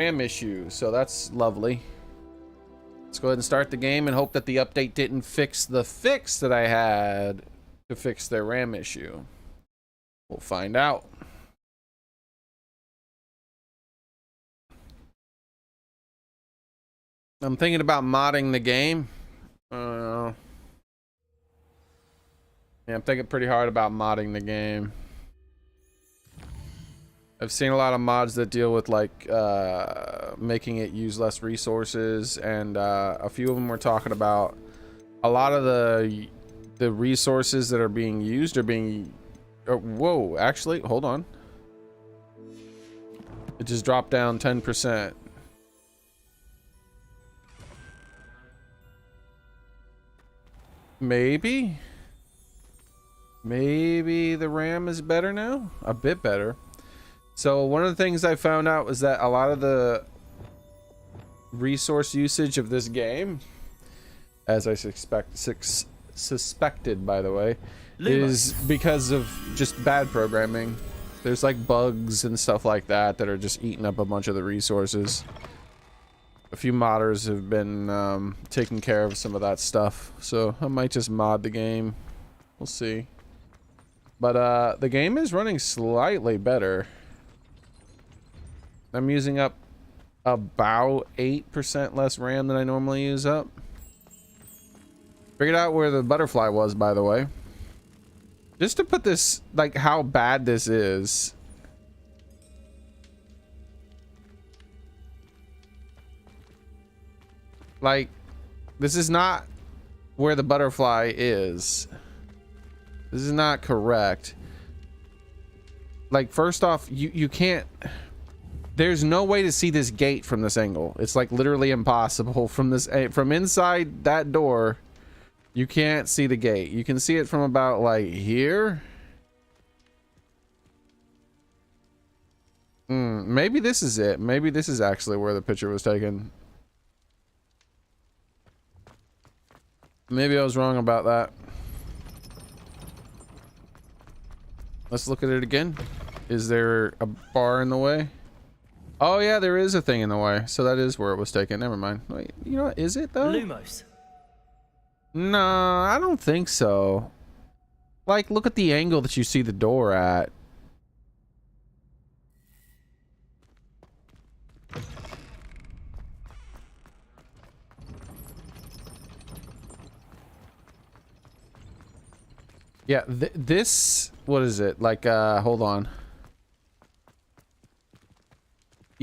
RAM issue, so that's lovely. Let's go ahead and start the game and hope that the update didn't fix the fix that I had to fix their RAM issue. We'll find out. I'm thinking about modding the game. Yeah, I'm thinking pretty hard about modding the game. I've seen a lot of mods that deal with like making it use less resources, and a few of them were talking about a lot of the resources that are being used are being whoa, actually hold on, it just dropped down 10%. Maybe the RAM is better now, a bit better. So one of the things I found out was that a lot of the resource usage of this game, as I suspected by the way, is because of just bad programming. There's like bugs and stuff like that that are just eating up a bunch of the resources. A few modders have been taking care of some of that stuff, so I might just mod the game. We'll see. But the game is running slightly better. I'm using up about 8% less RAM than I normally use up. Figured out where the butterfly was, by the way. Just to put this, like, how bad this is. Like, this is not where the butterfly is. This is not correct. Like, first off, you can't... There's no way to see this gate from this angle. It's like literally impossible from this, from inside that door. You can't see the gate. You can see it from about like here. Maybe this is it. Maybe this is actually where the picture was taken. Maybe I was wrong about that. Let's look at it again. Is there a bar in the way? Oh yeah, there is a thing in the way, so that is where it was taken. Never mind. Wait, you know what? Is it though? Lumos. No, I don't think so. Like, look at the angle that you see the door at. Yeah, this, what is it? Like, hold on.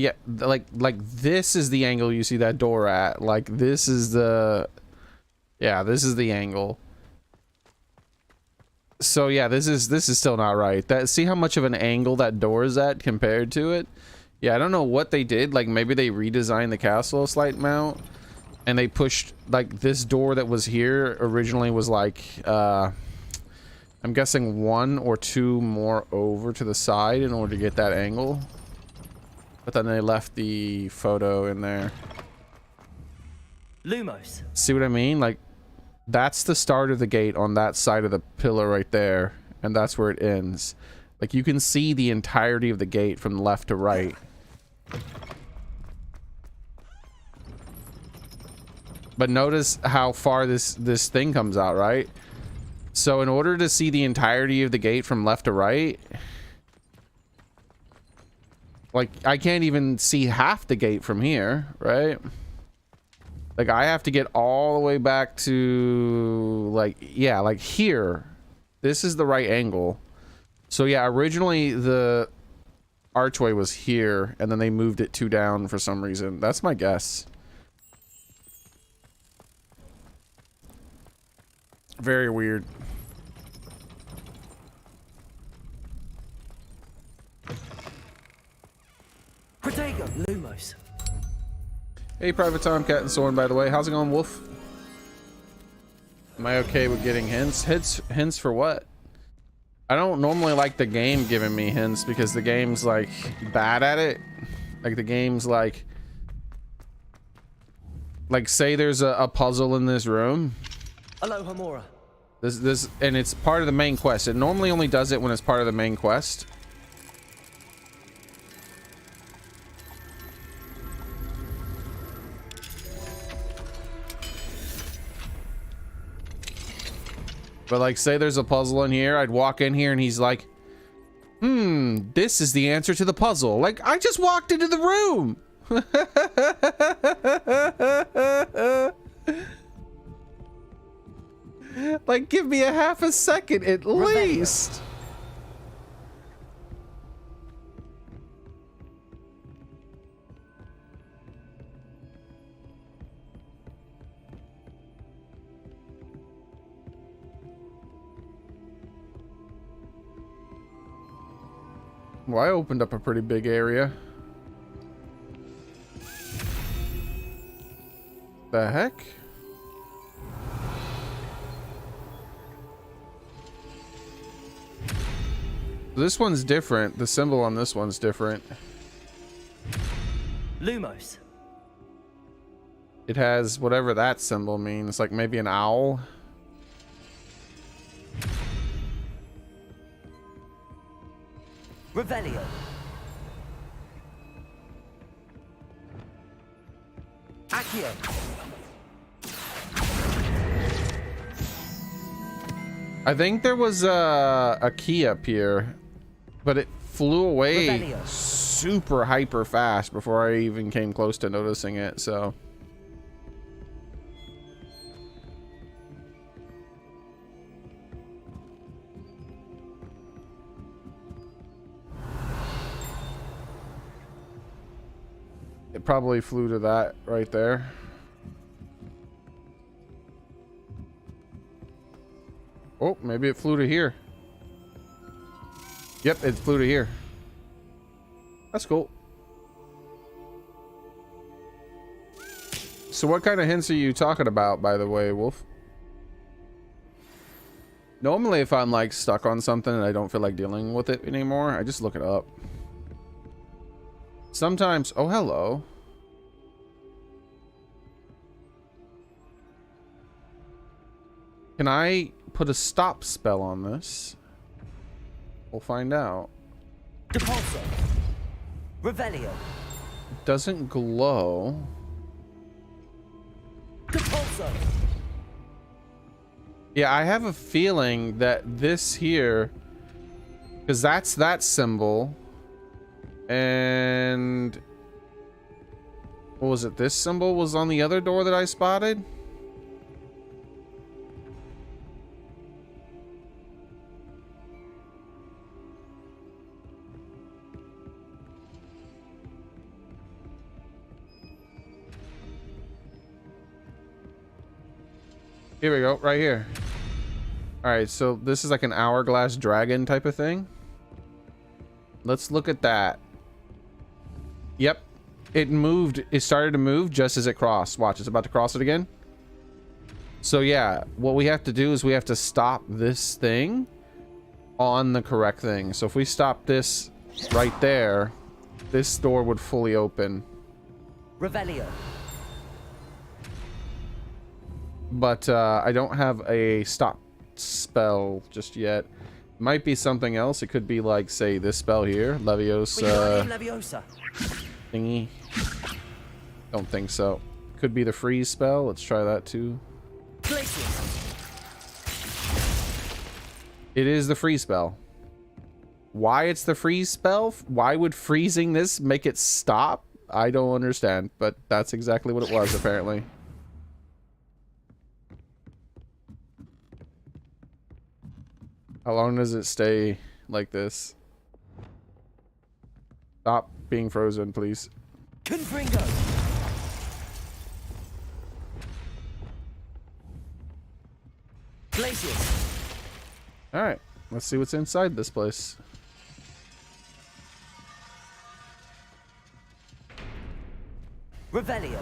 Yeah, like this is the angle you see that door at. Like, this is the... Yeah, this is the angle. So yeah, this is still not right. That, see how much of an angle that door is at compared to it? Yeah, I don't know what they did. Like, maybe they redesigned the castle a slight amount, and they pushed, like, this door that was here originally was like, I'm guessing 1 or 2 more over to the side in order to get that angle. But then they left the photo in there. Lumos. See what I mean? Like, that's the start of the gate on that side of the pillar right there, and that's where it ends. Like, you can see the entirety of the gate from left to right. But notice how far this thing comes out, right? So in order to see the entirety of the gate from left to right, like, I can't even see half the gate from here, right? Like, I have to get all the way back to, like, yeah, like here. This is the right angle. So yeah, originally the archway was here, and then they moved it 2 down for some reason. That's my guess. Very weird. Protego. Lumos. Hey, Private Tomcat and Soren, by the way. How's it going, Wolf? Am I okay with getting hints? Hints for what? I don't normally like the game giving me hints because the game's, like, bad at it. Like, the game's, like, say there's a puzzle in this room. Aloha Mora. This, and it's part of the main quest. It normally only does it when it's part of the main quest. But like, say there's a puzzle in here, I'd walk in here and he's like, this is the answer to the puzzle. Like, I just walked into the room. Like, give me a half a second at least. Well, I opened up a pretty big area. The heck? This one's different. The symbol on this one's different. Lumos. It has whatever that symbol means, like maybe an owl. Revelio. Accio. I think there was a key up here, but it flew away Revelio. super hyper fast before I even came close to noticing it, so. It probably flew to that right there. Oh, maybe it flew to here. Yep, it flew to here. That's cool. So what kind of hints are you talking about, by the way, Wolf? Normally, if I'm like stuck on something and I don't feel like dealing with it anymore, I just look it up. Sometimes, oh, hello. Can I put a stop spell on this? We'll find out. Depulso. Revelio. It doesn't glow. Depulso. Yeah, I have a feeling that this here, because that's that symbol. And what was it? This symbol was on the other door that I spotted. Here we go, right here. All right, so this is like an hourglass dragon type of thing. Let's look at that. Yep, it moved. It started to move just as it crossed. Watch, it's about to cross it again. So yeah, what we have to do is we have to stop this thing on the correct thing. So if we stop this right there, this door would fully open. Revelio. But I don't have a stop spell just yet. Might be something else. It could be like, say, this spell here, Leviosa Leviosa. thingy. Don't think so. Could be the freeze spell. Let's try that too. Glacius. It is the freeze spell. Why it's the freeze spell? Why would freezing this make it stop? I don't understand, but that's exactly what it was apparently. How long does it stay like this? Stop being frozen, please. Confringo. Glacius. All right, let's see what's inside this place. Revelio.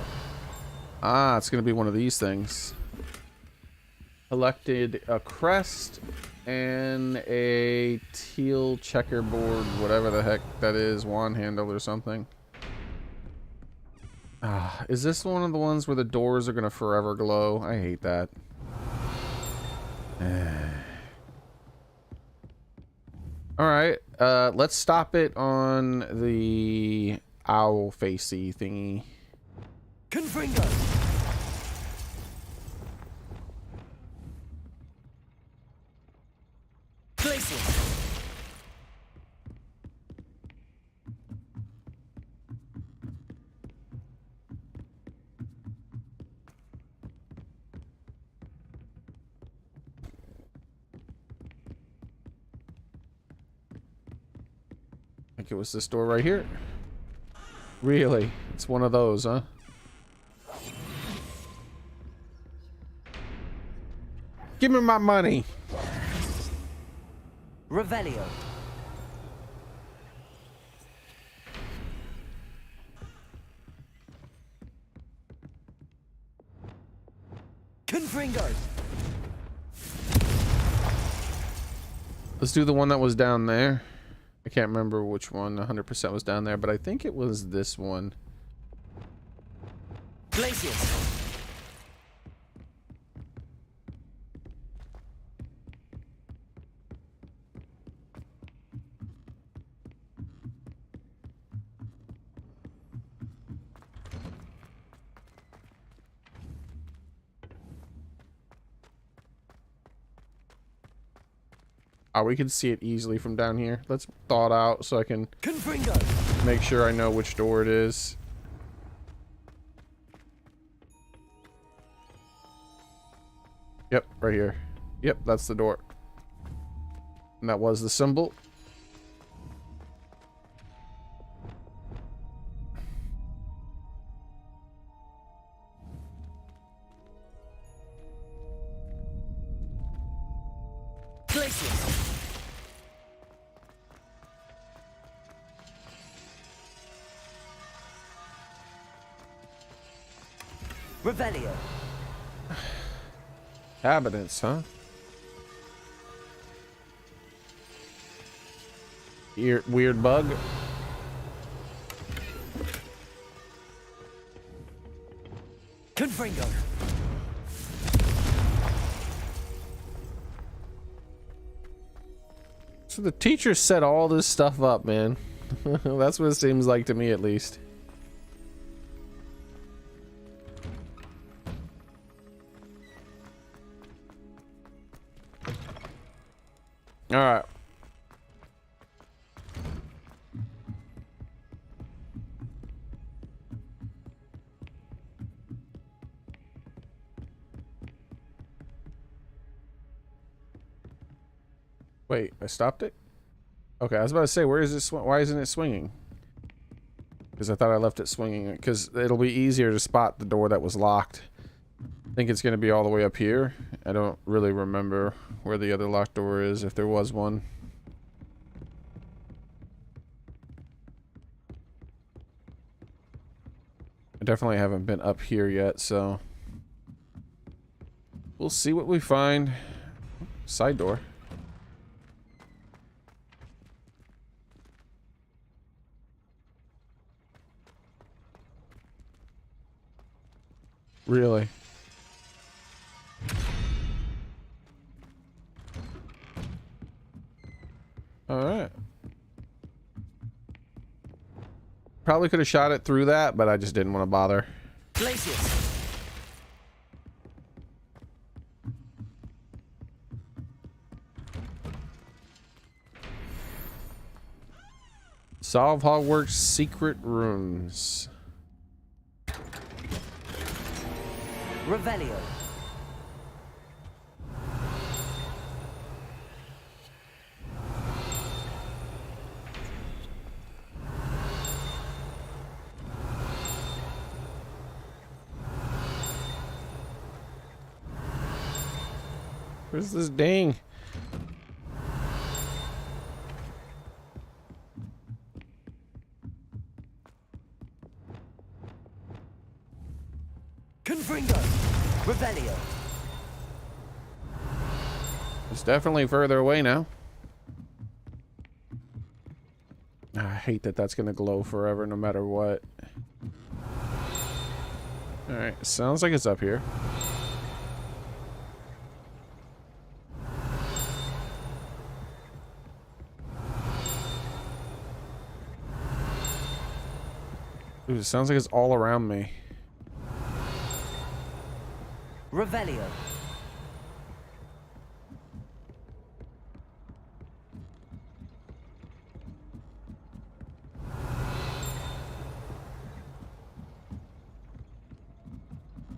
Ah, it's gonna be one of these things. Collected a crest and a teal checkerboard, whatever the heck that is, wand handle or something. Ah, is this one of the ones where the doors are gonna forever glow? I hate that. All right, let's stop it on the owl facey thingy. Confringo. think it was this door right here. Really? It's one of those, huh? Give me my money. Revelio. Confringo. Let's do the one that was down there. I can't remember which one 100% was down there, but I think it was this one. Glacius. Oh, we can see it easily from down here. Let's thaw it out so I can Confringo. make sure I know which door it is. Yep, right here. Yep, that's the door. And that was the symbol. Glacius. Revelio. Cabinets, huh? Weird bug. Confringo. So the teacher set all this stuff up, man. That's what it seems like to me, at least. All right. Wait, I stopped it? Okay, I was about to say, where is it? Why isn't it swinging? Because I thought I left it swinging. Because it'll be easier to spot the door that was locked. I think it's going to be all the way up here. I don't really remember where the other locked door is, if there was one. I definitely haven't been up here yet, so we'll see what we find. Side door. Really? All right. Probably could have shot it through that, but I just didn't want to bother. Glacius. Solve Hogwarts secret rooms. Revelio. Where's this ding? Confringo. Revelio. It's definitely further away now. I hate that that's gonna glow forever no matter what. Alright, sounds like it's up here. Ooh, it sounds like it's all around me. Revelio.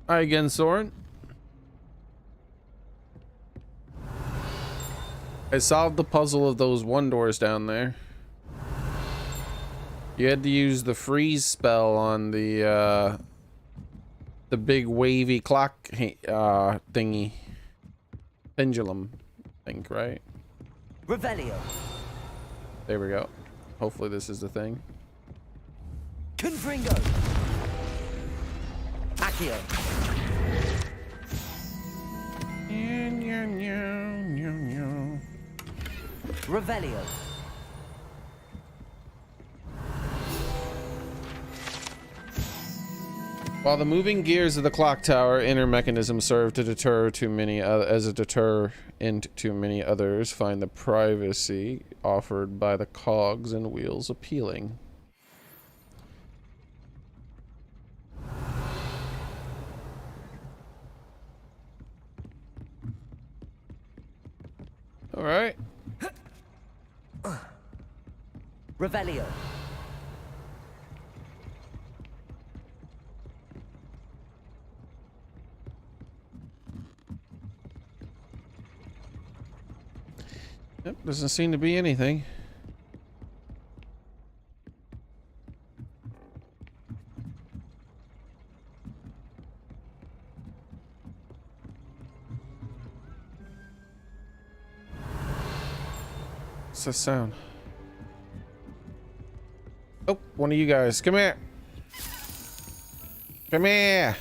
Hi again, Soren. I solved the puzzle of those one doors down there. You had to use the freeze spell on the big wavy clock thingy. Pendulum, I think, right? Revelio. There we go. Hopefully this is the thing. Confringo. Accio. Revelio. While the moving gears of the clock tower inner mechanism serve to deter too many as a deter into many others find the privacy offered by the cogs and wheels appealing. All right. Revelio. Yep, doesn't seem to be anything. What's that sound? Oh, one of you guys. Come here. Come here.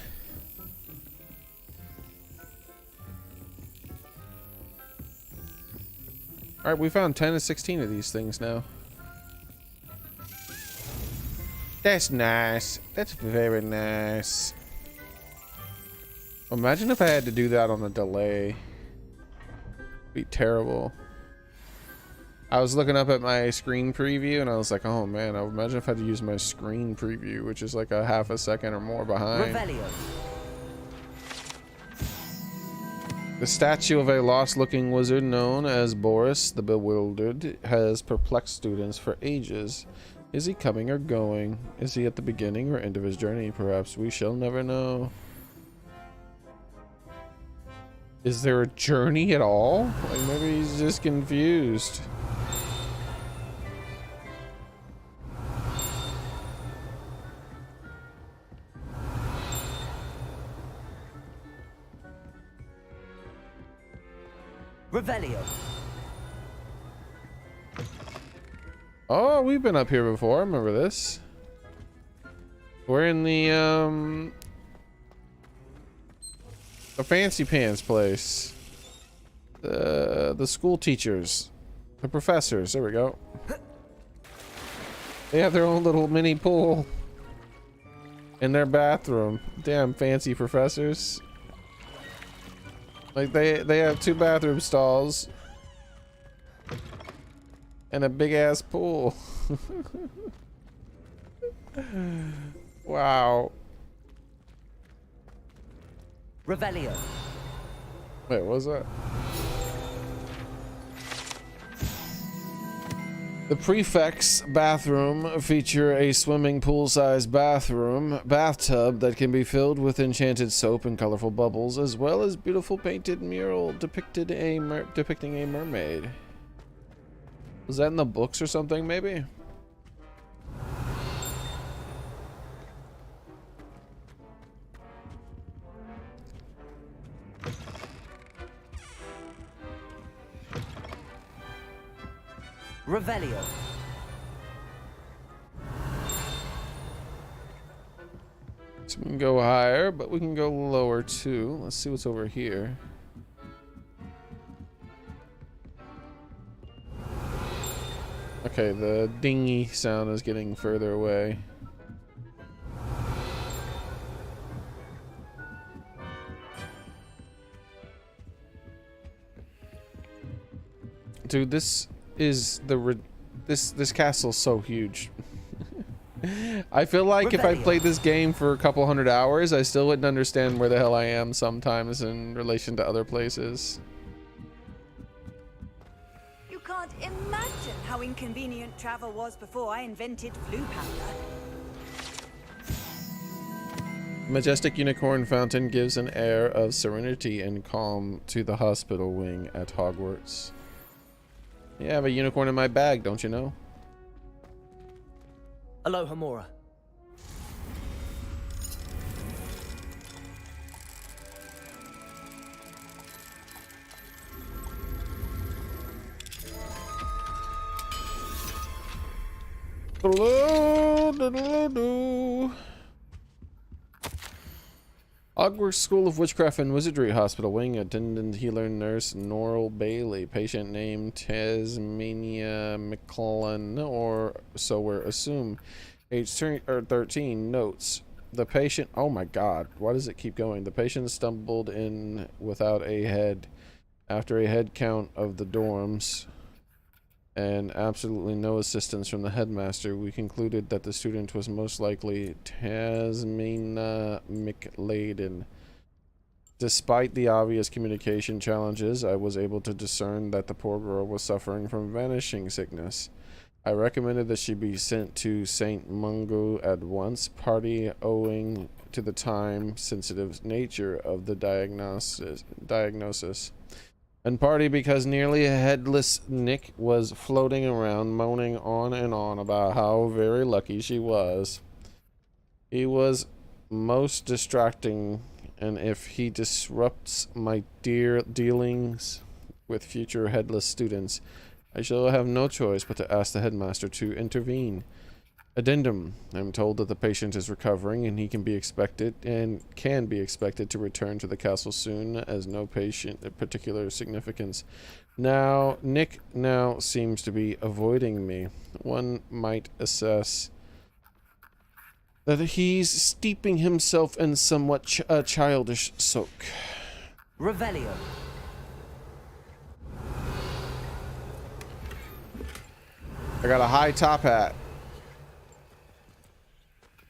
Alright, we found 10 to 16 of these things now. That's nice. That's very nice. Imagine if I had to do that on a delay. It'd be terrible. I was looking up at my screen preview and I was like, oh man, I would imagine if I had to use my screen preview, which is like a half a second or more behind. Revelio. The statue of a lost-looking wizard known as Boris the Bewildered has perplexed students for ages. Is he coming or going? Is he at the beginning or end of his journey? Perhaps we shall never know. Is there a journey at all? Like maybe he's just confused. Revelio. Oh, we've been up here before. I remember this. We're in the fancy pants place. The school teachers, the professors. There we go. They have their own little mini pool in their bathroom. Damn fancy professors. Like they have 2 bathroom stalls and a big ass pool. Wow. Revelio. Wait, what was that? The prefect's bathroom feature a swimming pool-sized bathtub that can be filled with enchanted soap and colorful bubbles, as well as beautiful painted mural depicting a mermaid. Was that in the books or something, maybe? Revelio. So we can go higher, but we can go lower too. Let's see what's over here. Okay, the dingy sound is getting further away. Dude, this is this castle's so huge. I feel like if I played this game for a couple hundred hours, I still wouldn't understand where the hell I am sometimes in relation to other places. You can't imagine how inconvenient travel was before I invented blue powder. Majestic unicorn fountain gives an air of serenity and calm to the hospital wing at Hogwarts. Yeah, I have a unicorn in my bag, don't you know? Aloha Mora. Hogwarts School of Witchcraft and Wizardry Hospital Wing. Attendant healer nurse Norrell Bailey. Patient name Tasmania McClellan, or so we're assumed. Age 13. Notes. The patient, oh my god, why does it keep going? The patient stumbled in without a head. After a head count of the dorms and absolutely no assistance from the headmaster, we concluded that the student was most likely Tasmina McLaden. Despite the obvious communication challenges, I was able to discern that the poor girl was suffering from vanishing sickness. I recommended that she be sent to St. Mungo at once, partly owing to the time-sensitive nature of the diagnosis, and partly because nearly a headless Nick was floating around, moaning on and on about how very lucky she was. He was most distracting, and if he disrupts my dealings with future headless students, I shall have no choice but to ask the headmaster to intervene. Addendum. I'm told that the patient is recovering and he can be expected to return to the castle soon, as no patient of particular significance. Now, Nick now seems to be avoiding me. One might assess that he's steeping himself in somewhat childish soak. Revelio. I got a high top hat.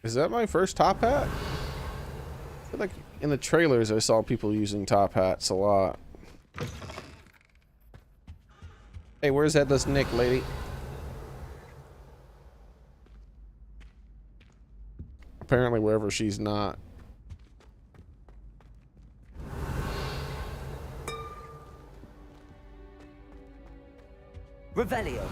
Is that my first top hat? I feel like in the trailers I saw people using top hats a lot. Hey, where's Headless Nick, lady? Apparently wherever she's not. Revelio.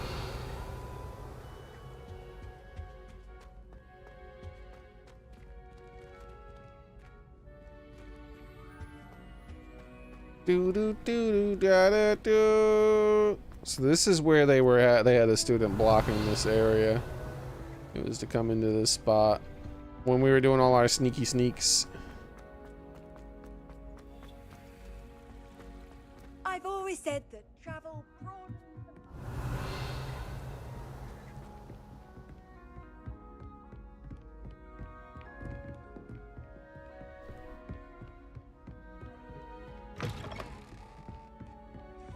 Do do do do da da do. So this is where they were at. They had a student blocking this area. It was to come into this spot when we were doing all our sneaky sneaks. I've always said that travel broadens.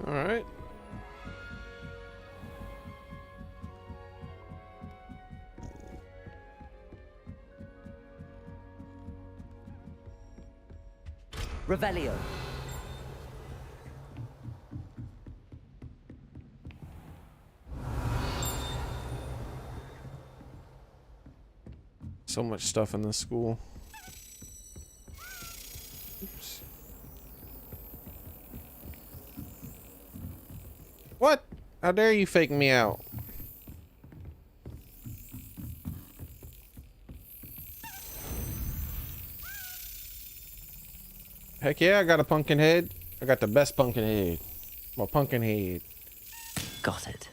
All right. Revelio. So much stuff in this school. Oops. What? How dare you fake me out? Heck yeah, I got a pumpkin head. I got the best pumpkin head. My pumpkin head. Got it.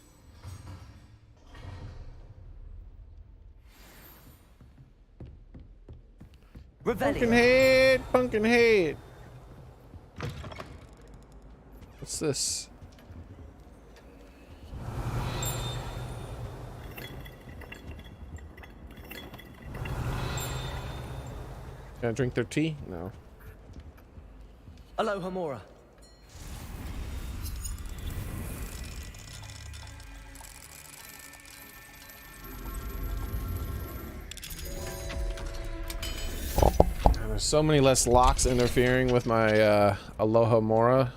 Pumpkin Revelio. head, pumpkin head. What's this? Can I drink their tea? No. Aloha Mora. There's so many less locks interfering with my Aloha Mora.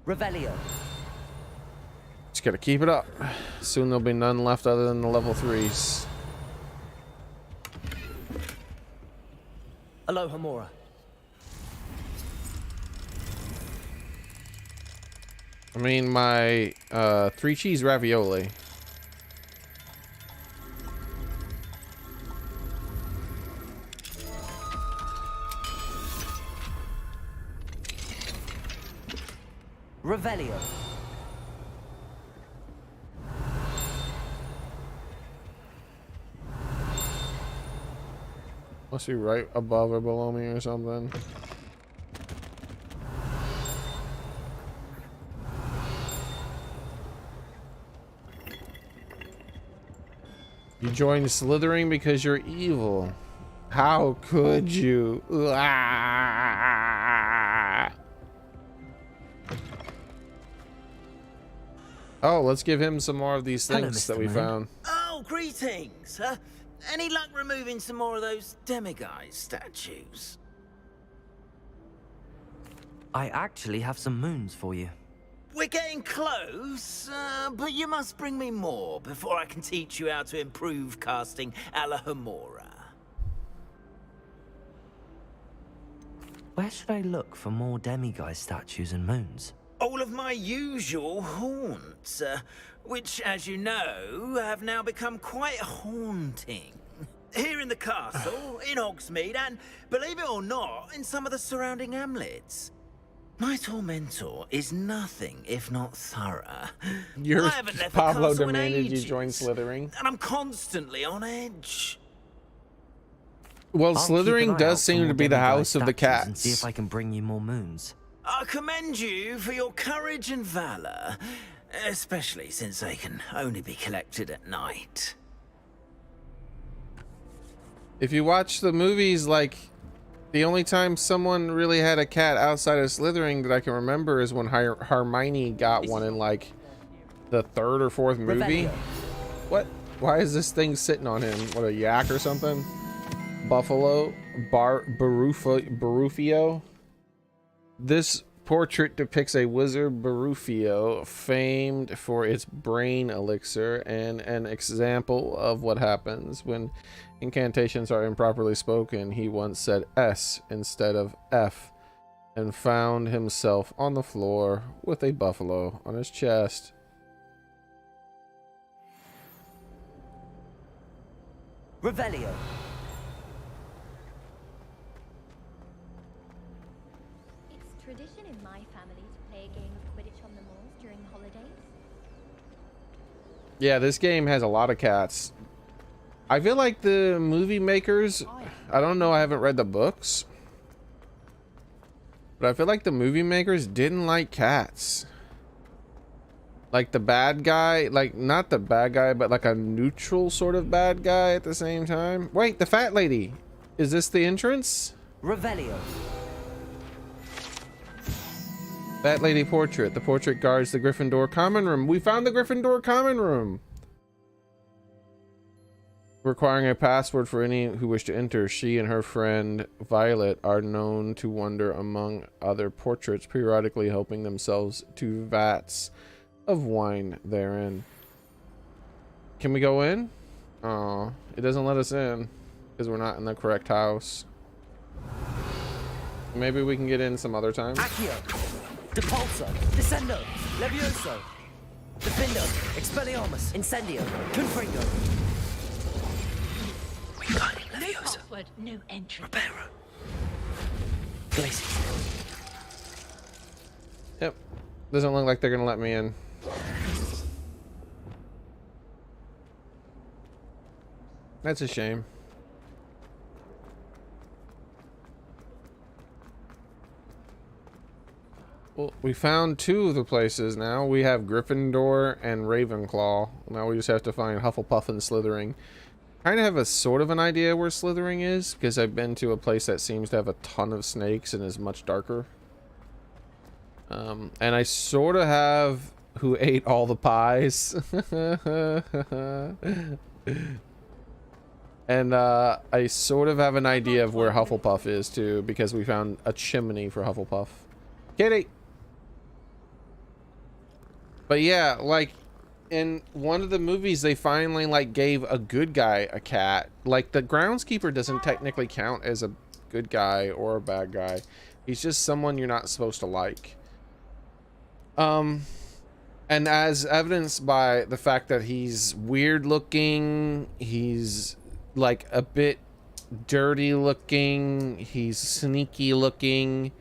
Revelio. Just gotta keep it up. Soon there'll be none left other than the level 3s. Aloha Mora. I mean, my 3 cheese ravioli. Revelio. Must be right above or below me or something. You joined Slytherin because you're evil. How could you? Oh, let's give him some more of these Hello, things that Mr. we Moon. found. Oh, greetings. Any luck removing some more of those demiguise statues? I actually have some moons for you. We're getting close, but you must bring me more before I can teach you how to improve casting a la Hamora. Where should I look for more demiguise statues and moons? All of my usual haunts, which, as you know, have now become quite haunting. Here in the castle, in Hogsmeade, and, believe it or not, in some of the surrounding hamlets. My tormentor is nothing if not thorough. You're I haven't left Pablo the castle in demanded you ages, join Slytherin. and I'm constantly on edge. Well, I'll keep an eye Slytherin out does for seem more to be the demiguise house of the statues and see cats. if I can bring you more moons. I commend you for your courage and valor, especially since they can only be collected at night. If you watch the movies, like, the only time someone really had a cat outside of Slytherin that I can remember is when Hermione got one in, like, the third or fourth movie. Revelio. What? Why is this thing sitting on him? What, a yak or something? Buffalo? Barufio? This portrait depicts a wizard Barufio, famed for its brain elixir, and an example of what happens when incantations are improperly spoken. He once said S instead of F and found himself on the floor with a buffalo on his chest. Revelio. It's tradition in my family to play a game of Quidditch on the moors during the holidays. Yeah, this game has a lot of cats. I feel like the movie makers, I don't know, I haven't read the books, but I feel like the movie makers didn't like cats. Like the bad guy, like not the bad guy, but like a neutral sort of bad guy at the same time. Wait, the fat lady. Is this the entrance? Revelio. Fat lady portrait. The portrait guards the Gryffindor common room. We found the Gryffindor common room. Requiring a password for any who wish to enter. She and her friend Violet are known to wander among other portraits, periodically helping themselves to vats of wine therein. Can we go in? Oh, it doesn't let us in because we're not in the correct house. Maybe we can get in some other time. Accio. Depulso. Descendo. Levioso. Defindo. Expelliarmus. Incendio. Confringo. Wingardium No Leviosa. password, no entry. Reparo. Glacier. Yep. Doesn't look like they're gonna let me in. That's a shame. Well, we found two of the places now. We have Gryffindor and Ravenclaw. Now we just have to find Hufflepuff and Slytherin. Kind of have a sort of an idea where Slytherin is, because I've been to a place that seems to have a ton of snakes and is much darker. And I sort of have who ate all the pies. And I sort of have an idea of where Hufflepuff is too, because we found a chimney for Hufflepuff. Kitty! But yeah, like in one of the movies they finally like gave a good guy a cat. Like the groundskeeper doesn't technically count as a good guy or a bad guy. He's just someone you're not supposed to like. And as evidenced by the fact that he's weird looking, he's like a bit dirty looking, he's sneaky looking,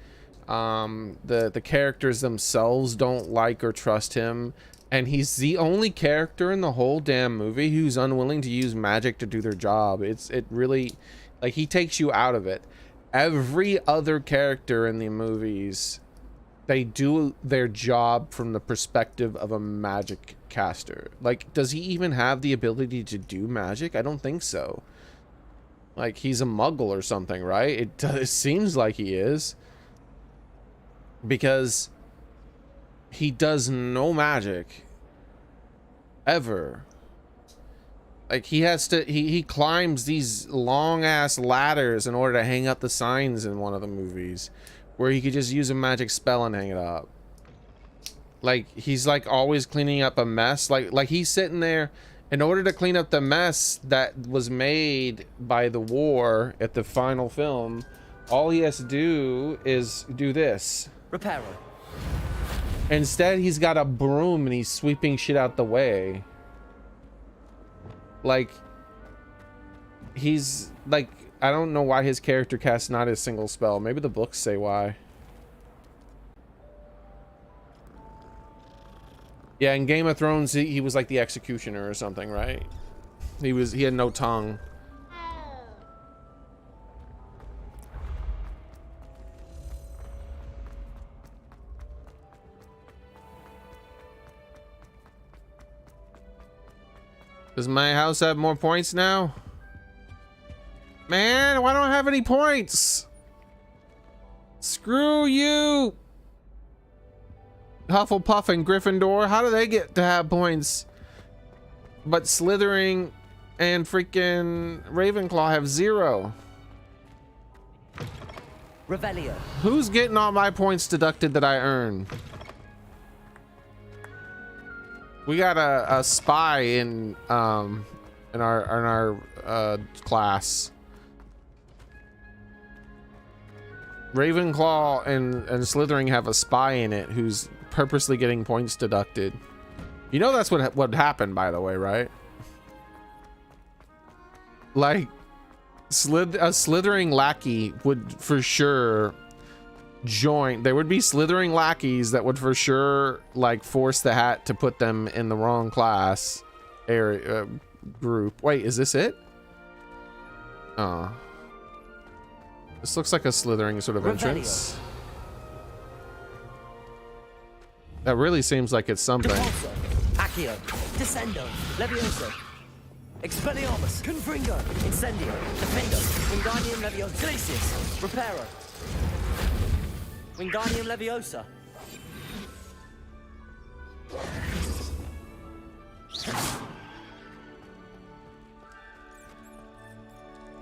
The characters themselves don't like or trust him, and he's the only character in the whole damn movie who's unwilling to use magic to do their job. It really, like, he takes you out of it. Every other character in the movies, they do their job from the perspective of a magic caster. Like, does he even have the ability to do magic? I don't think so. Like, he's a muggle or something, right? It seems like he is, because he does no magic ever. Like, he has to, he climbs these long ass ladders in order to hang up the signs in one of the movies, where he could just use a magic spell and hang it up. Like, he's like always cleaning up a mess. Like he's sitting there in order to clean up the mess that was made by the war at the final film. All he has to do is do this. Reparo. Instead, he's got a broom and he's sweeping shit out the way. Like, he's like, I don't know why his character casts not a single spell. Maybe the books say why. Yeah, in Game of Thrones, he was like the executioner or something, right? He had no tongue. Does my house have more points now? Man, why don't I have any points? Screw you! Hufflepuff and Gryffindor, how do they get to have points? But Slytherin and freaking Ravenclaw have 0. Revelio. Who's getting all my points deducted that I earn? We got a spy in our class. Ravenclaw and Slytherin have a spy in it who's purposely getting points deducted. You know that's what happened, by the way, right? Like, a Slytherin lackey would for sure join. There would be Slytherin lackeys that would for sure like force the hat to put them in the wrong class area group. Wait, is this it? Oh, this looks like a Slytherin sort of entrance. That really seems like it's something. Accio, Descendo, Levioso, Expelliarmus, Confringo, Incendio, Defendo, Wingardium Leviosa, Glacius, Reparo, Wingardium Leviosa.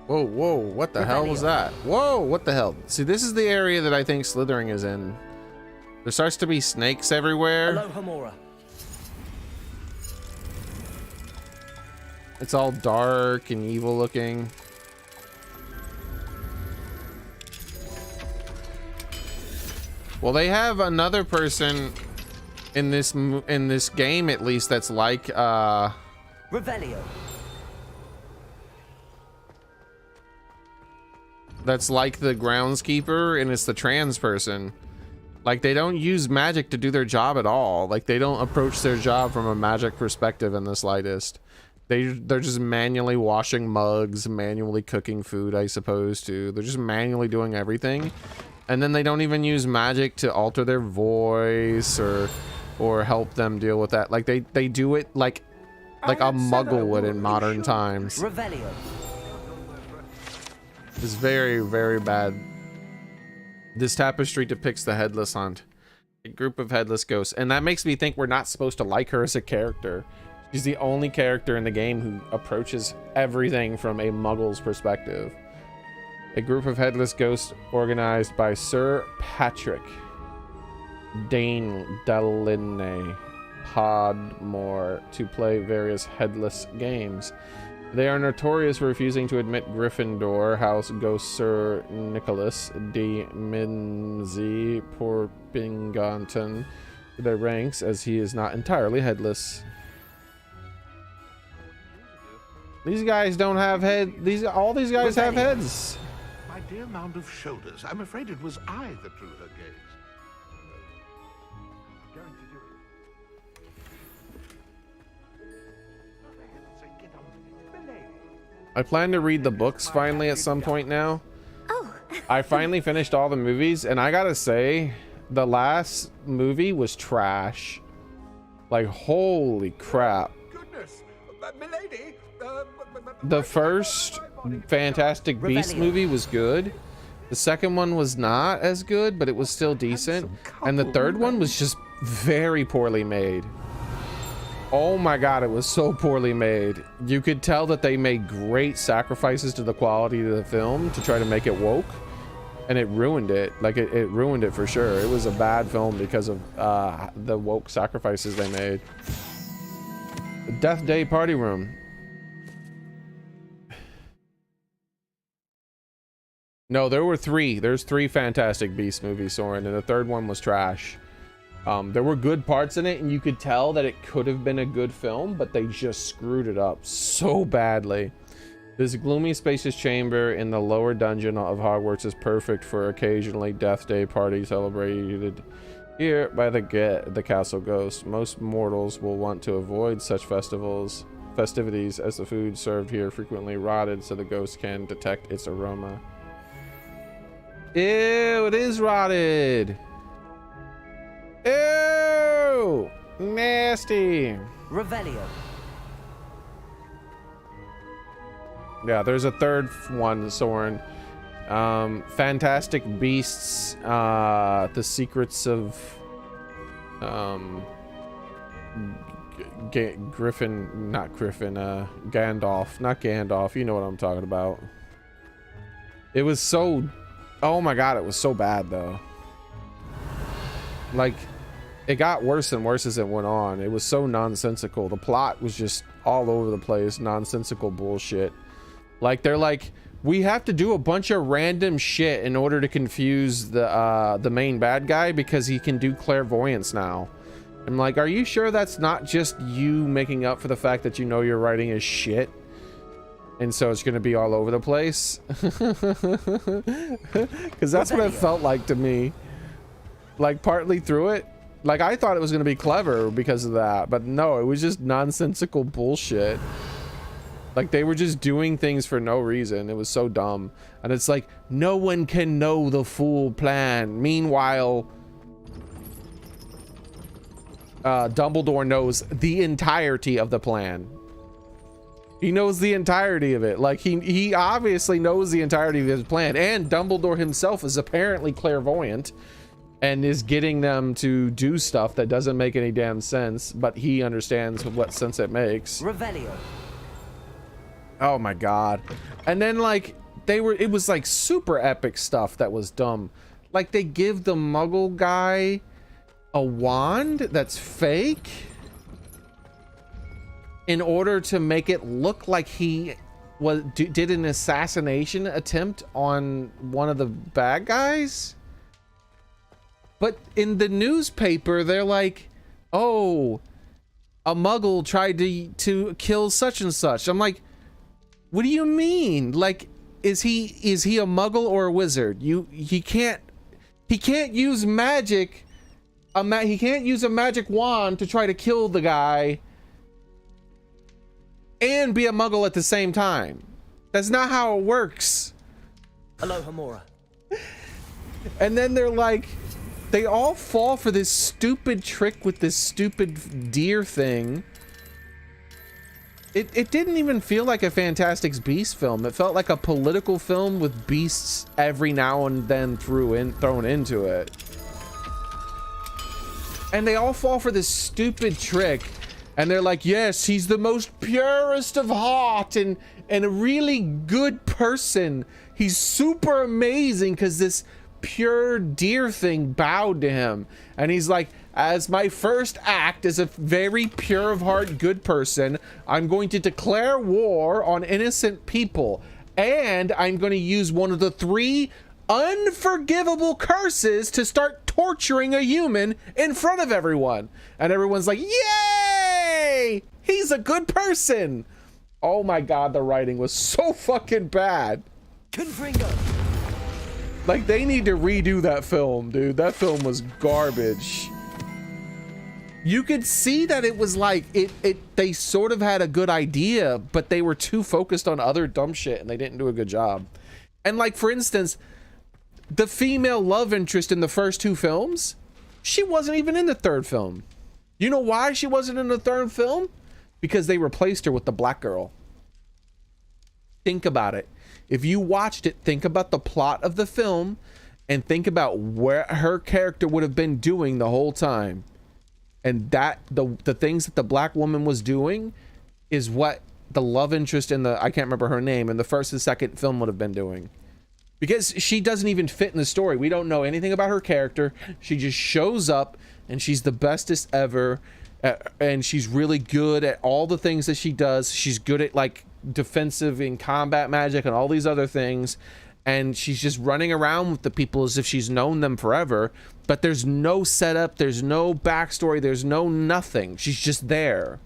Whoa, whoa, what the hell was that? Whoa, what the hell? See, this is the area that I think Slytherin is in. There starts to be snakes everywhere. Alohomora. It's all dark and evil looking. Well, they have another person in this game, at least, that's like Revelio. That's like the groundskeeper, and it's the trans person. Like, they don't use magic to do their job at all. Like, they don't approach their job from a magic perspective in the slightest. They're just manually washing mugs, manually cooking food, I suppose, too. They're just manually doing everything. And then they don't even use magic to alter their voice or help them deal with that. Like, they do it like a muggle would in modern times. Revelio. It's very, very bad. This tapestry depicts the headless hunt, a group of headless ghosts, and that makes me think we're not supposed to like her as a character. She's the only character in the game who approaches everything from a muggle's perspective. A group of headless ghosts organized by Sir Patrick Dane Deliney Podmore to play various headless games. They are notorious for refusing to admit Gryffindor House ghost Sir Nicholas de Minzy Porpington to their ranks, as he is not entirely headless. These guys don't have head. All these guys have heads. My dear mound of shoulders. I'm afraid it was I that drew her gaze. Going to do it. Oh, for heaven's sake, get on with it. Milady. I plan to read the books finally at some point now. Oh. I finally finished all the movies, and I gotta say, the last movie was trash. Like, holy crap. Goodness, milady. The first Fantastic Beasts movie was good. The second one was not as good, but it was still decent. And the third one was just very poorly made. Oh my god, it was so poorly made. You could tell that they made great sacrifices to the quality of the film to try to make it woke. And it ruined it. Like, it ruined it for sure. It was a bad film because of the woke sacrifices they made. The Death Day Party Room. No, there were three. There's three Fantastic Beasts movies, Soren, and the third one was trash. There were good parts in it, and you could tell that it could have been a good film, but they just screwed it up so badly. This gloomy, spacious chamber in the lower dungeon of Hogwarts is perfect for occasionally Death Day party celebrated here by the castle ghost. Most mortals will want to avoid such festivities as the food served here frequently rotted, so the ghost can detect its aroma. Ew, it is rotted. Ew, nasty. Revelio. Yeah, there's a third one, Soren. Fantastic Beasts, The Secrets of Gandalf, not Gandalf, you know what I'm talking about. It was so, oh my god, it was so bad though. Like, it got worse and worse as it went on. It was so nonsensical. The plot was just all over the place, nonsensical bullshit. Like, they're like, we have to do a bunch of random shit in order to confuse the main bad guy because he can do clairvoyance now. I'm like, are you sure that's not just you making up for the fact that you know your writing is shit? And so it's gonna be all over the place? Because that's what it felt like to me. Like, partly through it, like, I thought it was gonna be clever because of that, but no, it was just nonsensical bullshit. Like, they were just doing things for no reason. It was so dumb. And it's like, no one can know the full plan. Meanwhile, Dumbledore knows the entirety of the plan. He knows the entirety of it. Like, he obviously knows the entirety of his plan. And Dumbledore himself is apparently clairvoyant and is getting them to do stuff that doesn't make any damn sense, but he understands what sense it makes. Revelio. Oh my god. And then, like, it was like super epic stuff that was dumb. Like, they give the muggle guy a wand that's fake in order to make it look like he did an assassination attempt on one of the bad guys. But in the newspaper, they're like, oh, a muggle tried to kill such and such. I'm like, what do you mean? Like, is he a muggle or a wizard? He can't use magic. He can't use a magic wand to try to kill the guy and be a muggle at the same time. That's not how it works. Aloha Mora. And then they're like, they all fall for this stupid trick with this stupid deer thing. It didn't even feel like a Fantastic Beasts film. It felt like a political film with beasts every now and then thrown into it. And they all fall for this stupid trick. And they're like, yes, he's the most purest of heart and a really good person. He's super amazing because this pure deer thing bowed to him. And he's like, as my first act as a very pure of heart good person, I'm going to declare war on innocent people. And I'm going to use one of the 3 unforgivable curses to start torturing a human in front of everyone. And everyone's like, yay! He's a good person. Oh my god, the writing was so fucking bad. Confringo. Like, they need to redo that film, dude. That film was garbage. You could see that it was like, they sort of had a good idea, but they were too focused on other dumb shit and they didn't do a good job. And like, for instance, the female love interest in the first two films, she wasn't even in the third film. You know why she wasn't in the third film? Because they replaced her with the black girl. Think about it. If you watched it, think about the plot of the film and think about where her character would have been doing the whole time. And that the things that the black woman was doing is what the love interest in the, I can't remember her name, in the first and second film would have been doing. Because she doesn't even fit in the story. We don't know anything about her character. She just shows up and she's the bestest ever. And she's really good at all the things that she does. She's good at like defensive and combat magic and all these other things. And she's just running around with the people as if she's known them forever. But there's no setup. There's no backstory. There's no nothing. She's just there.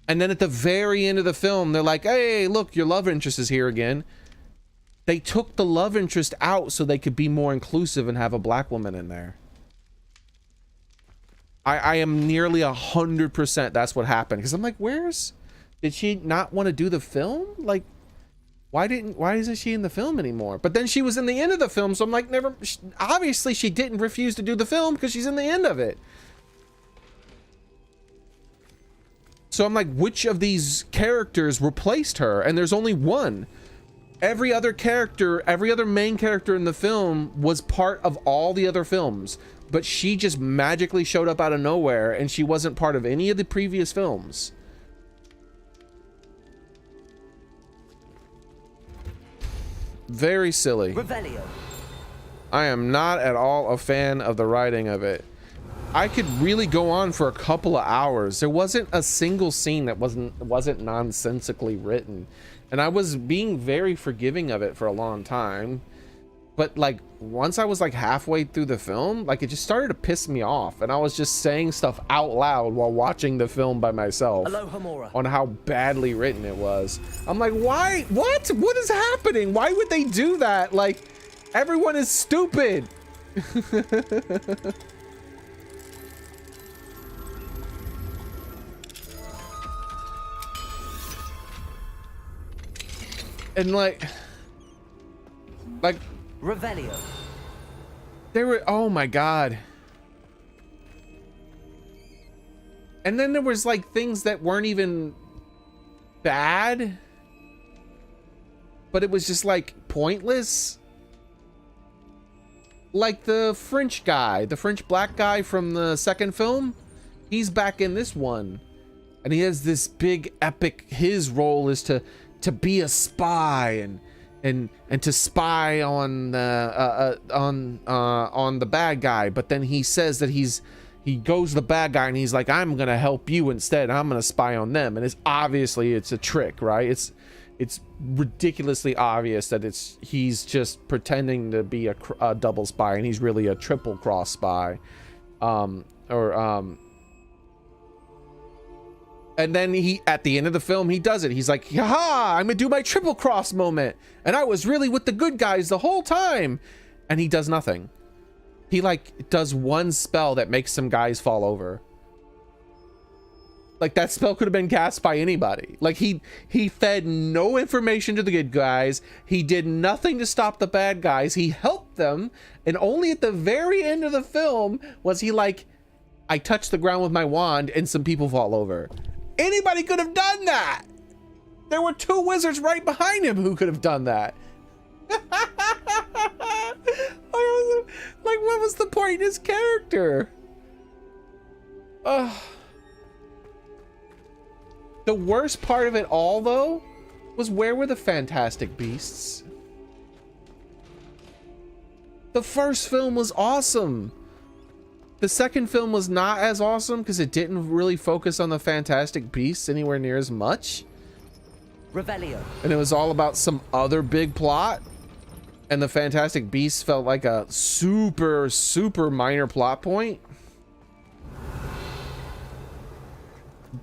And then at the very end of the film, they're like, hey, look, your love interest is here again. They took the love interest out so they could be more inclusive and have a black woman in there. I am nearly 100% that's what happened. Because I'm like, did she not want to do the film? Like, why isn't she in the film anymore? But then she was in the end of the film, so I'm like, obviously she didn't refuse to do the film because she's in the end of it. So I'm like, which of these characters replaced her? And there's only one. Every other character, every other main character in the film was part of all the other films, but she just magically showed up out of nowhere and she wasn't part of any of the previous films. Very silly. Revelio. I am not at all a fan of the writing of it. I could really go on for a couple of hours. There wasn't a single scene that wasn't nonsensically written. And I was being very forgiving of it for a long time. But like, once I was like halfway through the film, like it just started to piss me off. And I was just saying stuff out loud while watching the film by myself. On how badly written it was. I'm like, why? What? What is happening? Why would they do that? Like, everyone is stupid. And like Revelio. There were, oh my god. And then there was like things that weren't even bad, but it was just like pointless. Like the French guy, the French black guy from the second film, he's back in this one. And he has this big epic, his role is to be a spy and to spy on the bad guy, but then he says that he goes to the bad guy and he's like, I'm gonna help you instead, I'm gonna spy on them. And it's obviously it's a trick, right? It's ridiculously obvious that he's just pretending to be a double spy and he's really a triple cross spy. And then he, at the end of the film, he does it. He's like, haha, I'm gonna do my triple cross moment. And I was really with the good guys the whole time. And he does nothing. He like does one spell that makes some guys fall over. Like that spell could have been cast by anybody. Like he fed no information to the good guys. He did nothing to stop the bad guys. He helped them. And only at the very end of the film was he like, I touched the ground with my wand and some people fall over. Anybody could have done that. There were two wizards right behind him who could have done that. Like, what was the point in his character? The worst part of it all, though, was where were the Fantastic Beasts? The first film was awesome. The second film was not as awesome because it didn't really focus on the Fantastic Beasts anywhere near as much. Revelio. And it was all about some other big plot. And the Fantastic Beasts felt like a super, super minor plot point.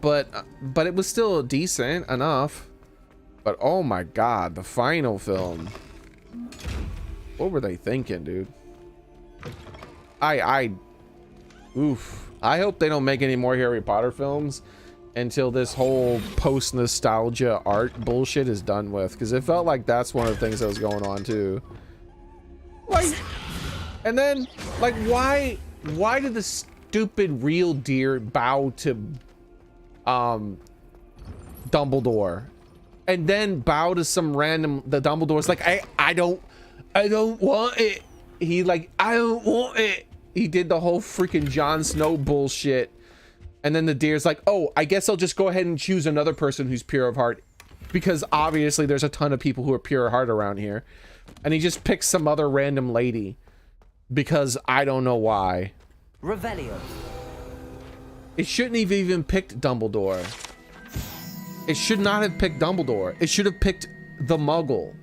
But it was still decent enough. But oh my god, the final film. What were they thinking, dude? Oof. I hope they don't make any more Harry Potter films until this whole post-nostalgia art bullshit is done with, because it felt like that's one of the things that was going on too. Like, and then, like, why did the stupid real deer bow to Dumbledore and then bow to some random, the Dumbledore's like, I don't want it. He like, I don't want it. He did the whole freaking Jon Snow bullshit. And then the deer's like, oh, I guess I'll just go ahead and choose another person who's pure of heart, because obviously there's a ton of people who are pure of heart around here. And he just picks some other random lady because I don't know why. Revelio. It shouldn't have even picked Dumbledore. It should not have picked Dumbledore. It should have picked the Muggle.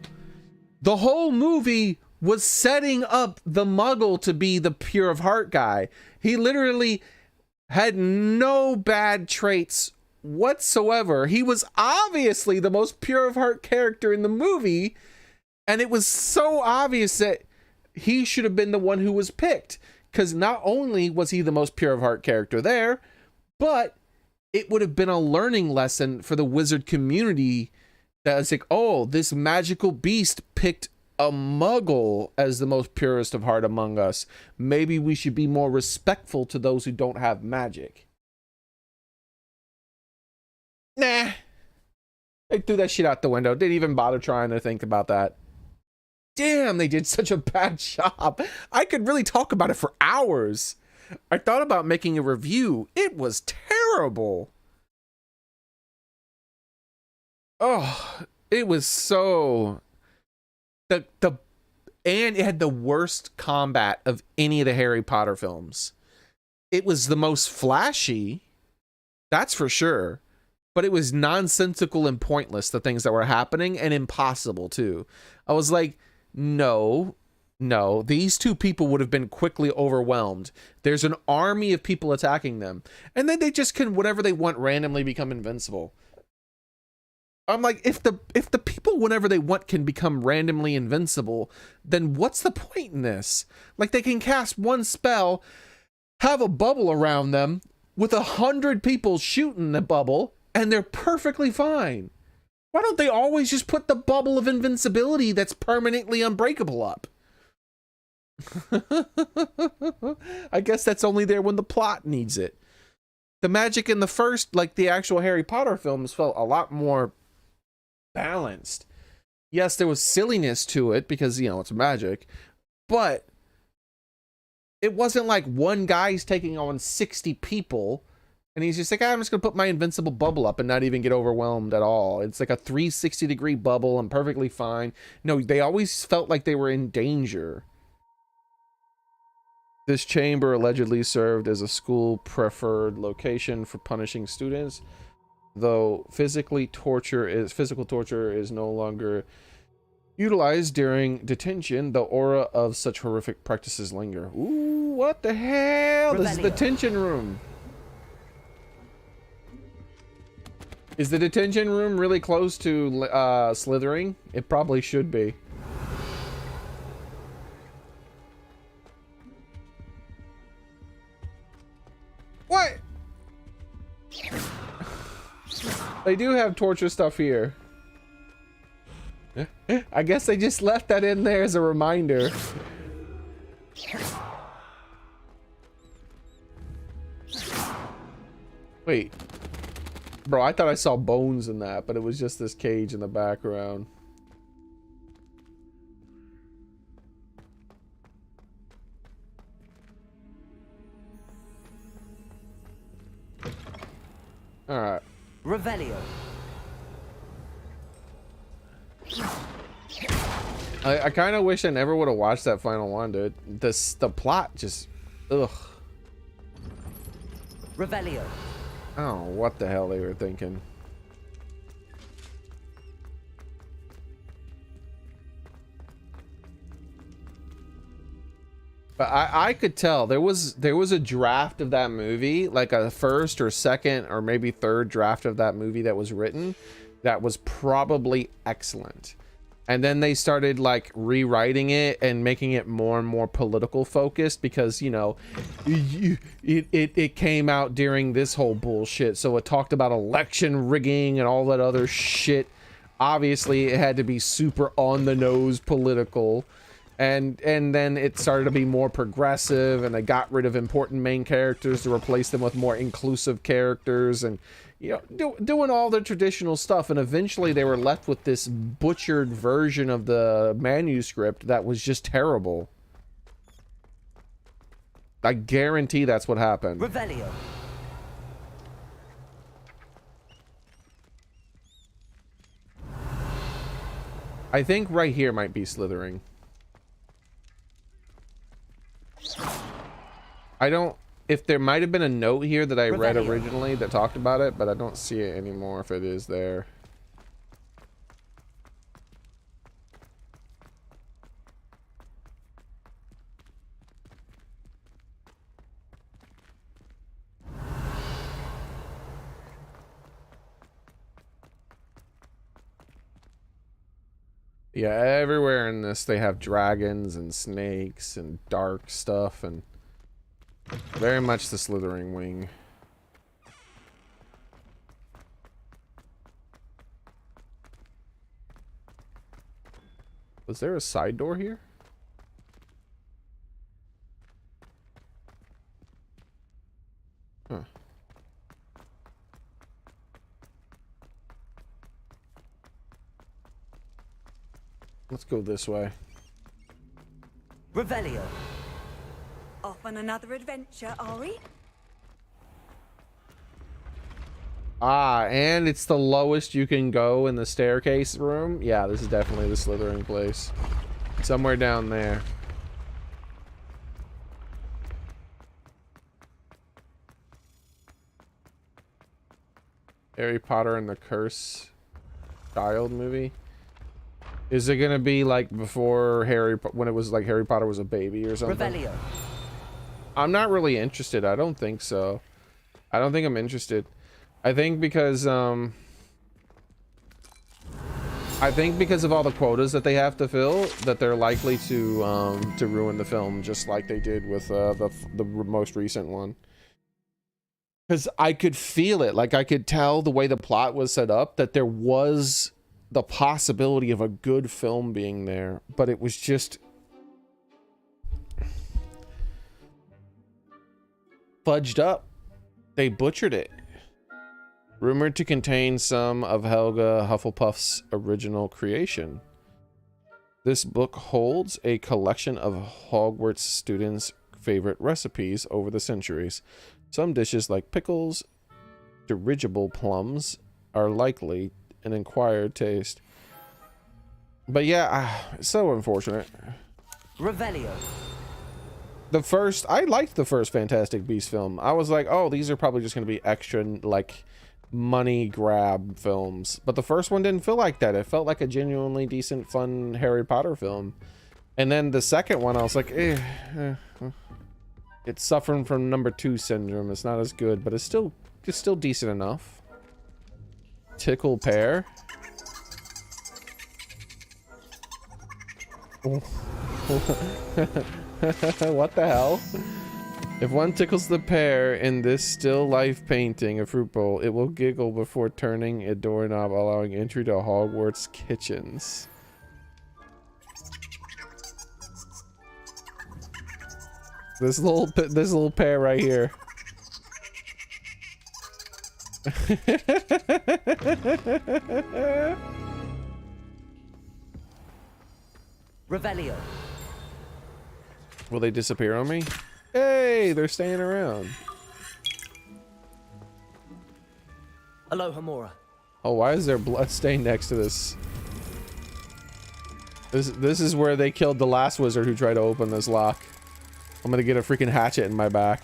The whole movie was setting up the Muggle to be the pure of heart guy. He literally had no bad traits whatsoever. He was obviously the most pure of heart character in the movie, and it was so obvious that he should have been the one who was picked, because not only was he the most pure of heart character there, but it would have been a learning lesson for the wizard community that was like, oh, this magical beast picked a Muggle as the most purest of heart among us. Maybe we should be more respectful to those who don't have magic. Nah. They threw that shit out the window. Didn't even bother trying to think about that. Damn, they did such a bad job. I could really talk about it for hours. I thought about making a review. It was terrible. Oh, it was so... And it had the worst combat of any of the Harry Potter films. It was the most flashy, that's for sure, but it was nonsensical and pointless, the things that were happening, and impossible too. I was like, no, these two people would have been quickly overwhelmed. There's an army of people attacking them, and then they just can, whatever they want, randomly become invincible. I'm like, if the people, whenever they want, can become randomly invincible, then what's the point in this? Like, they can cast one spell, have a bubble around them with 100 people shooting the bubble, and they're perfectly fine. Why don't they always just put the bubble of invincibility that's permanently unbreakable up? I guess that's only there when the plot needs it. The magic in the first, like the actual Harry Potter films, felt a lot more balanced. Yes, there was silliness to it because, you know, it's magic, but it wasn't like one guy's taking on 60 people and he's just like, I'm just gonna put my invincible bubble up and not even get overwhelmed at all. It's like a 360-degree bubble and perfectly fine. No, they always felt like they were in danger. This chamber allegedly served as a school preferred location for punishing students. Though physical torture is no longer utilized during detention, the aura of such horrific practices linger. Ooh, what the hell? This is the detention room. Is the detention room really close to slithering? It probably should be. What? They do have torture stuff here. I guess they just left that in there as a reminder. Wait. Bro, I thought I saw bones in that, but it was just this cage in the background. Alright. Revelio. I kind of wish I never would have watched that final one, dude. The plot just, ugh. Revelio. I don't know what the hell they were thinking. But I could tell there was a draft of that movie, like a first or second or maybe third draft of that movie that was written, that was probably excellent. And then they started like rewriting it and making it more and more political focused because, you know, it came out during this whole bullshit. So it talked about election rigging and all that other shit. Obviously, it had to be super on the nose political. And then it started to be more progressive, and they got rid of important main characters to replace them with more inclusive characters, and you know, doing all the traditional stuff. And eventually they were left with this butchered version of the manuscript that was just terrible. I guarantee that's what happened. Revelio. I think right here might be slithering. I don't... If there might have been a note here that I read originally that talked about it, but I don't see it anymore if it is there. Yeah, everywhere in this they have dragons and snakes and dark stuff, and very much the slithering wing. Was there a side door here? Huh. Let's go this way. Revelio. Off on another adventure, are we? Ah, and it's the lowest you can go in the staircase room. Yeah, this is definitely the slithering place. Somewhere down there. Harry Potter and the Curse Child movie. Is it gonna be like before when it was like Harry Potter was a baby or something? Revelio. I'm not really interested. I don't think so. I don't think I'm interested. I think because of all the quotas that they have to fill, that they're likely to ruin the film, just like they did with the most recent one. Because I could feel it, like I could tell the way the plot was set up that there was the possibility of a good film being there, but it was just fudged up. They butchered it. Rumored to contain some of Helga Hufflepuff's original creation. This book holds a collection of Hogwarts students' favorite recipes over the centuries. Some dishes like pickles, dirigible plums are likely an acquired taste. But yeah, it's so unfortunate. Revelio. I liked the first Fantastic Beasts film. I was like, oh, these are probably just going to be extra, like, money grab films. But the first one didn't feel like that. It felt like a genuinely decent, fun Harry Potter film. And then the second one, I was like, it's suffering from number 2 syndrome. It's not as good, but it's still decent enough. Tickle pear. What the hell? If one tickles the pear in this still life painting, a fruit bowl, it will giggle before turning a doorknob, allowing entry to Hogwarts kitchens. This little pear right here. Revelio. Will they disappear on me? Hey, they're staying around. Aloha Mora. Oh, why is there blood stain next to this? This is where they killed the last wizard who tried to open this lock. I'm gonna get a freaking hatchet in my back.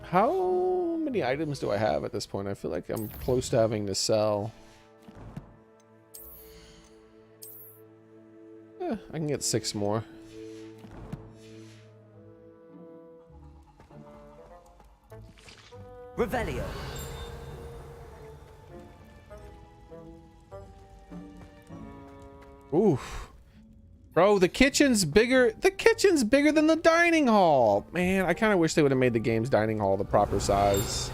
How many items do I have at this point? I feel like I'm close to having to sell. I can get 6 more. Revelio. Oof. Bro, the kitchen's bigger. The kitchen's bigger than the dining hall. Man, I kind of wish they would have made the game's dining hall the proper size.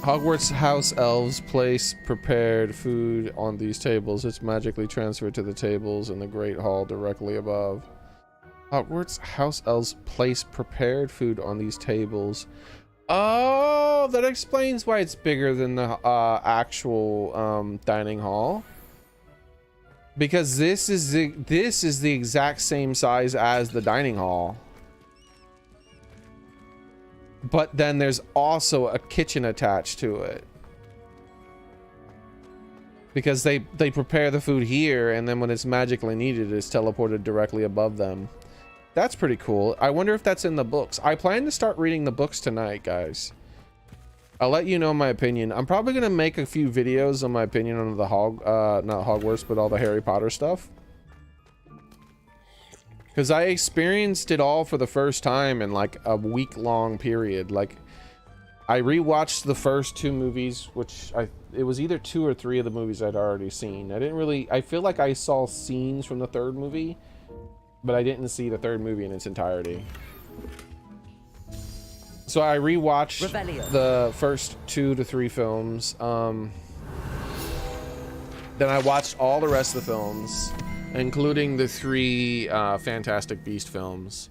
Hogwarts house elves place prepared food on these tables. It's magically transferred to the tables in the Great Hall directly above. Hogwarts house elves place prepared food on these tables. Oh, that explains why it's bigger than the actual dining hall. Because this is the exact same size as the dining hall. But then there's also a kitchen attached to it. Because they prepare the food here, and then when it's magically needed, it's teleported directly above them. That's pretty cool. I wonder if that's in the books. I plan to start reading the books tonight, guys. I'll let you know my opinion. I'm probably going to make a few videos on my opinion on the not Hogwarts, but all the Harry Potter stuff. Because I experienced it all for the first time in like a week-long period. Like, I rewatched the first 2 movies, which it was either 2 or 3 of the movies I'd already seen. I feel like I saw scenes from the 3rd movie, but I didn't see the 3rd movie in its entirety. So I rewatched the first 2 to 3 films. Then I watched all the rest of the films, including the 3 Fantastic Beast films,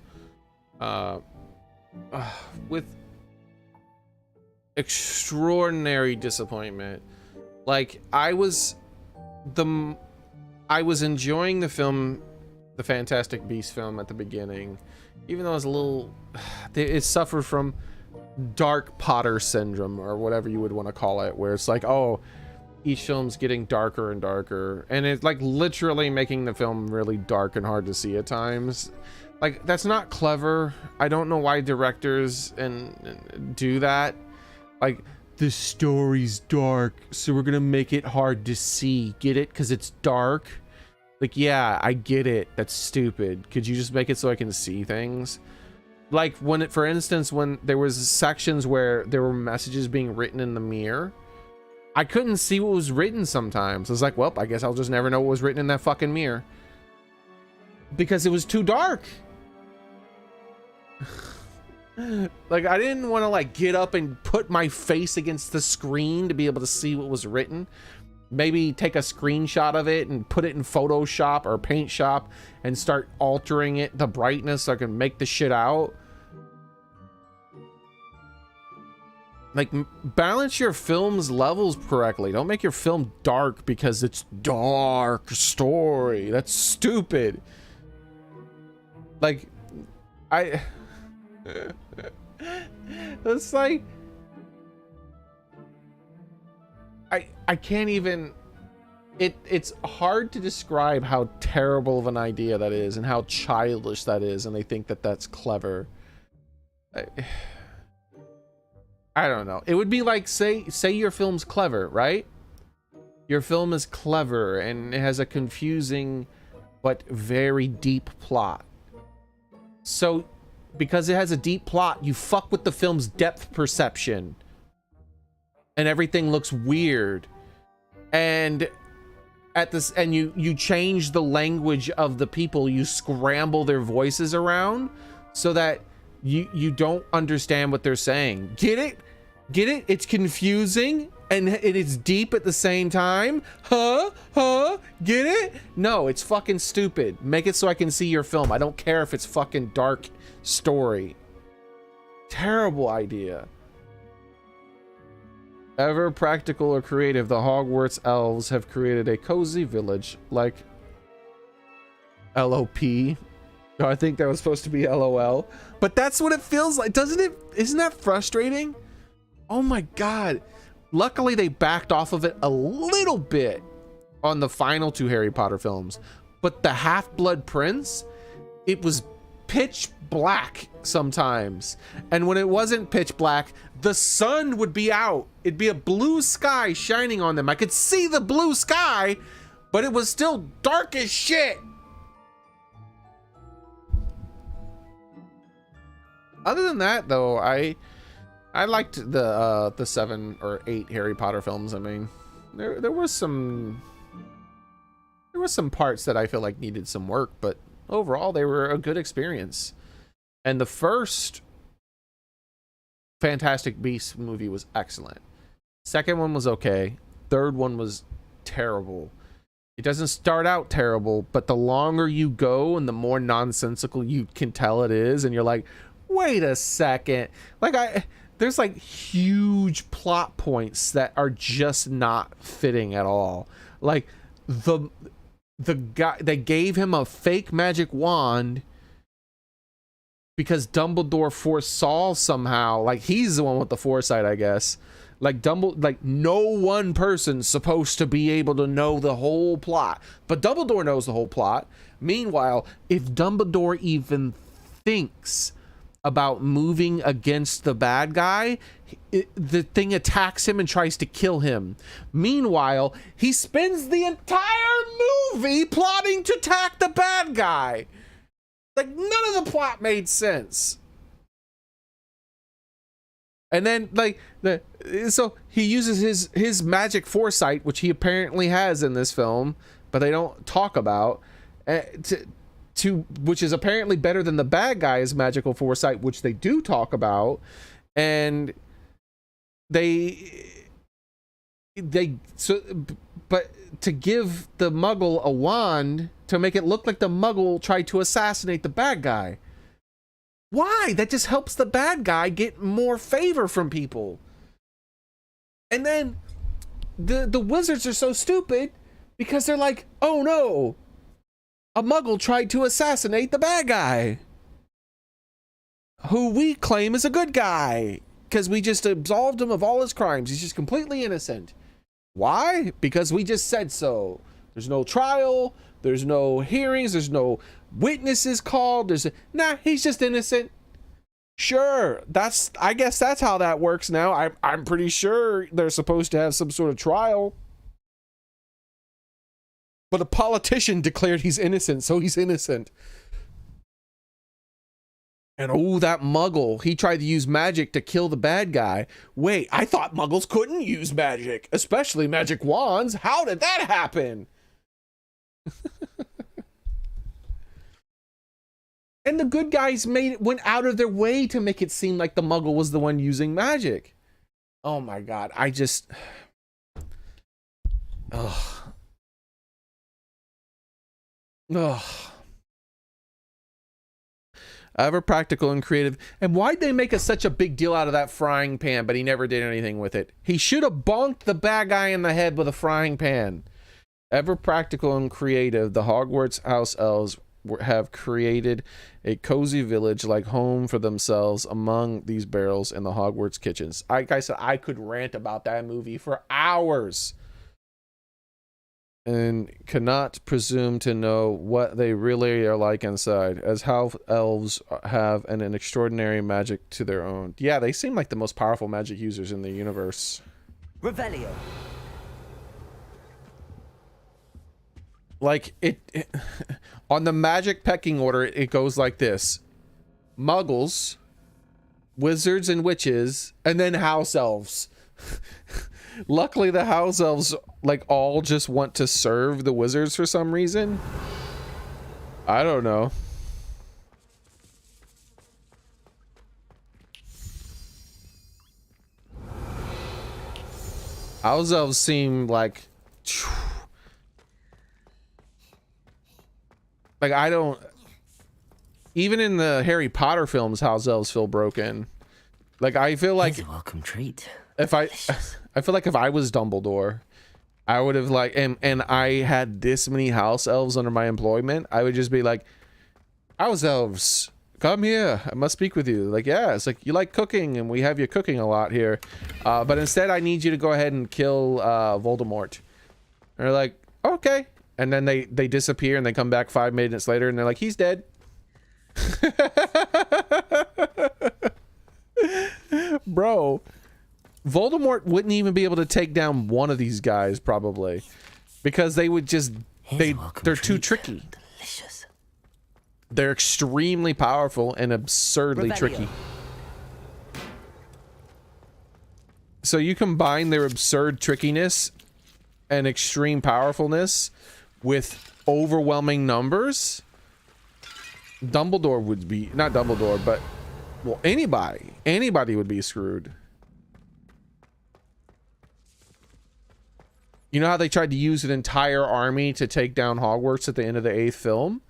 with extraordinary disappointment. Like, I was enjoying the film, the Fantastic Beast film at the beginning, even though it was a little, it suffered from dark Potter syndrome, or whatever you would want to call it, where it's like, oh, each film's getting darker and darker, and it's like literally making the film really dark and hard to see at times. Like, that's not clever. I don't know why directors do that. Like, the story's dark, so we're gonna make it hard to see. Get it? Because it's dark. Like, yeah, I get it. That's stupid. Could you just make it so I can see things? Like, when it, for instance, when there was sections where there were messages being written in the mirror, I couldn't see what was written sometimes. I was like, well, I guess I'll just never know what was written in that fucking mirror. Because it was too dark. Like, I didn't want to, like, get up and put my face against the screen to be able to see what was written. Maybe take a screenshot of it and put it in Photoshop or Paint Shop and start altering it, the brightness, so I can make the shit out. Like, balance your film's levels correctly. Don't make your film dark because it's dark story. That's stupid. Like, it's like, I can't even, it's hard to describe how terrible of an idea that is and how childish that is, and they think that that's clever. I don't know. It would be like, say your film's clever, right? Your film is clever and it has a confusing but very deep plot. So, because it has a deep plot, you fuck with the film's depth perception. And everything looks weird. And you change the language of the people. You scramble their voices around so that you don't understand what they're saying. Get it? Get it? It's confusing and it's deep at the same time. Huh? Get it? No, it's fucking stupid. Make it so I can see your film. I don't care if it's fucking dark story. Terrible idea. Ever practical or creative, the Hogwarts elves have created a cozy village like LOP. Oh, I think that was supposed to be LOL, but that's what it feels like, doesn't it? Isn't that frustrating? Oh my god. Luckily they backed off of it a little bit on the final 2 Harry Potter films, but the Half-Blood Prince, it was pitch black sometimes. And when it wasn't pitch black, the sun would be out. It'd be a blue sky shining on them. I could see the blue sky, but it was still dark as shit. Other than that, though, I liked the 7 or 8 Harry Potter films. I mean, there were some parts that I feel like needed some work, but overall they were a good experience. And the first Fantastic Beasts movie was excellent. Second one was okay. Third one was terrible. It doesn't start out terrible, but the longer you go and the more nonsensical you can tell it is, and you're like, wait a second. Like there's like huge plot points that are just not fitting at all. Like the guy, they gave him a fake magic wand because Dumbledore foresaw somehow, like he's the one with the foresight, I guess. Like like no one person's supposed to be able to know the whole plot, but Dumbledore knows the whole plot. Meanwhile, if Dumbledore even thinks about moving against the bad guy, the thing attacks him and tries to kill him. Meanwhile, he spends the entire movie plotting to attack the bad guy. Like, none of the plot made sense. And then, like, so he uses his magic foresight, which he apparently has in this film, but they don't talk about, which is apparently better than the bad guy's magical foresight, which they do talk about. And but to give the Muggle a wand to make it look like the Muggle tried to assassinate the bad guy. Why? That just helps the bad guy get more favor from people. And then the wizards are so stupid because they're like, oh no, a Muggle tried to assassinate the bad guy, who we claim is a good guy, because we just absolved him of all his crimes. He's just completely innocent. Why? Because we just said so. There's no trial. There's no hearings. There's no witnesses called. Nah, he's just innocent. Sure, I guess that's how that works now. I'm pretty sure they're supposed to have some sort of trial. But a politician declared he's innocent, so he's innocent. And oh, that Muggle, he tried to use magic to kill the bad guy. Wait, I thought Muggles couldn't use magic, especially magic wands. How did that happen? And the good guys went out of their way to make it seem like the Muggle was the one using magic. Oh my God, I just... Ugh. Ugh. Ever practical and creative. And why'd they make such a big deal out of that frying pan, but he never did anything with it? He should have bonked the bad guy in the head with a frying pan. Ever practical and creative, the Hogwarts house elves have created a cozy village like home for themselves among these barrels in the Hogwarts kitchens. Like I said, I could rant about that movie for hours. And cannot presume to know what they really are like inside, as how elves have an extraordinary magic to their own. Yeah, they seem like the most powerful magic users in the universe. Revelio. Like, it on the magic pecking order, it goes like this: Muggles, wizards and witches, and then house elves. Luckily, the house elves, like, all just want to serve the wizards for some reason. I don't know. House elves seem like... Like, I don't... Even in the Harry Potter films, house elves feel broken. Like, I feel like... Here's a welcome treat. If I feel like if I was Dumbledore, I would have like, and I had this many house elves under my employment, I would just be like, house elves, come here, I must speak with you. Like, yeah, it's like, you like cooking and we have you cooking a lot here, but instead I need you to go ahead and kill Voldemort. And they're like, okay. And then they disappear and they come back 5 minutes later and they're like, he's dead. Bro, Voldemort wouldn't even be able to take down one of these guys probably, because they would just they're too tricky. Delicious. They're extremely powerful and absurdly tricky. So you combine their absurd trickiness and extreme powerfulness with overwhelming numbers. Dumbledore would be, not Dumbledore, but well, anybody would be screwed. You know how they tried to use an entire army to take down Hogwarts at the end of the 8th film?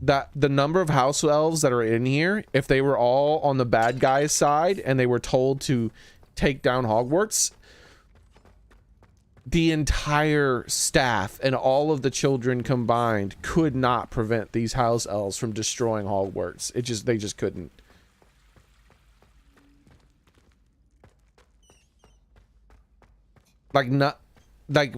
That the number of house elves that are in here, if they were all on the bad guy's side and they were told to take down Hogwarts, the entire staff and all of the children combined could not prevent these house elves from destroying Hogwarts. They just couldn't. Like not like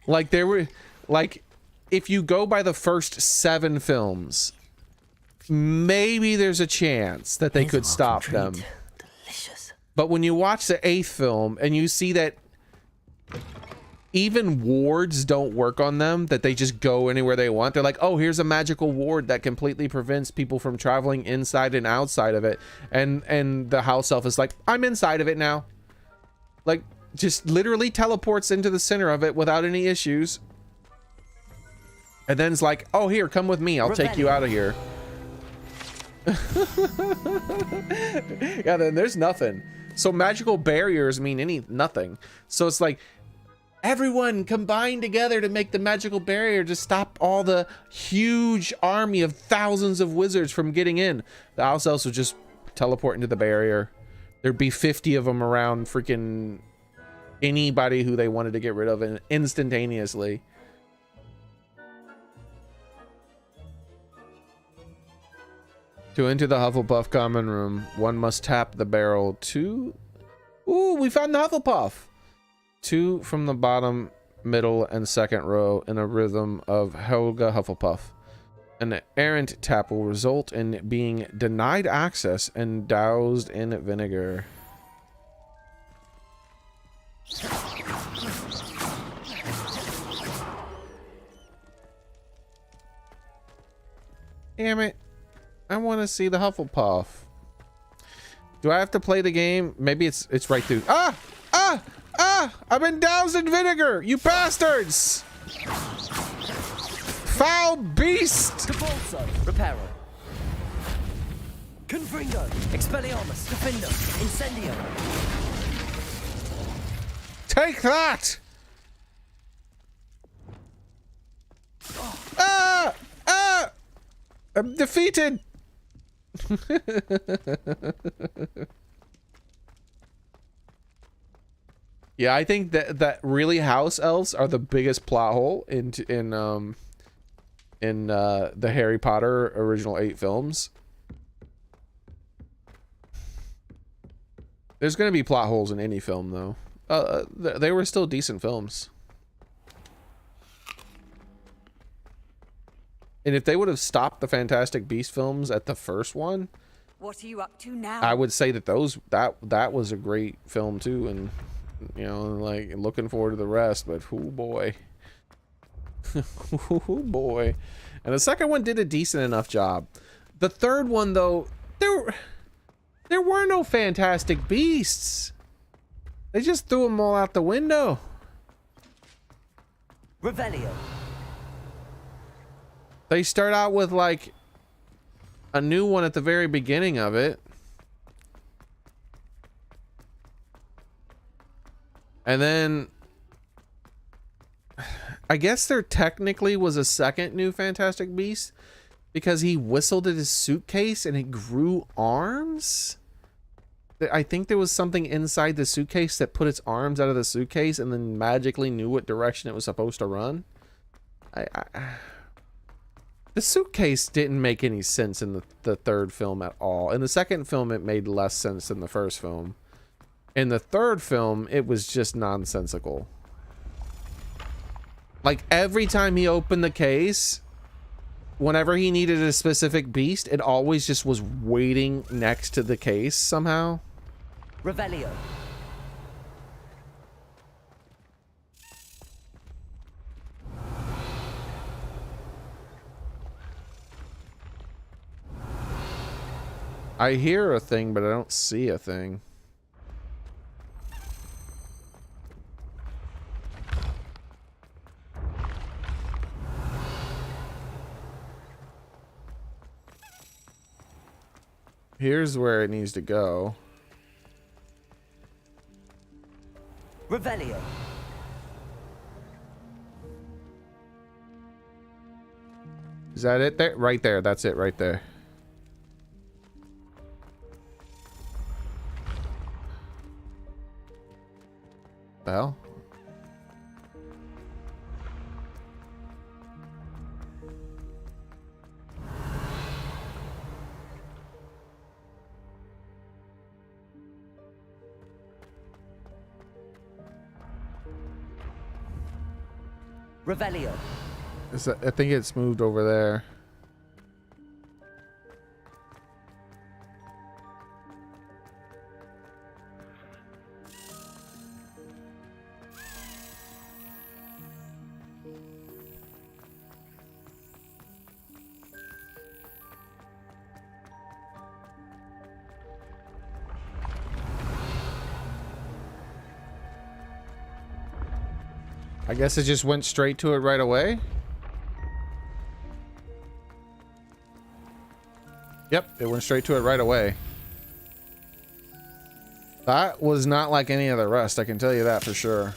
like there were like if you go by the first 7 films, maybe there's a chance that they could stop them. Delicious. But when you watch the 8th film and you see that even wards don't work on them, that they just go anywhere they want. They're like, oh, here's a magical ward that completely prevents people from traveling inside and outside of it. And the house elf is like, I'm inside of it now. Like, just literally teleports into the center of it without any issues. And then it's like, oh, here, come with me. I'll take you out of here. Yeah, then there's nothing. So magical barriers mean nothing. So it's like, everyone combine together to make the magical barrier to stop all the huge army of thousands of wizards from getting in. The house elves would just teleport into the barrier. There'd be 50 of them around freaking anybody who they wanted to get rid of instantaneously. To enter the Hufflepuff common room, one must tap the barrel to... Ooh, we found the Hufflepuff! 2 from the bottom, middle, and second row in a rhythm of Helga Hufflepuff. An errant tap will result in being denied access and doused in vinegar. Damn it. I want to see the Hufflepuff. Do I have to play the game? Maybe it's right through. Ah! Ah! Ah! I've been doused in vinegar! You bastards! Foul beast! Capulso, Reparo. Confringo, Expelliarmus, Defender, Incendio. Take that! Ah! Ah! I'm defeated! Yeah, I think that really house elves are the biggest plot hole in the Harry Potter original 8 films. There's going to be plot holes in any film, though. They were still decent films. And if they would have stopped the Fantastic Beasts films at the first one, What are you up to now? I would say that that was a great film too, and you know, like looking forward to the rest. But oh boy, oh boy, and the second one did a decent enough job. The third one, though, there were no Fantastic Beasts. They just threw them all out the window. Revelio. They start out with like a new one at the very beginning of it. And then I guess there technically was a second new Fantastic Beast because he whistled at his suitcase and it grew arms. I think there was something inside the suitcase that put its arms out of the suitcase and then magically knew what direction it was supposed to run. The suitcase didn't make any sense in the third film at all. In the second film, it made less sense than the first film. In the third film, it was just nonsensical. Like every time he opened the case, whenever he needed a specific beast, it always just was waiting next to the case somehow. Revelio. I hear a thing, but I don't see a thing. Here's where it needs to go. Revelio. Is that it there? Right there. That's it right there. The hell? Revelio. I think it's moved over there. I guess it just went straight to it right away. Yep, it went straight to it right away. That was not like any of the rest, I can tell you that for sure.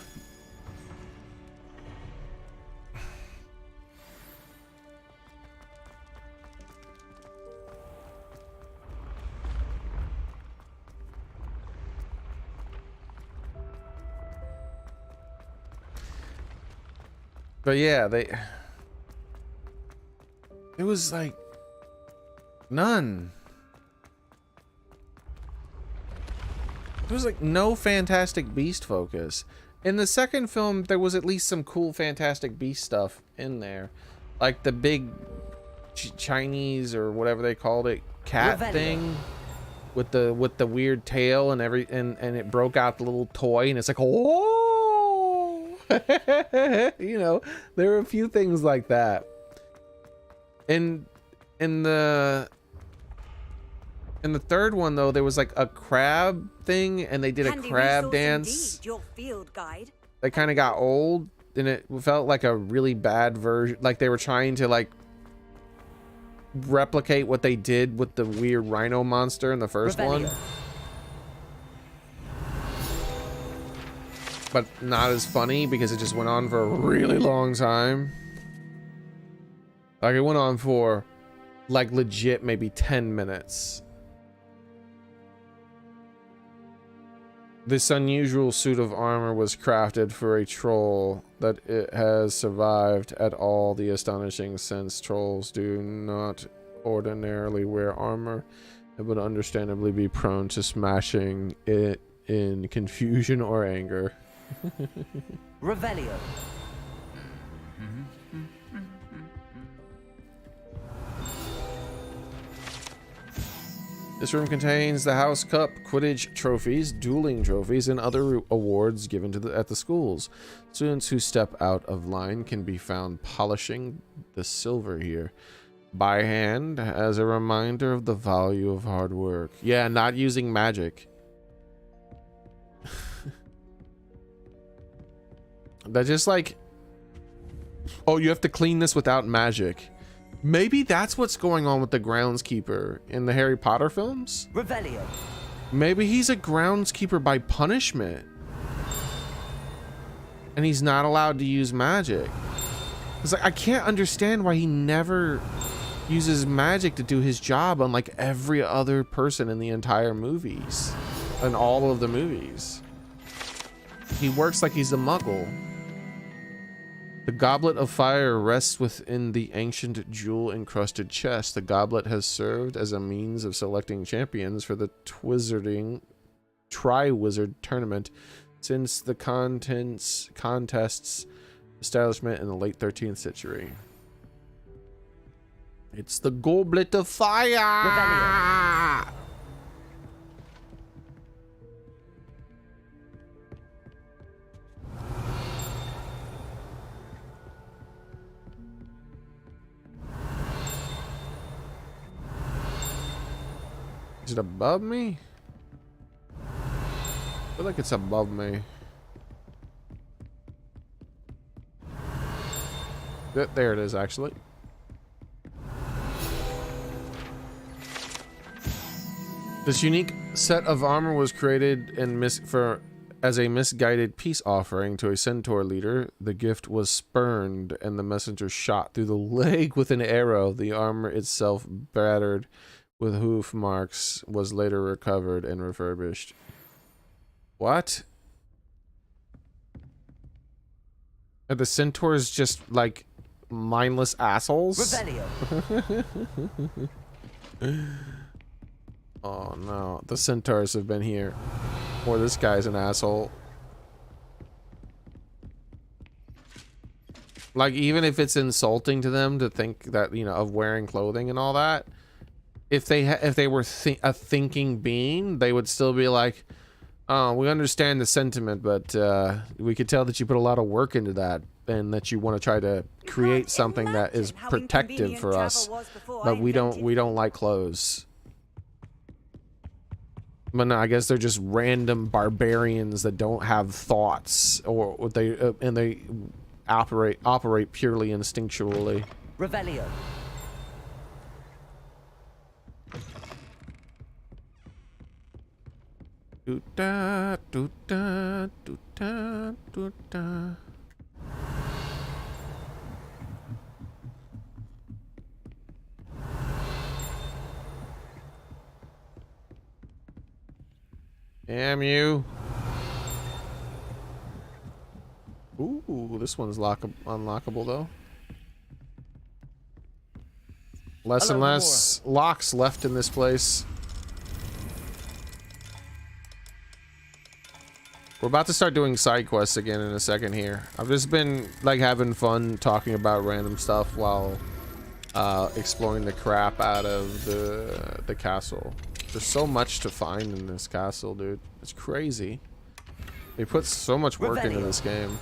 But yeah, it was like none. There was like no Fantastic Beast focus. In the second film, there was at least some cool Fantastic Beast stuff in there. Like the big Chinese or whatever they called it, cat thing with the weird tail and and it broke out the little toy and it's like, oh. You know, there are a few things like that. In the third one though, there was like a crab thing and they did a crab dance. Indeed, your field guide. They kind of got old and it felt like a really bad version, like they were trying to like replicate what they did with the weird rhino monster in the first one. But not as funny because it just went on for a really long time. Like it went on for like legit maybe 10 minutes. This unusual suit of armor was crafted for a troll that it has survived at all. The astonishing since trolls do not ordinarily wear armor and would understandably be prone to smashing it in confusion or anger. Revelio. This room contains the House Cup, Quidditch trophies, dueling trophies, and other awards given to at the schools. Students who step out of line can be found polishing the silver here by hand as a reminder of the value of hard work. Yeah, not using magic. That just like, oh, you have to clean this without magic. Maybe that's what's going on with the groundskeeper in the Harry Potter films. Revelio. Maybe he's a groundskeeper by punishment. And he's not allowed to use magic. It's like, I can't understand why he never uses magic to do his job unlike every other person in the entire movies. In all of the movies. He works like he's a muggle. The Goblet of Fire rests within the ancient jewel-encrusted chest. The goblet has served as a means of selecting champions for the Tri-Wizard tournament. Since the contests establishment in the late 13th century. It's the Goblet of Fire! Revelio. Is it above me? I feel like it's above me. There it is, actually. This unique set of armor was created as a misguided peace offering to a centaur leader. The gift was spurned, and the messenger shot through the leg with an arrow. The armor itself, battered with hoof marks, was later recovered and refurbished. What? Are the centaurs just like mindless assholes? Revelio. Oh no, the centaurs have been here. Or this guy's an asshole. Like, even if it's insulting to them to think that, you know, of wearing clothing and all that, if they were a thinking being, they would still be like, oh, we understand the sentiment, but we could tell that you put a lot of work into that, and that you want to try to create something that is protective for us, but we don't like clothes. But no, I guess they're just random barbarians that don't have thoughts, or they operate purely instinctually. Revelio. Do-da, do-da, do-da, do-da. Damn you. Ooh, this one's unlockable though. Less and less locks left in this place. We're about to start doing side quests again in a second here. I've just been like having fun talking about random stuff while exploring the crap out of the castle. There's so much to find in this castle, dude. It's crazy. They put so much work into this game.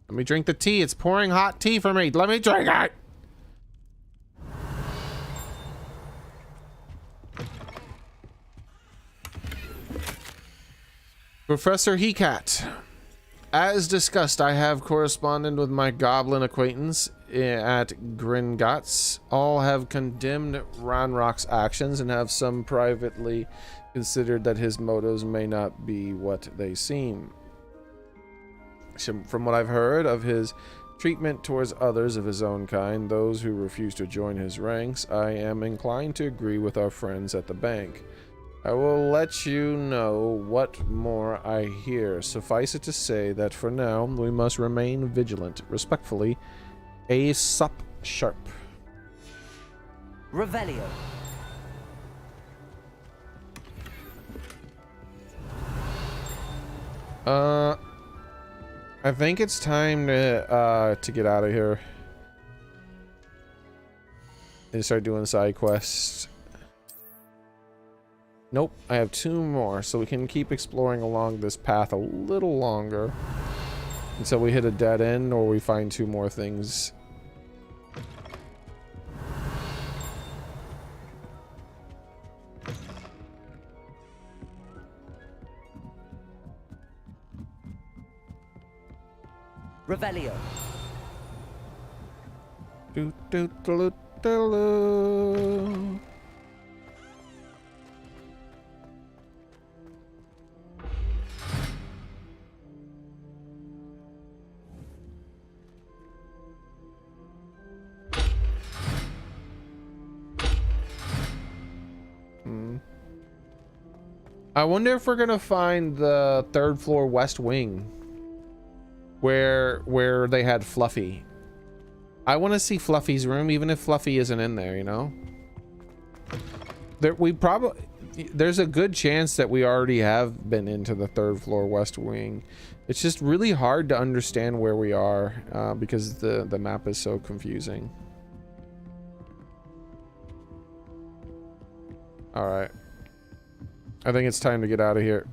Let me drink the tea. It's pouring hot tea for me. Let me drink it. Professor Hecat. As discussed, I have corresponded with my goblin acquaintance at Gringotts. All have condemned Ranrock's actions and have some privately considered that his motives may not be what they seem. From what I've heard of his treatment towards others of his own kind, those who refuse to join his ranks, I am inclined to agree with our friends at the bank. I will let you know what more I hear. Suffice it to say that for now, we must remain vigilant. Respectfully, Aesop Sharp. Revelio. I think it's time to get out of here and start doing side quests. Nope, I have 2 more, so we can keep exploring along this path a little longer until we hit a dead end or we find 2 more things. Revelio. Do do do do do. I wonder if we're gonna find the 3rd floor west wing where they had Fluffy. I want to see Fluffy's room, even if Fluffy isn't in there, you know? There's a good chance that we already have been into the 3rd floor west wing. It's just really hard to understand where we are because the map is so confusing. All right. I think it's time to get out of here.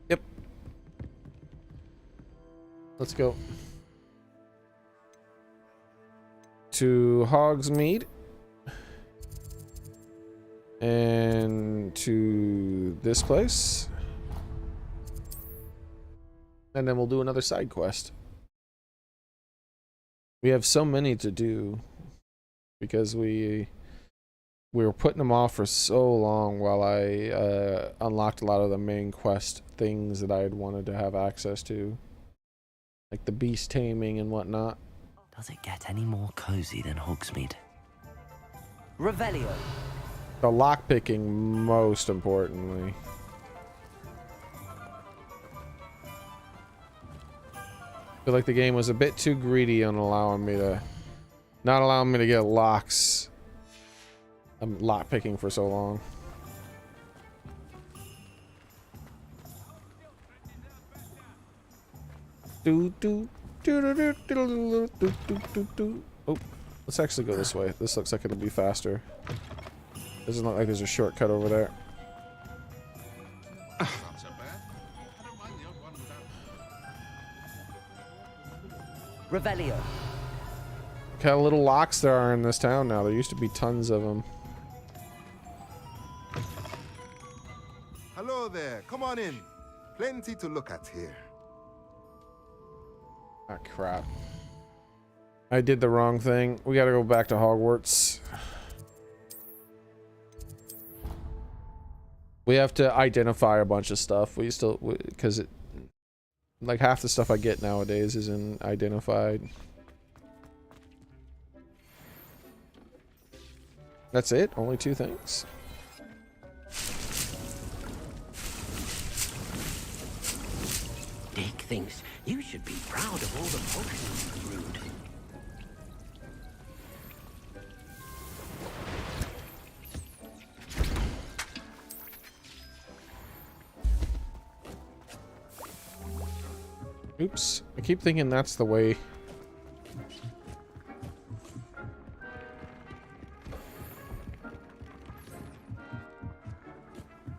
Yep. Let's go. To Hogsmeade. And to this place. And then we'll do another side quest. We have so many to do because we were putting them off for so long while I unlocked a lot of the main quest things that I had wanted to have access to, like the beast taming and whatnot. Does it get any more cozy than Hogsmeade? Revelio. The lockpicking, most importantly. I feel like the game was a bit too greedy on not allowing me to get locks. I'm lockpicking for so long. Oh, let's actually go this way. This looks like it'll be faster. Doesn't look like there's a shortcut over there. Not so bad. I don't mind the odd one without. Revelio. Look how little locks there are in this town now. There used to be tons of them. Hello there. Come on in. Plenty to look at here. Ah, crap. I did the wrong thing. We gotta go back to Hogwarts. We have to identify a bunch of stuff. Because it, like half the stuff I get nowadays isn't identified. That's it? Only 2 things? Dick thinks you should be proud of all the potions you brewed. Oops. I keep thinking that's the way.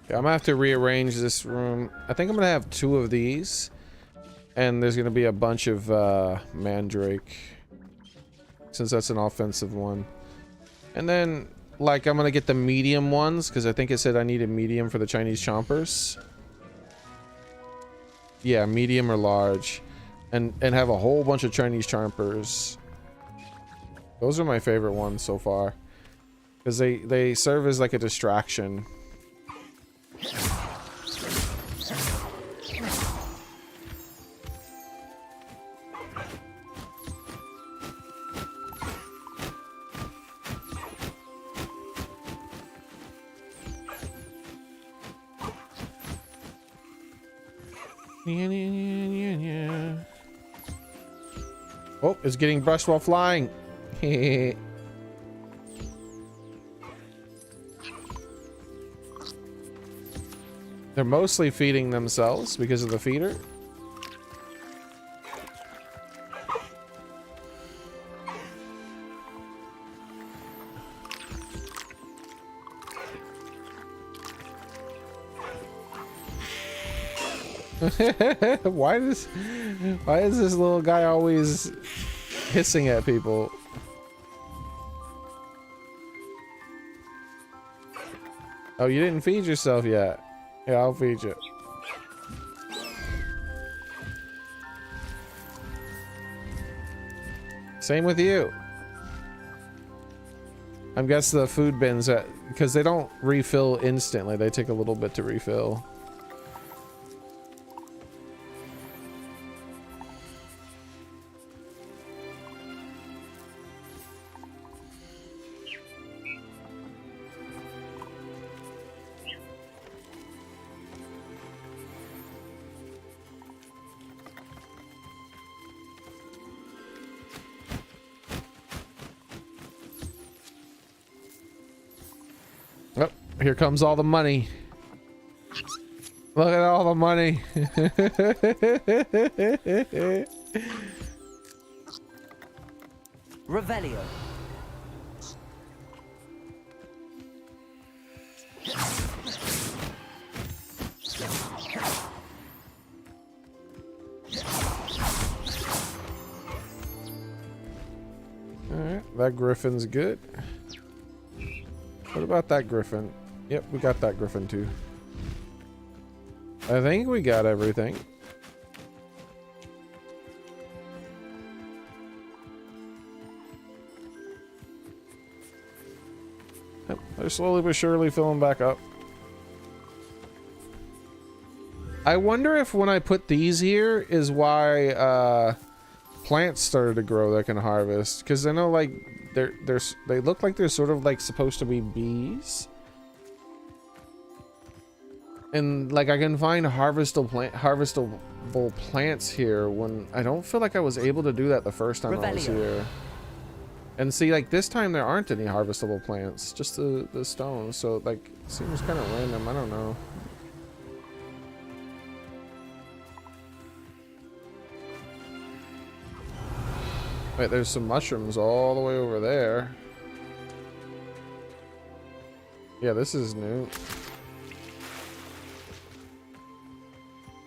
Okay, I'm gonna have to rearrange this room. I think I'm gonna have 2 of these. And there's gonna be a bunch of Mandrake. Since that's an offensive one. And then, like, I'm gonna get the medium ones, because I think it said I needed medium for the Chinese chompers. Yeah, medium or large. And have a whole bunch of Chinese chompers. Those are my favorite ones so far. Because they serve as like a distraction. Oh, it's getting brushed while flying. They're mostly feeding themselves because of the feeder. Why is this little guy always hissing at people? Oh, you didn't feed yourself yet. Yeah, I'll feed you. Same with you. I'm guessing the food bins, because they don't refill instantly. They take a little bit to refill. Here comes all the money. Look at all the money. Revelio. Alright, that griffin's good. What about that griffin? Yep, we got that griffin too. I think we got everything. Yep, they're slowly but surely filling back up. I wonder if when I put these here is why plants started to grow that I can harvest, because I know like they look like they're sort of like supposed to be bees, and like I can find harvestable plants here when I don't feel like I was able to do that the first time I was here. And see, like this time there aren't any harvestable plants, just the stones, so like it seems kind of random. I don't know. Wait, there's some mushrooms all the way over there. Yeah, this is new.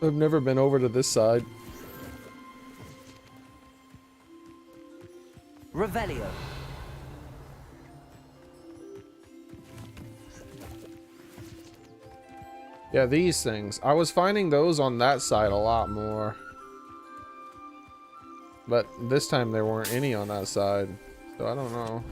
I've never been over to this side. Revelio. Yeah, these things. I was finding those on that side a lot more. But this time there weren't any on that side. So I don't know.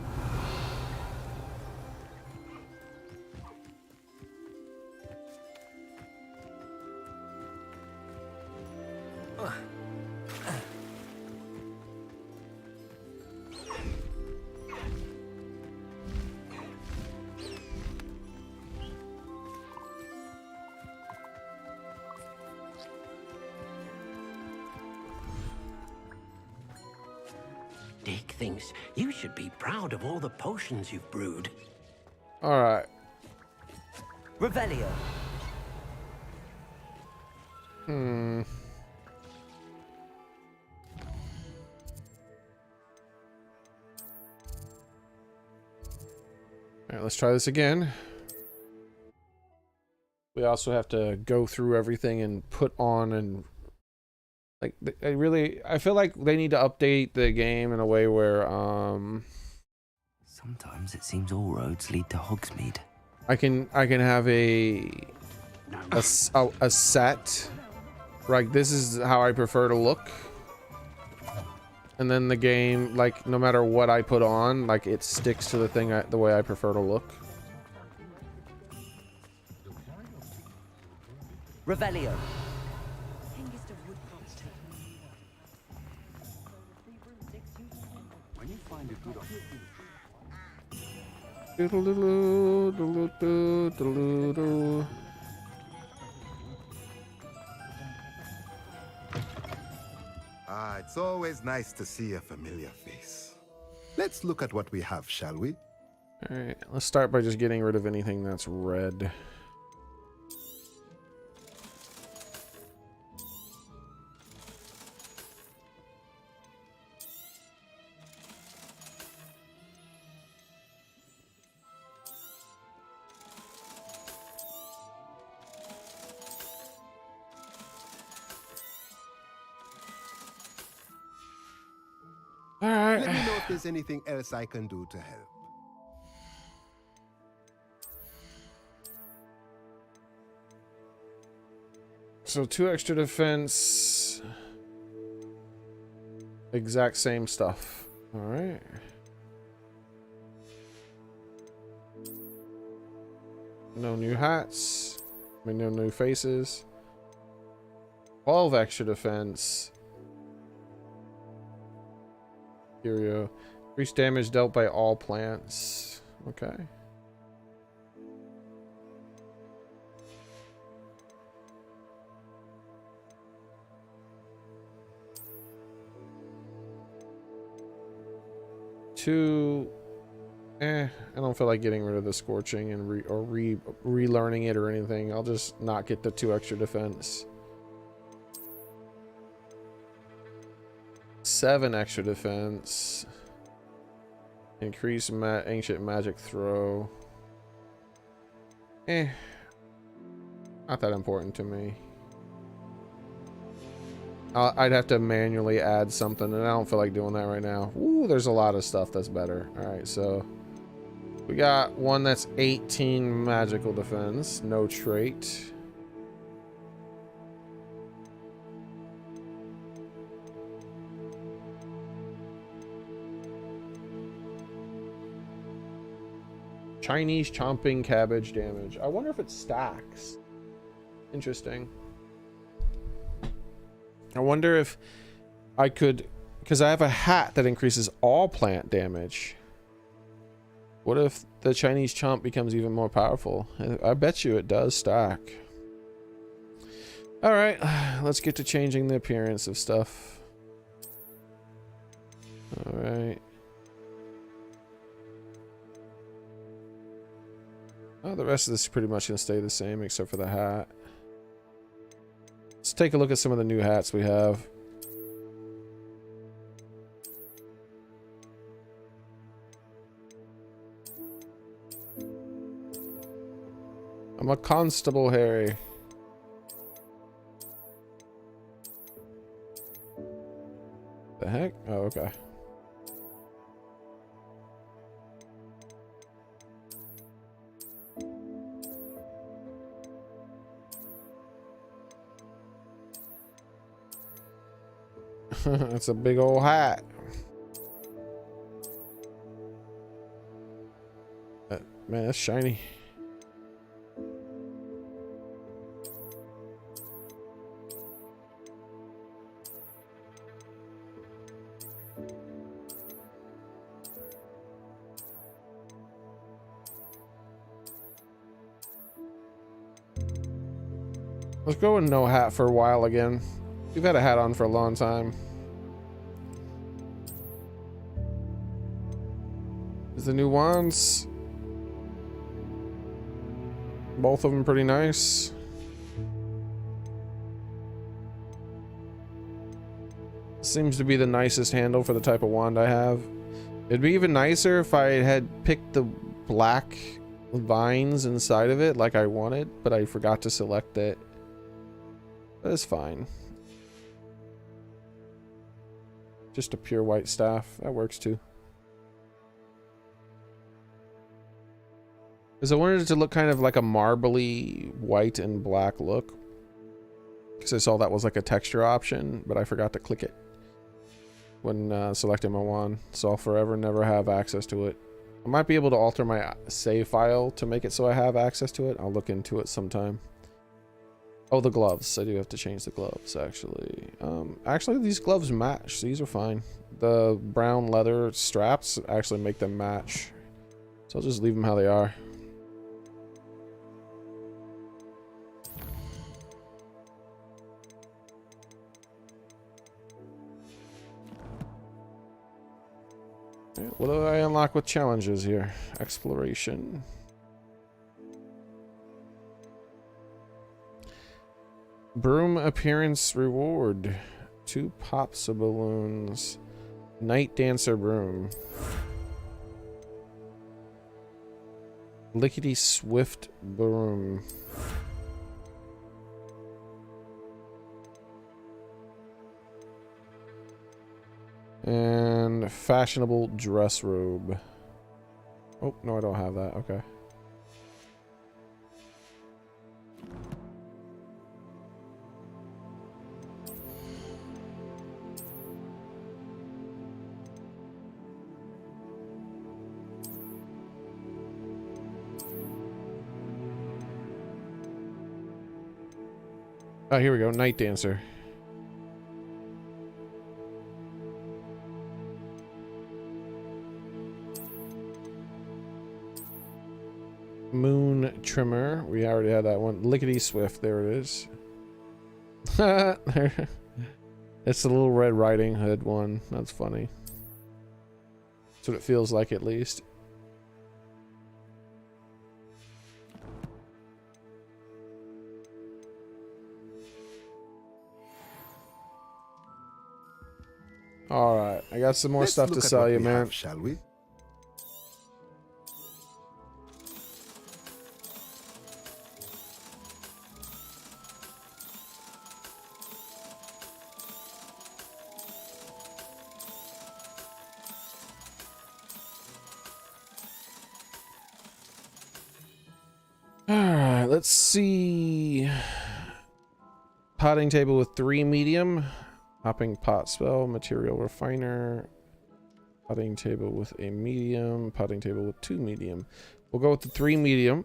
Dick thinks you should be proud of all the potions you've brewed. Alright. Revelio. Alright, let's try this again. We also have to go through everything and put on and like I feel like they need to update the game in a way where Sometimes it seems all roads lead to Hogsmeade. I can have a set, like this is how I prefer to look, and then the game, like no matter what I put on, like it sticks to the thing the way I prefer to look. Revelio. Ah, it's always nice to see a familiar face. Let's look at what we have, shall we? Alright, let's start by just getting rid of anything that's red. Alright. Let me know if there's anything else I can do to help. So 2 extra defense. Exact same stuff. Alright. No new hats. I mean, no new faces. 12 extra defense. Curio. Increased damage dealt by all plants. Okay. Two I don't feel like getting rid of the scorching and relearning it or anything. I'll just not get the 2 extra defense. 7 extra defense. Increase ancient magic throw. Not that important to me. I'd have to manually add something, and I don't feel like doing that right now. Ooh, there's a lot of stuff that's better. Alright, so we got one that's 18 magical defense, no trait. Chinese chomping cabbage damage. I wonder if it stacks. Interesting. I wonder if I could, because I have a hat that increases all plant damage. What if the Chinese chomp becomes even more powerful? I bet you it does stack. All right, let's get to changing the appearance of stuff. All right. Oh, the rest of this is pretty much going to stay the same except for the hat. Let's take a look at some of the new hats we have. I'm a constable, Harry. The heck? Oh, okay. That's a big old hat. Man, that's shiny. Let's go with no hat for a while again. We've had a hat on for a long time. Is the new wands? Both of them pretty nice. Seems to be the nicest handle for the type of wand I have. It'd be even nicer if I had picked the black vines inside of it like I wanted, but I forgot to select it. That's fine. Just a pure white staff. That works too. Because I wanted it to look kind of like a marbly white and black look. Because I saw that was like a texture option, but I forgot to click it when selecting my wand. So I'll forever never have access to it. I might be able to alter my save file to make it so I have access to it. I'll look into it sometime. Oh, the gloves. I do have to change the gloves, actually. Actually, these gloves match. These are fine. The brown leather straps actually make them match. So I'll just leave them how they are. Yeah, what do I unlock with challenges here? Exploration. Broom appearance reward. 2 pops of balloons. Night dancer broom. Lickety swift broom. And fashionable dress robe. Oh, no, I don't have that. Okay. Oh, here we go. Night dancer. Moon trimmer. We already had that one. Lickety swift. There it is. It's the little Red Riding Hood one. That's funny. That's what it feels like, at least. All right, I got some more Let's stuff to look at sell what you, we man. have, shall we? All right, let's see. Potting table with 3 medium. Hopping pot spell, material refiner. Potting table with a medium. Potting table with 2 medium. We'll go with the 3 medium.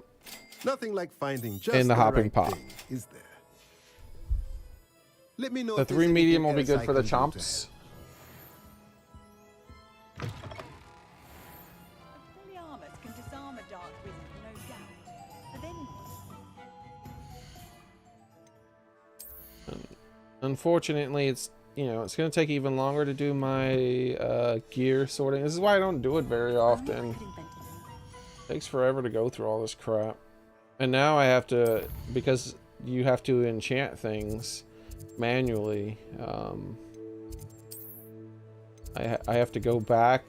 Nothing like finding just And the hopping right pot. thing, is there? Let me know The if there's 3 medium will anything be else good I for the can do to chomps. help. Fully armored can disarm a dark wizard, no doubt. But then Unfortunately, it's, you know, it's going to take even longer to do my gear sorting. This is why I don't do it very often. It takes forever to go through all this crap. And now I have to, because you have to enchant things manually, I have to go back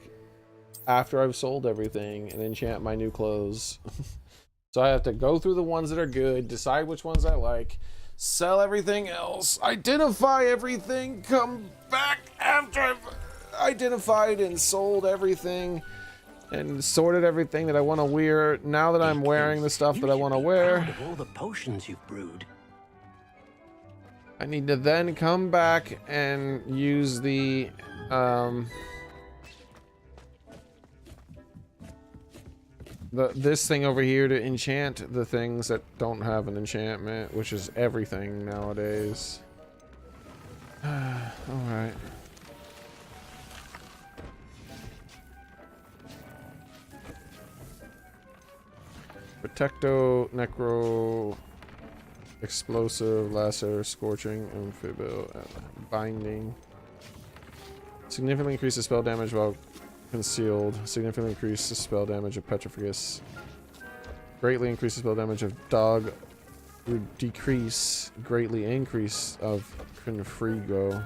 after I've sold everything and enchant my new clothes. So I have to go through the ones that are good, decide which ones I like, sell everything else, identify everything, come back after I've identified and sold everything and sorted everything that I want to wear. Now that I'm wearing the stuff that I want to wear, Proud of all the potions you've brewed. I need to then come back and use the this thing over here to enchant the things that don't have an enchantment, which is everything nowadays. All right. Protecto, Necro, Explosive, Lacer, Scorching, Amphibio, Binding. Significantly increases spell damage while concealed. Significantly increases spell damage of Petrificus. Greatly increases spell damage of Dog. Decrease. Greatly increase of Confrigo.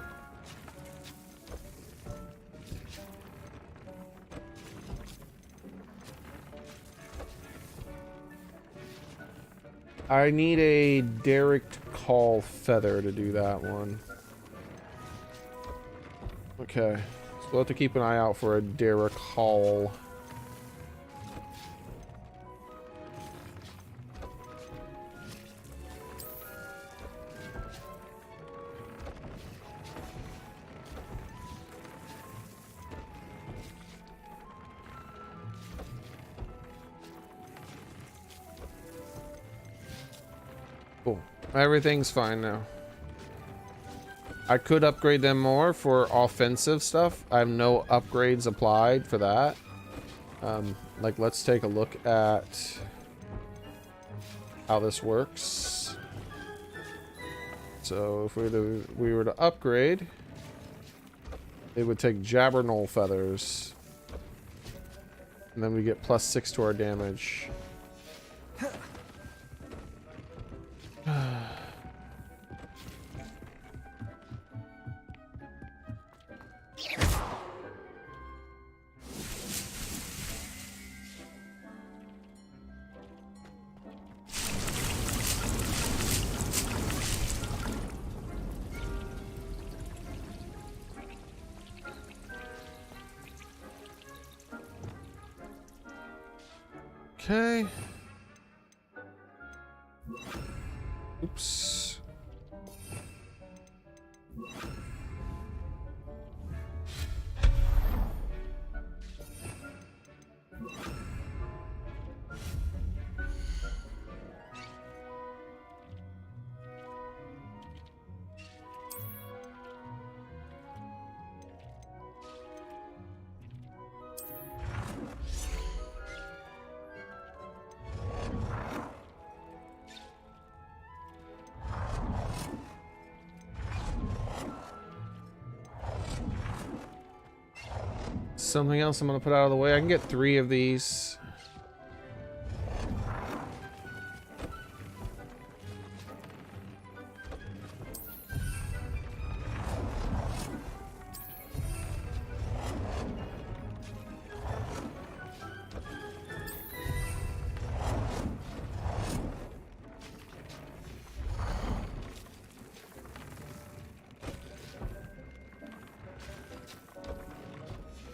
I need a Derek Call Feather to do that one. Okay. So we'll have to keep an eye out for a Derek Hall. Cool. Everything's fine now. I could upgrade them more for offensive stuff. I have no upgrades applied for that. Like, let's take a look at how this works. So if we were to upgrade, it would take Jabbernol feathers. And then we get +6 to our damage. Okay. Oops. Something else I'm gonna put out of the way. I can get 3 of these.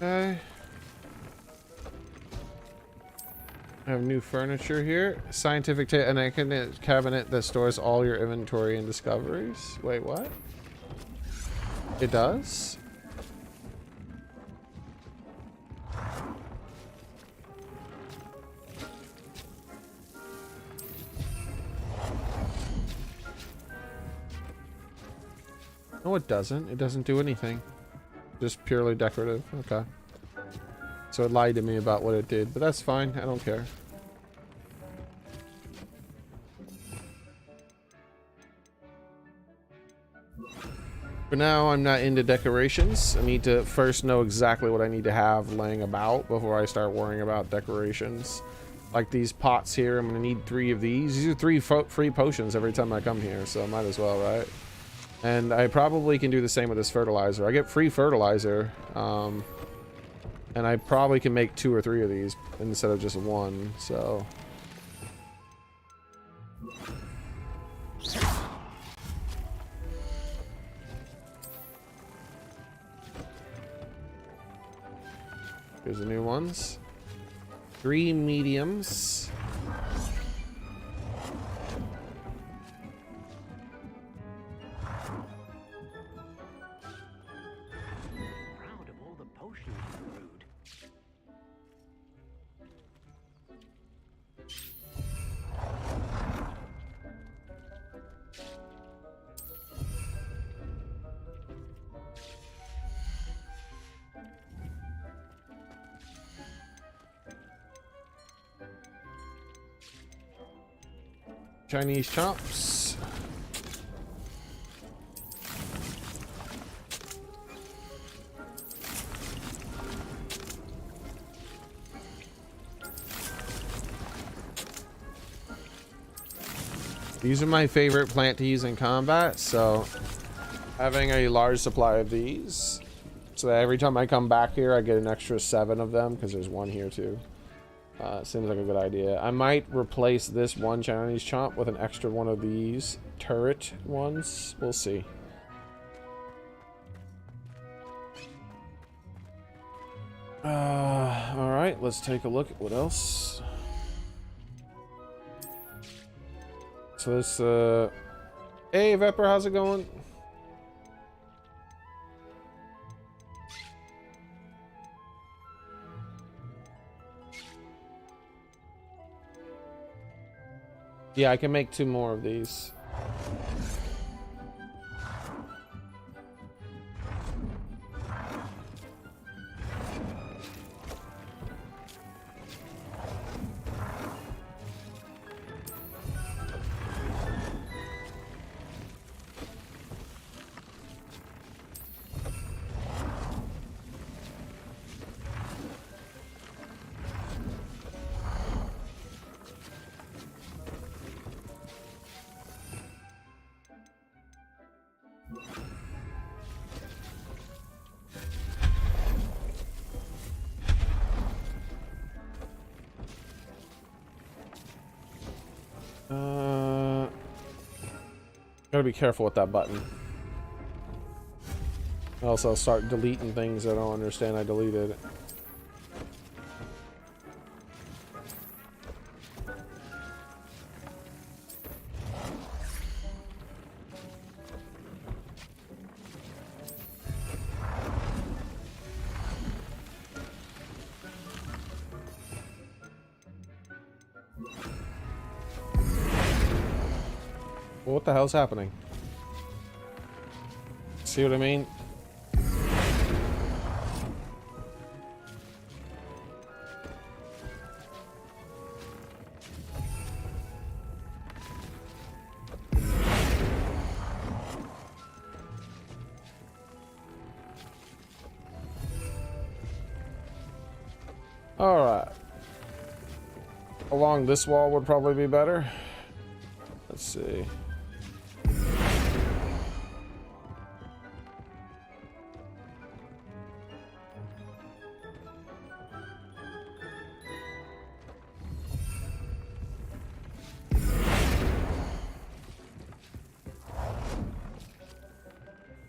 Okay. I have new furniture here. Scientific cabinet that stores all your inventory and discoveries. Wait, what? It does? No, it doesn't. It doesn't do anything. Just purely decorative. Okay. So it lied to me about what it did, but that's fine. I don't care. For now, I'm not into decorations. I need to first know exactly what I need to have laying about before I start worrying about decorations. Like these pots here, I'm going to need 3 of these. These are 3 free potions every time I come here, so might as well, right? And I probably can do the same with this fertilizer. I get free fertilizer, and I probably can make 2 or 3 of these instead of just 1, so... Here's the new ones. 3 mediums. Proud of all the potions you brewed. Chinese chops. These are my favorite plant to use in combat, so having a large supply of these, so that every time I come back here I get an extra 7 of them, because there's 1 here too. Seems like a good idea. I might replace this 1 Chinese chomp with an extra 1 of these turret ones. We'll see. Alright, let's take a look at what else. So this, hey Vepper, how's it going? Yeah, I can make 2 more of these. Gotta be careful with that button. Else I'll start deleting things I don't understand I deleted. What the hell's happening? See what I mean? All right. Along this wall would probably be better. Let's see.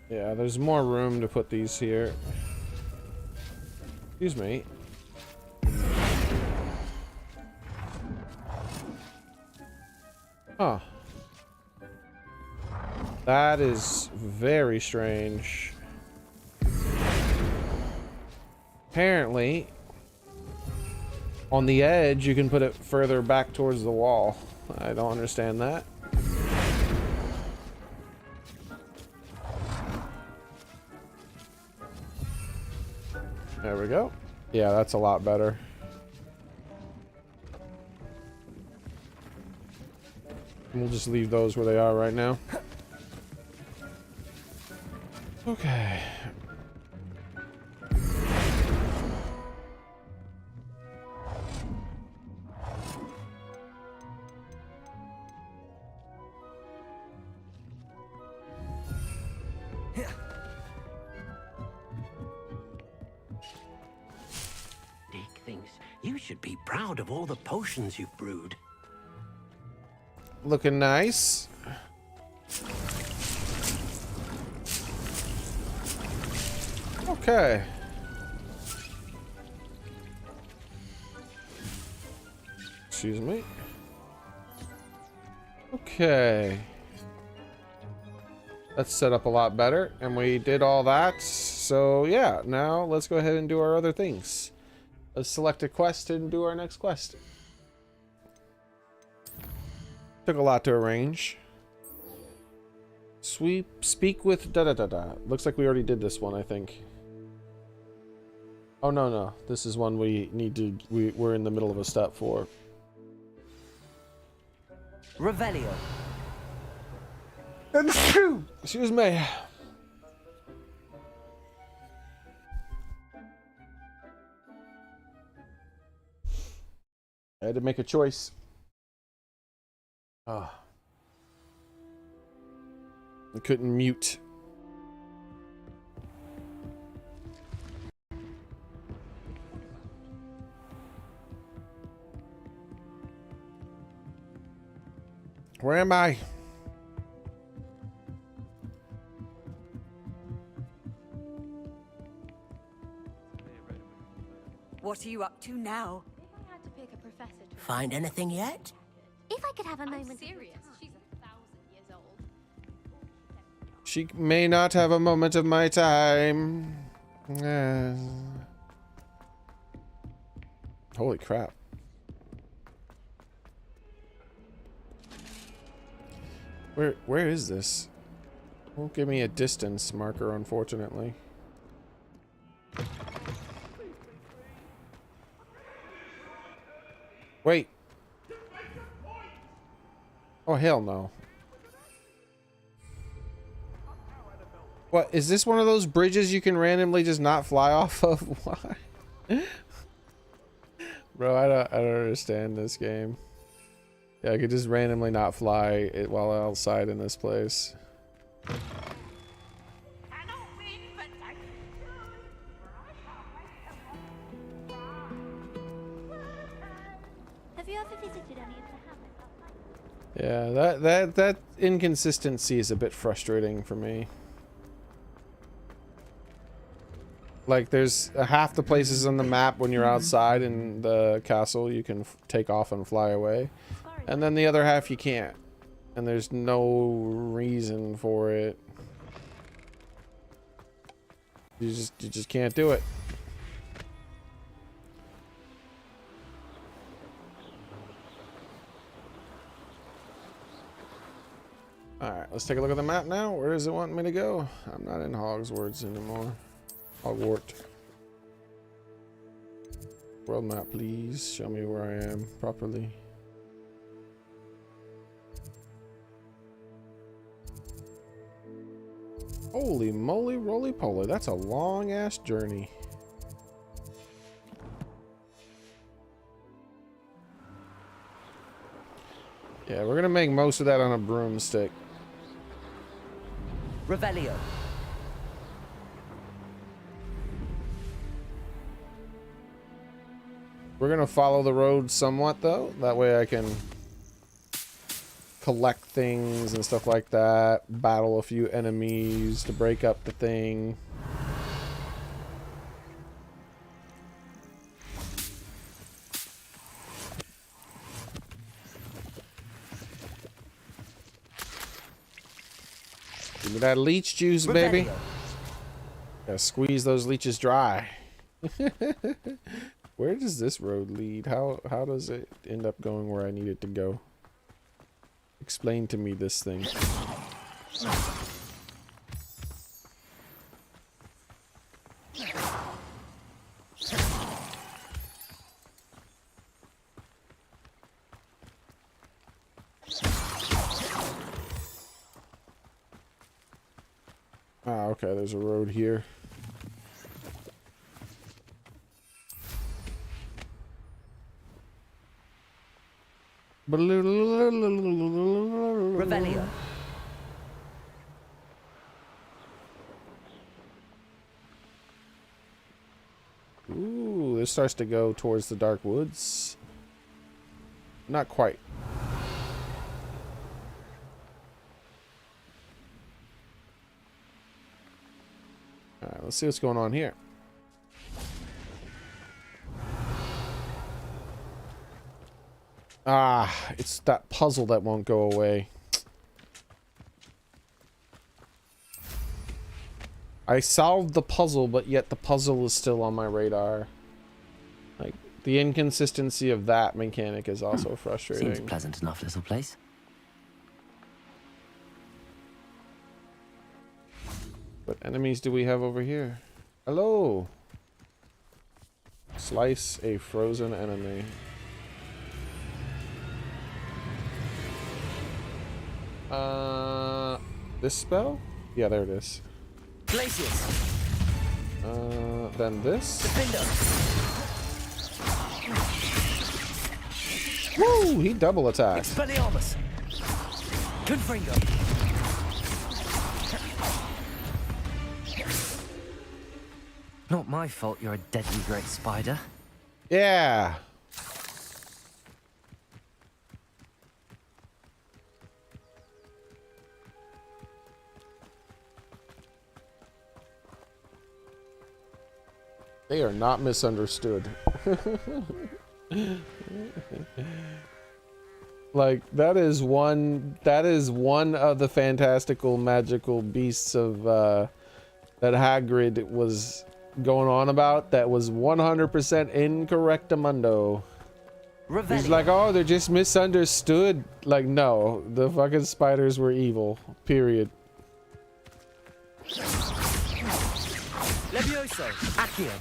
Yeah, there's more room to put these here. Excuse me. Huh. That is very strange. Apparently, on the edge, you can put it further back towards the wall. I don't understand that. There we go. Yeah, that's a lot better. We'll just leave those where they are right now. Okay. Dick thinks you should be proud of all the potions you've brewed. Looking nice. Okay. Excuse me. Okay. That's set up a lot better, and we did all that. So yeah, now let's go ahead and do our other things. Let's select a quest and do our next quest. Took a lot to arrange. Speak with da-da-da-da. Looks like we already did this one, I think. Oh, no. This is one we need to... We're in the middle of a step for. Revelio. Excuse me. I had to make a choice. I couldn't mute. Where am I? What are you up to now? If I had to pick a professor to Find anything yet? If I could have a moment. I'm serious. She's 1,000 years old. She may not have a moment of my time. Holy crap. Where is this? Won't give me a distance marker, unfortunately. Wait. Oh, hell no. What, is this one of those bridges you can randomly just not fly off of? Why? Bro, I don't understand this game. Yeah, I could just randomly not fly it while outside in this place. Have you ever visited any of the hamlets? Yeah, that inconsistency is a bit frustrating for me. Like, there's half the places on the map when you're outside in the castle you can take off and fly away, and then the other half you can't, and there's no reason for it. You just can't do it. Alright, let's take a look at the map now. Where does it want me to go? I'm not in Hogwarts anymore. Hogwarts. World map, please. Show me where I am properly. Holy moly, roly poly. That's a long ass journey. Yeah, we're gonna make most of that on a broomstick. Revelio. We're gonna follow the road somewhat though. That way I can collect things and stuff like that. Battle a few enemies to break up the thing. That leech juice, baby. Revelio. Gotta squeeze those leeches dry. Where does this road lead? How does it end up going where I need it to go? Explain to me this thing. Ah, okay, there's a road here. Revelio. Ooh, this starts to go towards the dark woods. Not quite. Alright, let's see what's going on here. Ah, it's that puzzle that won't go away. I solved the puzzle, but yet the puzzle is still on my radar. Like, the inconsistency of that mechanic is also frustrating. Seems a pleasant enough little place. What enemies do we have over here? Hello! Slice a frozen enemy. This spell? Yeah, there it is. Glacius. Then this. Defender. Woo! He double attacked. Expelliarmus. Confringo. Not my fault you're a deadly great spider. Yeah. They are not misunderstood. Like, that is one of the fantastical magical beasts of that Hagrid was going on about that was 100% incorrectamundo. He's like, oh, they're just misunderstood. Like, no, the fucking spiders were evil. Period. Levioso. Accio.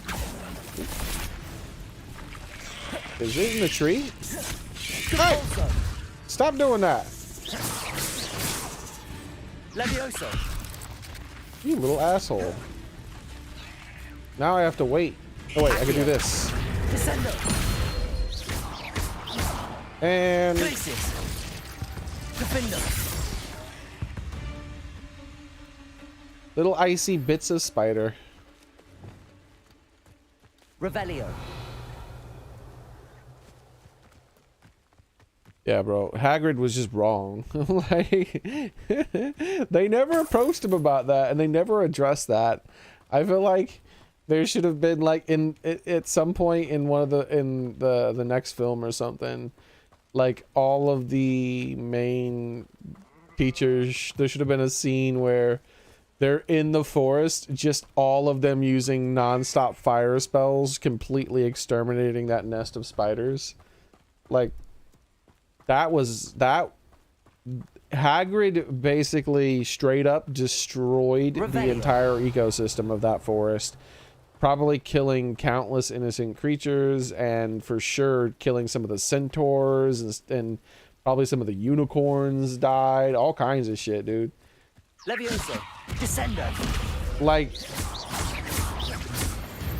Is it in the tree? Hey! Stop doing that! Levioso. You little asshole. Now I have to wait. Oh wait, I can do this. Descendo. And Glacius. Defender. little icy bits of spider. Revelio. Yeah, bro. Hagrid was just wrong. Like, they never approached him about that, and they never addressed that. I feel like there should have been like at some point in one of the next film or something, like all of the main teachers. There should have been a scene where they're in the forest, just all of them using non-stop fire spells, completely exterminating that nest of spiders. Like, that Hagrid basically straight up destroyed the entire ecosystem of that forest, probably killing countless innocent creatures, and for sure killing some of the centaurs, and probably some of the unicorns died. All kinds of shit, dude. Levioso. Descendo. Like,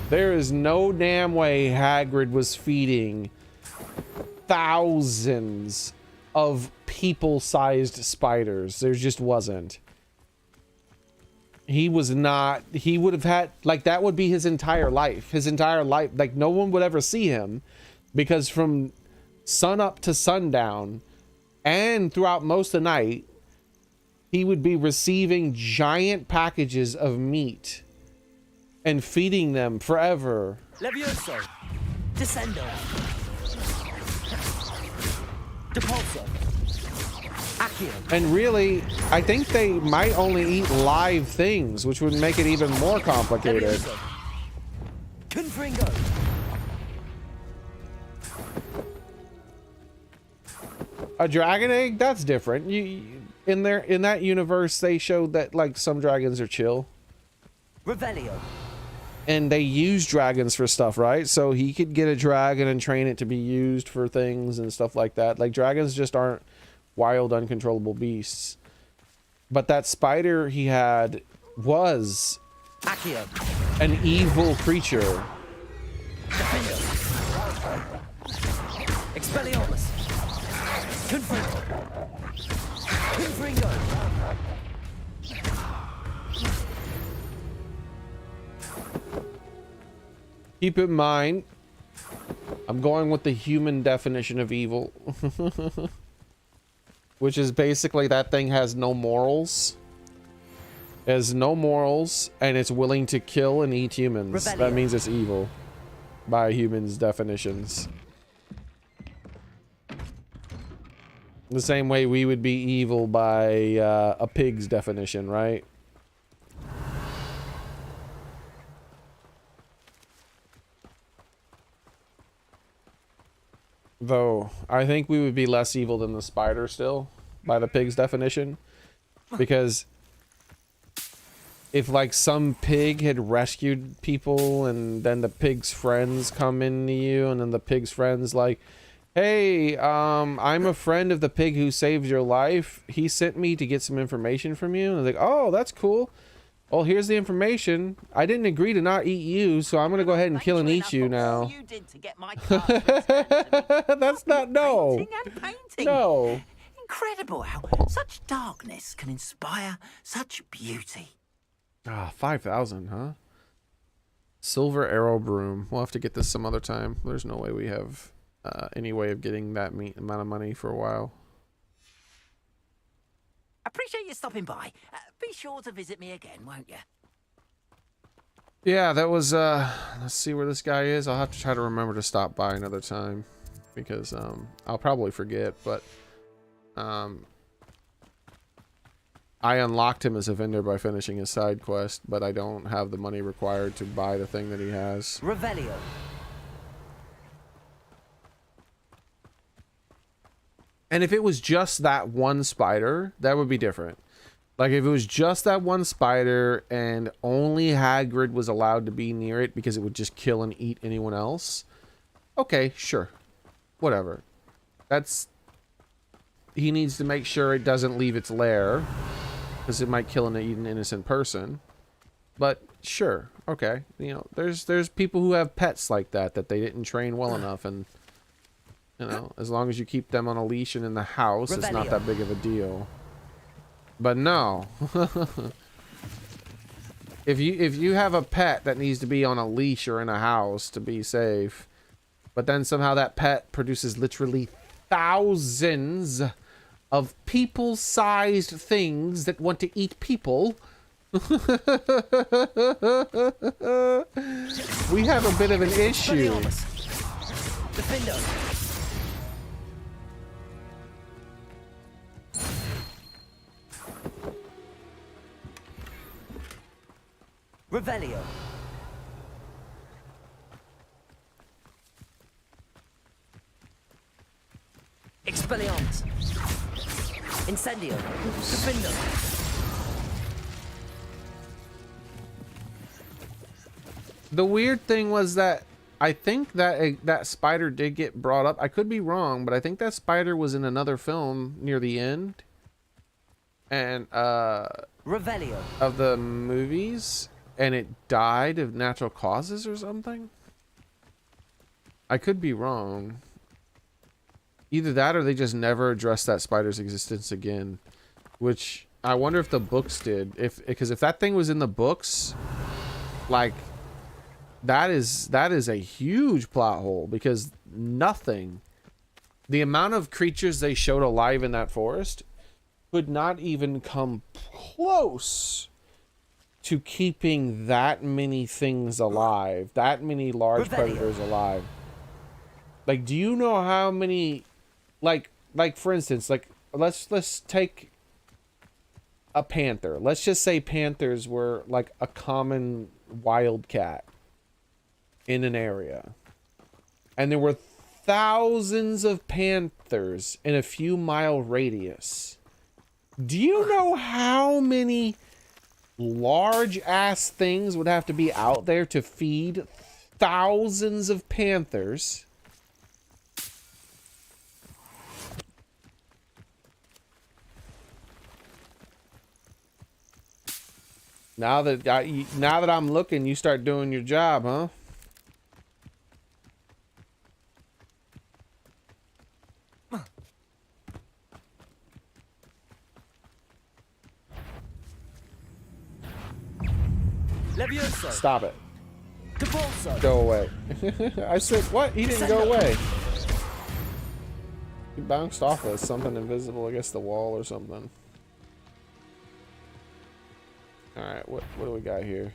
there is no damn way Hagrid was feeding thousands of people-sized spiders. There just wasn't. He was not. He would have had, like, that would be his entire life. His entire life. Like, no one would ever see him, because from sun up to sundown and throughout most of the night, he would be receiving giant packages of meat and feeding them forever. Levioso. Descendo. Depulso. And really, I think they might only eat live things, which would make it even more complicated. A dragon egg? That's different. In that universe, they showed that like some dragons are chill. Revelio. And they use dragons for stuff, right? So he could get a dragon and train it to be used for things and stuff like that. Like dragons just aren't wild, uncontrollable beasts. But that spider he had was an evil creature. Expelliarmus. Confringo. Keep in mind, I'm going with the human definition of evil. Which is basically that thing has no morals. It has no morals, and it's willing to kill and eat humans. Rebellion. That means it's evil. By humans' definitions. The same way we would be evil by a pig's definition, right? Though, I think we would be less evil than the spider still, by the pig's definition. Because if like some pig had rescued people and then the pig's friends come into you and then the pig's friends like, hey, I'm a friend of the pig who saved your life. He sent me to get some information from you. And they're like, oh, that's cool. Well, here's the information. I didn't agree to not eat you, so I'm gonna go ahead and kill and eat you now. You did to get my That's not no. Painting and painting. No. Incredible how such darkness can inspire such beauty. Ah, 5,000, huh? Silver arrow broom. We'll have to get this some other time. There's no way we have any way of getting that amount of money for a while. Appreciate you stopping by. Be sure to visit me again, won't you? Yeah, that was, let's see where this guy is. I'll have to try to remember to stop by another time. Because, I'll probably forget, but, I unlocked him as a vendor by finishing his side quest, but I don't have the money required to buy the thing that he has. Revelio. And if it was just that one spider, that would be different. Like if it was just that one spider and only Hagrid was allowed to be near it because it would just kill and eat anyone else. Okay, sure. Whatever. He needs to make sure it doesn't leave its lair because it might kill and eat an innocent person. But sure, okay. You know, there's people who have pets like that they didn't train well enough, and you know, as long as you keep them on a leash and in the house, it's not that big of a deal. But no. if you have a pet that needs to be on a leash or in a house to be safe, but then somehow that pet produces literally thousands of people-sized things that want to eat people, we have a bit of an issue. Revelio. Expelliarmus. Incendio. Defendo. The weird thing was that I think that that spider did get brought up. I could be wrong, but I think that spider was in another film near the end. And Revelio of the movies, and it died of natural causes or something. I could be wrong. Either that or they just never addressed that spider's existence again, which I wonder if the books did. Because if that thing was in the books, like that is a huge plot hole, because nothing, the amount of creatures they showed alive in that forest could not even come close to keeping that many things alive, that many large predators alive. Like, do you know how many, like for instance, like let's take a panther. Let's just say panthers were like a common wildcat in an area. And there were thousands of panthers in a few mile radius. Do you know how many large ass things would have to be out there to feed thousands of panthers? Now that I'm looking, you start doing your job, huh? Levioso. Stop it. Depulso. Go away. I said, what? He didn't go away. He bounced off of something invisible against the wall or something. Alright, what do we got here?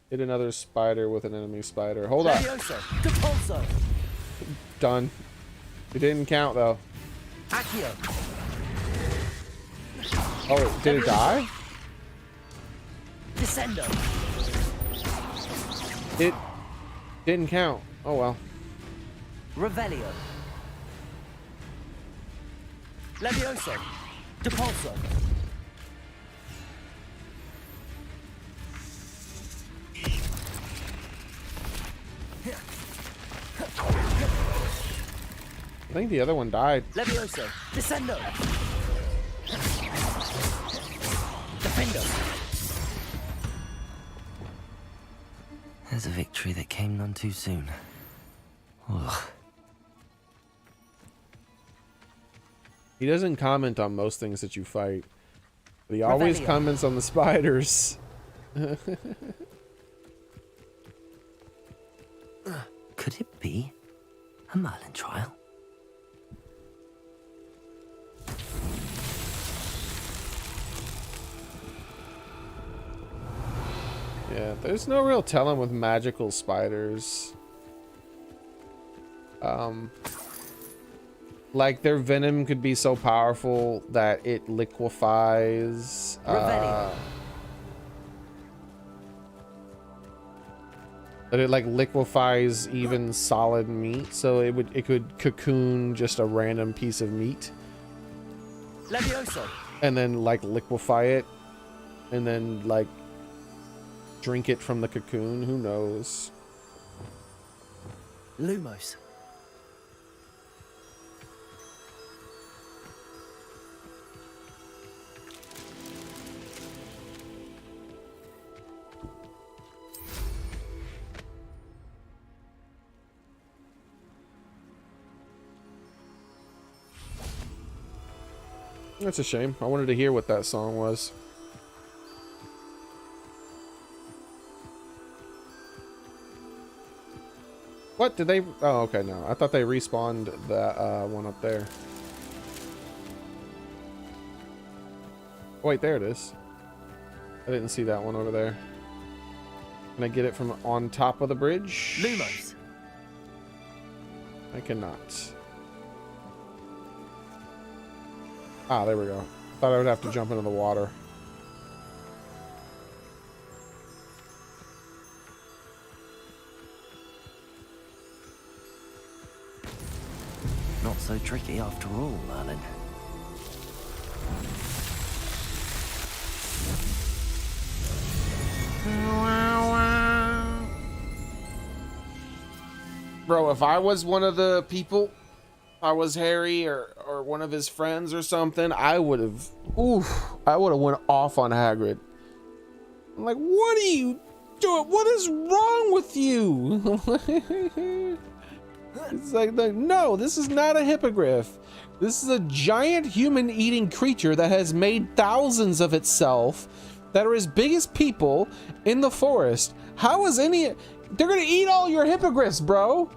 Hit another spider with an enemy spider. Hold up. Levioso. Depulso. Done. It didn't count though. Accio. Oh, did it die? Descendo. It didn't count. Oh well. Revelio. Levioso. Depulso. I think the other one died. Levioso. Descendo. Defendo. There's a victory that came none too soon. Ugh. He doesn't comment on most things that you fight, but he always Revelio. comments on the spiders. Could it be a Merlin trial? Yeah, there's no real telling with magical spiders. Like their venom could be so powerful that it liquefies. That it like liquefies even solid meat, so it could cocoon just a random piece of meat. Levioso. And then like liquefy it, and then like drink it from the cocoon. Who knows? Lumos. That's a shame. I wanted to hear what that song was. What did they? Oh, okay. No, I thought they respawned that one up there. Oh, wait, there it is. I didn't see that one over there. Can I get it from on top of the bridge? Lumos. I cannot. Ah, there we go. Thought I would have to jump into the water. Not so tricky after all, Merlin. Bro, if I was one of the people, if I was Harry or one of his friends or something, I would have went off on Hagrid. I'm like, what are you doing? What is wrong with you? It's like, no, this is not a hippogriff. This is a giant human-eating creature that has made thousands of itself that are as big as people in the forest. How is any... They're gonna eat all your hippogriffs, bro.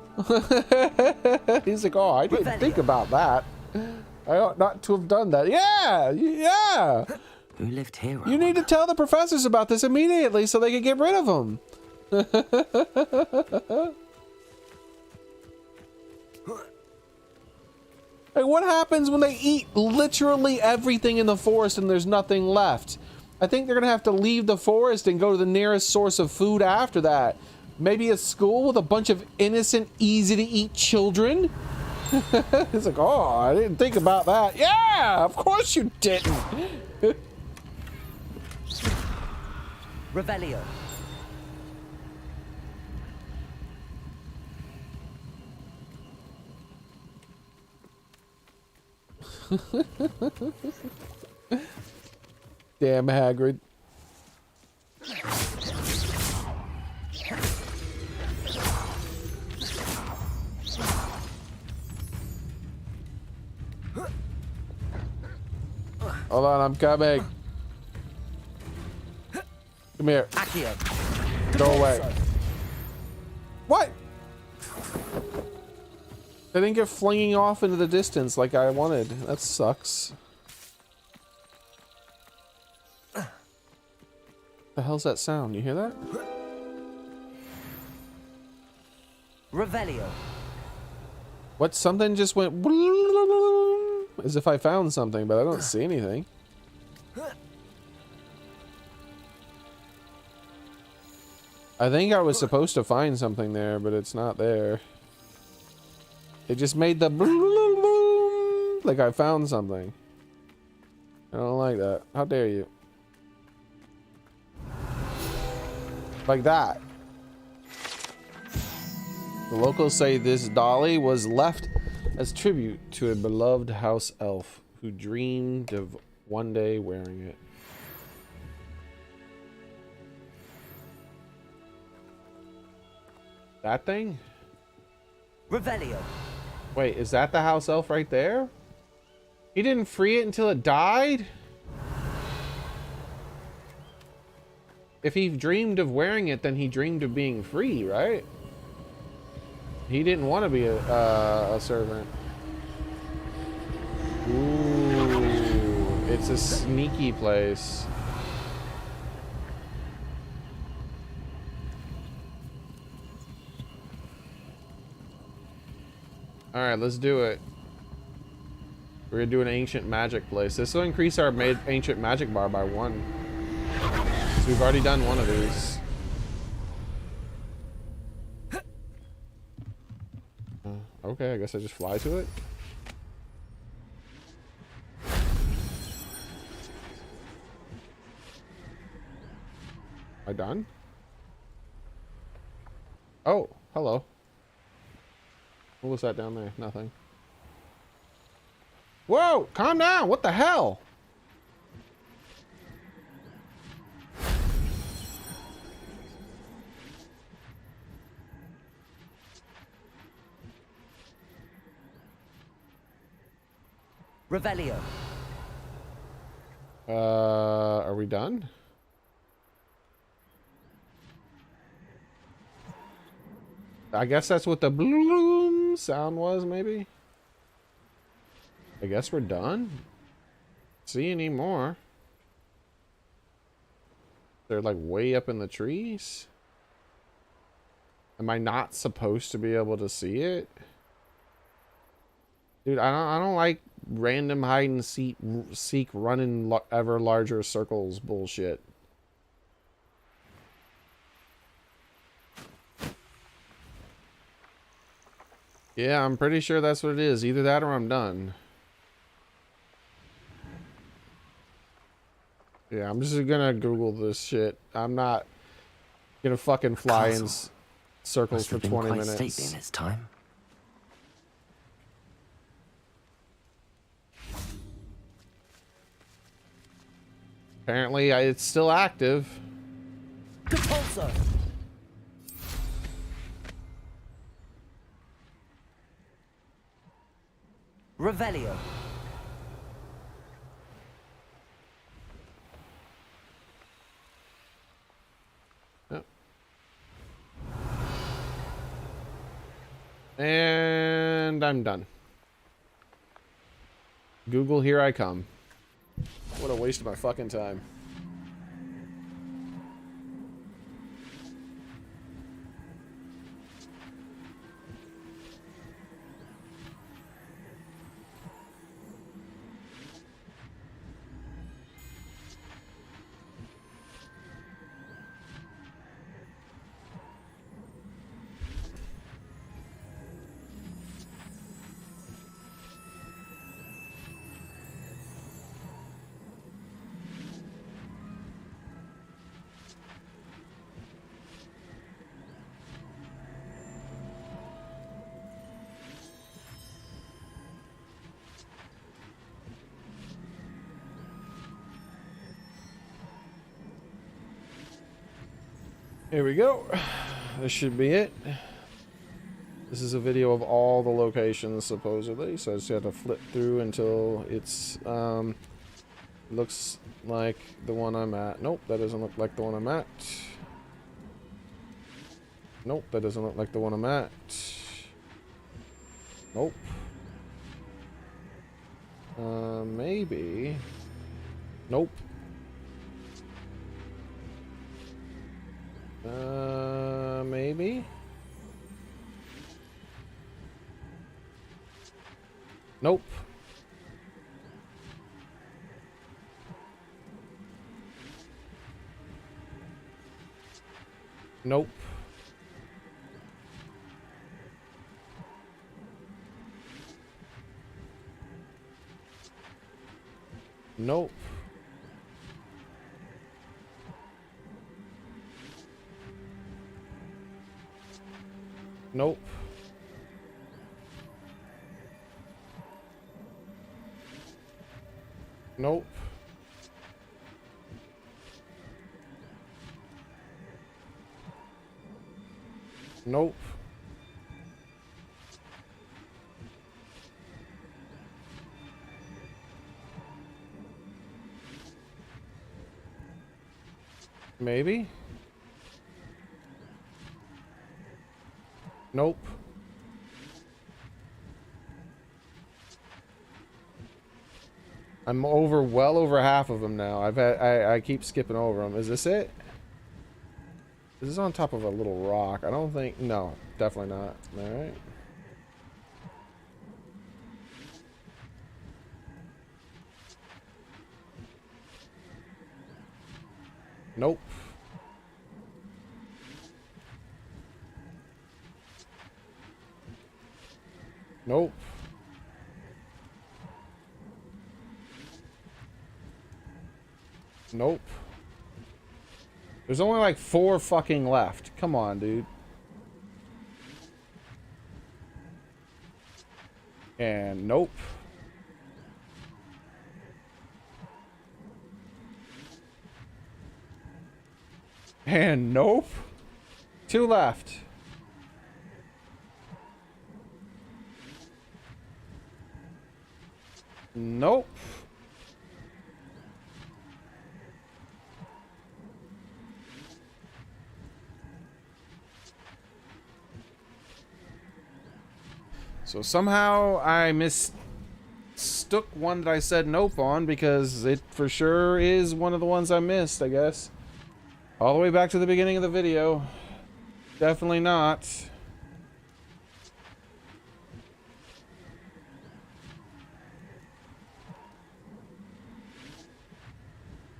He's like, oh, I didn't think about that. I ought not to have done that. Yeah, yeah. Who lived here? You need to tell the professors about this immediately so they can get rid of them. Like, what happens when they eat literally everything in the forest and there's nothing left? I think they're gonna have to leave the forest and go to the nearest source of food after that. Maybe a school with a bunch of innocent, easy-to-eat children? It's like, oh, I didn't think about that. Yeah, of course you didn't. Revelio. Damn Hagrid. Hold on, I'm coming. Come here. Accio. Go away. What? They didn't get flinging off into the distance like I wanted. That sucks. The hell's that sound? You hear that? Revelio. What? Something just went as if I found something, but I don't see anything. I think I was supposed to find something there, but it's not there. It just made the like I found something. I don't like that. How dare you? Like that. The locals say this dolly was left as tribute to a beloved house elf who dreamed of one day wearing it. That thing? Revelio. Wait, is that the house elf right there? He didn't free it until it died? If he dreamed of wearing it, then he dreamed of being free, right? He didn't want to be a servant. Ooh, it's a sneaky place. All right, let's do it. We're gonna do an ancient magic place. This will increase our ancient magic bar by 1. So we've already done one of these. Okay, I guess I just fly to it. Am I done? Oh, hello. What was that down there? Nothing. Whoa! Calm down! What the hell? Revelio. Are we done? I guess that's what the bloom sound was, maybe? I guess we're done. See any more? They're like way up in the trees. Am I not supposed to be able to see it? Dude, I don't like random hide and seek running ever larger circles bullshit. Yeah, I'm pretty sure that's what it is. Either that or I'm done. Yeah, I'm just gonna Google this shit. I'm not gonna fucking fly in circles for 20 minutes. Stately in its time. Apparently, it's still active. Compulsor. Revelio. Yep. And I'm done. Google, here I come. What a waste of my fucking time. Here we go. This should be it. This is a video of all the locations supposedly, so I just have to flip through until it's looks like the one I'm at. Nope, that doesn't look like the one I'm at. Nope, that doesn't look like the one I'm at. Nope. Maybe. Nope. Maybe. Nope. Nope. Nope. Nope. Nope. Nope. Maybe. Nope. I'm well over half of them now. I keep skipping over them. Is this it? This is on top of a little rock. I don't think, no, definitely not. All right. Nope. Nope. Nope. There's only like 4 fucking left. Come on, dude. And nope. And nope. 2 left. Nope. So somehow I mistook one that I said nope on, because it for sure is one of the ones I missed, I guess. All the way back to the beginning of the video. Definitely not.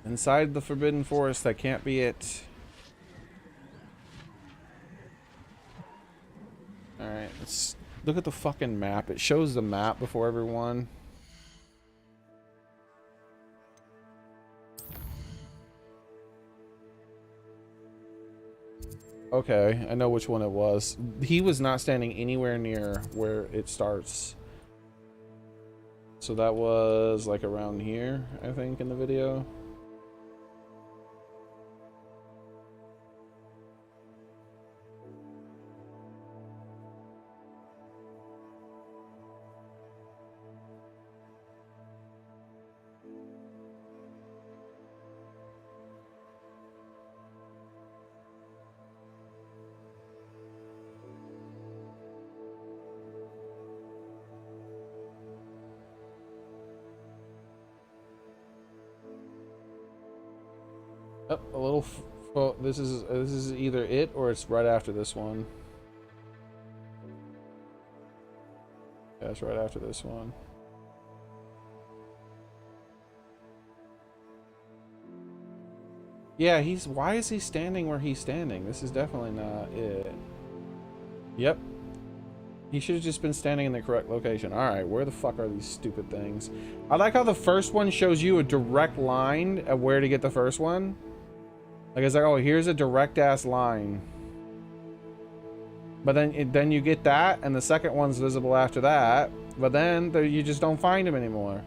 Inside the Forbidden Forest, that can't be it. Alright, let's look at the fucking map. It shows the map before everyone. Okay, I know which one it was. He was not standing anywhere near where it starts. So that was like around here, I think, in the video. Oh, a little. Well, this is either it or it's right after this one. Yeah, it's right after this one. Yeah, he's. Why is he standing where he's standing? This is definitely not it. Yep. He should have just been standing in the correct location. Alright, where the fuck are these stupid things? I like how the first one shows you a direct line of where to get the first one. Like, it's like, oh, here's a direct ass line. But then you get that, and the second one's visible after that. But then you just don't find him anymore.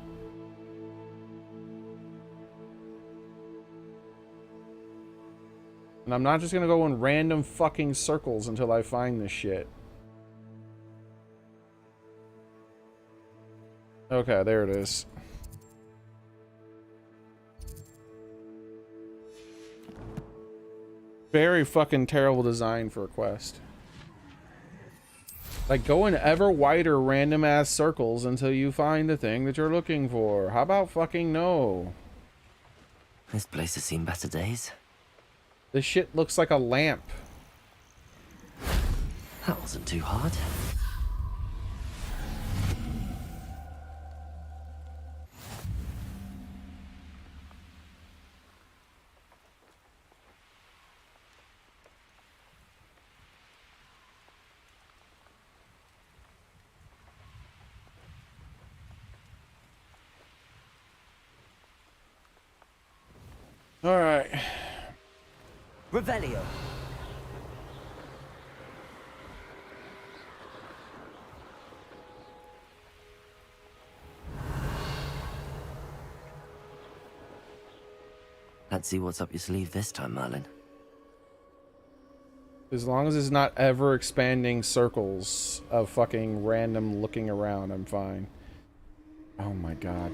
And I'm not just gonna go in random fucking circles until I find this shit. Okay, there it is. Very fucking terrible design for a quest. Like, go in ever wider random ass circles until you find the thing that you're looking for. How about fucking no? This place has seen better days. This shit looks like a lamp. That wasn't too hard. All right. Revelio. Let's see what's up your sleeve this time, Merlin. As long as it's not ever expanding circles of fucking random looking around, I'm fine. Oh my god.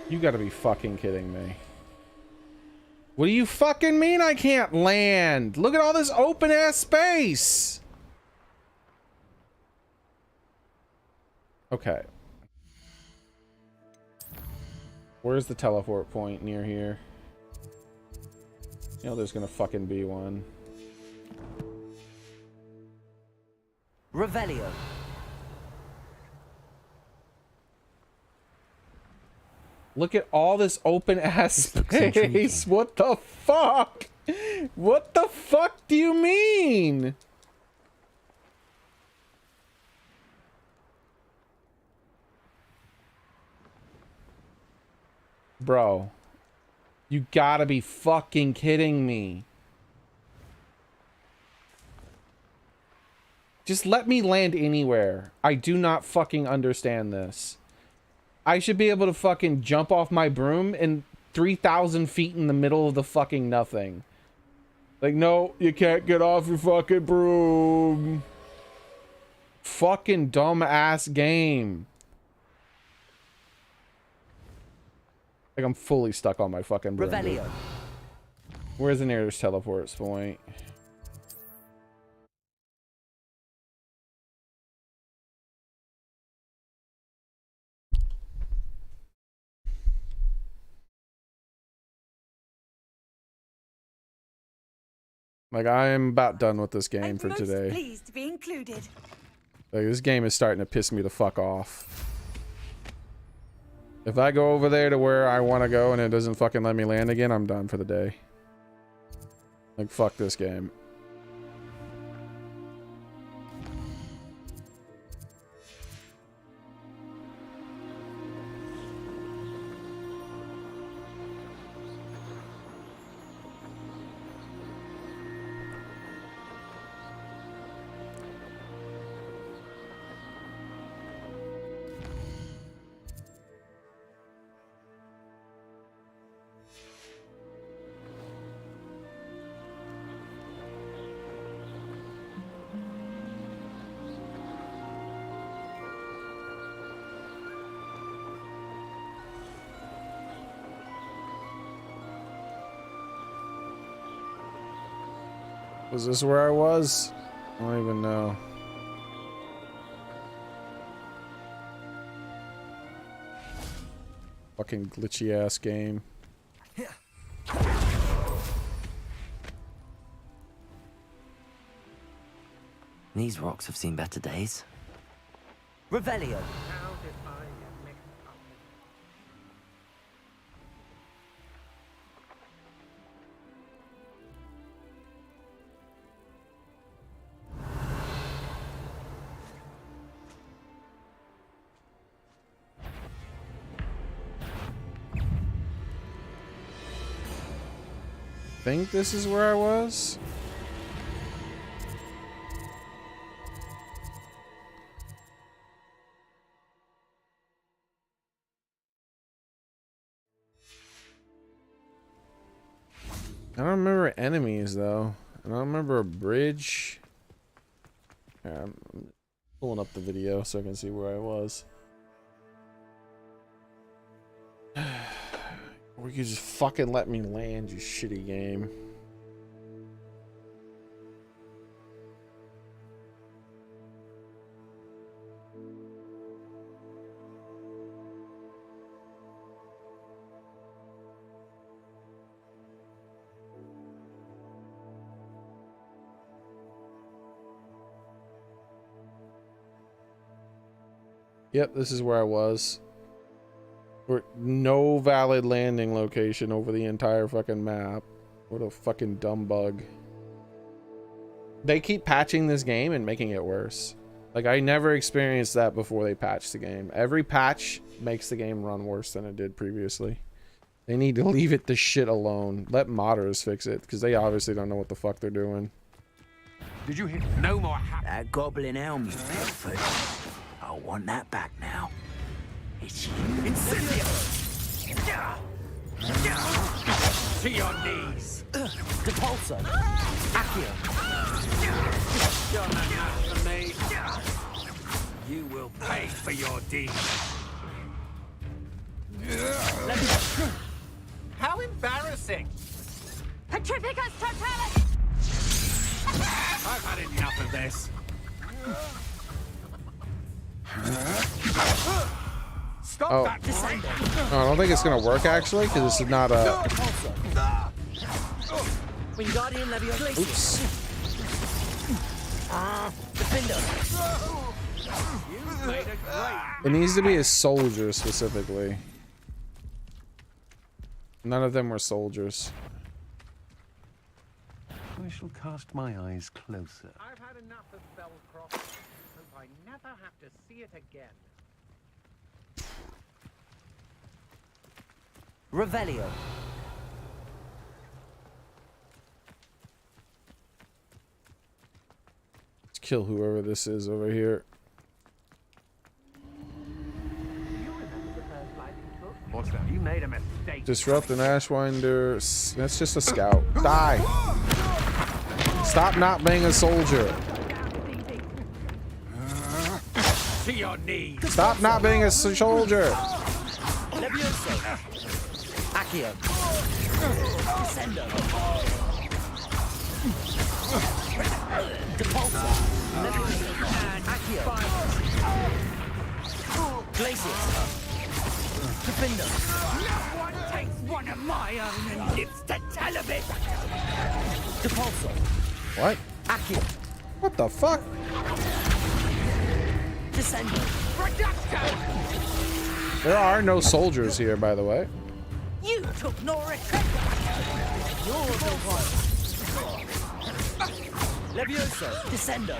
You gotta be fucking kidding me. What do you fucking mean I can't land? Look at all this open ass space! Okay. Where's the teleport point near here? You know there's gonna fucking be one. Revelio. Look at all this open ass This looks intriguing. space. What the fuck? What the fuck do you mean? Bro, you gotta be fucking kidding me. Just let me land anywhere. I do not fucking understand this. I should be able to fucking jump off my broom and 3,000 feet in the middle of the fucking nothing. Like, no, you can't get off your fucking broom. Fucking dumb ass game. Like, I'm fully stuck on my fucking broom. Revelio. Where's the nearest teleport point? Like, I am about done with this game I'm for most today. pleased to be included. Like, this game is starting to piss me the fuck off. If I go over there to where I want to go and it doesn't fucking let me land again, I'm done for the day. Like, fuck this game. Was this where I was? I don't even know. Fucking glitchy ass game. These rocks have seen better days. Revelio. How did I mix up? Think this is where I was? I don't remember enemies though. And I remember a bridge. Yeah, I'm pulling up the video so I can see where I was. Or you just fucking let me land, you shitty game. Yep, this is where I was. No valid landing location over the entire fucking map. What a fucking dumb bug. They keep patching this game and making it worse. Like, I never experienced that before they patched the game. Every patch makes the game run worse than it did previously. They need to leave it the shit alone. Let modders fix it, because they obviously don't know what the fuck they're doing. Did you hear? No more That goblin helm you pilfered. I want that back now. It's you. Incendio! To your knees! Depulso! Accio! You're not enough for me. You will pay for your deeds. How embarrassing! Petrificus totalis! I've had enough of this. Stop that! Oh, I don't think it's gonna work actually, because this is not a. Wingardium Leviosa. Oops. Defender. You made a great. It needs to be a soldier specifically. None of them were soldiers. I shall cast my eyes closer. I've had enough of Belcroft. Hope I never have to see it again. Revelio. Let's kill whoever this is over here. What's that? You made a mistake. Disrupt an Ashwinder. That's just a scout. Die. Stop not being a soldier. To your knees. Stop not being a soldier. Levioso. Accio. Descendo. Depulso. Levioso. Accio. Glacius. Defender. No one takes one of my own and lives to tell of it. Depulso. What? Accio. What the fuck? Descendo. Reduction. There are no soldiers here, by the way. You took no retreat! You're the one. Levioso. Descendo.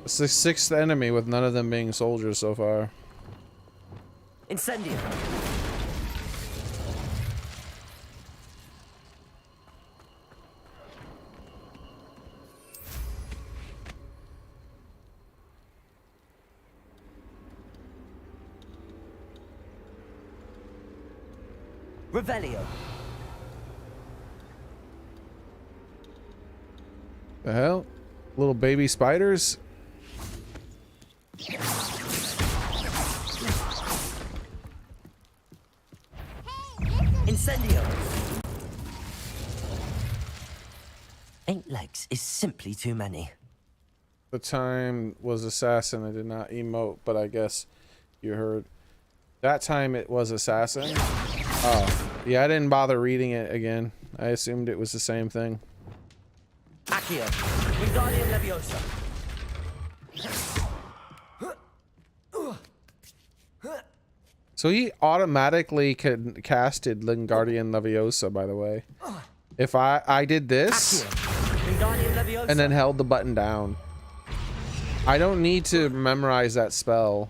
It's the sixth enemy with none of them being soldiers so far. Incendio. Revelio. The hell? Little baby spiders? Incendio. 8 legs is simply too many. The time was assassin. I did not emote, but I guess you heard. That time it was assassin. Oh, yeah, I didn't bother reading it again. I assumed it was the same thing. Accio. Wingardium Leviosa. So he automatically casted Wingardium Leviosa, by the way. If I did this Wingardium Leviosa. and then held the button down, I don't need to memorize that spell.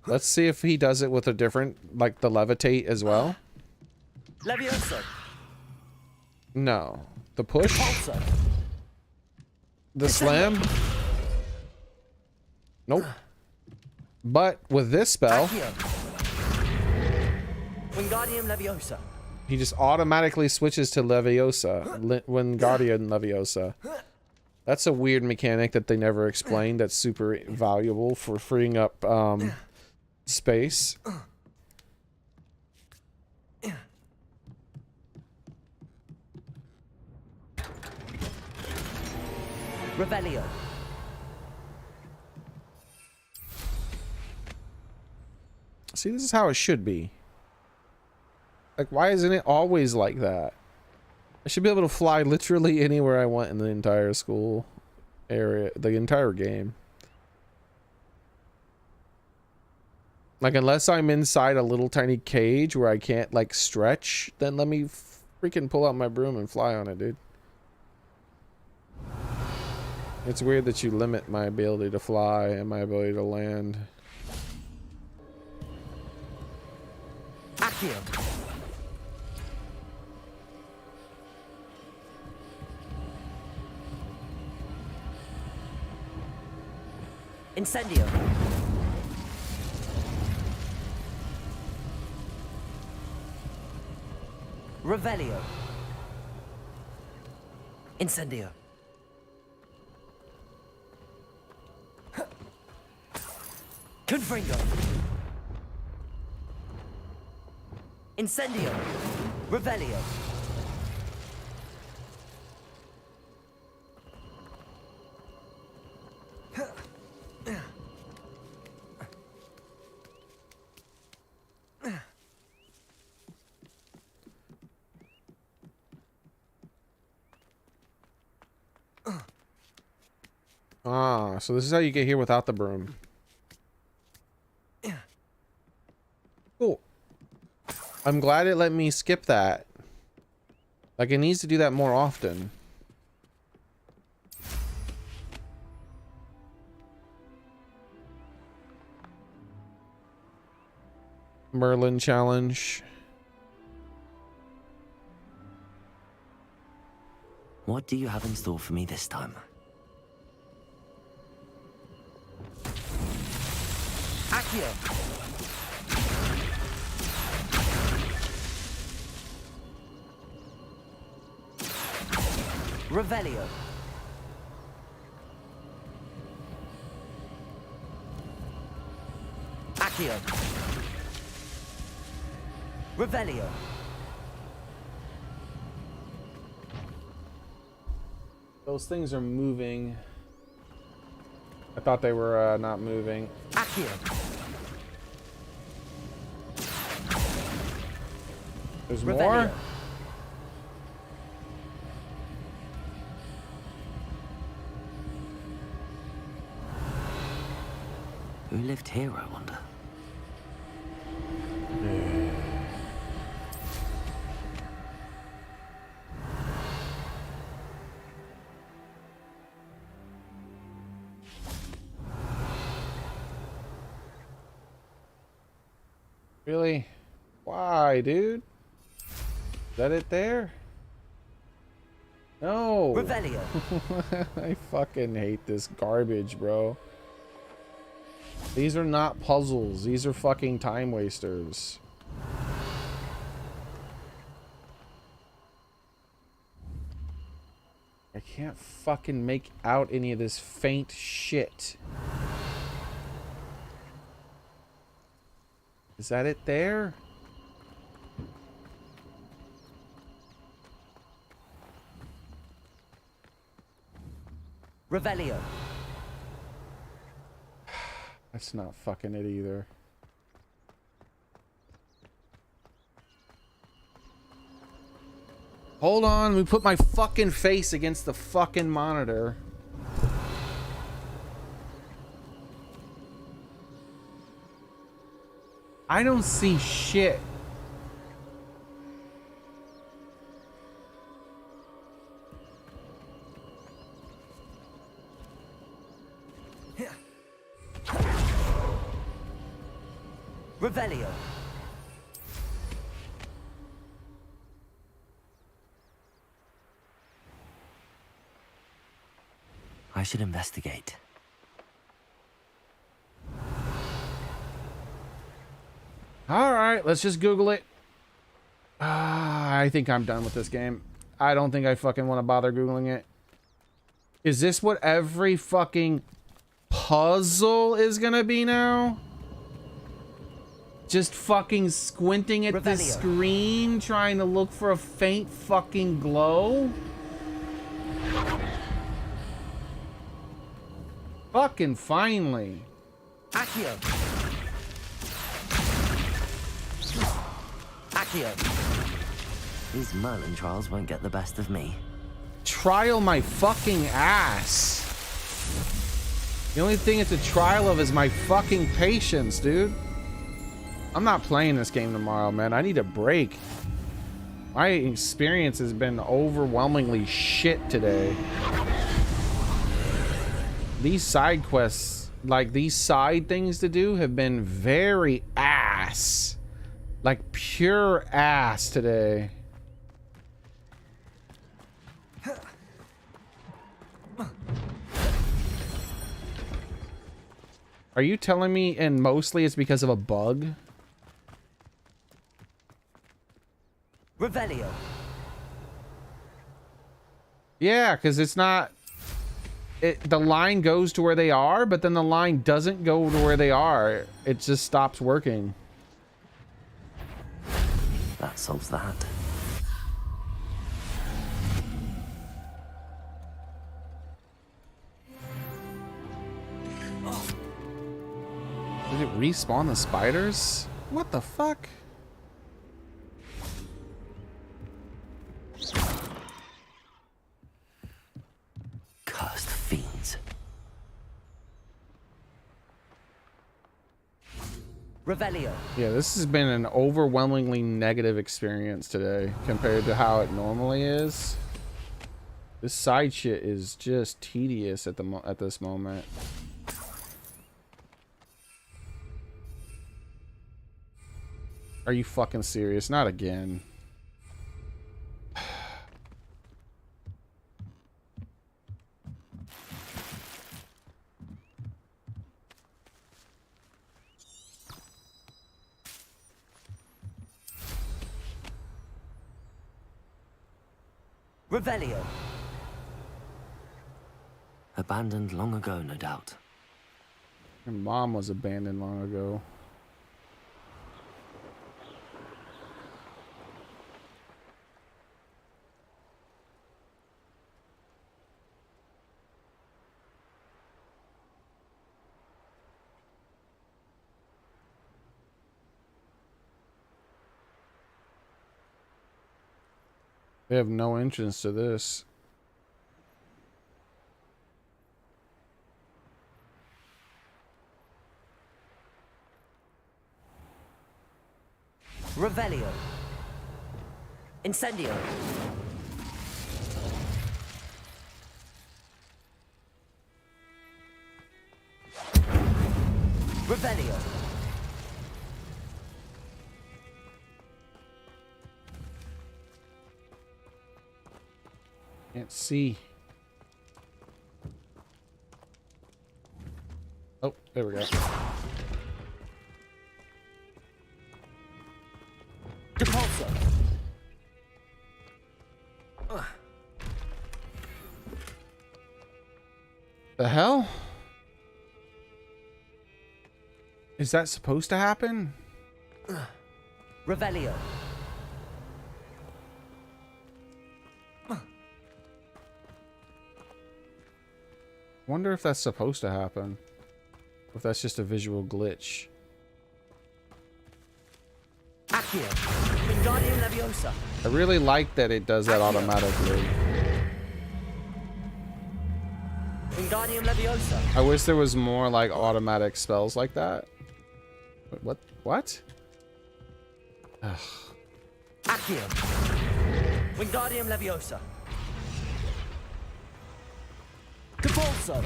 Let's see if he does it with a different, like the levitate as well. Leviosa. No. The push? Depulso. The slam? Nope. But with this spell, Accio. Wingardium Leviosa. he just automatically switches to Leviosa. Wingardium Leviosa. That's a weird mechanic that they never explained. That's super valuable for freeing up space. Revelio. See, this is how it should be. Like, why isn't it always like that? I should be able to fly literally anywhere I want in the entire school area, the entire game. Like, unless I'm inside a little tiny cage where I can't, like, stretch, then let me freaking pull out my broom and fly on it, dude. It's weird that you limit my ability to fly and my ability to land. Accio. Incendio. Revelio. Incendio. Confringo. Incendio. Revelio. Ah, so this is how you get here without the broom. Cool. I'm glad it let me skip that. Like, it needs to do that more often. Merlin challenge. What do you have in store for me this time? Accio. Revelio. Accio. Revelio. Those things are moving. I thought they were not moving. Accio. There's Revelio. more? Who lived here, I wonder? Really? Why, dude? Is that it there? No. Revelio. I fucking hate this garbage, bro. These are not puzzles. These are fucking time wasters. I can't fucking make out any of this faint shit. Is that it there? Revelio. That's not fucking it either. Hold on, let me put my fucking face against the fucking monitor. I don't see shit. Revelio. I should investigate. All right, let's just Google it. I think I'm done with this game. I don't think I fucking want to bother Googling it. Is this what every fucking puzzle is gonna be now? Just fucking squinting at the screen, trying to look for a faint fucking glow? Fucking finally. Accio. Accio. These Merlin trials won't get the best of me. Trial my fucking ass. The only thing it's a trial of is my fucking patience, dude. I'm not playing this game tomorrow, man. I need a break. My experience has been overwhelmingly shit today. These side quests, like these side things to do, have been very ass. Like pure ass today. Are you telling me, and mostly it's because of a bug? Revelio. Yeah, because it's not... the line goes to where they are, but then the line doesn't go to where they are. It just stops working. That solves that. Did it respawn the spiders? What the fuck? Cursed fiends. Revelio. Yeah, this has been an overwhelmingly negative experience today compared to how it normally is. This side shit is just tedious at this moment. Are you fucking serious? Not again. Revelio. Abandoned long ago, no doubt. Your mom was abandoned long ago. They have no entrance to this. Revelio. Incendio. Revelio. Can't see. Oh, there we go. Depulso. The hell? Is that supposed to happen? Revelio. Wonder if that's supposed to happen. If that's just a visual glitch. Accio. Wingardium Leviosa. I really like that it does that automatically. Wingardium Leviosa. I wish there was more like automatic spells like that. Wait, what? What? Ugh. Accio. Wingardium Leviosa. Depulso.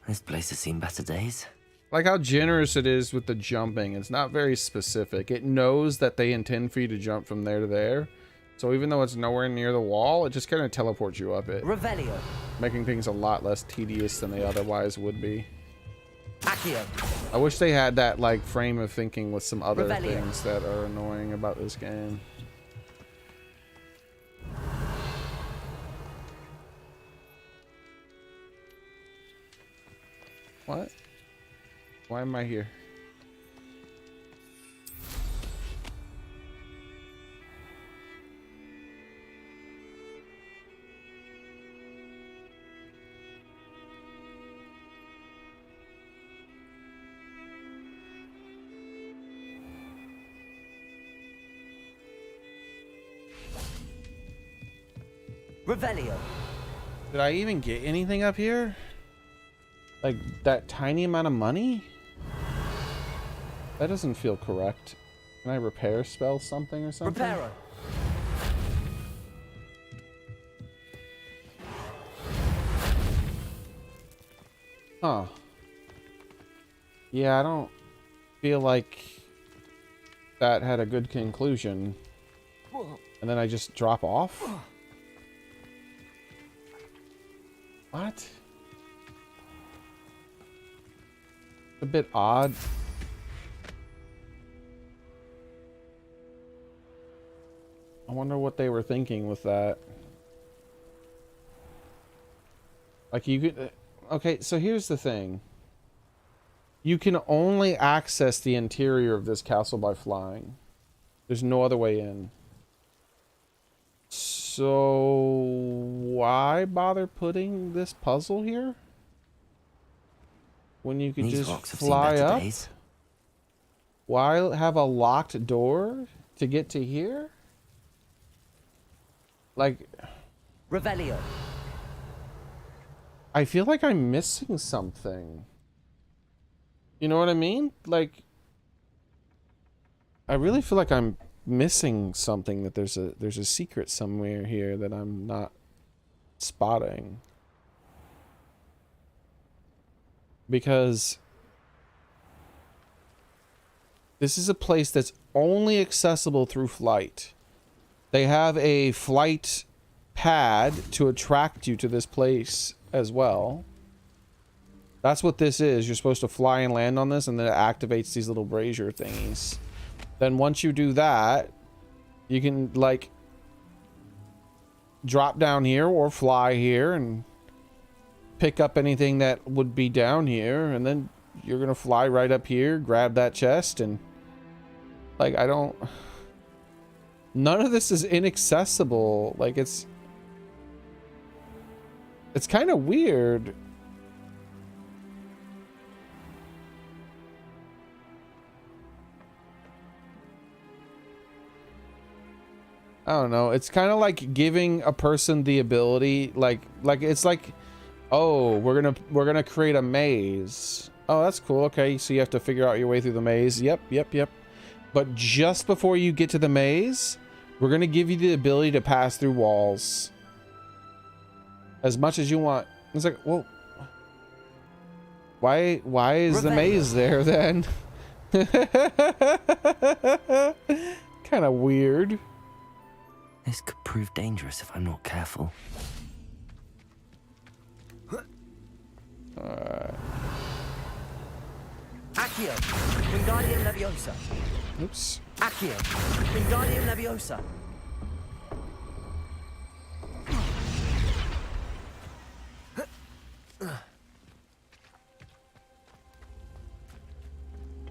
This place has seen better days. Like how generous it is with the jumping. It's not very specific. It knows that they intend for you to jump from there to there, So even though it's nowhere near the wall, it just kind of teleports you up it, Revelio. making things a lot less tedious than they otherwise would be. Accio. I wish they had that like frame of thinking with some other Revelio. things that are annoying about this game. What? Why am I here? Revelio. Did I even get anything up here? Like that tiny amount of money? That doesn't feel correct. Can I repair spell something or something? Reparo. Huh. Yeah, I don't feel like that had a good conclusion. And then I just drop off? What? A bit odd. I wonder what they were thinking with that. Like you could... Okay, so here's the thing. You can only access the interior of this castle by flying. There's no other way in. So why bother putting this puzzle here when you could These just rocks have seen fly better up? days. Why have a locked door to get to here? Like, Revelio. I feel like I'm missing something. You know what I mean? Like, I really feel like I'm missing something, that there's a secret somewhere here that I'm not spotting. Because this is a place that's only accessible through flight. They have a flight pad to attract you to this place as well. That's what this is. You're supposed to fly and land on this, and then it activates these little brazier thingies. Then once you do that, you can like drop down here or fly here and pick up anything that would be down here, and then you're gonna fly right up here, grab that chest, and like none of this is inaccessible. Like it's kind of weird. I don't know. It's kind of like giving a person the ability, like it's like, oh, we're gonna create a maze. Oh, that's cool. Okay, so you have to figure out your way through the maze. Yep. But just before you get to the maze, we're gonna give you the ability to pass through walls as much as you want. It's like, well, why is the maze there then? Kind of weird. This could prove dangerous if I'm not careful. Accio. Wingardium Leviosa. Oops. Accio. Wingardium Leviosa.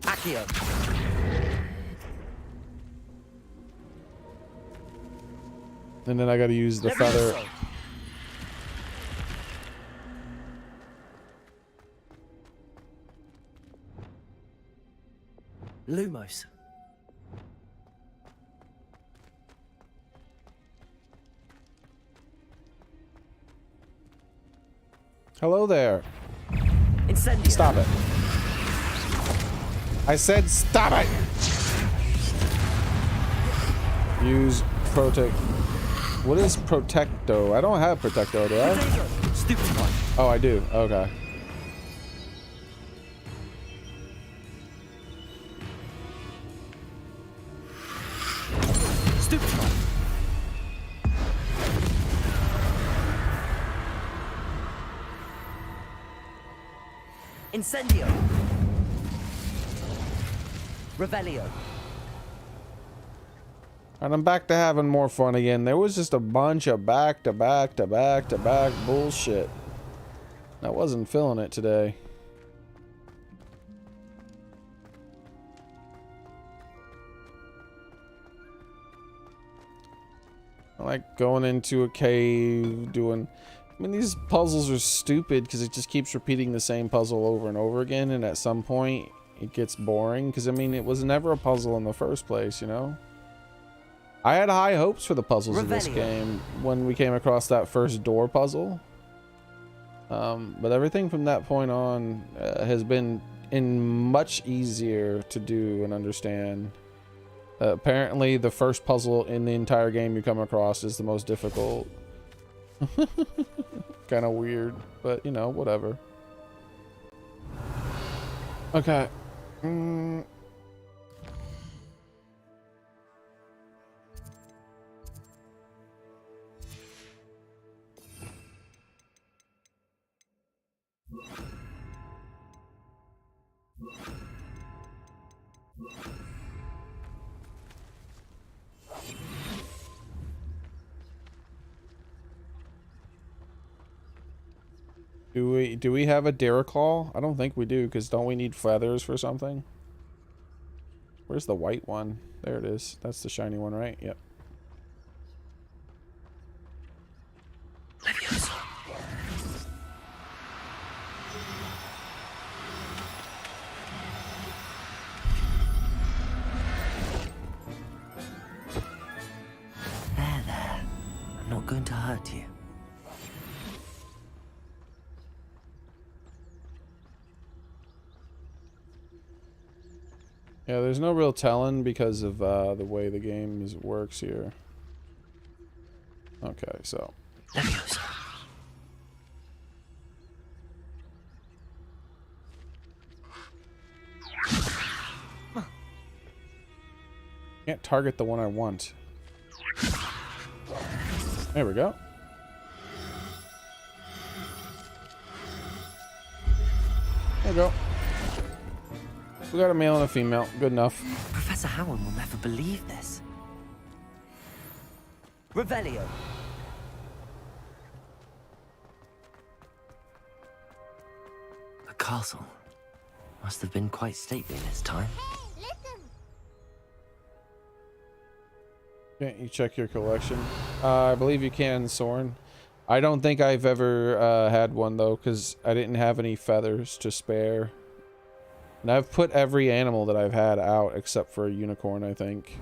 Accio. And then I gotta use the feather. Lumos. Hello there. Incendio. Stop it. I said stop it. Use protect. What is protecto? I don't have protecto, do I? Stupid one. Oh, I do. Okay. Stupid one. Incendio. Revelio. And I'm back to having more fun again. There was just a bunch of back to back to back to back bullshit. I wasn't feeling it today. I like going into a cave, doing... I mean, these puzzles are stupid because it just keeps repeating the same puzzle over and over again, and at some point, it gets boring. Because, I mean, it was never a puzzle in the first place, you know? I had high hopes for the puzzles of this game when we came across that first door puzzle. But everything from that point on has been much easier to do and understand. Apparently, the first puzzle in the entire game you come across is the most difficult. Kind of weird, but you know, whatever. Okay. Do we have a Deraclaw? I don't think we do, because don't we need feathers for something? Where's the white one? There it is. That's the shiny one, right? Yep. There. I'm not going to hurt you. Yeah, there's no real telling because of the way the game works here. Okay, so. Can't target the one I want. There we go. There we go. We got a male and a female. Good enough. Professor Howard will never believe this. Revelio. The castle must have been quite stately in its time. Hey, listen! Can't you check your collection? I believe you can, Soren. I don't think I've ever had one, though, because I didn't have any feathers to spare. And I've put every animal that I've had out except for a unicorn, I think.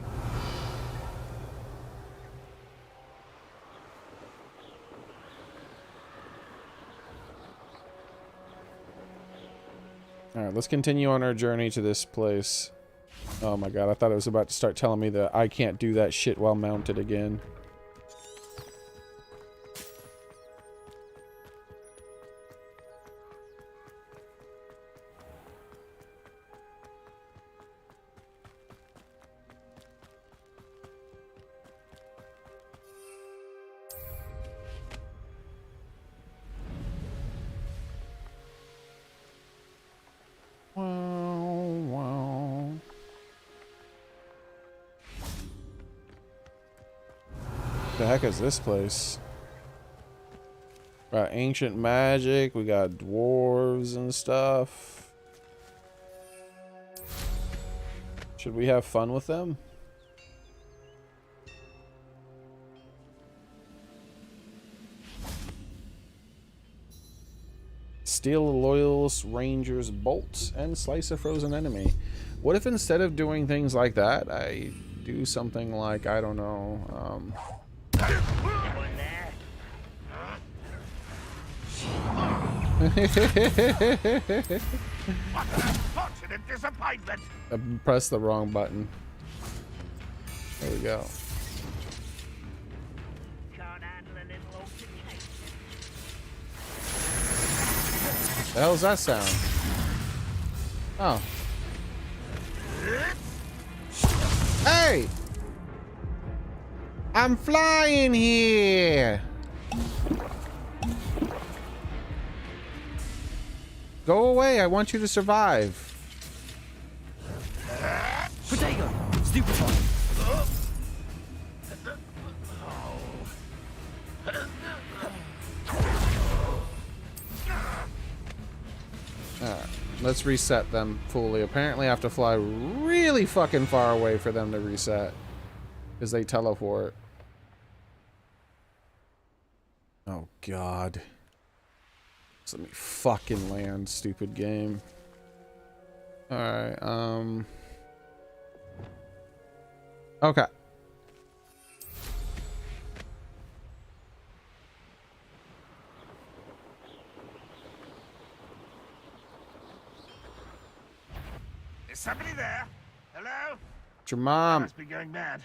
Alright, let's continue on our journey to this place. Oh my god, I thought it was about to start telling me that I can't do that shit while mounted again. The heck is this place? Got ancient magic, we got dwarves and stuff. Should we have fun with them? Steal a loyalist ranger's bolt and slice a frozen enemy. What if instead of doing things like that, I do something like, I don't know, Unfortunate disappointment. I pressed the wrong button. There we go. Can't handle a little altercation. The hell's that sound? Oh. Hey! I'm flying here! Go away. I want you to survive. Potato! Stupefy! Alright, let's reset them fully. Apparently I have to fly really fucking far away for them to reset. Because they teleport. Oh god. Just let me fucking land, stupid game. Alright, okay. Is somebody there? Hello? It's your mom. Must be going mad.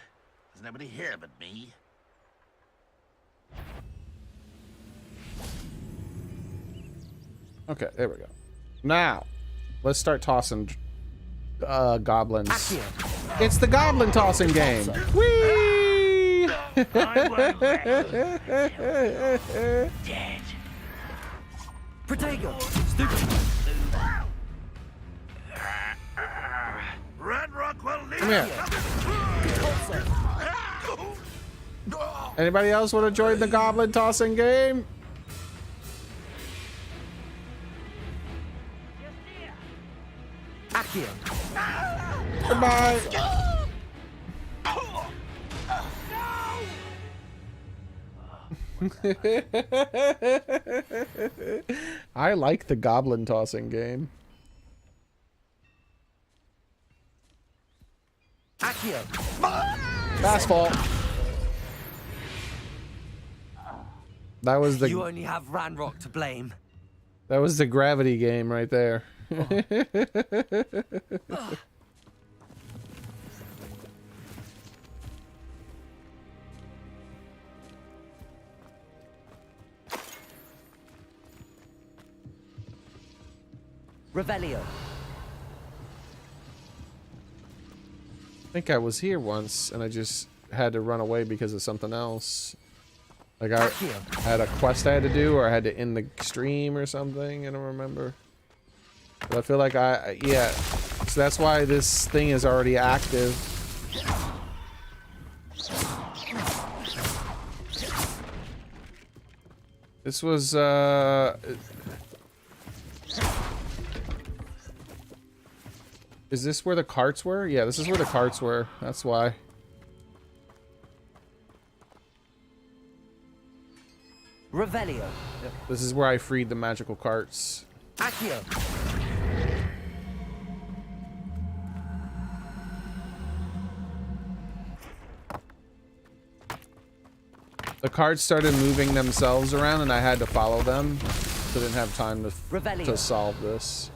There's nobody here but me. Okay, there we go. Now, let's start tossing goblins. Accio. It's the goblin tossing game. Whee! Dead. Potato! Stupefy! Red Rockwell leaves. Come here. Anybody else want to join the goblin tossing game? Accio! Goodbye. I like the goblin tossing game. Accio! Fast fault. That was the You only have Ranrock to blame. that was the gravity game right there. Revelio. I think I was here once and I just had to run away because of something else. Like I had a quest I had to do, or I had to end the stream or something. I don't remember. But I feel like yeah. So that's why this thing is already active. This was is this where the carts were? Yeah, this is where the carts were. That's why. Revelio. This is where I freed the magical carts. Accio. The carts started moving themselves around and I had to follow them. So I didn't have time to solve this.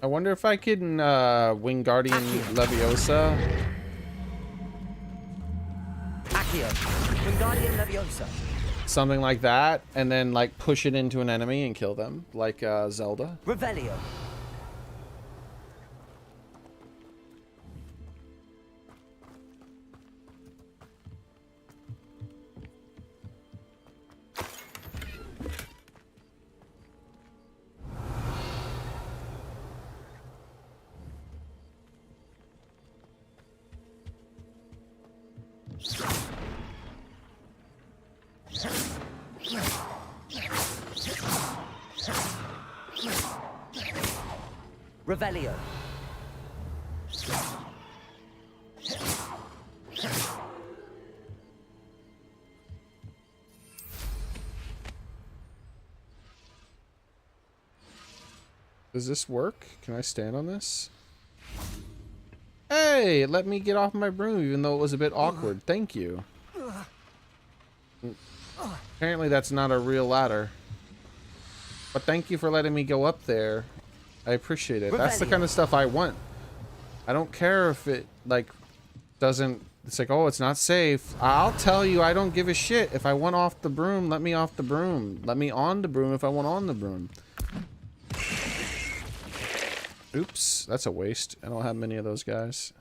I wonder if I can Wingardium Leviosa. Accio. Wingardium Leviosa. Something like that, and then like push it into an enemy and kill them, like Zelda. Revelio. Revelio. Does this work? Can I stand on this? Hey, let me get off my broom even though it was a bit awkward. Thank you. Apparently that's not a real ladder. But thank you for letting me go up there. I appreciate it. That's the kind of stuff I want. I don't care if it, like, doesn't... It's like, oh, it's not safe. I'll tell you, I don't give a shit. If I want off the broom, let me off the broom. Let me on the broom if I want on the broom. Oops, that's a waste. I don't have many of those guys.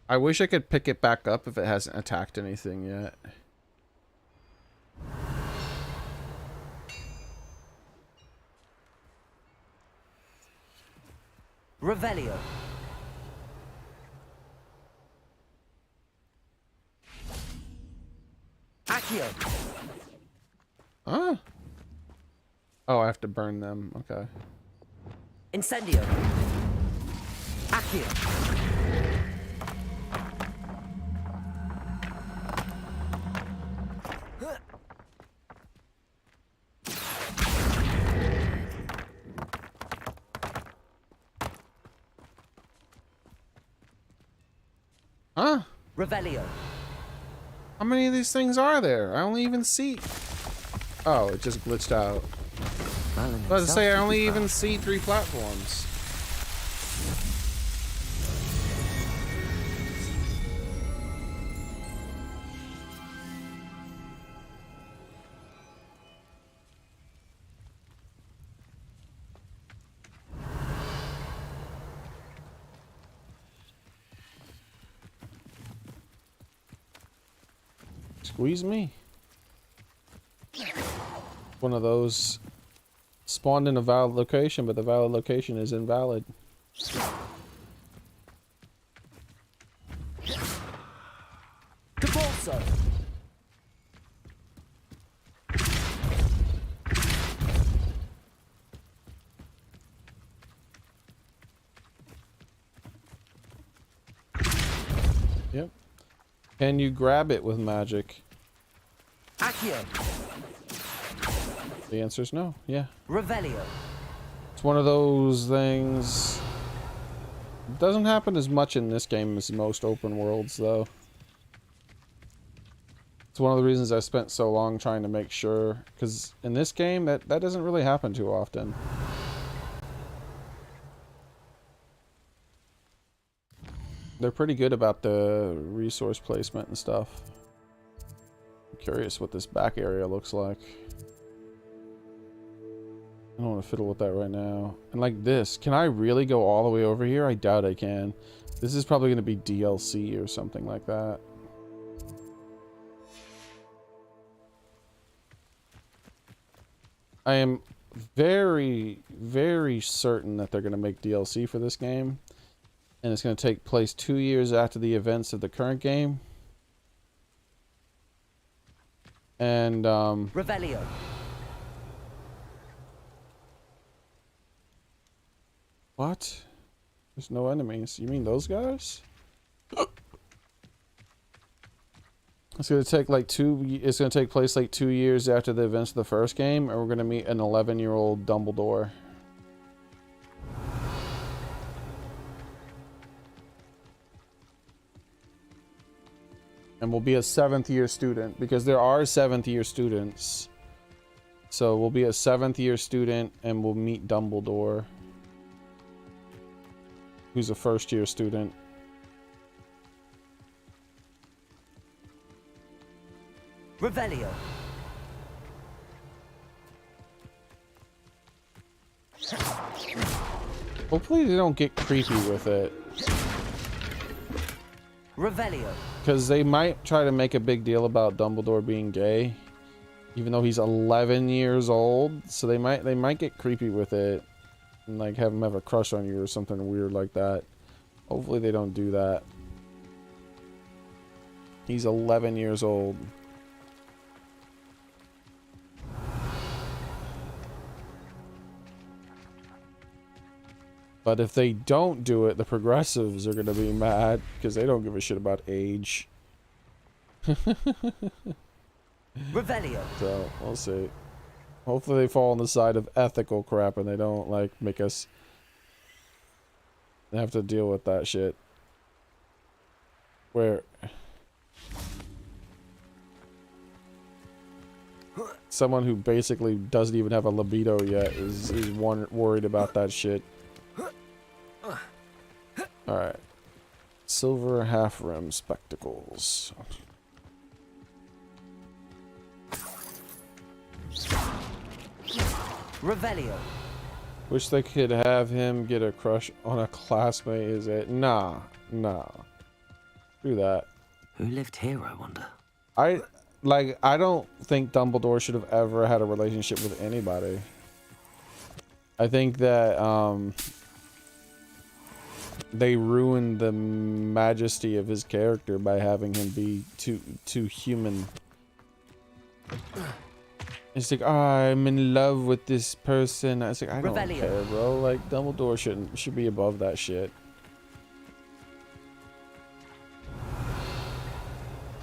I wish I could pick it back up if it hasn't attacked anything yet. Revelio. Accio. Huh? Oh, I have to burn them. Okay. Incendio. Accio. Huh? Revelio. How many of these things are there? I only even see... Oh, it just glitched out. I was about to say, I only even see 3 platforms. Squeeze me. One of those spawned in a valid location, but the valid location is invalid. Capulso. Yep. Can you grab it with magic? Accio. The answer is no. Yeah. Revelio. It's one of those things. It doesn't happen as much in this game as most open worlds, though. It's one of the reasons I spent so long trying to make sure, because in this game, that doesn't really happen too often. They're pretty good about the resource placement and stuff. I'm curious what this back area looks like. I don't want to fiddle with that right now. And like this, can I really go all the way over here? I doubt I can. This is probably going to be DLC or something like that. I am very, very certain that they're going to make DLC for this game. And it's going to take place 2 years after the events of the current game. And, Revelio. What? There's no enemies. You mean those guys? It's gonna take like it's gonna take place like 2 years after the events of the first game, and we're gonna meet an 11-year-old Dumbledore. And we'll be a 7th-year student, because there are 7th-year students. So we'll be a 7th-year student, and we'll meet Dumbledore, who's a 1st-year student. Revelio. Hopefully they don't get creepy with it. Revelio. Because they might try to make a big deal about Dumbledore being gay, even though he's 11 years old. So they might get creepy with it and like have him have a crush on you or something weird like that. Hopefully they don't do that. He's 11 years old. But if they don't do it, the progressives are going to be mad because they don't give a shit about age. Revelio. So, we'll see. Hopefully they fall on the side of ethical crap and they don't, like, make us have to deal with that shit. Where someone who basically doesn't even have a libido yet is worried about that shit. Alright. Silver half-rim spectacles. Revelio. Wish they could have him get a crush on a classmate. Is it? Nah. Do that. Who lived here, I wonder? I don't think Dumbledore should have ever had a relationship with anybody. I think that they ruined the majesty of his character by having him be too human. It's like, oh, I'm in love with this person. I was like, I don't care, bro. Like, Dumbledore should be above that shit.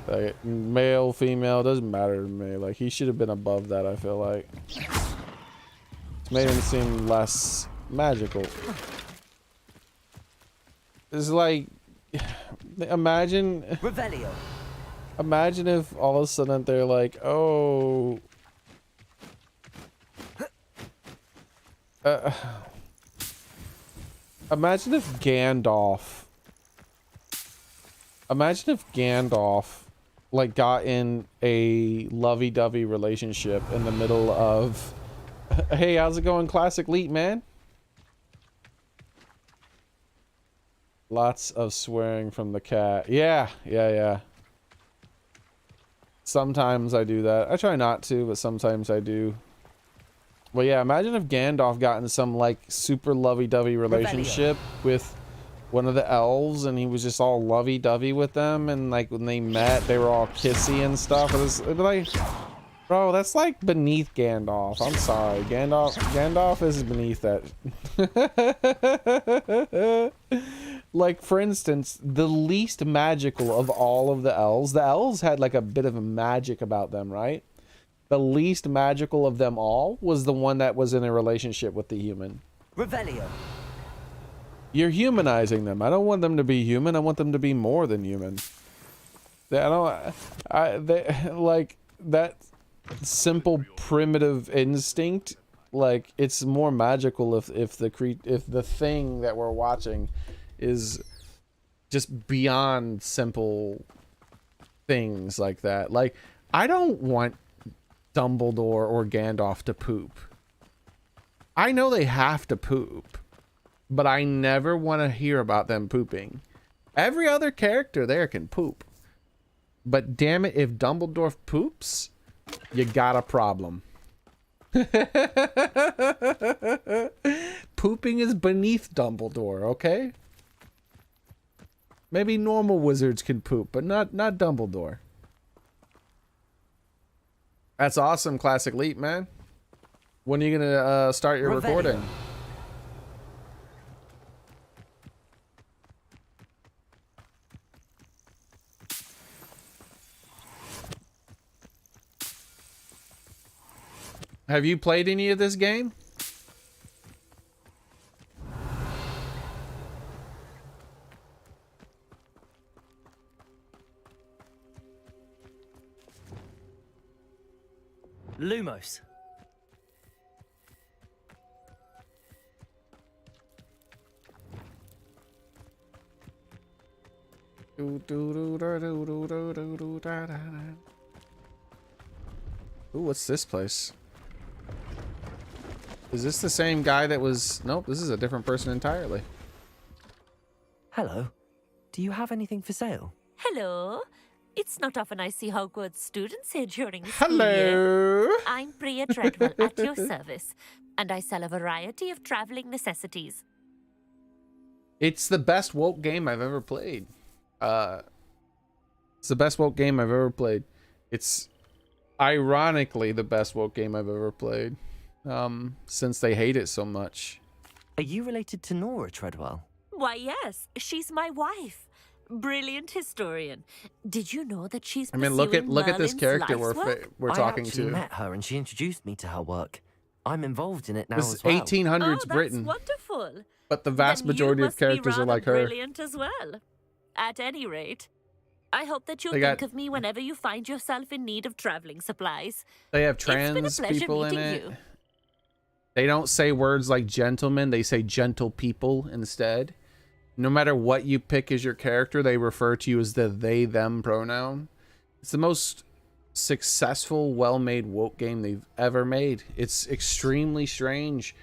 Like, male, female, doesn't matter to me. Like, he should have been above that, I feel like. It's made him seem less magical. It's like, imagine if all of a sudden they're like, oh, imagine if Gandalf like got in a lovey-dovey relationship in the middle of, hey, how's it going, Classic Leap, man? Lots of swearing from the cat. Yeah. Sometimes I do that. I try not to, but sometimes I do. Well, yeah, imagine if Gandalf got in some, like, super lovey-dovey relationship with one of the elves, and he was just all lovey-dovey with them, and, like, when they met, they were all kissy and stuff. It'd be like, bro, that's, like, beneath Gandalf. I'm sorry. Gandalf is beneath that. Like, for instance, the least magical of all of the elves had, like, a bit of a magic about them, right? The least magical of them all was the one that was in a relationship with the human. Revelio. You're humanizing them. I don't want them to be human. I want them to be more than human. Like that simple primitive instinct. Like, it's more magical if the thing that we're watching is just beyond simple things like that. Like, I don't want Dumbledore or Gandalf to poop. I know they have to poop, but I never want to hear about them pooping. Every other character there can poop, but damn it, if Dumbledore poops, you got a problem. Pooping is beneath Dumbledore, okay? Maybe normal wizards can poop, but not Dumbledore. That's awesome, Classic Leap, man. When are you gonna start your recording? Have you played any of this game? Lumos. Ooh, what's this place? Is this the same guy that was... Nope, this is a different person entirely. Hello. Do you have anything for sale? Hello. It's not often I see Hogwarts students here during the school year. Hello. I'm Priya Treadwell at your service, and I sell a variety of traveling necessities. It's the best woke game I've ever played. It's the best woke game I've ever played. It's ironically the best woke game I've ever played. Since they hate it so much. Are you related to Nora Treadwell? Why, yes. She's my wife. Brilliant historian. Did you know that she's I mean, look at this character we're talking I actually to. met her and she introduced me to her work. I'm involved in it now This is as well. 1800s that's Britain. Wonderful. But the vast Then majority you of must be characters are rather like her. Brilliant as well. At any rate, I hope that you'll They think got- of me whenever you find yourself in need of traveling supplies. They have It's been a trans pleasure people in meeting it. you. They don't say words like gentlemen, they say gentle people instead. No matter what you pick as your character, they refer to you as the they them pronoun. It's the most successful, well-made woke game they've ever made. It's extremely strange.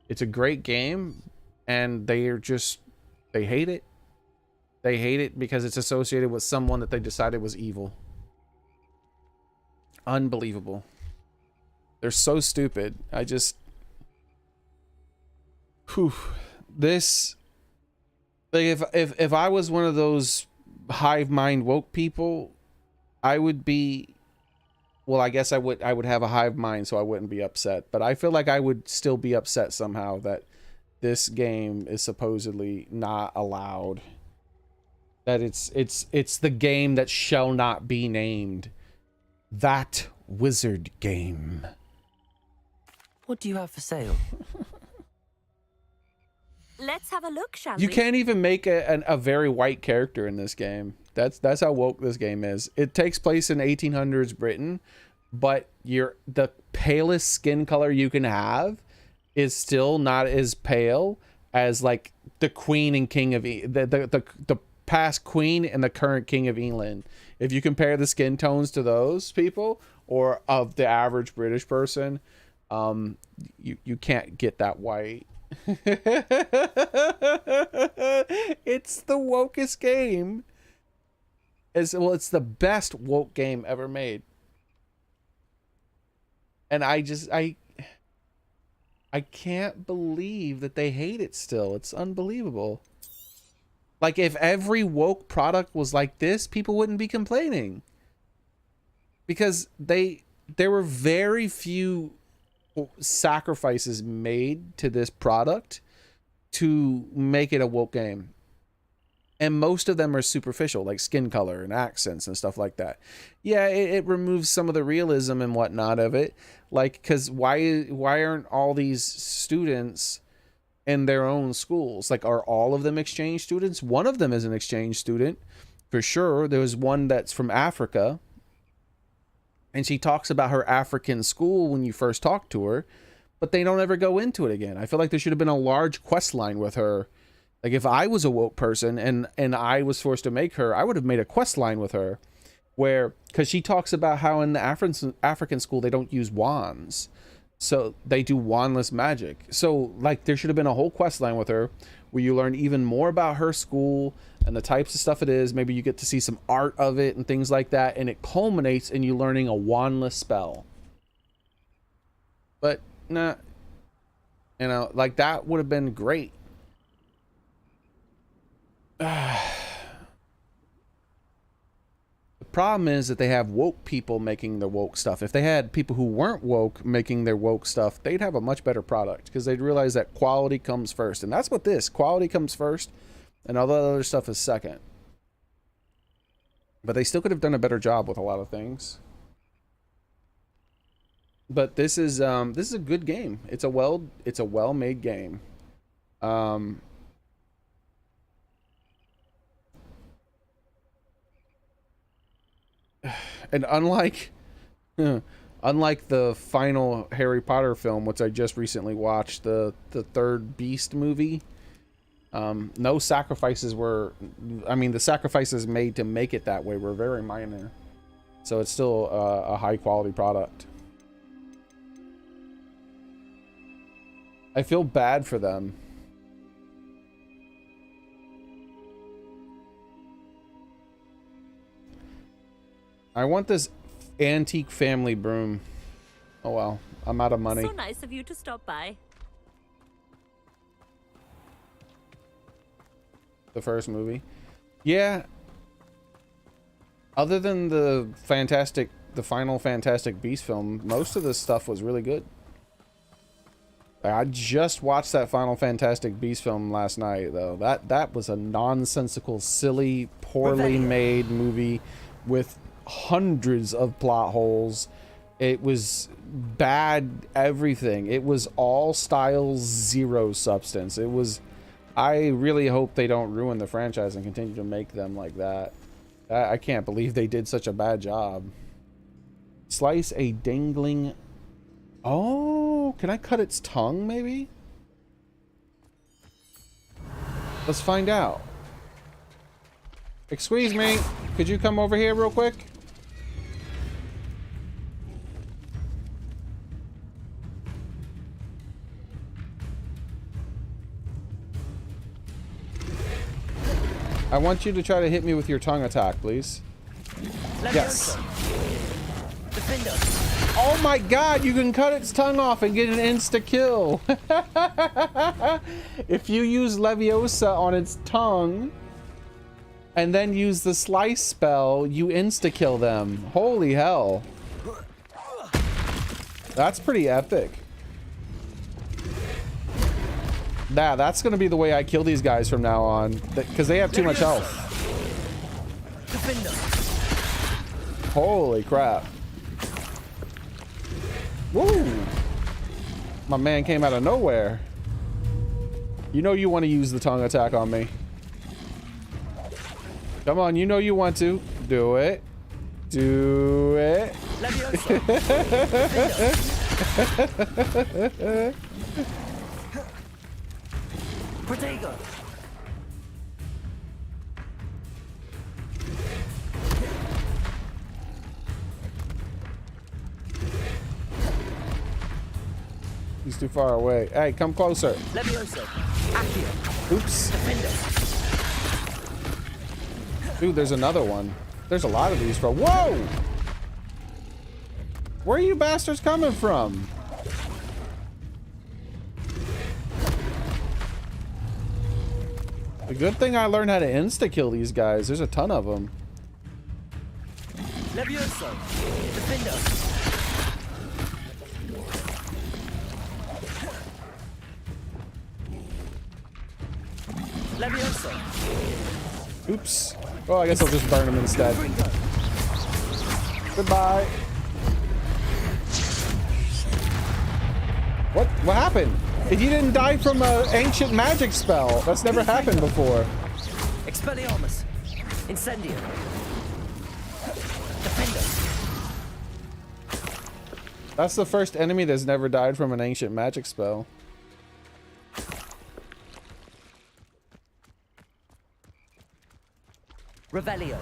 It's a great game, and they hate it. They hate it because it's associated with someone that they decided was evil. Unbelievable. They're so stupid. I just... Whew. This... Like, if I was one of those hive mind woke people, I would be... Well, I guess I would have a hive mind, so I wouldn't be upset. But I feel like I would still be upset somehow that this game is supposedly not allowed. That it's the game that shall not be named. That wizard game. What do you have for sale? Let's have a look, shall we? You can't even make a very white character in this game. That's how woke this game is. It takes place in 1800s Britain, but the palest skin color you can have is still not as pale as like the queen and king of the past queen and the current king of England. If you compare the skin tones to those people or of the average British person, you can't get that white. It's the wokest game. It's the best woke game ever made. And I can't believe that they hate it still. It's unbelievable. Like, if every woke product was like this, people wouldn't be complaining. Because there were very few sacrifices made to this product to make it a woke game. And most of them are superficial, like skin color and accents and stuff like that. Yeah, it removes some of the realism and whatnot of it. Like, because why aren't all these students in their own schools? Like, are all of them exchange students? One of them is an exchange student, for sure. There was one that's from Africa. And she talks about her African school when you first talk to her. But they don't ever go into it again. I feel like there should have been a large quest line with her. Like, if I was a woke person and I was forced to make her, I would have made a quest line with her where, because she talks about how in the African school they don't use wands, so they do wandless magic. So like, there should have been a whole quest line with her where you learn even more about her school and the types of stuff it is. Maybe you get to see some art of it and things like that, and it culminates in you learning a wandless spell. But nah, you know, like, that would have been great. The problem is that they have woke people making the woke stuff. If they had people who weren't woke making their woke stuff, they'd have a much better product, because they'd realize that quality comes first. And that's what quality comes first, and all the other stuff is second. But they still could have done a better job with a lot of things. But this is a good game. It's a well-made game. And unlike the final Harry Potter film, which I just recently watched, the third Beast movie, no sacrifices were, I mean, the sacrifices made to make it that way were very minor. So it's still a high quality product. I feel bad for them. I want this antique family broom. Oh well, I'm out of money. So nice of you to stop by. The first movie. Yeah. Other than the final Fantastic Beast film, most of this stuff was really good. I just watched that final Fantastic Beast film last night, though. That was a nonsensical, silly, poorly made movie with hundreds of plot holes. It was bad everything. It was all style, zero substance. It was... I really hope they don't ruin the franchise and continue to make them like that. I can't believe they did such a bad job. Slice a dangling... Oh, can I cut its tongue, maybe? Let's find out. Excuse me, could you come over here real quick? I want you to try to hit me with your tongue attack, please. Yes. Defender. Oh my god, you can cut its tongue off and get an insta-kill. If you use Leviosa on its tongue and then use the slice spell, you insta-kill them. Holy hell. That's pretty epic. Nah, that's gonna be the way I kill these guys from now on, because they have too much health. Defender. Holy crap. Woo! My man came out of nowhere. You know you want to use the tongue attack on me. Come on, you know you want to. Do it. Do it. Protego. He's too far away. Hey, come closer. Leviosa. Accio. Oops. Defender. Dude, there's another one. There's a lot of these, bro. Whoa! Where are you bastards coming from? The good thing I learned how to insta-kill these guys. There's a ton of them. Leviosa. Defender. Leviosa. Oops. Well, I guess I'll just burn them instead. Goodbye. What happened? If you didn't die from an ancient magic spell, that's never happened before. Expelliarmus. Incendio. Defender. That's the first enemy that's never died from an ancient magic spell. Revelio.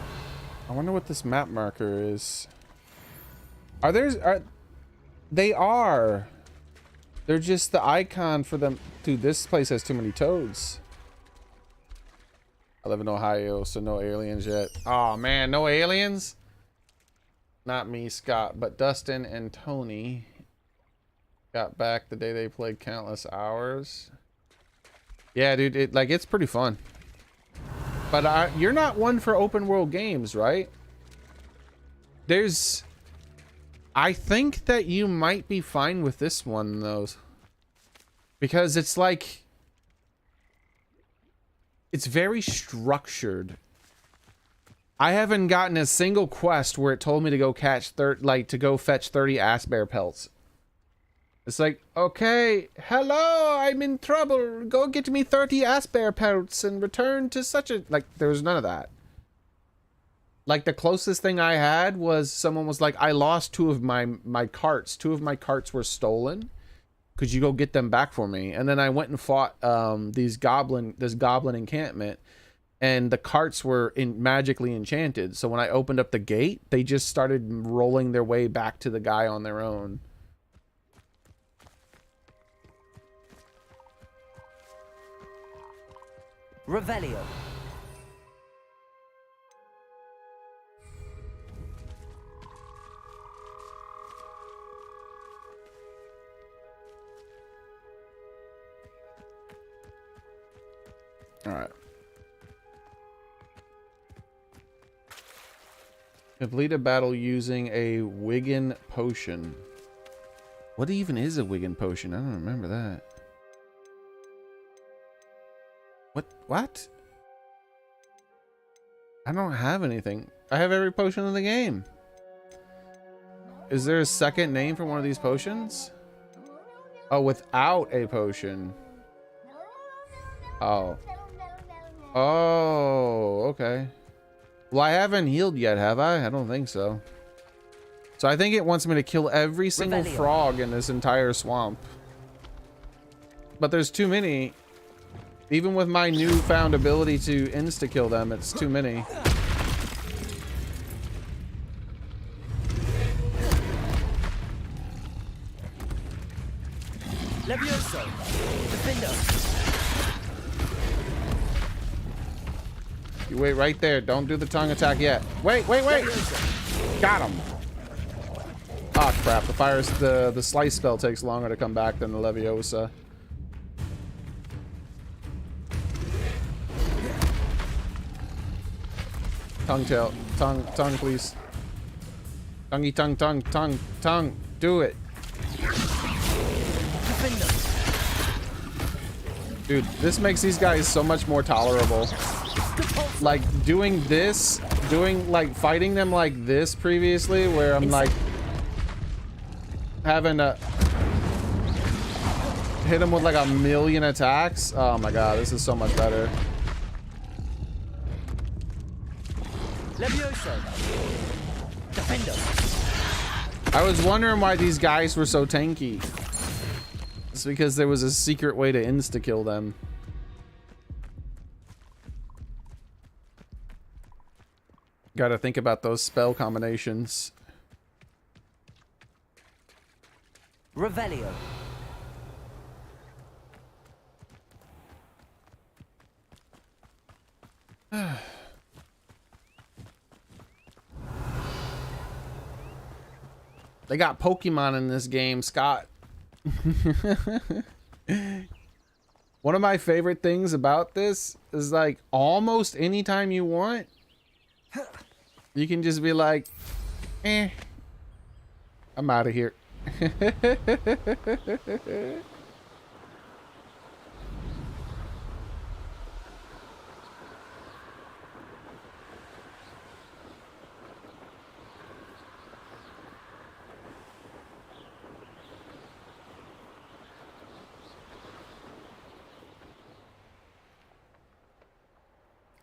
I wonder what this map marker is. They are. They're just the icon for them. Dude, this place has too many toads. I live in Ohio, so no aliens yet. Oh man, no aliens? Not me, Scott, but Dustin and Tony got back the day they played countless hours. Yeah, dude, it's pretty fun. But you're not one for open world games, right? I think that you might be fine with this one, though. Because it's like... It's very structured. I haven't gotten a single quest where it told me to go catch to go fetch 30 ass bear pelts. It's like, okay, hello, I'm in trouble. Go get me 30 ass bear pelts and return to such a... Like, there was none of that. Like, the closest thing I had was someone was like, I lost two of my carts. Two of my carts were stolen. Could you go get them back for me? And then I went and fought this goblin encampment. And the carts were magically enchanted. So when I opened up the gate, they just started rolling their way back to the guy on their own. Revelio. All right. Complete a battle using a Wigan potion. What even is a Wigan potion? I don't remember that. What? I don't have anything. I have every potion in the game. Is there a second name for one of these potions? Oh, without a potion. Oh. Oh, okay. Well, I haven't healed yet, have I? I don't think so. So I think it wants me to kill every single frog in this entire swamp. But there's too many. Even with my newfound ability to insta-kill them, it's too many. Levioso. Defender. You wait right there. Don't do the tongue attack yet. Wait, wait, wait. Got him. Oh crap! The slice spell takes longer to come back than the Leviosa. Tongue, please. Tongue. Do it. Dude, this makes these guys so much more tolerable. Like doing this, fighting them like this previously, where I'm like having to hit them with like a million attacks. Oh my god, this is so much better. I was wondering why these guys were so tanky. It's because there was a secret way to insta-kill them. Gotta think about those spell combinations. Revelio. They got Pokemon in this game, Scott. One of my favorite things about this is like almost anytime you want, you can just be like, I'm out of here.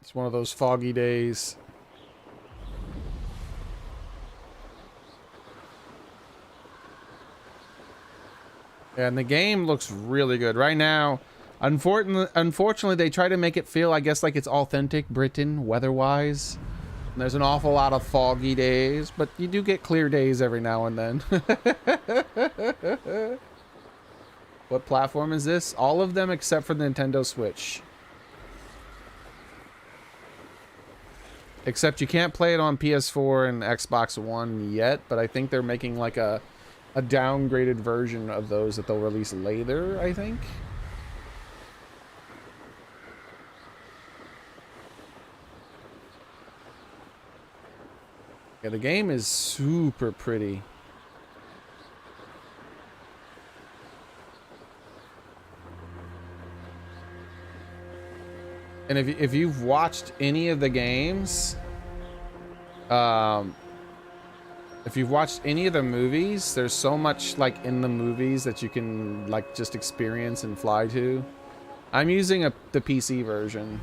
It's one of those foggy days. And the game looks really good right now. Unfortunately, they try to make it feel, I guess, like it's authentic Britain weather-wise. And there's an awful lot of foggy days, but you do get clear days every now and then. What platform is this? All of them except for the Nintendo Switch. Except you can't play it on PS4 and Xbox One yet, but I think they're making like a downgraded version of those that they'll release later, I think. Yeah, the game is super pretty. And if you've watched any of the games, if you've watched any of the movies, there's so much like in the movies that you can like just experience and fly to. I'm using the PC version.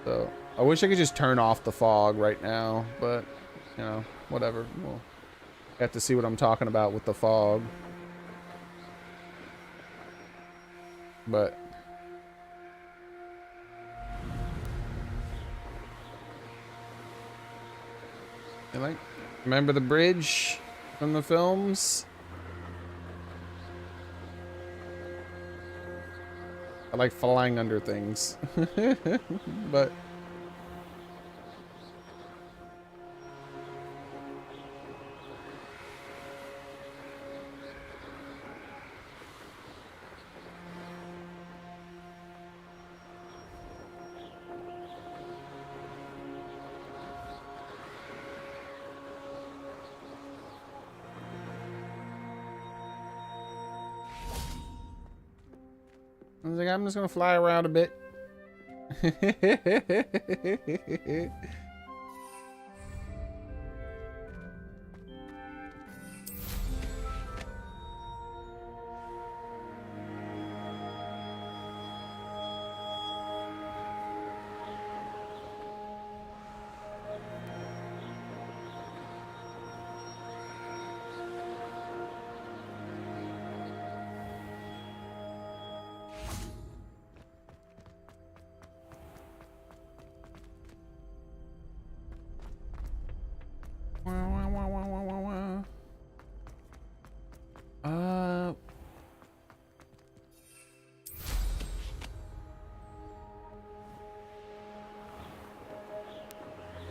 So I wish I could just turn off the fog right now, but you know, whatever. We'll have to see what I'm talking about with the fog. But you like, remember the bridge from the films? I like flying under things. But I was like, I'm just gonna fly around a bit.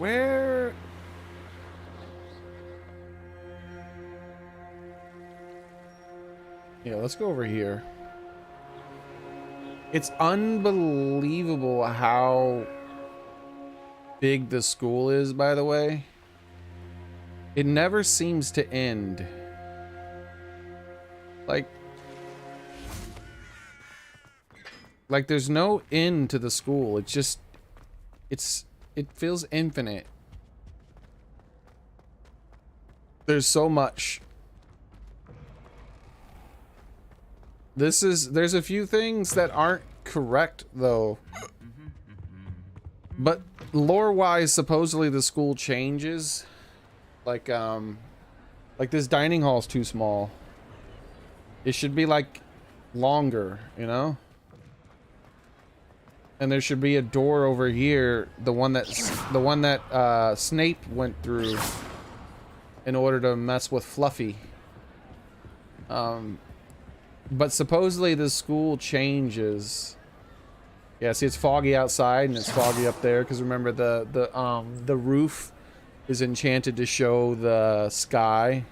Where? Yeah, let's go over here. It's unbelievable how big the school is, by the way. It never seems to end. Like there's no end to the school. It just, it feels infinite. There's so much. There's a few things that aren't correct though. But lore-wise, supposedly the school changes. Like this dining hall's too small. It should be like longer, you know? And there should be a door over here, the one that Snape went through in order to mess with Fluffy. But supposedly the school changes. Yeah, see, it's foggy outside and it's foggy up there because remember the roof is enchanted to show the sky.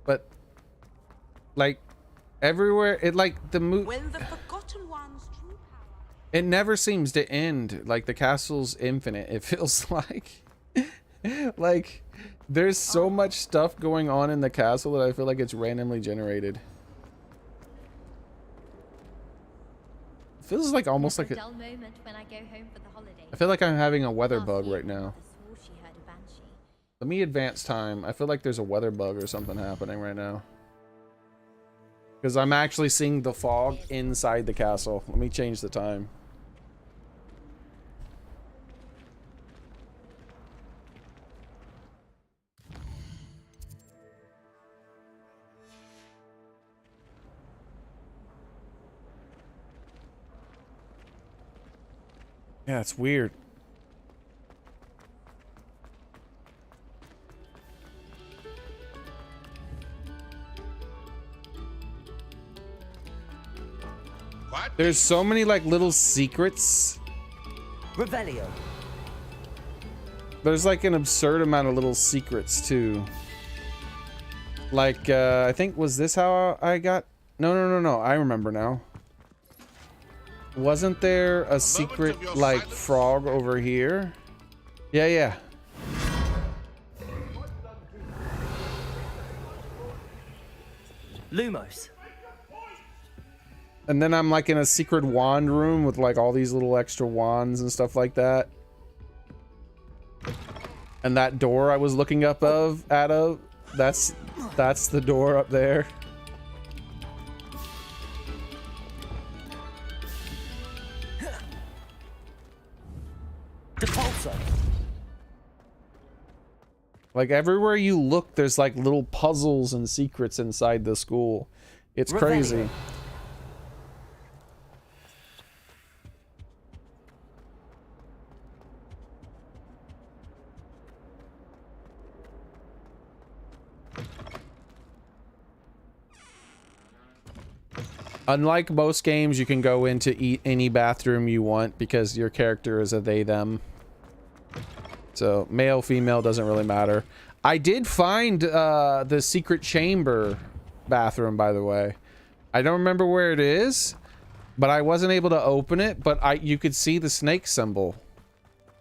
But like everywhere, it like the When the forgotten one's true power. it never seems to end. Like the castle's infinite. It feels like like there's so much stuff going on in the castle that I feel like it's randomly generated. It feels like almost like a dull moment when I go home for the holidays. I feel like I'm having a weather Last bug evening, right now. Mother swore she heard a banshee. Let me advance time. I feel like there's a weather bug or something happening right now. Because I'm actually seeing the fog inside the castle. Let me change the time. Yeah, it's weird. There's so many like little secrets. Revelio. There's like an absurd amount of little secrets too. Like I think, was this how I got? No. I remember now. Wasn't there a secret like frog over here? Yeah. Lumos. And then I'm like in a secret wand room with like all these little extra wands and stuff like that. And that door I was looking up out of, that's the door up there. Depulso. Like everywhere you look, there's like little puzzles and secrets inside the school. It's crazy. Unlike most games, you can go into any bathroom you want because your character is a they, them. So male, female, doesn't really matter. I did find the secret chamber bathroom, by the way. I don't remember where it is, but I wasn't able to open it, but you could see the snake symbol.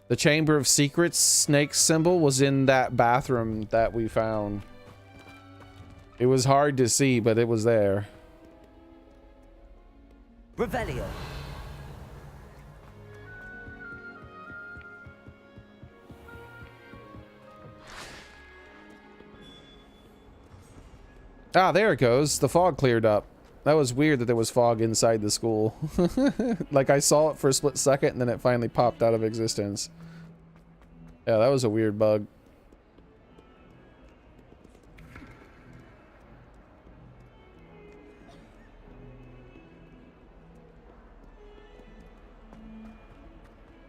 The Chamber of Secrets snake symbol was in that bathroom that we found. It was hard to see, but it was there. Revelio. Ah, there it goes. The fog cleared up. That was weird that there was fog inside the school. Like I saw it for a split second and then it finally popped out of existence. Yeah, that was a weird bug.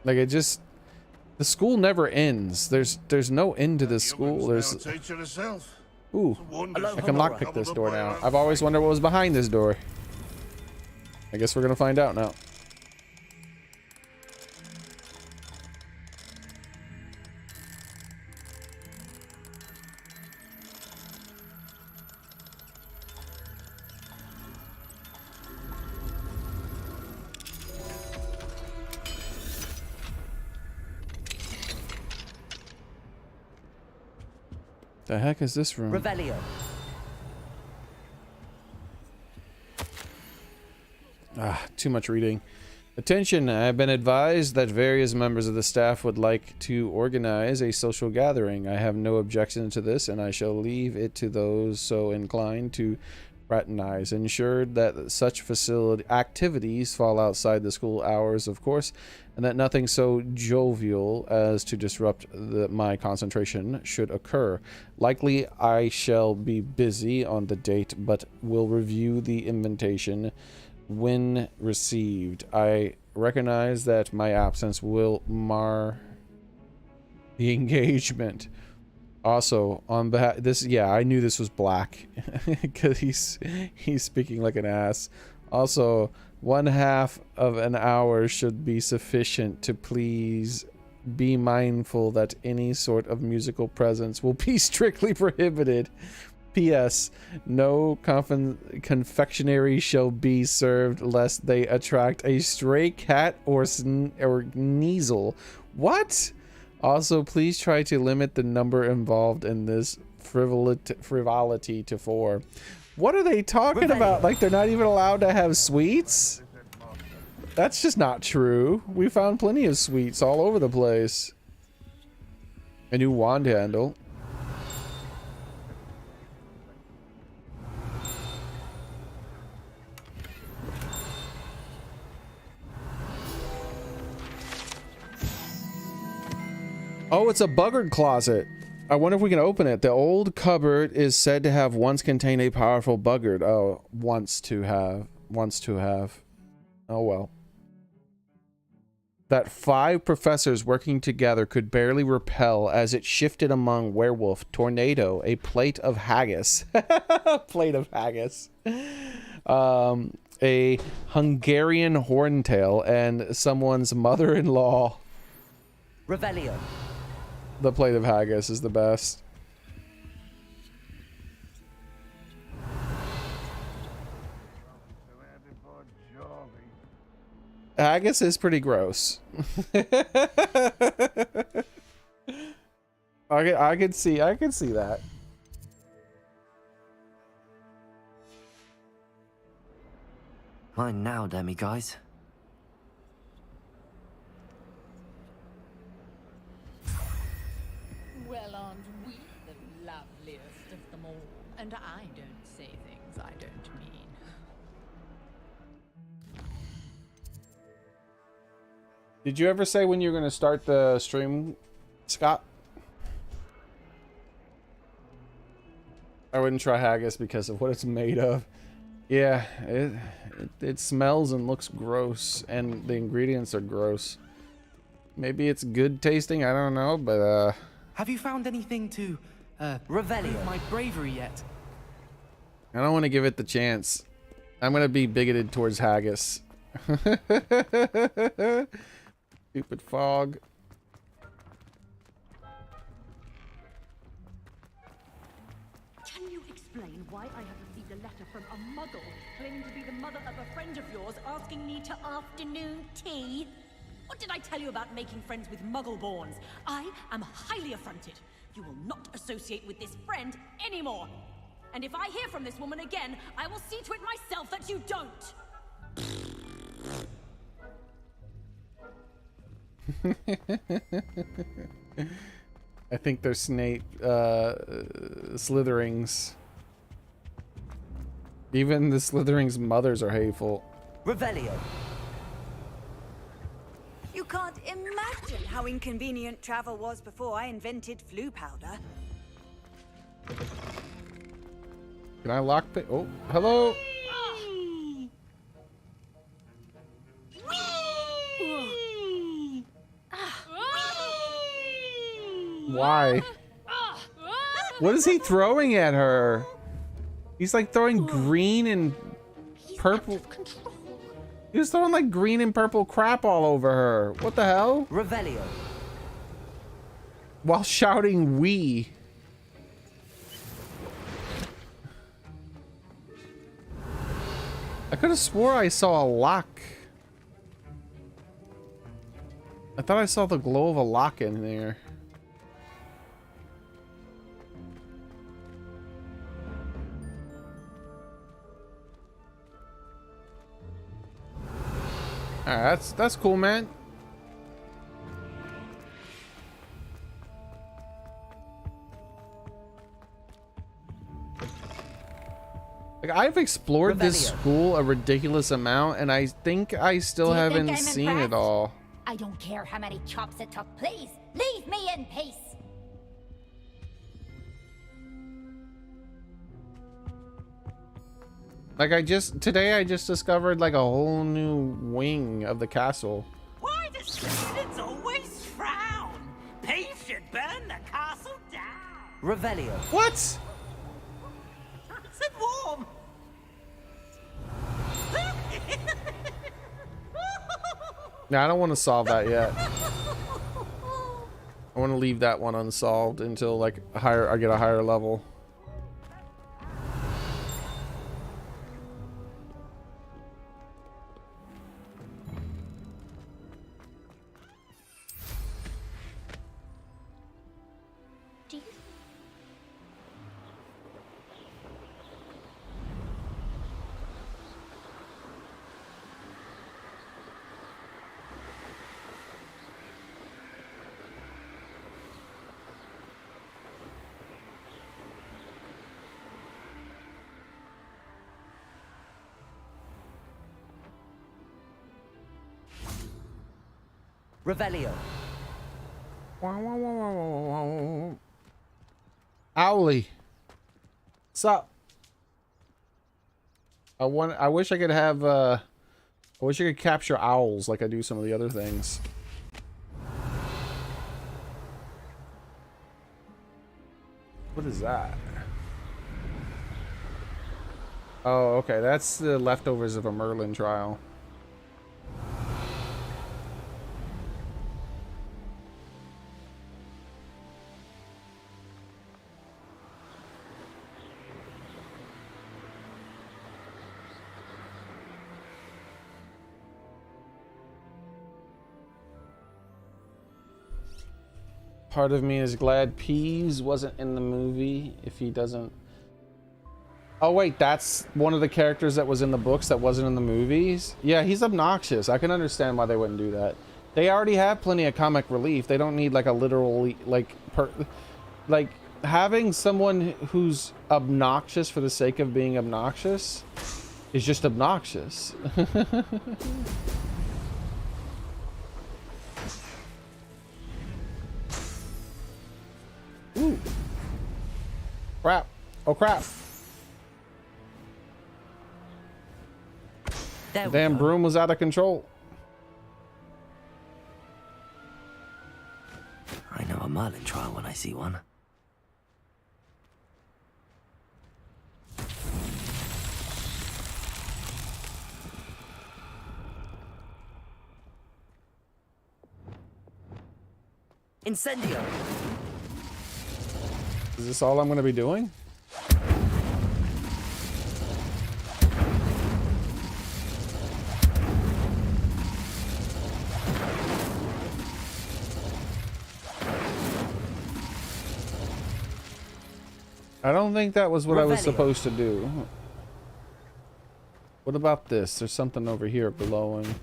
Like it just... The school never ends. There's no end to this school. There's Teacher herself. ooh, Hello, I can lockpick this door now. I've always wondered what was behind this door. I guess we're gonna find out now. The heck is this room? Revelio. Ah, too much reading. Attention, I've been advised that various members of the staff would like to organize a social gathering. I have no objection to this, and I shall leave it to those so inclined to fraternize. Ensured that such facility activities fall outside the school hours, of course, and that nothing so jovial as to disrupt my concentration should occur. Likely I shall be busy on the date, but will review the invitation when received. I recognize that my absence will mar the engagement. Also, on behalf this, yeah, I knew this was black because he's speaking like an ass. Also, 1/2 of an hour should be sufficient. To please be mindful that any sort of musical presence will be strictly prohibited. P.S. No confectionery shall be served lest they attract a stray cat or sneasel. What? Also, please try to limit the number involved in this frivolity to 4. What are they talking about? Like they're not even allowed to have sweets? That's just not true. We found plenty of sweets all over the place. A new wand handle. Oh, it's a buggered closet. I wonder if we can open it. The old cupboard is said to have once contained a powerful buggered. Oh, wants to have. Oh well. That 5 professors working together could barely repel as it shifted among werewolf, tornado, a plate of haggis. Plate of haggis. A Hungarian horntail and someone's mother-in-law. Revelio. The plate of haggis is the best. Haggis is pretty gross. I could see that. Mine now, demi guys. Well, aren't we the loveliest of them all? And I don't say things I don't mean. Did you ever say when you're going to start the stream, Scott? I wouldn't try haggis because of what it's made of. Yeah, it smells and looks gross, and the ingredients are gross. Maybe it's good tasting, I don't know, but Have you found anything to Revelio. my bravery yet? I don't want to give it the chance. I'm going to be bigoted towards haggis. Stupid fog. Can you explain why I have received a letter from a muggle claiming to be the mother of a friend of yours asking me to afternoon tea? What did I tell you about making friends with muggle-borns? I am highly affronted. You will not associate with this friend anymore. And if I hear from this woman again, I will see to it myself that you don't. I think they're Snape Slytherings. Even the Slytherings' mothers are hateful. Revelio. You can't imagine how inconvenient travel was before I invented flu powder. Can I lockpick? Oh, hello. die. What is he throwing at her? He's like throwing green and purple. He was throwing like green and purple crap all over her. What the hell? Revelio. While shouting "we." I could have swore I saw a lock. I thought I saw the glow of a lock in there. Alright, that's cool, man. Like, I've explored this school a ridiculous amount, and I think I still haven't seen it all. I don't care how many chops it took. Please, leave me in peace. Like, today I just discovered like a whole new wing of the castle. Why do students always frown? Peace should burn the castle down. Revelio. What? Is it warm? No, I don't want to solve that yet. I want to leave that one unsolved until like I get a higher level. Revelio. Owly. What's up? I wish I could have I wish I could capture owls like I do some of the other things. What is that? Oh, okay. That's the leftovers of a Merlin trial. Part of me is glad Peeves wasn't in the movie if he doesn't... Oh wait, that's one of the characters that was in the books that wasn't in the movies? Yeah, he's obnoxious. I can understand why they wouldn't do that. They already have plenty of comic relief. They don't need like a literal, like having someone who's obnoxious for the sake of being obnoxious is just obnoxious. Ooh. Crap. Oh crap. The damn broom was out of control. I know a Merlin trial when I see one. Incendio. Is this all I'm going to be doing? I don't think that was what I was supposed to do. What about this? There's something over here glowing.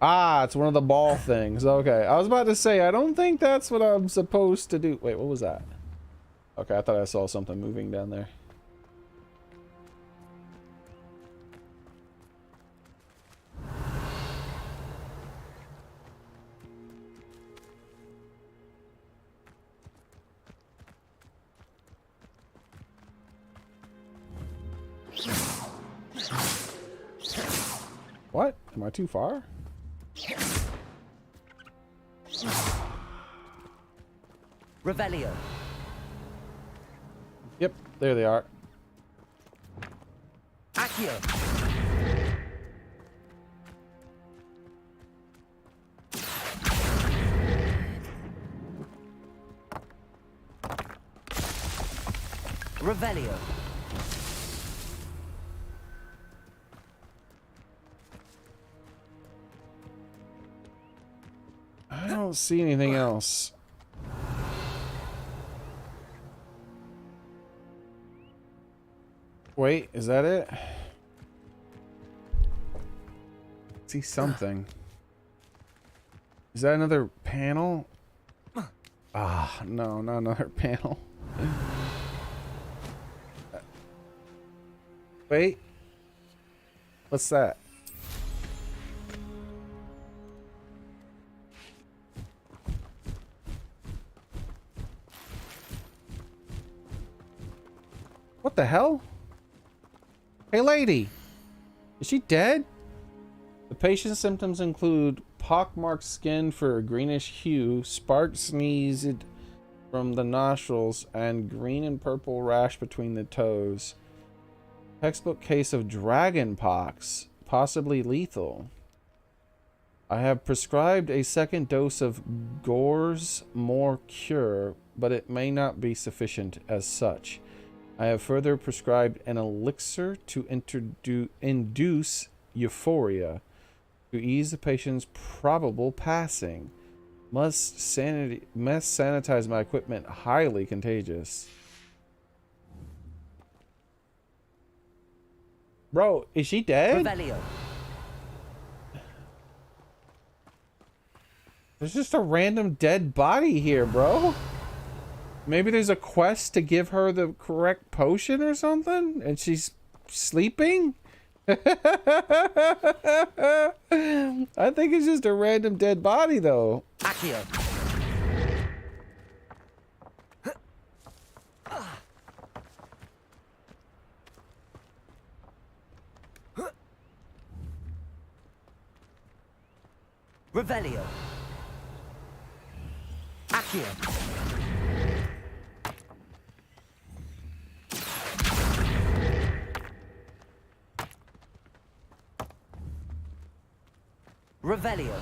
Ah, it's one of the ball things. Okay, I was about to say, I don't think that's what I'm supposed to do. Wait, what was that? Okay, I thought I saw something moving down there. What? Am I too far? Revelio. Yep, there they are. Accio. Revelio. I don't see anything else. Wait, is that it? I see something. Is that another panel? Ah, no, not another panel. Wait. What's that? What the hell? Hey, lady. Is she dead? The patient's symptoms include pockmarked skin for a greenish hue, sparks sneezed from the nostrils, and green and purple rash between the toes. Textbook case of dragon pox, possibly lethal. I have prescribed a second dose of Gore's More Cure, but it may not be sufficient as such. I have further prescribed an elixir to induce euphoria, to ease the patient's probable passing. Must sanitize my equipment. Highly contagious. Bro, is she dead? Revelio. There's just a random dead body here, bro. Maybe there's a quest to give her the correct potion or something, and she's sleeping? I think it's just a random dead body, though. Accio. Revelio. Accio. Revelio.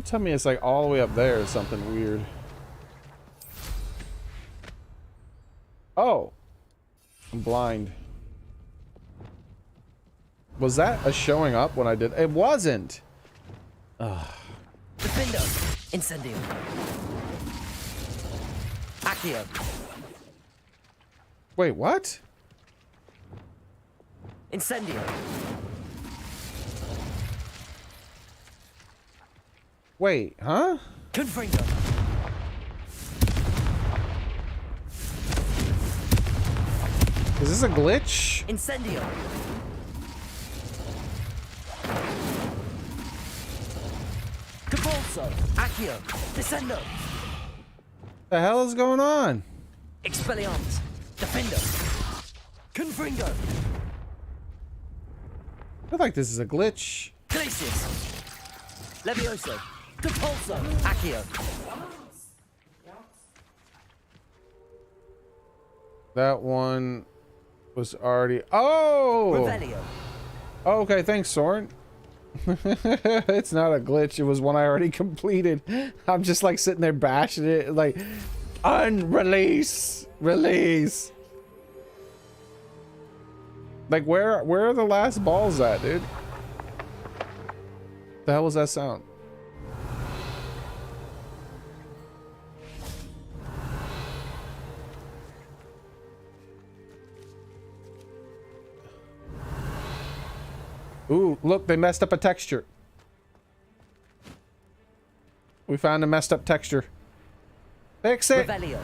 Tell me it's like all the way up there or something weird. Oh. I'm blind. Was that a showing up when I did? It wasn't. Ugh. Defendo. Incendio. Accio. Wait, what? Incendio. Wait, huh? Confringo. Is this a glitch? Incendio. Capolso. Accio. Descendo. The hell is going on? Expelliarmus. Defendo. Confringo. I feel like this is a glitch. Glacius. Levioso. Capolso. Accio. That one was already... Oh! Revelio. Oh, okay, thanks, Soren. It's not a glitch. It was one I already completed. I'm just like sitting there bashing it, like, unrelease, release. Like, where are the last balls at, dude? The hell was that sound? Ooh, look, they messed up a texture. We found a messed up texture. Fix it. Revelio.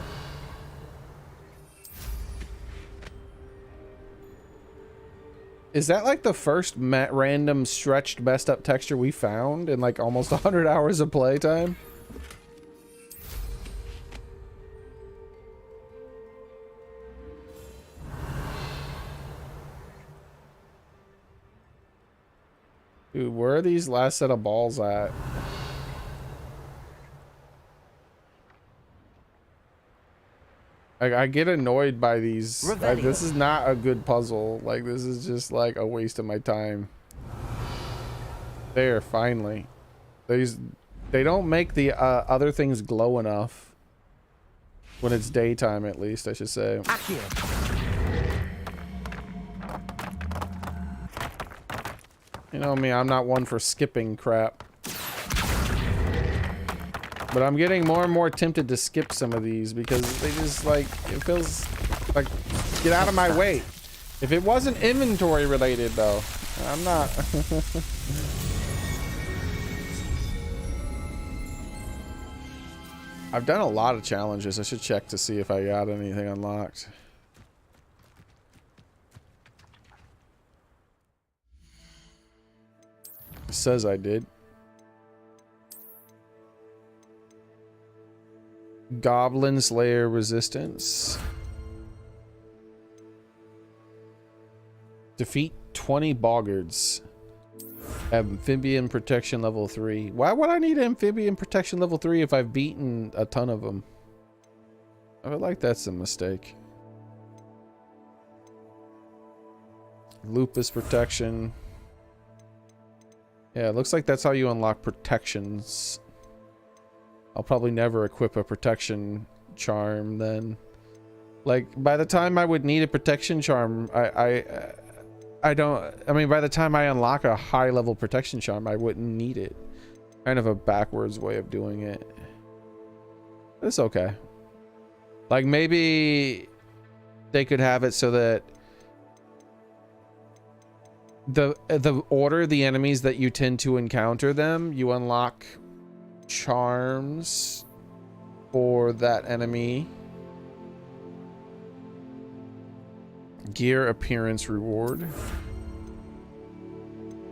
Is that like the first random stretched messed up texture we found in like almost 100 hours of playtime? Dude, where are these last set of balls at? I get annoyed by these. Like, this is not a good puzzle. Like, this is just like a waste of my time. There, finally. They don't make the other things glow enough. When it's daytime, at least, I should say. You know me, I'm not one for skipping crap. But I'm getting more and more tempted to skip some of these because they just like, it feels like, get out of my way. If it wasn't inventory related though, I'm not. I've done a lot of challenges. I should check to see if I got anything unlocked. It says I did. Goblin Slayer resistance. Defeat 20 boggards. Amphibian protection level 3. Why would I need amphibian protection level 3 if I've beaten a ton of them? I feel like that's a mistake. Lupus protection. Yeah, it looks like that's how you unlock protections. I'll probably never equip a protection charm then. Like, by the time I would need a protection charm, I mean, by the time I unlock a high level protection charm, I wouldn't need it. Kind of a backwards way of doing it. It's okay. Like, maybe they could have it so that the order the enemies that you tend to encounter them, you unlock charms for that enemy. Gear appearance reward.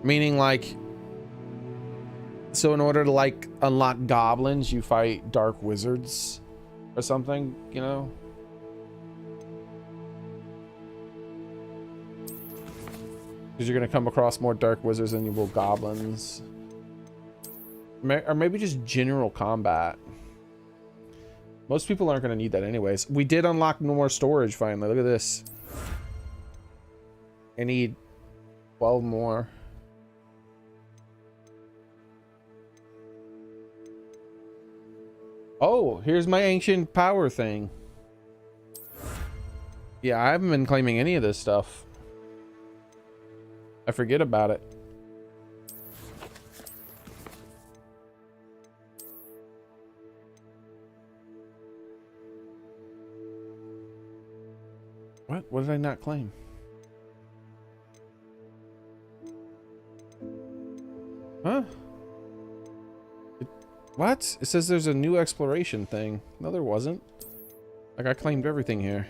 Meaning, like, so in order to like unlock goblins, you fight dark wizards or something, you know? Because you're gonna come across more dark wizards than you will goblins. Or maybe just general combat. Most people aren't gonna need that anyways. We did unlock more storage finally. Look at this. I need 12 more. Oh, here's my ancient power thing. Yeah, I haven't been claiming any of this stuff. I forget about it. What? What did I not claim? Huh? What? It says there's a new exploration thing. No, there wasn't. Like, I claimed everything here.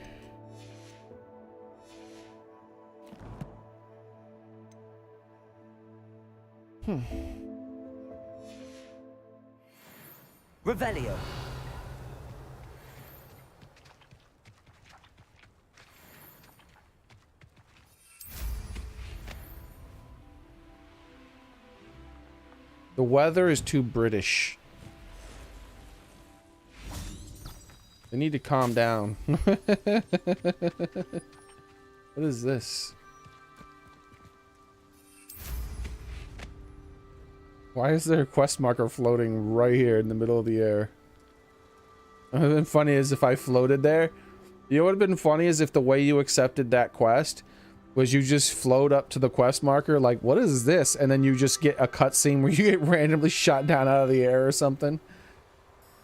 Revelio. The weather is too British. They need to calm down. What is this? Why is there a quest marker floating right here in the middle of the air? It would have been funny as if I floated there. You know what would have been funny is if the way you accepted that quest was you just float up to the quest marker like, what is this? And then you just get a cutscene where you get randomly shot down out of the air or something.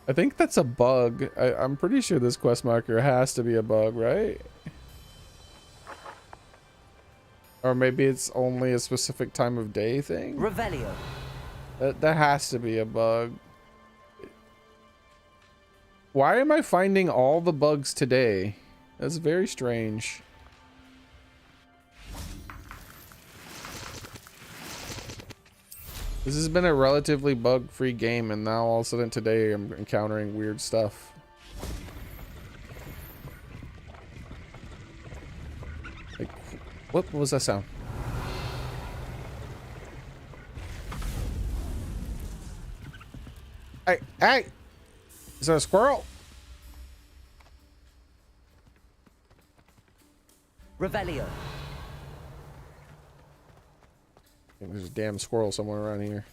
I think that's a bug. I'm pretty sure this quest marker has to be a bug, right? Or maybe it's only a specific time of day thing? Revelio. That has to be a bug. Why am I finding all the bugs today? That's very strange. This has been a relatively bug-free game, and now all of a sudden today I'm encountering weird stuff. Like, what was that sound? Hey! Is there a squirrel? Revelio. There's a damn squirrel somewhere around here.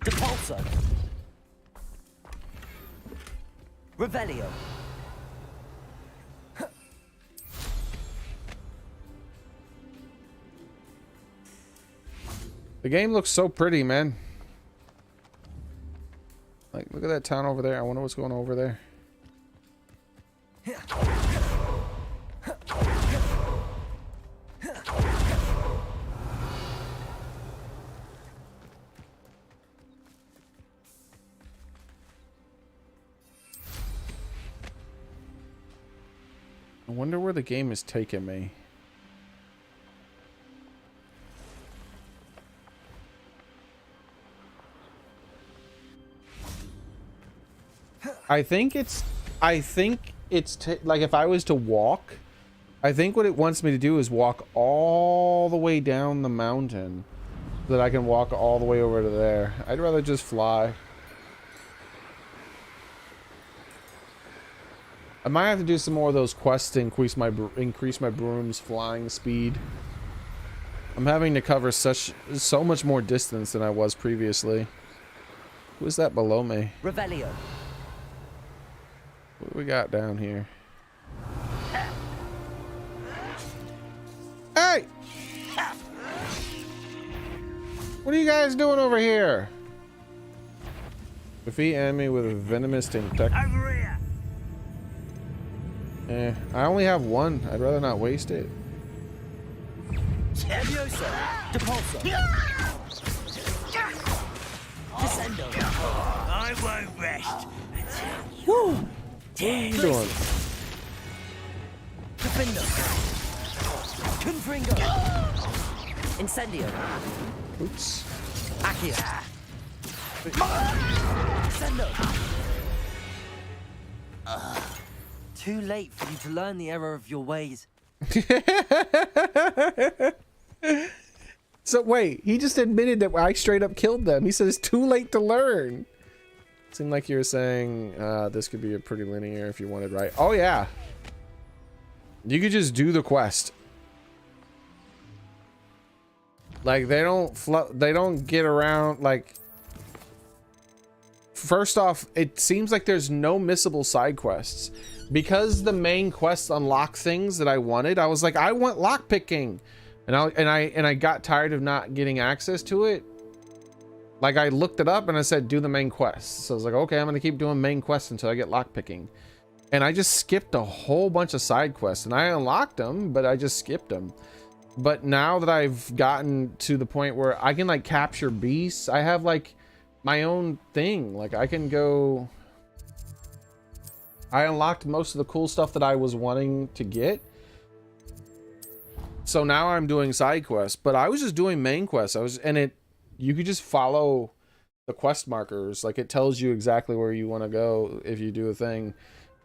Depulso. Revelio. The game looks so pretty, man. Like, look at that town over there. I wonder what's going on over there. I wonder where the game is taking me. I think it's like if I was to walk, I think what it wants me to do is walk all the way down the mountain so that I can walk all the way over to there. I'd rather just fly. I might have to do some more of those quests to increase my broom's flying speed. I'm having to cover so much more distance than I was previously. Who is that below me? Revelio. What do we got down here? Hey! What are you guys doing over here? Defeat enemy with a venomous tentacle. Over here. I only have one. I'd rather not waste it. Levioso. Depulso. Descendo. I won't rest until Woo! What are you doing? Defendo. Confringo. Incendio. Oops. Accio. Descendo. Too late for you to learn the error of your ways. So wait, he just admitted that I straight up killed them. He said it's too late to learn. Seemed like you were saying this could be a pretty linear if you wanted, right? Oh yeah. You could just do the quest. Like they don't get around like. First off, it seems like there's no missable side quests. Because the main quests unlock things that I wanted, I was like, I want lockpicking. And I got tired of not getting access to it. Like I looked it up and I said, do the main quest. So I was like, okay, I'm gonna keep doing main quests until I get lockpicking. And I just skipped a whole bunch of side quests and I unlocked them, but I just skipped them. But now that I've gotten to the point where I can like capture beasts, I have like my own thing. Like I can go, I unlocked most of the cool stuff that I was wanting to get. So now I'm doing side quests, but I was just doing main quests. You could just follow the quest markers. Like it tells you exactly where you want to go if you do a thing.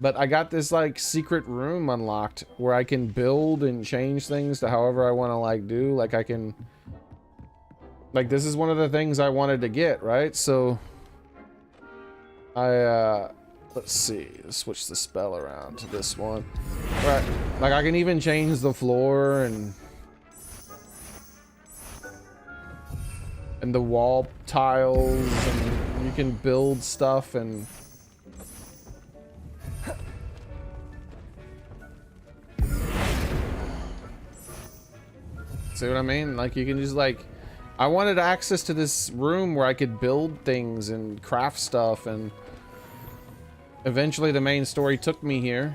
But I got this like secret room unlocked where I can build and change things to however I want to like do. Like I can, like this is one of the things I wanted to get, right? So let's see, let's switch the spell around to this one. Right, like I can even change the floor and the wall tiles, and you can build stuff and see what I mean? Like you can just like, I wanted access to this room where I could build things and craft stuff, and eventually the main story took me here.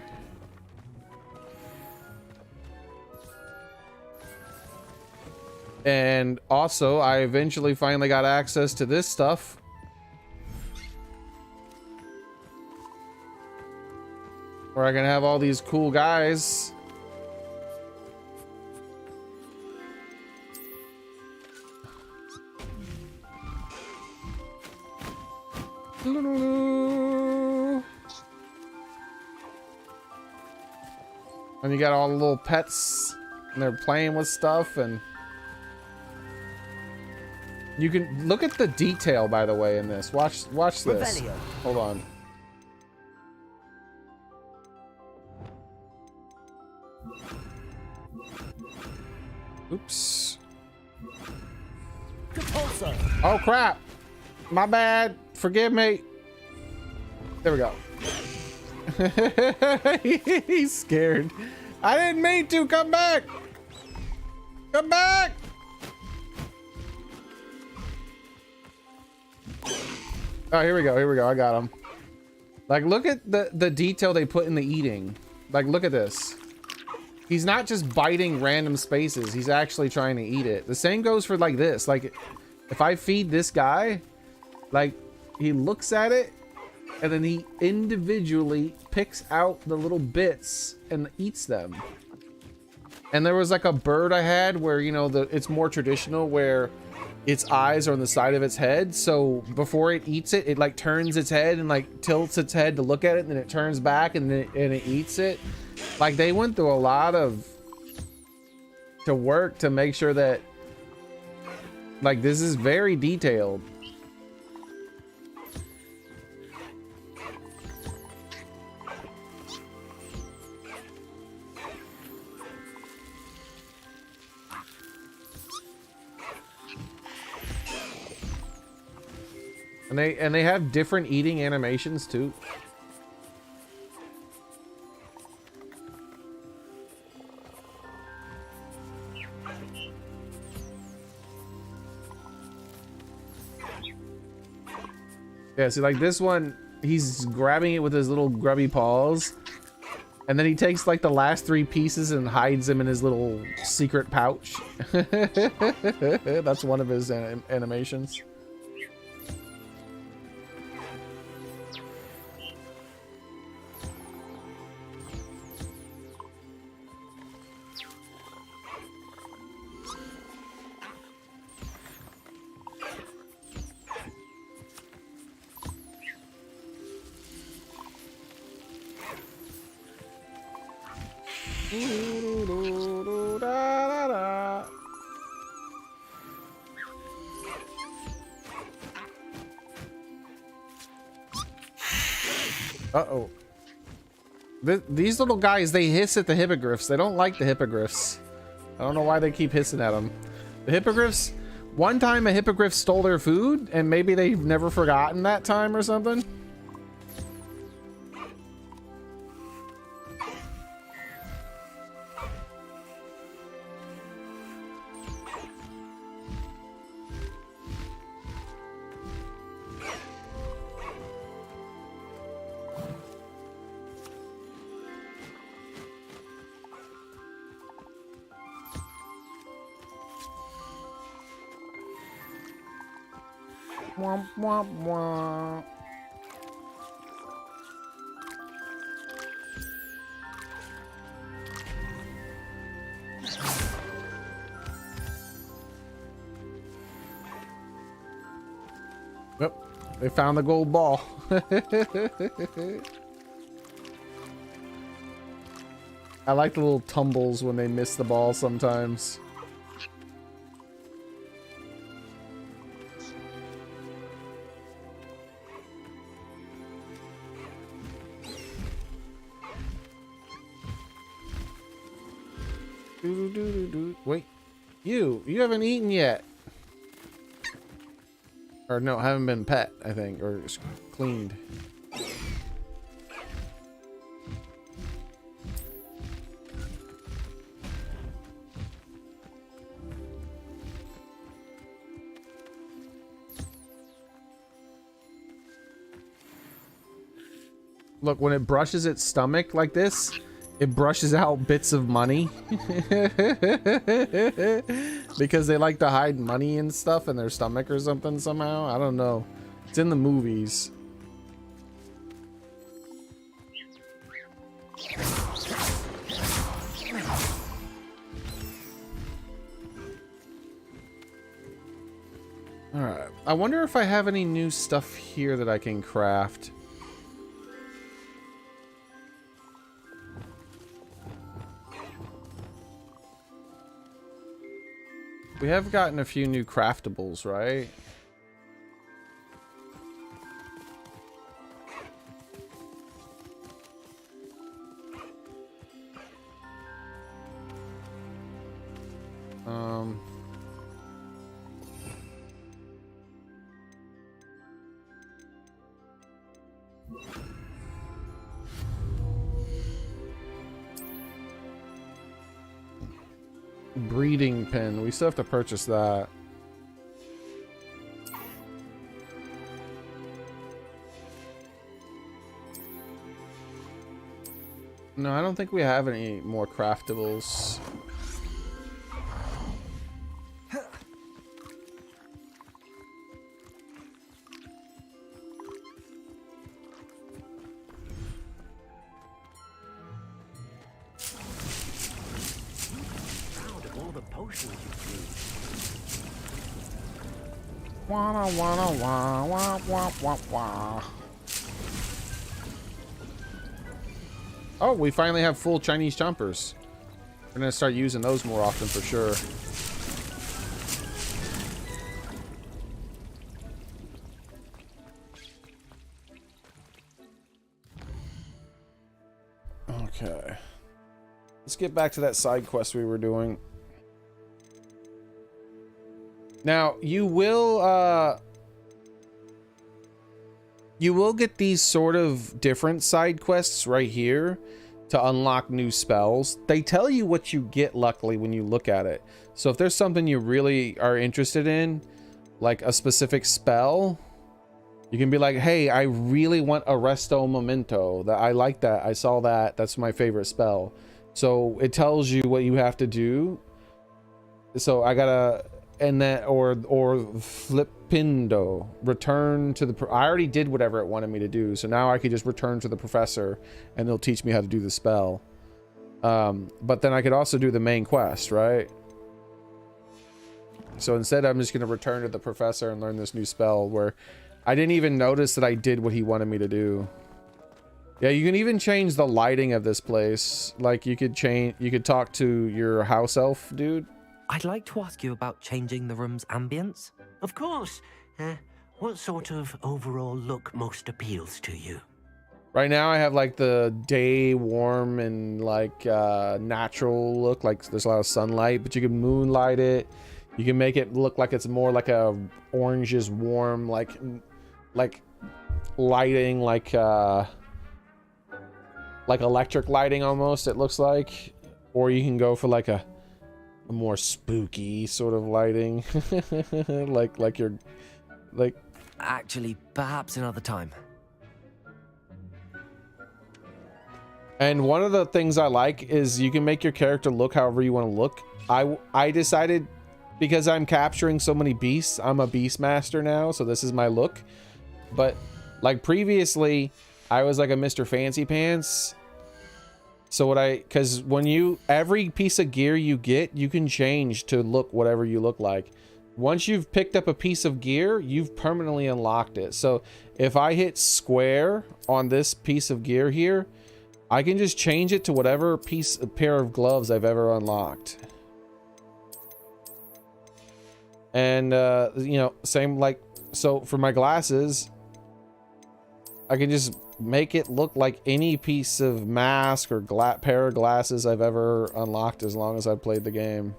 And also I eventually finally got access to this stuff. Where I can have all these cool guys. And you got all the little pets, and they're playing with stuff, and you can look at the detail, by the way, in this. Watch this. Revelio. Hold on. Oops. Oh crap! My bad. Forgive me. There we go. He's scared. I didn't mean to. Come back. Come back. Oh, here we go. Here we go. I got him. Like, look at the detail they put in the eating. Like, look at this. He's not just biting random spaces. He's actually trying to eat it. The same goes for like this. Like, if I feed this guy, like, he looks at it and then he individually picks out the little bits and eats them. And there was like a bird I had where, you know, it's more traditional where its eyes are on the side of its head. So before it eats it, it like turns its head and like tilts its head to look at it, and then it turns back and then it eats it. Like, they went through a lot to work to make sure that, like, this is very detailed. And they have different eating animations too. Yeah, see, like this one, he's grabbing it with his little grubby paws, and then he takes like the last 3 pieces and hides them in his little secret pouch. That's one of his animations. Uh-oh. These little guys, they hiss at the hippogriffs. They don't like the hippogriffs. I don't know why they keep hissing at them. The hippogriffs, one time a hippogriff stole their food, and maybe they've never forgotten that time or something. Womp, womp, womp. Yep, they found the gold ball. I like the little tumbles when they miss the ball sometimes. Wait, you haven't eaten yet. Or no, haven't been pet, I think, or cleaned. Look, when it brushes its stomach like this, it brushes out bits of money. Because they like to hide money and stuff in their stomach or something somehow. I don't know. It's in the movies. Alright. I wonder if I have any new stuff here that I can craft. We have gotten a few new craftables, right? Breeding pen. We still have to purchase that. No, I don't think we have any more craftables. Wanna wah wah wah wah wah. Oh, we finally have full Chinese chompers. We're gonna start using those more often for sure. Okay. Let's get back to that side quest we were doing. Now, you will get these sort of different side quests right here to unlock new spells. They tell you what you get, luckily, when you look at it. So if there's something you really are interested in, like a specific spell, you can be like, hey, I really want Arresto Memento. I like that. I saw that. That's my favorite spell. So it tells you what you have to do. So I gotta... And that, or Flipindo, return to the, I already did whatever it wanted me to do, so now I could just return to the professor and they'll teach me how to do the spell. But then I could also do the main quest, right? So instead I'm just going to return to the professor and learn this new spell where I didn't even notice that I did what he wanted me to do. Yeah, you can even change the lighting of this place. Like you could talk to your house elf dude. I'd like to ask you about changing the room's ambience. Of course. What sort of overall look most appeals to you? Right now I have like the day warm and like natural look, like there's a lot of sunlight, but you can moonlight it. You can make it look like it's more like a oranges warm, like lighting, like electric lighting almost, it looks like. Or you can go for like a more spooky sort of lighting. like you're like, actually, perhaps another time. And one of the things I like is you can make your character look however you want to look. I decided, because I'm capturing so many beasts, I'm a beast master now, so this is my look. But like previously I was like a Mr. Fancy Pants. So because when every piece of gear you get, you can change to look whatever you look like. Once you've picked up a piece of gear, you've permanently unlocked it. So if I hit square on this piece of gear here, I can just change it to whatever pair of gloves I've ever unlocked. And, you know, same like, so for my glasses, I can just make it look like any piece of mask or pair of glasses I've ever unlocked as long as I've played the game.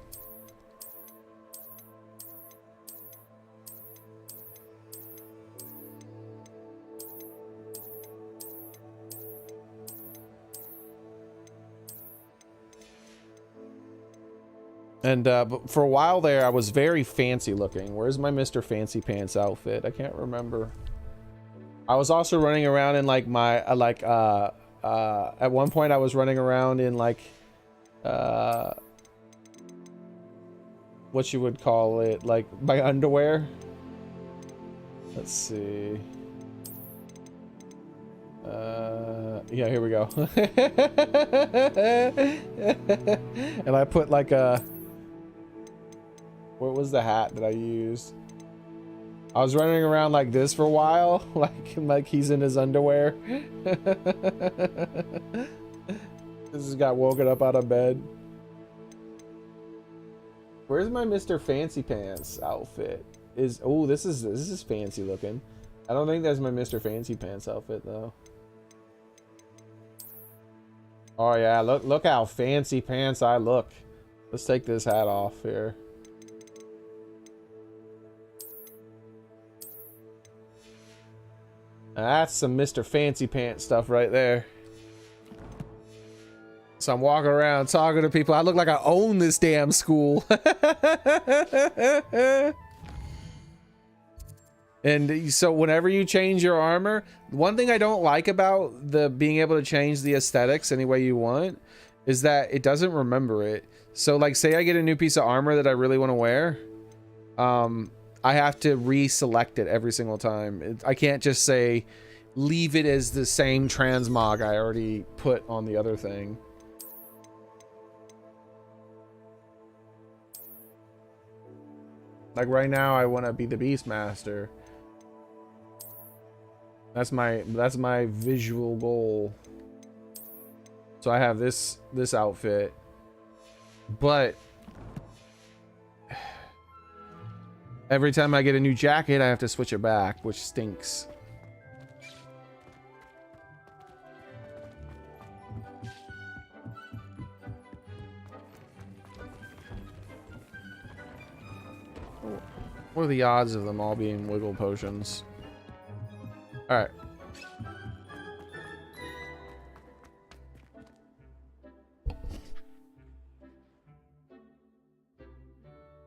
And but for a while there, I was very fancy looking. Where's my Mr. Fancy Pants outfit? I can't remember. I was also running around in like my at one point I was running around in like what you would call it, like my underwear. Let's see. Yeah, here we go. And I put like a, what was the hat that I used? I was running around like this for a while, like he's in his underwear. This just got woken up out of bed. Where's my Mr. Fancy Pants outfit? Oh, this is fancy looking. I don't think that's my Mr. Fancy Pants outfit though. Oh yeah, look how fancy pants I look. Let's take this hat off here. That's some Mr. Fancy Pants stuff right there. So I'm walking around talking to people. I look like I own this damn school. And so whenever you change your armor, one thing I don't like about the being able to change the aesthetics any way you want is that it doesn't remember it. So like say I get a new piece of armor that I really want to wear. I have to reselect it every single time. I can't just say leave it as the same transmog I already put on the other thing. Like right now I want to be the Beastmaster. That's my visual goal. So I have this outfit. But every time I get a new jacket, I have to switch it back, which stinks. What are the odds of them all being wiggle potions? All right.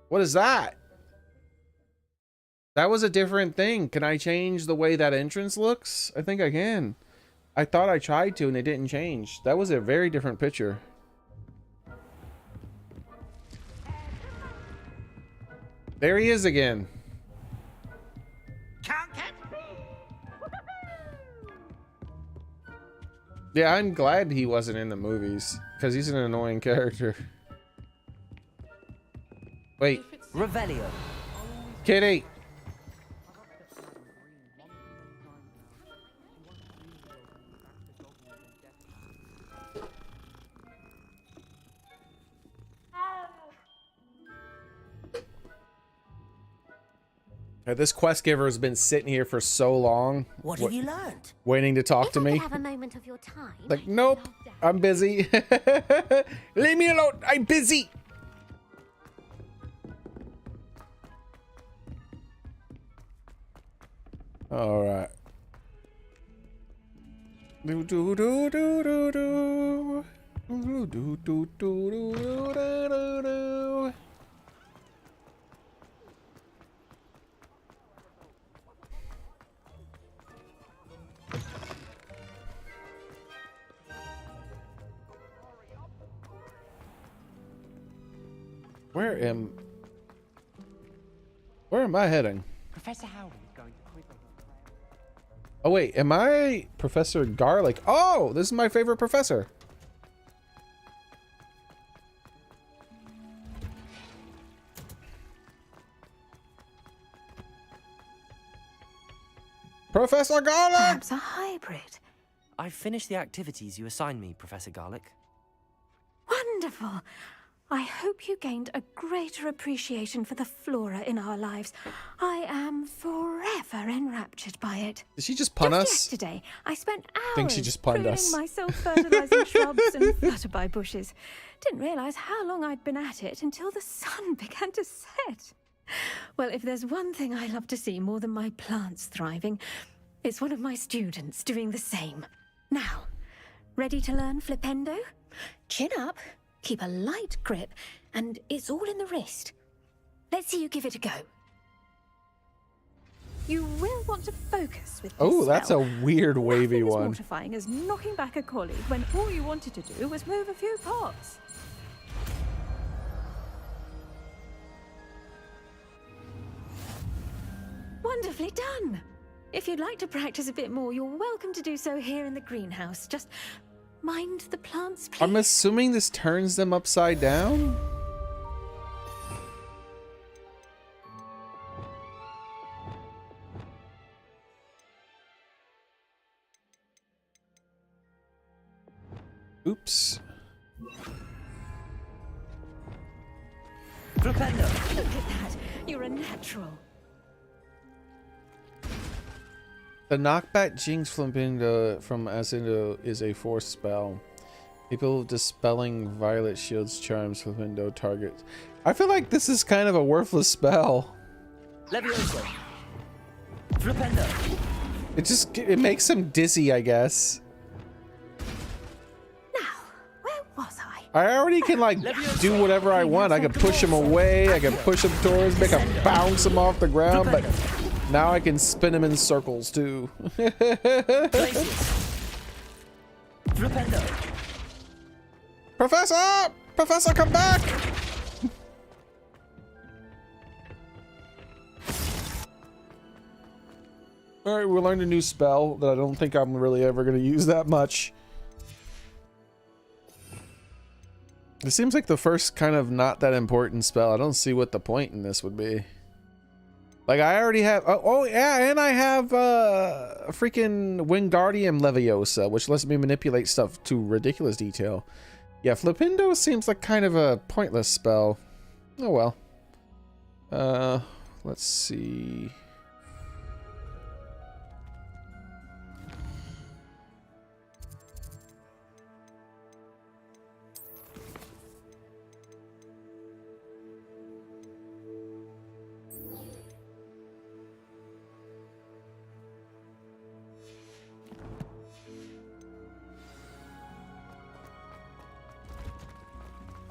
What is that? That was a different thing. Can I change the way that entrance looks? I think I can. I thought I tried to and it didn't change. That was a very different picture. There he is again. Yeah, I'm glad he wasn't in the movies because he's an annoying character. Wait. Revelio. Kitty. This quest giver has been sitting here for so long. What have you learned? Waiting to talk to me. Have a moment of your time. Like, nope, I'm busy. Leave me alone. I'm busy. All right. Do do do do do do. Do do do do do do do. Where am I heading? Professor Howard is going to quiz us. Oh wait, am I Professor Garlic? Oh, this is my favorite professor. Professor Garlic! Perhaps a hybrid. I've finished the activities you assigned me, Professor Garlic. Wonderful. I hope you gained a greater appreciation for the flora in our lives. I am forever enraptured by it. Did she just pun us? Yesterday, I spent hours I think she just punned pruning us. my self-fertilizing shrubs and flutterby bushes. Didn't realize how long I'd been at it until the sun began to set. Well, if there's one thing I love to see more than my plants thriving, it's one of my students doing the same. Now, ready to learn Flipendo? Chin up. Keep a light grip, and it's all in the wrist. Let's see you give it a go. You will want to focus with this Oh, that's a spell. weird wavy Nothing as one. mortifying as knocking back a colleague when all you wanted to do was move a few pots. Wonderfully done. If you'd like to practice a bit more, you're welcome to do so here in the greenhouse. Just mind the plants, please. I'm assuming this turns them upside down? Oops. Flipendo. Look at that. You're a natural. The knockback Jinx Flipendo from Asindo is a force spell. People dispelling Violet Shield's charms Flipendo targets. I feel like this is kind of a worthless spell. Levioso. Flipendo. It makes him dizzy, I guess. Where was I? I already can like do whatever I want. I can push him away, I can push him towards, make him bounce him off the ground, but now I can spin him in circles too. Flipendo. Professor! Professor, come back! Alright, we learned a new spell that I don't think I'm really ever going to use that much. It seems like the first kind of not that important spell. I don't see what the point in this would be. Like, I already have... Oh yeah, and I have a freaking Wingardium Leviosa, which lets me manipulate stuff to ridiculous detail. Yeah, Flipendo seems like kind of a pointless spell. Oh well. Let's see...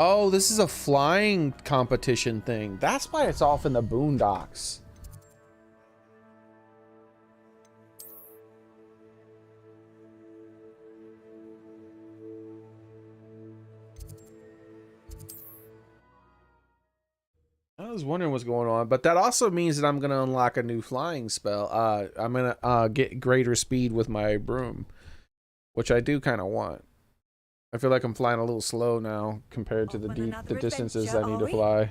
Oh, this is a flying competition thing. That's why it's off in the boondocks. I was wondering what's going on, but that also means that I'm going to unlock a new flying spell. I'm going to get greater speed with my broom, which I do kind of want. I feel like I'm flying a little slow now compared to the distances I need to fly.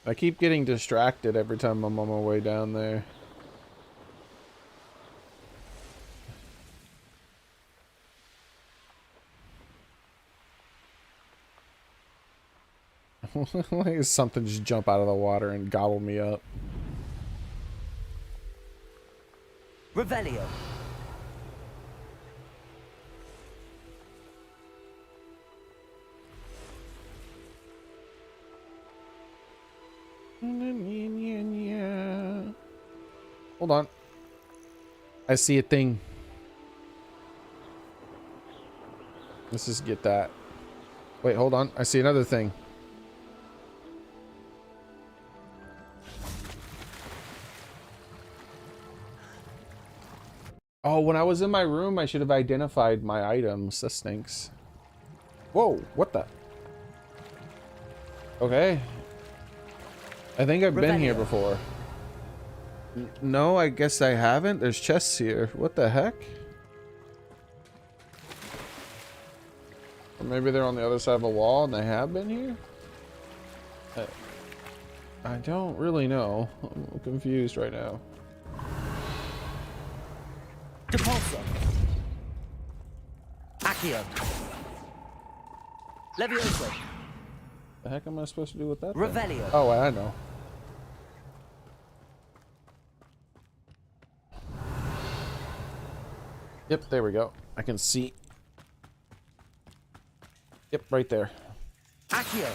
I keep getting distracted every time I'm on my way down there. Like something just jump out of the water and gobble me up. Revelio. Hold on. I see a thing. Let's just get that. Wait, hold on. I see another thing. Oh, when I was in my room, I should have identified my items. That stinks. Whoa, what the? Okay. I think I've been here before. No, I guess I haven't. There's chests here. What the heck? Or maybe they're on the other side of a wall and they have been here? I don't really know. I'm confused right now. Depulso. Accio. Levioso. The heck am I supposed to do with that? Revelio. Oh, I know. Yep, there we go. I can see. Yep, right there. Accio.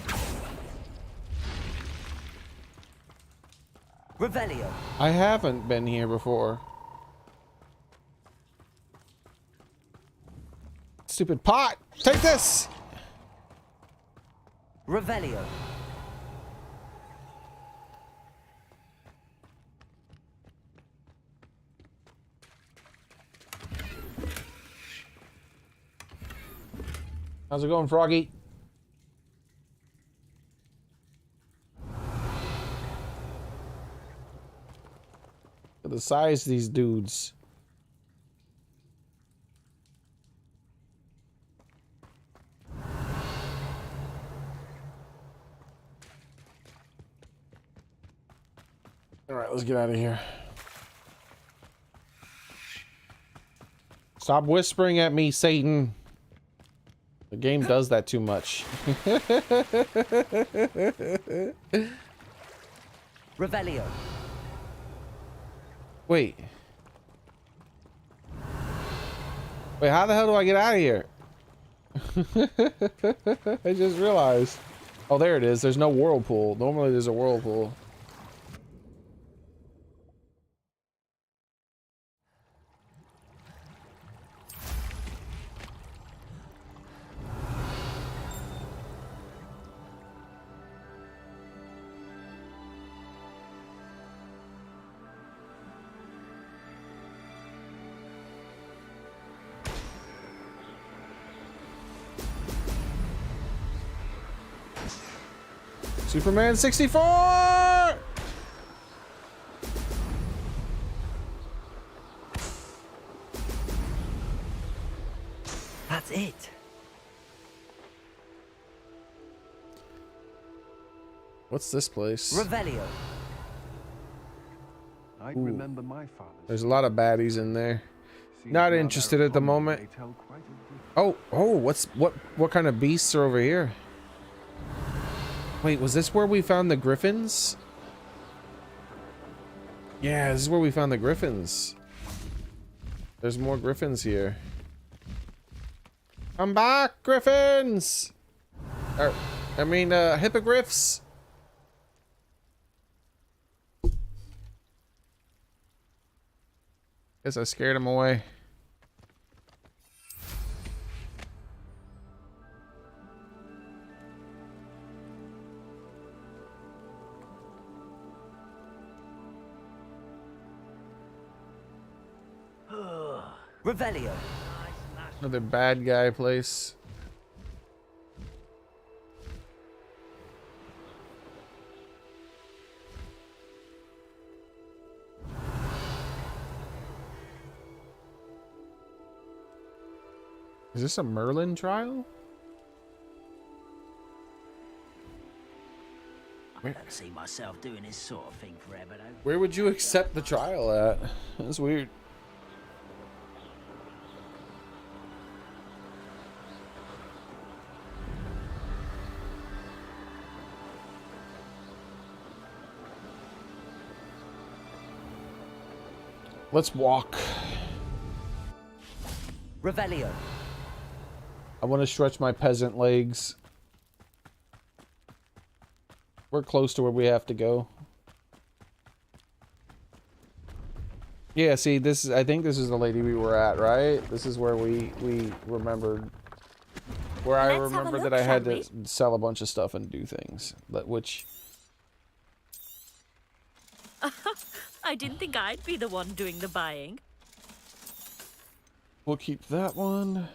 Revelio. I haven't been here before. Stupid pot! Take this! Revelio. How's it going, Froggy? Look at the size of these dudes. All right, let's get out of here. Stop whispering at me, Satan. The game does that too much. Revelio. Wait. Wait, how the hell do I get out of here? I just realized. Oh, there it is. There's no whirlpool. Normally there's a whirlpool. Superman 64! That's it. What's this place? Revelio. I remember my father. There's a lot of baddies in there. Not interested at the moment. Oh, what kind of beasts are over here? Wait, was this where we found the griffins? Yeah, this is where we found the griffins. There's more griffins here. Come back, griffins! Hippogriffs. Guess I scared him away. Revelio. Another bad guy place. Is this a Merlin trial? I don't see myself doing this sort of thing forever, though. Where would you accept the trial at? That's weird. Let's walk. Revelio. I want to stretch my peasant legs. We're close to where we have to go. Yeah, see, this is, I think this is the lady we were at, right? This is where we remembered, where I remember that I had to sell a bunch of stuff and do things, which I didn't think I'd be the one doing the buying. we'll keep that one.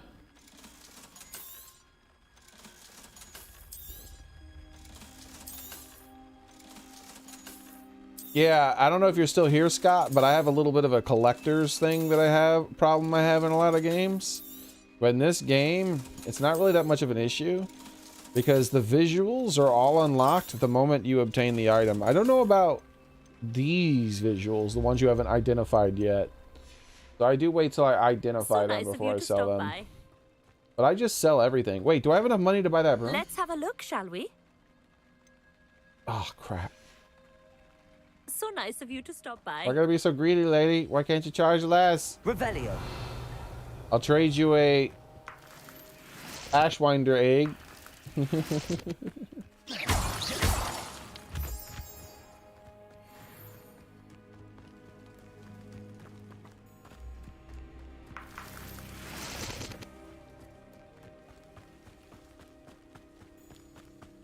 Yeah, I don't know if you're still here, Scott, but I have a little bit of a collector's thing that I have in a lot of games. But in this game, it's not really that much of an issue because the visuals are all unlocked the moment you obtain the item. I don't know about these visuals, the ones you haven't identified yet. So I do wait till I identify them before I sell them. But I just sell everything. Wait, do I have enough money to buy that broom? Let's have a look, shall we? Oh, crap. So nice of you to stop by. Why gotta be so greedy, lady? Why can't you charge less? Revelio. I'll trade you a Ashwinder egg.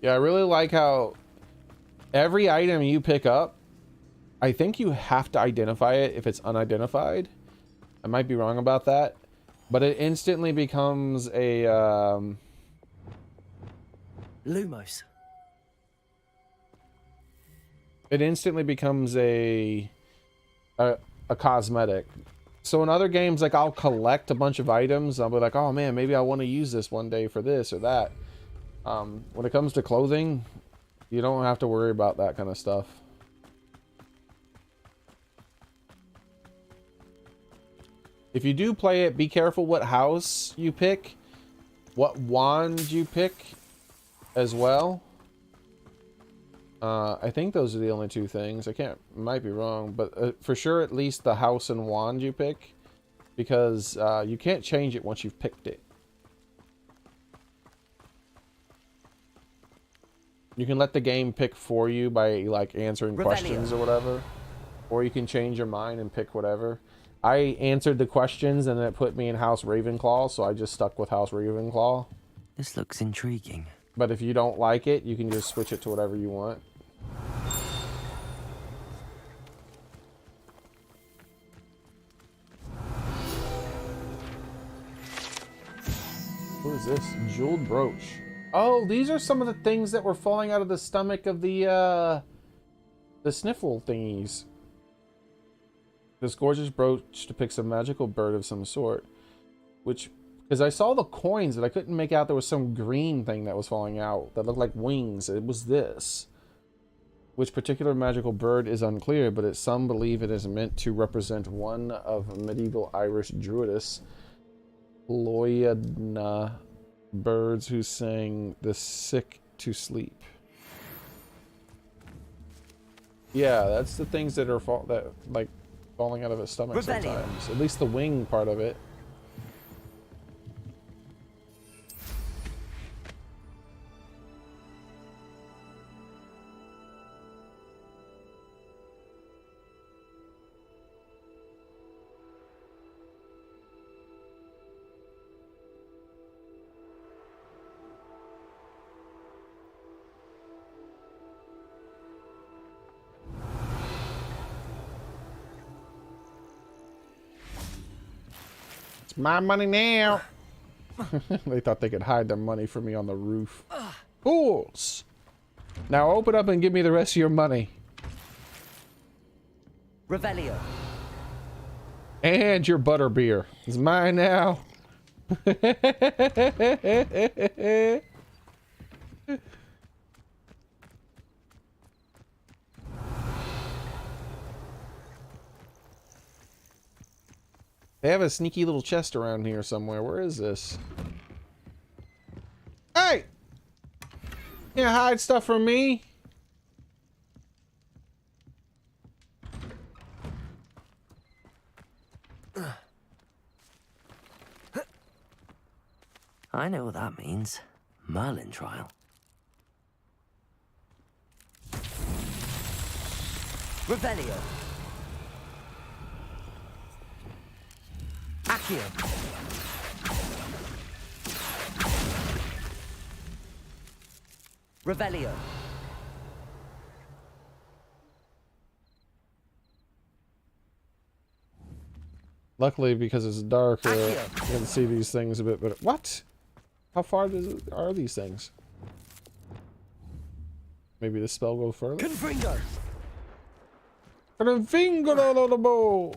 Yeah, I really like how every item you pick up, I think you have to identify it if it's unidentified. I might be wrong about that, but it instantly becomes a Lumos. It instantly becomes a cosmetic. So in other games, like I'll collect a bunch of items. I'll be like, oh man, maybe I want to use this one day for this or that. When it comes to clothing, you don't have to worry about that kind of stuff. If you do play it, be careful what house you pick, what wand you pick as well. I think those are the only two things. Might be wrong, but for sure at least the house and wand you pick, because you can't change it once you've picked it. You can let the game pick for you by like answering questions or whatever, or you can change your mind and pick whatever. I answered the questions and it put me in House Ravenclaw, so I just stuck with House Ravenclaw. This looks intriguing. But if you don't like it, you can just switch it to whatever you want. What is this? Jeweled brooch. Oh, these are some of the things that were falling out of the stomach of the sniffle thingies. This gorgeous brooch depicts a magical bird of some sort, which, because I saw the coins, but I couldn't make out there was some green thing that was falling out that looked like wings. It was this. Which particular magical bird is unclear, but some believe it is meant to represent one of medieval Irish druidess, Loiadna, birds who sang the sick to sleep. Yeah, that's the things that are falling out of his stomach sometimes. At least the wing part of it. My money now. They thought they could hide their money from me on the roof. Fools! Now open up and give me the rest of your money. Revelio. And your butterbeer. It's mine now. They have a sneaky little chest around here somewhere. Where is this? Hey! You can't hide stuff from me. I know what that means. Merlin trial. Revelio. Accio. Revelio. Luckily, because it's darker, I can see these things a bit better. What? How far are these things? Maybe the spell go further? Confringo. Confringo.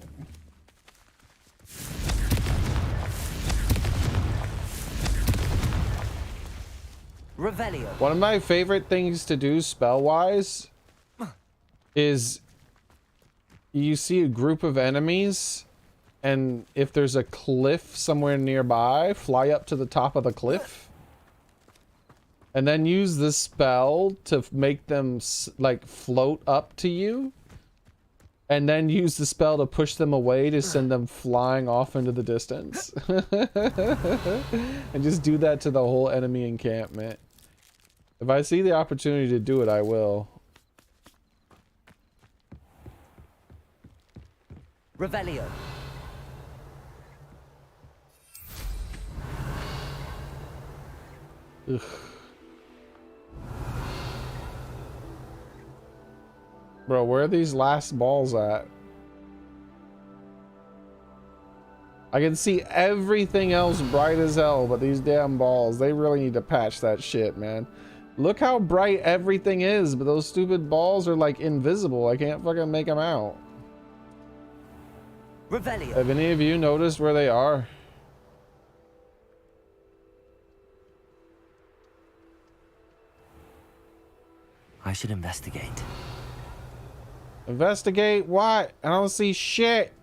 Revelio. One of my favorite things to do spell-wise is you see a group of enemies, and if there's a cliff somewhere nearby, fly up to the top of the cliff. And then use this spell to make them like float up to you. And then use the spell to push them away to send them flying off into the distance. And just do that to the whole enemy encampment. If I see the opportunity to do it, I will. Revelio. Ugh. Bro, where are these last balls at? I can see everything else bright as hell, but these damn balls, they really need to patch that shit, man. Look how bright everything is, but those stupid balls are like invisible. I can't fucking make them out. Revelio. Have any of you noticed where they are? I should investigate. Investigate what? I don't see shit.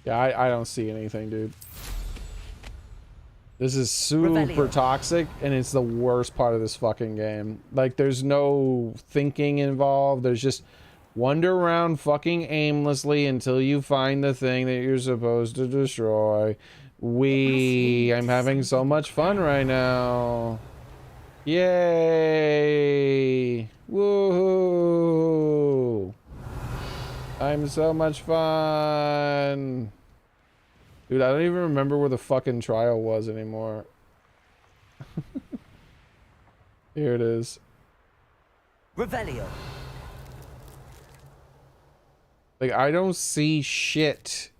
Yeah, I don't see anything, dude. This is super toxic, and it's the worst part of this fucking game. Like, there's no thinking involved. There's just wander around fucking aimlessly until you find the thing that you're supposed to destroy. I'm having so much fun right now. Yay! Woohoo! I'm so much fun. Dude, I don't even remember where the fucking trial was anymore. Here it is. Revelio. Like, I don't see shit.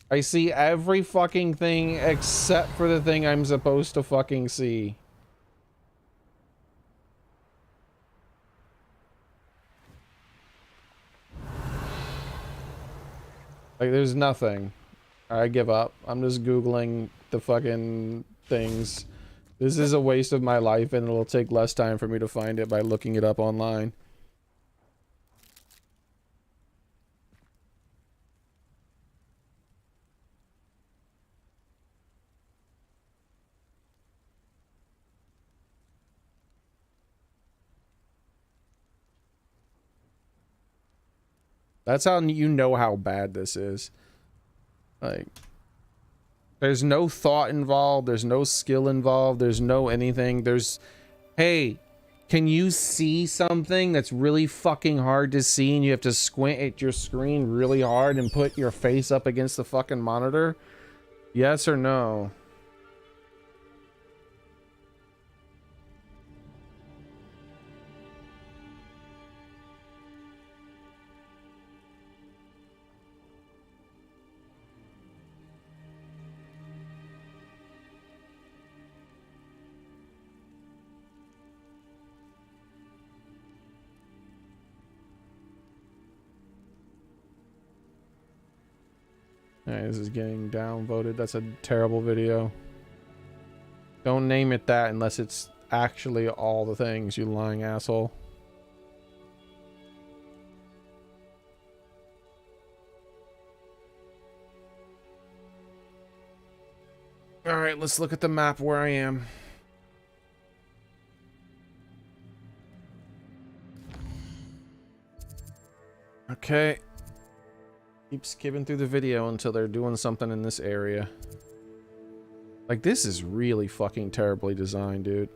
I see every fucking thing except for the thing I'm supposed to fucking see. Like, there's nothing. I give up. I'm just Googling the fucking things. This is a waste of my life, and it'll take less time for me to find it by looking it up online. That's how you know how bad this is. Like, there's no thought involved. There's no skill involved. There's no anything. There's, hey, can you see something that's really fucking hard to see and you have to squint at your screen really hard and put your face up against the fucking monitor? Yes or no? Alright, this is getting downvoted. That's a terrible video. Don't name it that unless it's actually all the things, you lying asshole. Alright, let's look at the map where I am. Okay. Keep skipping through the video until they're doing something in this area. Like, this is really fucking terribly designed, dude.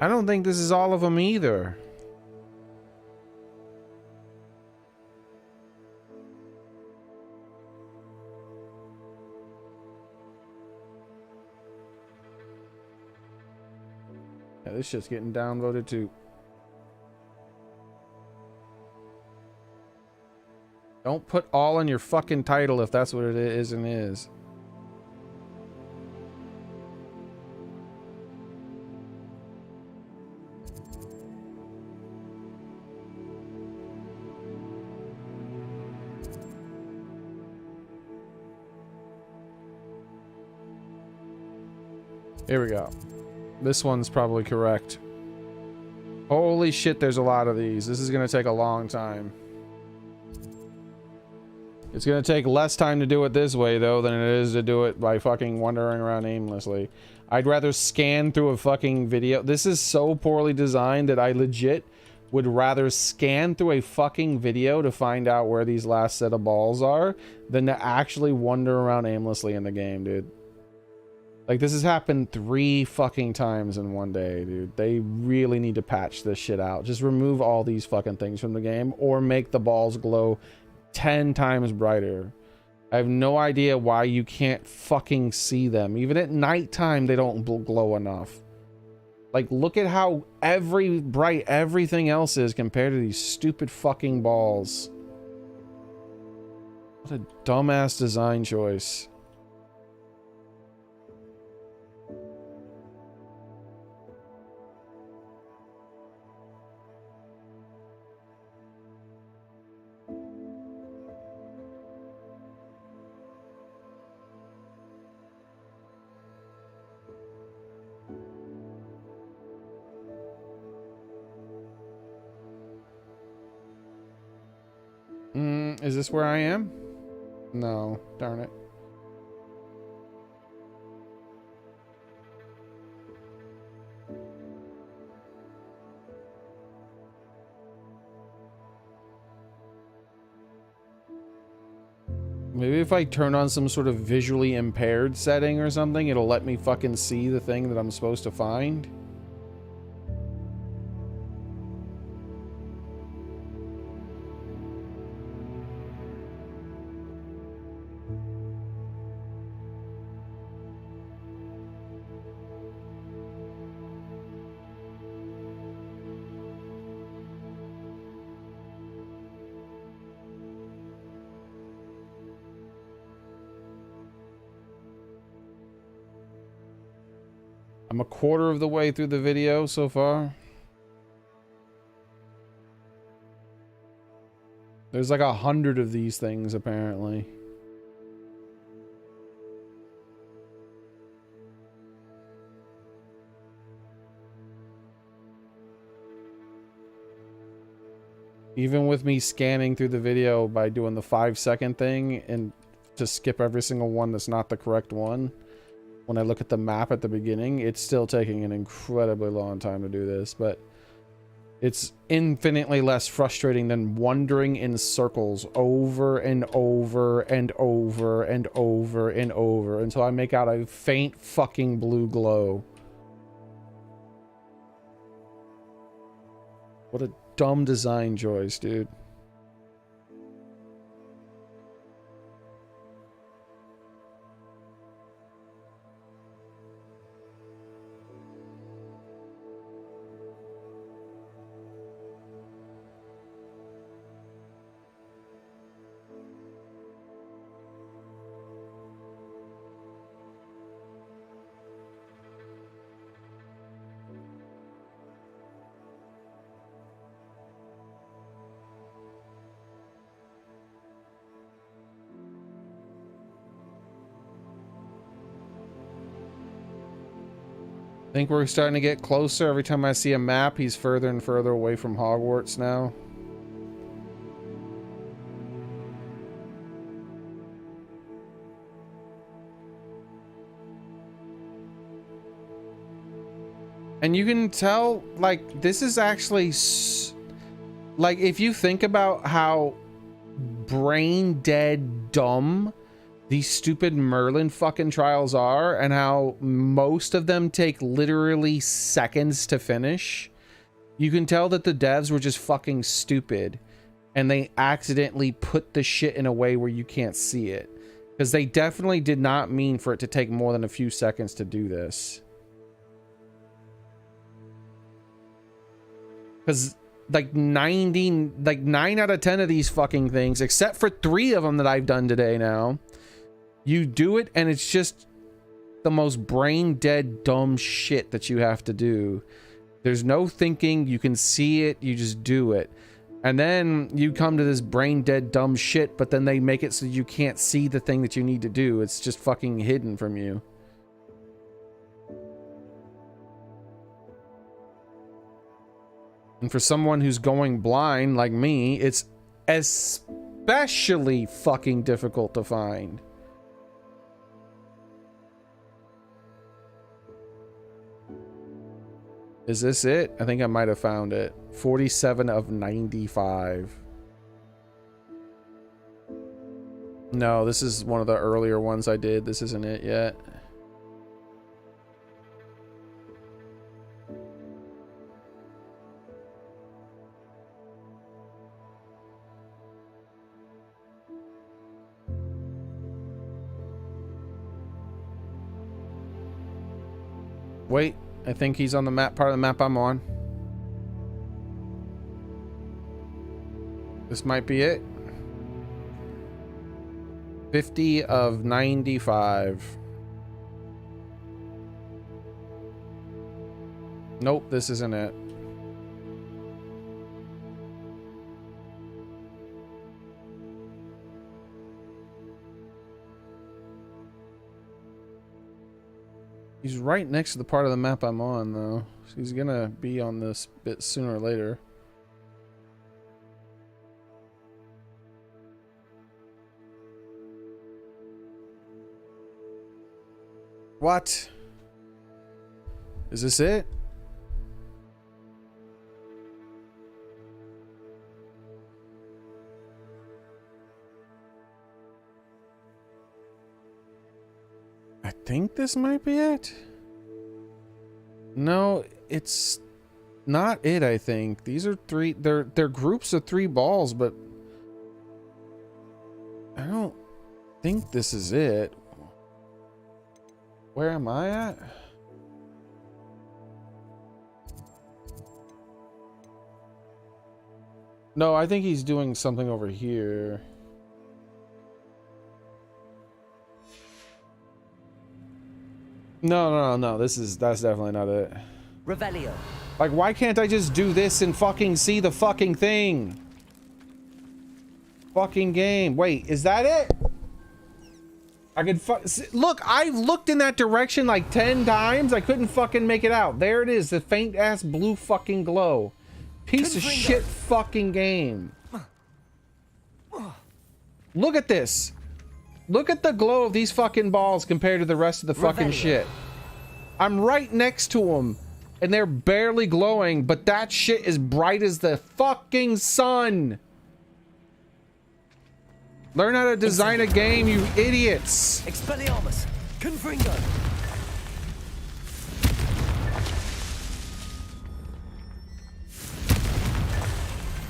I don't think this is all of them either. Yeah, this shit's getting downvoted too. Don't put all in your fucking title if that's what it is and is. Here we go. This one's probably correct. Holy shit, there's a lot of these. This is gonna take a long time. It's gonna take less time to do it this way, though, than it is to do it by fucking wandering around aimlessly. I'd rather scan through a fucking video. This is so poorly designed that I legit would rather scan through a fucking video to find out where these last set of balls are than to actually wander around aimlessly in the game, dude. Like, this has happened 3 fucking times in one day, dude. They really need to patch this shit out. Just remove all these fucking things from the game or make the balls glow 10 times brighter. I have no idea why you can't fucking see them. Even at nighttime, they don't glow enough. Like, look at how bright everything else is compared to these stupid fucking balls. What a dumbass design choice. Is this where I am? No, darn it. Maybe if I turn on some sort of visually impaired setting or something, it'll let me fucking see the thing that I'm supposed to find. I'm a quarter of the way through the video so far. There's like 100 of these things apparently. Even with me scanning through the video by doing the 5-second thing and to skip every single one that's not the correct one, when I look at the map at the beginning, it's still taking an incredibly long time to do this, but it's infinitely less frustrating than wandering in circles over and over and over and over and over until I make out a faint fucking blue glow. What a dumb design choice, dude. I think we're starting to get closer. Every time I see a map, he's further and further away from Hogwarts now. And you can tell, like, this is actually, like, if you think about how brain dead dumb these stupid Merlin fucking trials are, and how most of them take literally seconds to finish, you can tell that the devs were just fucking stupid and they accidentally put the shit in a way where you can't see it, because they definitely did not mean for it to take more than a few seconds to do this. Because like 9 out of 10 of these fucking things, except for 3 of them that I've done today now, you do it and it's just the most brain dead dumb shit that you have to do. There's no thinking, you can see it, you just do it. And then you come to this brain dead dumb shit, but then they make it so you can't see the thing that you need to do. It's just fucking hidden from you. And for someone who's going blind like me, it's especially fucking difficult to find. Is this it? I think I might have found it. 47 of 95. No, this is one of the earlier ones I did. This isn't it yet. Wait. I think he's on the map, part of the map I'm on. This might be it. 50 of 95. Nope, this isn't it. He's right next to the part of the map I'm on, though. So he's gonna be on this bit sooner or later. What? Is this it? I think this might be it. No, it's not it, I think. These are three, they're groups of 3 balls, but I don't think this is it. Where am I at? No, I think he's doing something over here. No. That's definitely not it. Revelio. Like, why can't I just do this and fucking see the fucking thing? Fucking game. Wait, is that it? I could look, I've looked in that direction like 10 times. I couldn't fucking make it out. There it is, the faint ass blue fucking glow. Piece of shit fucking game. Look at this. Look at the glow of these fucking balls compared to the rest of the fucking shit. I'm right next to them, and they're barely glowing, but that shit is bright as the fucking sun. Learn how to design a game, you idiots. Expelliarmus. Confringo.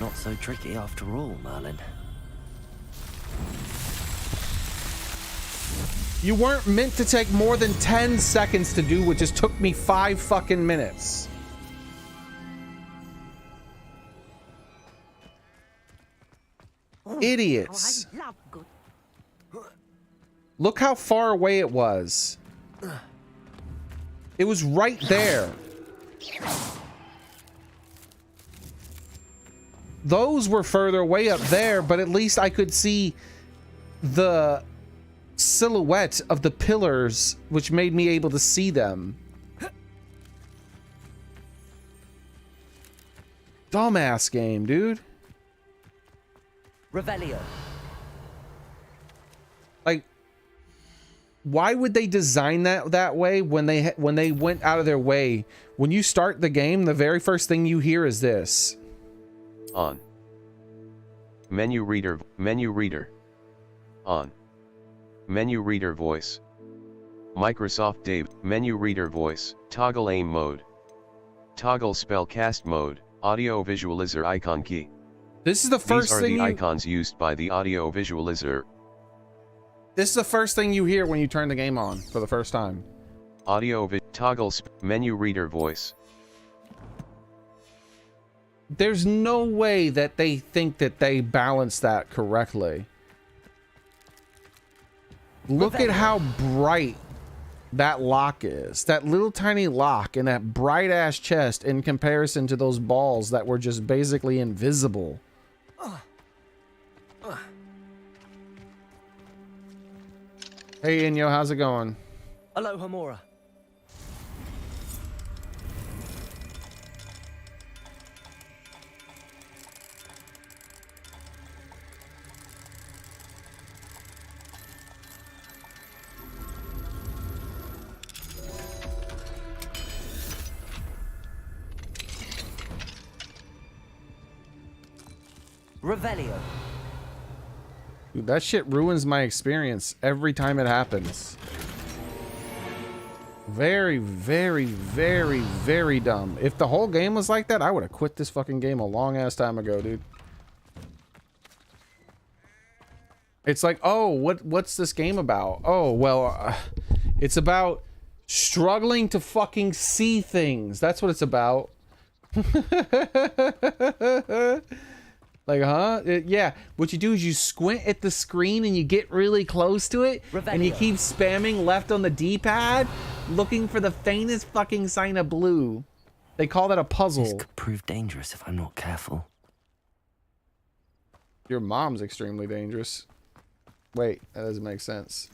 Not so tricky after all, Merlin. You weren't meant to take more than 10 seconds to do what just took me 5 fucking minutes. Idiots. Look how far away it was. It was right there. Those were further away up there, but at least I could see the silhouette of the pillars, which made me able to see them. Dumbass game, dude. Revelio. Like, why would they design that way when they went out of their way? When you start the game, the very first thing you hear is this. On. Menu reader. On. Menu reader voice. Microsoft Dave. Menu reader voice. Toggle aim mode. Toggle spell cast mode. Audio visualizer icon key. This is the first thing. These are the icons used by the audio visualizer. This is the first thing you hear when you turn the game on for the first time. Toggle menu reader voice. There's no way that they think that they balance that correctly. Look at how bright that lock is. That little tiny lock and that bright ass chest in comparison to those balls that were just basically invisible. Hey Inyo, how's it going? Aloha Mora. Revelio. Dude, that shit ruins my experience every time it happens. Very, very, very, very dumb. If the whole game was like that, I would have quit this fucking game a long ass time ago, dude. It's like, oh, what's this game about? Oh, well, it's about struggling to fucking see things. That's what it's about. Like, huh? Yeah. What you do is you squint at the screen and you get really close to it, and you keep spamming left on the D-pad, looking for the faintest fucking sign of blue. They call that a puzzle. This could prove dangerous if I'm not careful. Your mom's extremely dangerous. Wait, that doesn't make sense.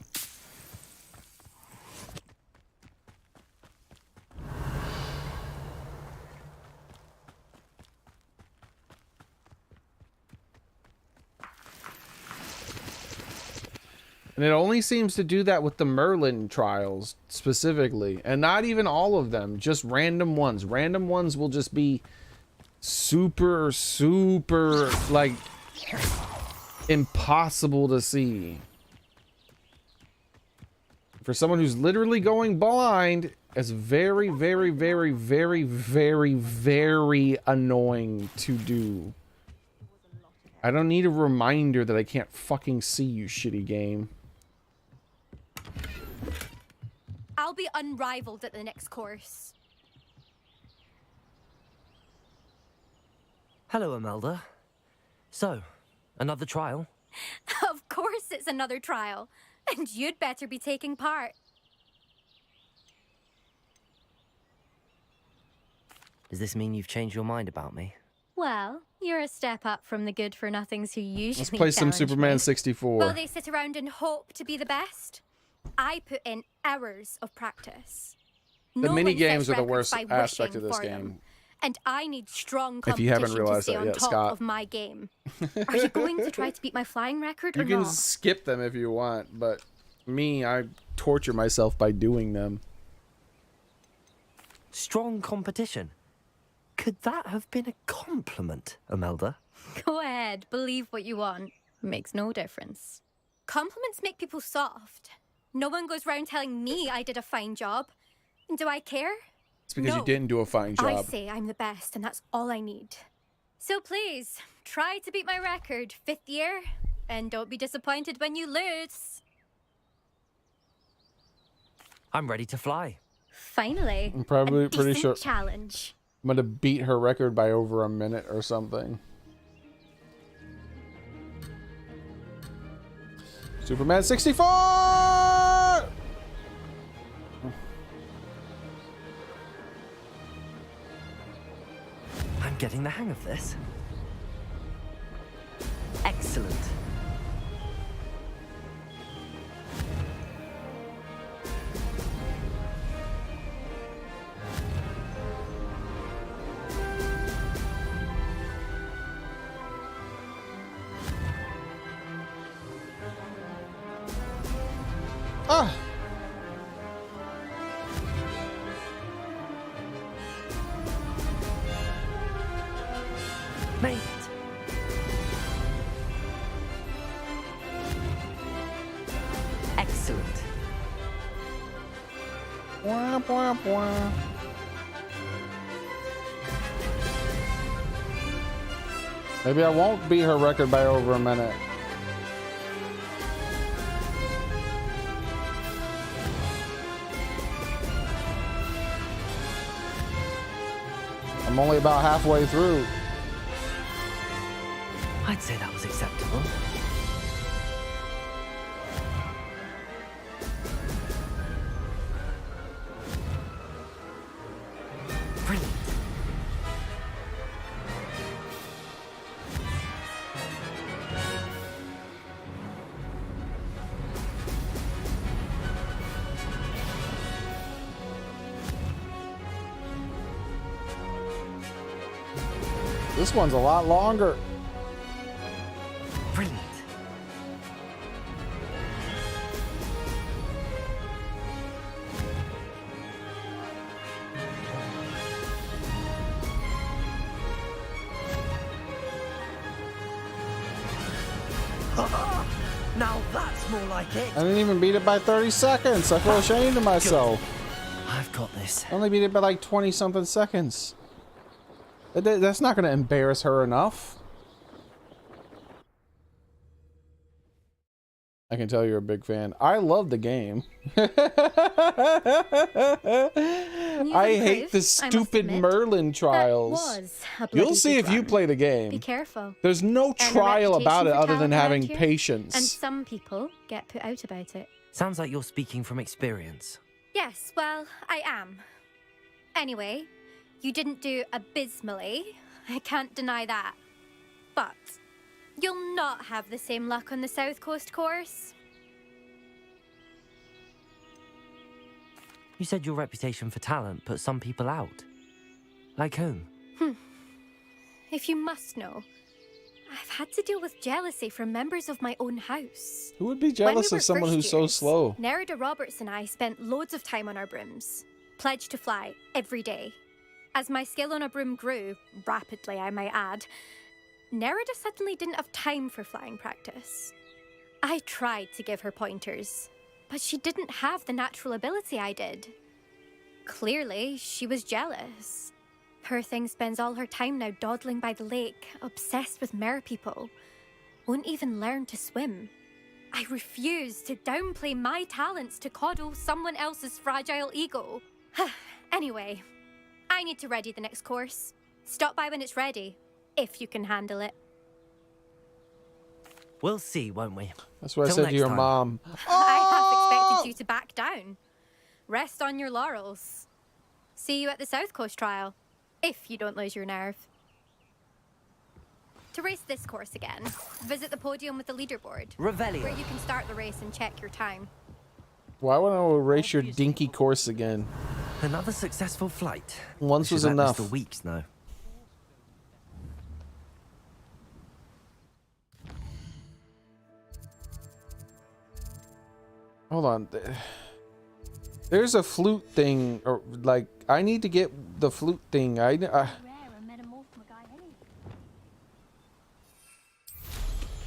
And it only seems to do that with the Merlin trials specifically. And not even all of them, just random ones. Random ones will just be super, super, like, impossible to see. For someone who's literally going blind, it's very, very, very, very, very, very annoying to do. I don't need a reminder that I can't fucking see, you shitty game. I'll be unrivaled at the next course. Hello, Imelda. So, another trial? Of course it's another trial. And you'd better be taking part. Does this mean you've changed your mind about me? Well, you're a step up from the good-for-nothings who usually Let's play some challenge Superman me. 64. While they sit around and hope to be the best, I put in hours of practice. The No mini one games sets are the records worst by aspect wishing of this for them. game. And I need strong If you haven't competition to realized stay that on yet, top Scott. of my game. Are you going to try to beat my flying record or You can not? skip them if you want, but me, I torture myself by doing them. Strong competition? Could that have been a compliment, Imelda? Go ahead, believe what you want. Makes no difference. Compliments make people soft. No one goes round telling me I did a fine job. And do I care? It's because No. you didn't do a fine job. I say I'm the best, and that's all I need. So please, try to beat my record, 5th year, and don't be disappointed when you lose. I'm ready to fly. Finally, I'm probably a pretty decent sure challenge. I'm gonna beat her record by over a minute or something. Superman 64! I'm getting the hang of this. Excellent. Ah! Mate. Excellent. Wah, wah, wah. Maybe I won't beat her record by over a minute. I'm only about halfway through. I'd say that was acceptable. Brilliant. This one's a lot longer. Brilliant. Now that's more like it. I didn't even beat it by 30 seconds. I feel ashamed of myself. I've got this. I only beat it by like 20 something seconds. That's not going to embarrass her enough. I can tell you're a big fan. I love the game. I I hate the stupid Merlin trials. You'll see if you play the game. Be careful. There's no trial about it other than having patience. And some people get put out about it. Sounds like you're speaking from experience. Yes, well, I am. Anyway, you didn't do abysmally. I can't deny that. But you'll not have the same luck on the South Coast course. You said your reputation for talent put some people out. Like whom? If you must know, I've had to deal with jealousy from members of my own house. Who would be jealous of someone who's so slow? Nerida Roberts and I spent loads of time on our brooms, pledged to fly every day. As my skill on a broom grew, rapidly I might add, Nerida suddenly didn't have time for flying practice. I tried to give her pointers, but she didn't have the natural ability I did. Clearly, she was jealous. Poor thing spends all her time now dawdling by the lake, obsessed with merpeople. Won't even learn to swim. I refuse to downplay my talents to coddle someone else's fragile ego. Anyway, I need to ready the next course. Stop by when it's ready, if you can handle it. We'll see, won't we? That's what I Till said to your next time. mom. I half expected you to back down. Rest on your laurels. See you at the South Coast trial, if you don't lose your nerve. To race this course again, visit the podium with the leaderboard, Revelio. where you can start the race and check your time. Why would I erase your dinky course again? Another successful flight. Once was Should let this enough. for weeks now. Hold on. There's a flute thing, or like I need to get the flute thing. There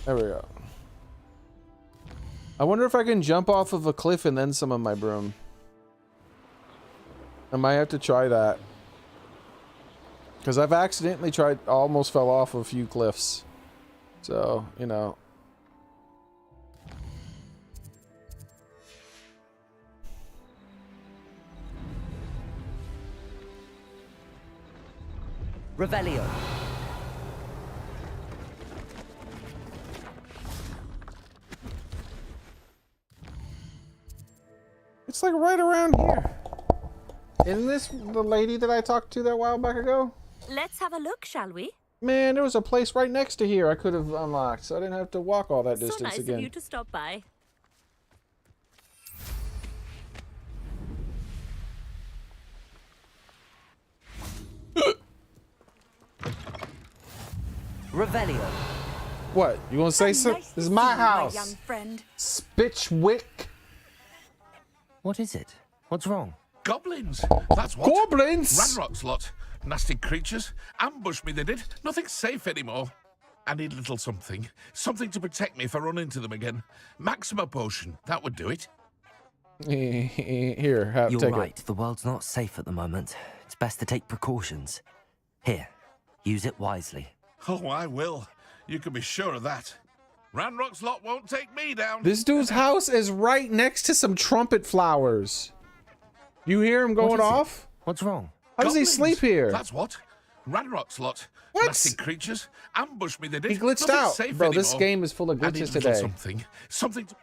we go. I wonder if I can jump off of a cliff and then summon my broom. I might have to try that. Because I've accidentally tried, almost fell off a few cliffs. So, you know. Revelio. It's like right around here. Isn't this the lady that I talked to that while back ago? Let's have a look, shall we? Man, there was a place right next to here I could have unlocked, so I didn't have to walk all that distance So nice again. of you to stop by. Revelio. What? You want to say something? This is my house. young friend. Spitchwick. What is it? What's wrong? Goblins. That's what. Goblins? Ranrock's lot. Nasty creatures. Ambushed me, they did. Nothing's safe anymore. I need a little something. Something to protect me if I run into them again. Maxima potion. That would do it. Here, You're take right. it. The world's not safe at the moment. It's best to take precautions. Here, use it wisely. Oh, I will. You can be sure of that. Ranrock's lot won't take me down. This dude's house is right next to some trumpet flowers. You hear him going off? What's wrong? How does he sleep here? That's what. Ranrock's lot. What? Nasty creatures. Ambushed me, they did. He glitched Nothing's out. safe Bro, this anymore. game is full of I need glitches a little today. Something. Something to...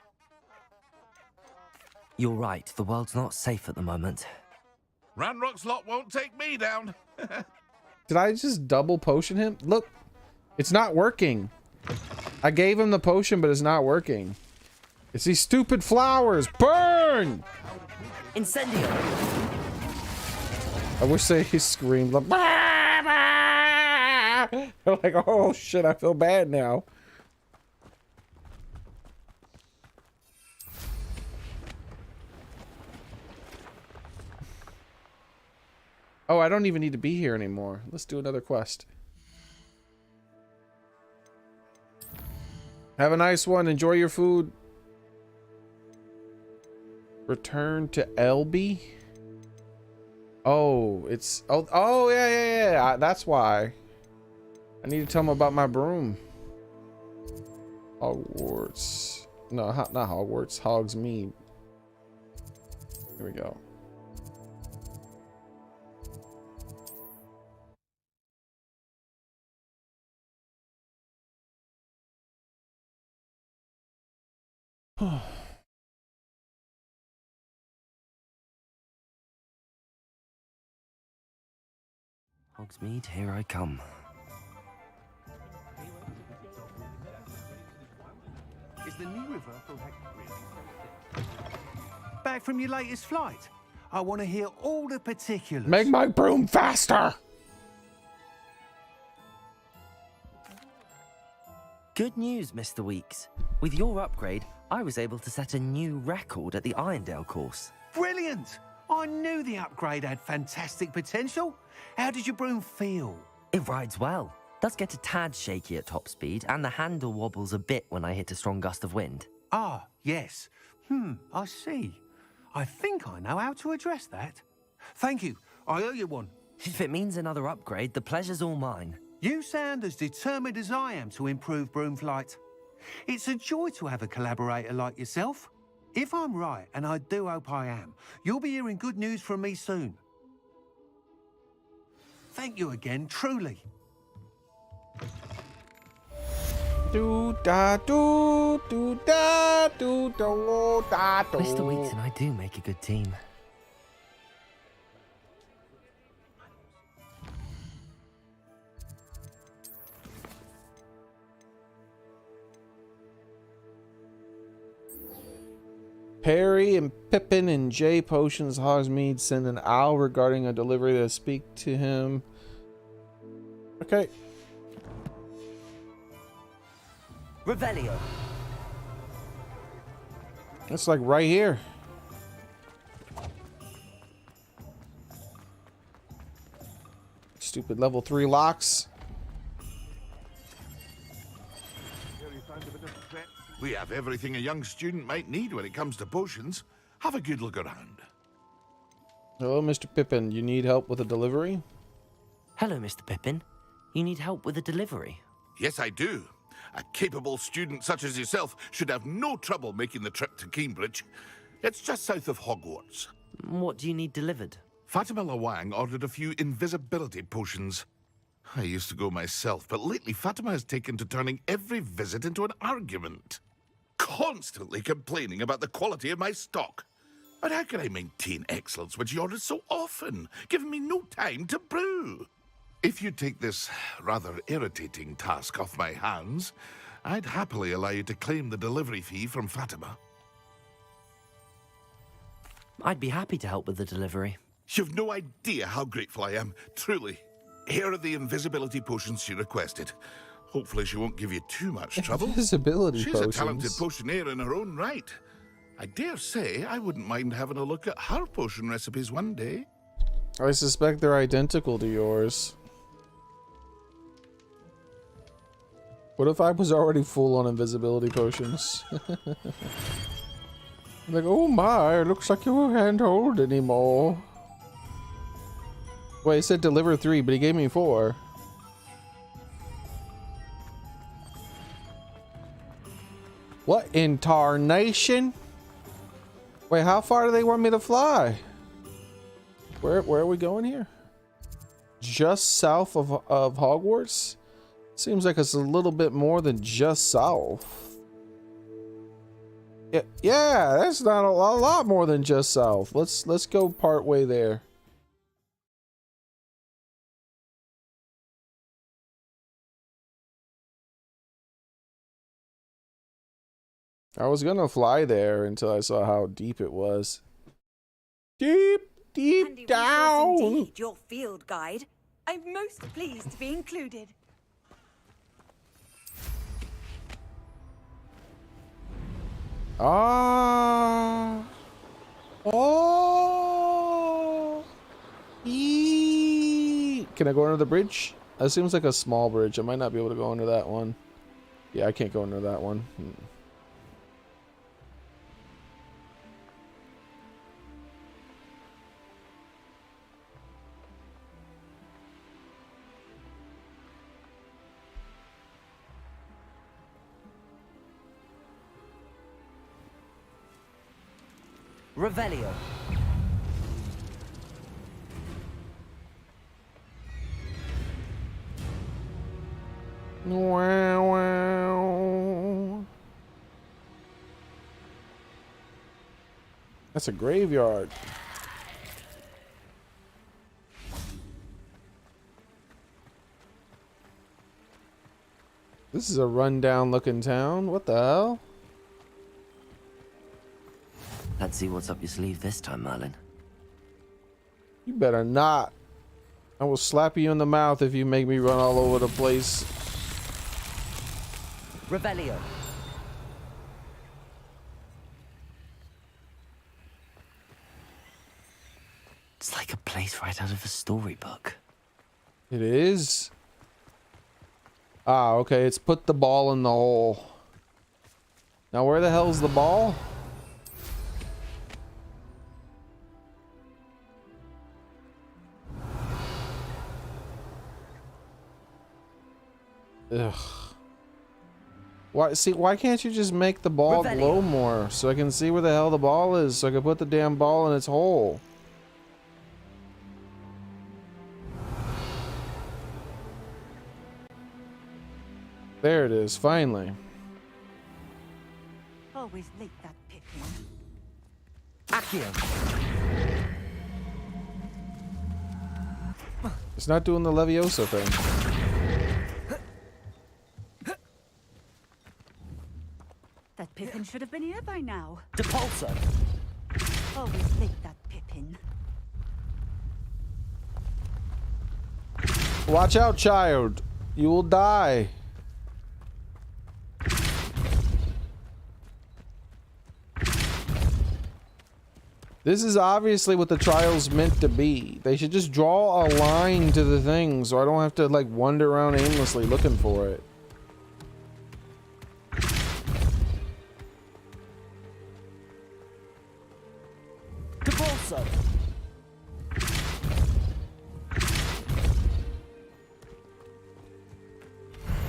You're right. The world's not safe at the moment. Ranrock's lot won't take me down. Did I just double potion him? Look, it's not working. I gave him the potion, but it's not working. It's these stupid flowers. Burn! Incendio. I wish they screamed like, bah, bah! They're like, oh shit, I feel bad now. Oh, I don't even need to be here anymore. Let's do another quest. Have a nice one. Enjoy your food. Return to Elby. Oh, it's... Oh, yeah. That's why. I need to tell him about my broom. Hogwarts. No, not Hogwarts. Hogsmeade. Here we go. Hogsmeade, here I come. Is the knee reversal back from your latest flight? I want to hear all the particulars. Make my broom faster. Good news, Mr. Weeks. With your upgrade, I was able to set a new record at the Irondale course. Brilliant! I knew the upgrade had fantastic potential. How did your broom feel? It rides well. Does get a tad shaky at top speed, and the handle wobbles a bit when I hit a strong gust of wind. Ah, yes. I see. I think I know how to address that. Thank you. I owe you one. If it means another upgrade, the pleasure's all mine. You sound as determined as I am to improve broom flight. It's a joy to have a collaborator like yourself. If I'm right, and I do hope I am, you'll be hearing good news from me soon. Thank you again, truly. Do da do do da do do da do. Mr. Weeks and I do make a good team. Perry and Pippin and J Potions Hogsmeade send an owl regarding a delivery to speak to him. Okay. Revelio. It's like right here. Stupid level 3 locks. We have everything a young student might need when it comes to potions. Have a good look around. Hello, Mr. Pippin. You need help with a delivery? Hello, Mr. Pippin. You need help with a delivery? Yes, I do. A capable student such as yourself should have no trouble making the trip to Cambridge. It's just south of Hogwarts. What do you need delivered? Fatima Lawang ordered a few invisibility potions. I used to go myself, but lately Fatima has taken to turning every visit into an argument. Constantly complaining about the quality of my stock. But how can I maintain excellence when she orders so often, giving me no time to brew? If you take this rather irritating task off my hands, I'd happily allow you to claim the delivery fee from Fatima. I'd be happy to help with the delivery. You've no idea how grateful I am, truly. Here are the invisibility potions she requested. Hopefully she won't give you too much trouble. Invisibility She's potions. a talented potioneer in her own right. I dare say I wouldn't mind having a look at her potion recipes one day. I suspect they're identical to yours. What if I was already full on invisibility potions? Like, oh my, it looks like you can't hold anymore. Wait, it said deliver 3, but he gave me 4. What in tarnation? Wait, how far do they want me to fly? Where are we going here? Just south of Hogwarts? Seems like it's a little bit more than just south. Yeah, that's not a lot more than just south. Let's go part way there. I was gonna fly there until I saw how deep it was. Deep down. Indeed, your field guide. I'm most pleased to be included. Oh. Can I go under the bridge? That seems like a small bridge. I might not be able to go under that one. Yeah, I can't go under that one. Revelio. Wow, wow. That's a graveyard. This is a rundown looking town. What the hell? Let's see what's up your sleeve this time, Merlin. You better not. I will slap you in the mouth if you make me run all over the place. Revelio. It's like a place right out of a storybook. It is? Ah, okay. It's put the ball in the hole. Now where the hell's the ball? Ugh. Why can't you just make the ball glow more so I can see where the hell the ball is so I can put the damn ball in its hole? There it is, finally. Always late, that Pippin. Accio. It's not doing the Leviosa thing. That Pippin should have been here by now. Depulso. Always late, that Pippin. Watch out, child. You will die. This is obviously what the trial's meant to be. They should just draw a line to the thing so I don't have to like wander around aimlessly looking for it. Depulso.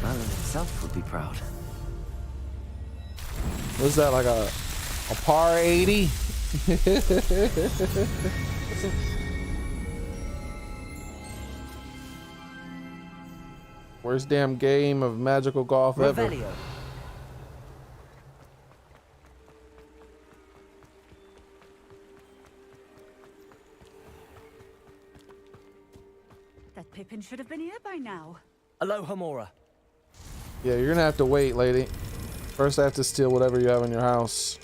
Merlin himself would be proud. Was that like a par 80? Worst damn game of magical golf ever. Revelio. That Pippin should have been here by now. Alohomora. Yeah, you're gonna have to wait, lady. First I have to steal whatever you have in your house.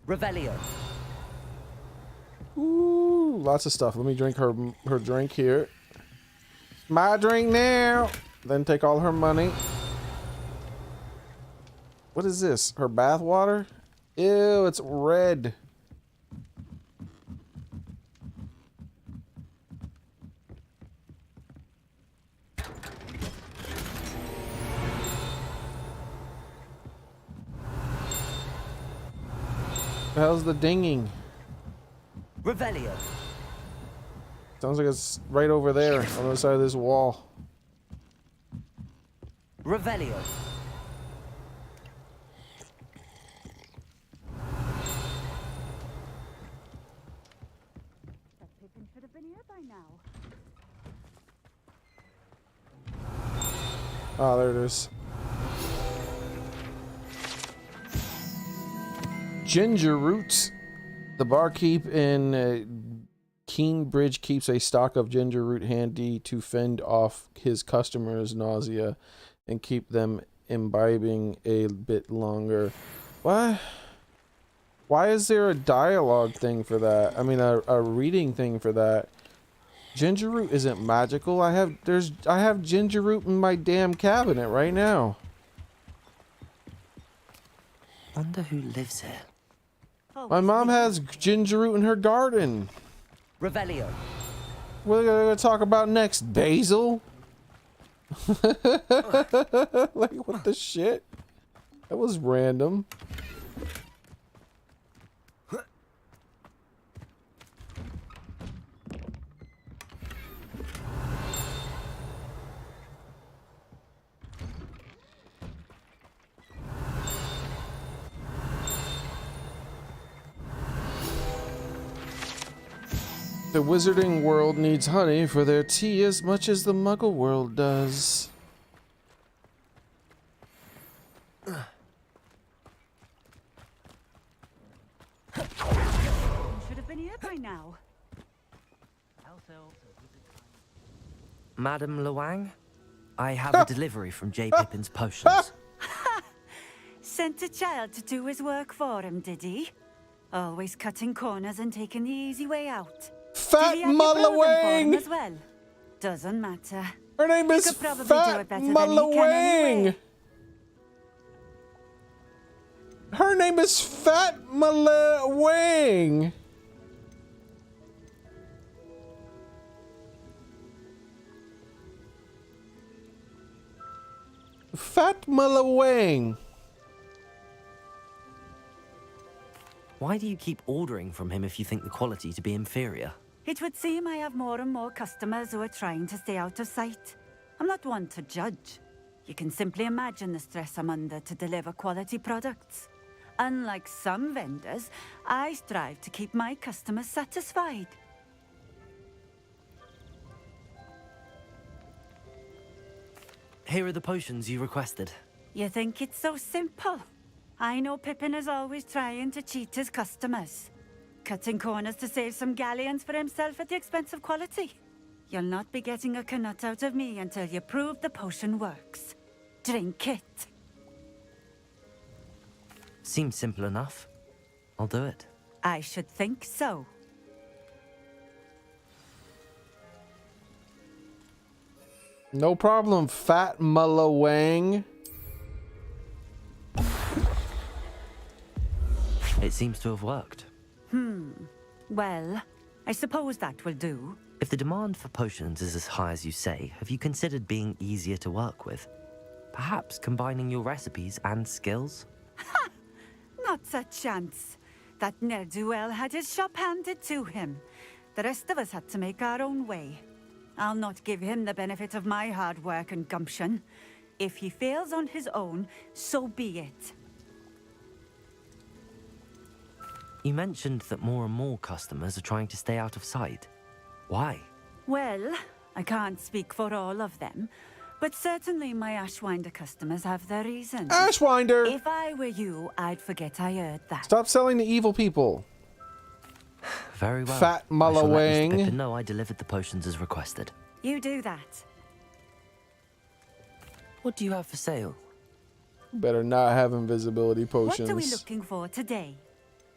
Revelio. Ooh, lots of stuff. Let me drink her drink here. My drink now. Then take all her money. What is this? Her bath water? Ew, it's red. How's the dinging? Revelio. Sounds like it's right over there on the other side of this wall. Revelio. That Pippin should have been here by now. Oh, there it is. Ginger roots. The barkeep in Keenbridge keeps a stock of ginger root handy to fend off his customers' nausea and keep them imbibing a bit longer. What? Why is there a dialogue thing for that? I mean, a reading thing for that. Ginger root isn't magical. I have ginger root in my damn cabinet right now. Wonder who lives here. My mom has ginger root in her garden. Revelio. What are we gonna talk about next? Basil? Like, what the shit? That was random. The wizarding world needs honey for their tea as much as the muggle world does. Should have been here by now. Madam Luang, I have a delivery from J. Pippin's Potions. Sent a child to do his work for him, did he? Always cutting corners and taking the easy way out. Fat Did he have you blow them for him Mullawang! as well? Doesn't matter. Her name is Could probably do Fat it better than he can Mullawang! anyway. Her name is Fat Mullawang! Fat Mullawang! Why do you keep ordering from him if you think the quality to be inferior? It would seem I have more and more customers who are trying to stay out of sight. I'm not one to judge. You can simply imagine the stress I'm under to deliver quality products. Unlike some vendors, I strive to keep my customers satisfied. Here are the potions you requested. You think it's so simple? I know Pippin is always trying to cheat his customers. Cutting corners to save some galleons for himself at the expense of quality. You'll not be getting a canut out of me until you prove the potion works. Drink it. Seems simple enough. I'll do it. I should think so. No problem, Fat Mullawang. It seems to have worked. Well, I suppose that will do. If the demand for potions is as high as you say, have you considered being easier to work with? Perhaps combining your recipes and skills? Not a chance. That ne'er-do-well had his shop handed to him. The rest of us had to make our own way. I'll not give him the benefit of my hard work and gumption. If he fails on his own, so be it. You mentioned that more and more customers are trying to stay out of sight. Why? Well, I can't speak for all of them, but certainly my Ashwinder customers have their reasons. Ashwinder! If I were you, I'd forget I heard that. Stop selling to evil people. Very well. Fat I shall let Mr. Mullawang. Pippin know I delivered the potions as requested. You do that. What do you have for sale? Better not have invisibility potions. What are we looking for today?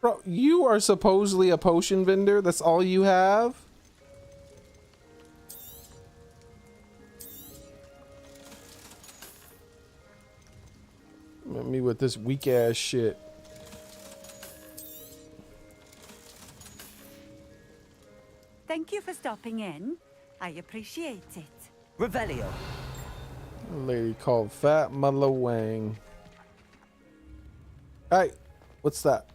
Bro, you are supposedly a potion vendor? That's all you have? Me with this weak ass shit. Thank you for stopping in. I appreciate it. Revelio. A lady called Fat Mullawang. Hey, what's that?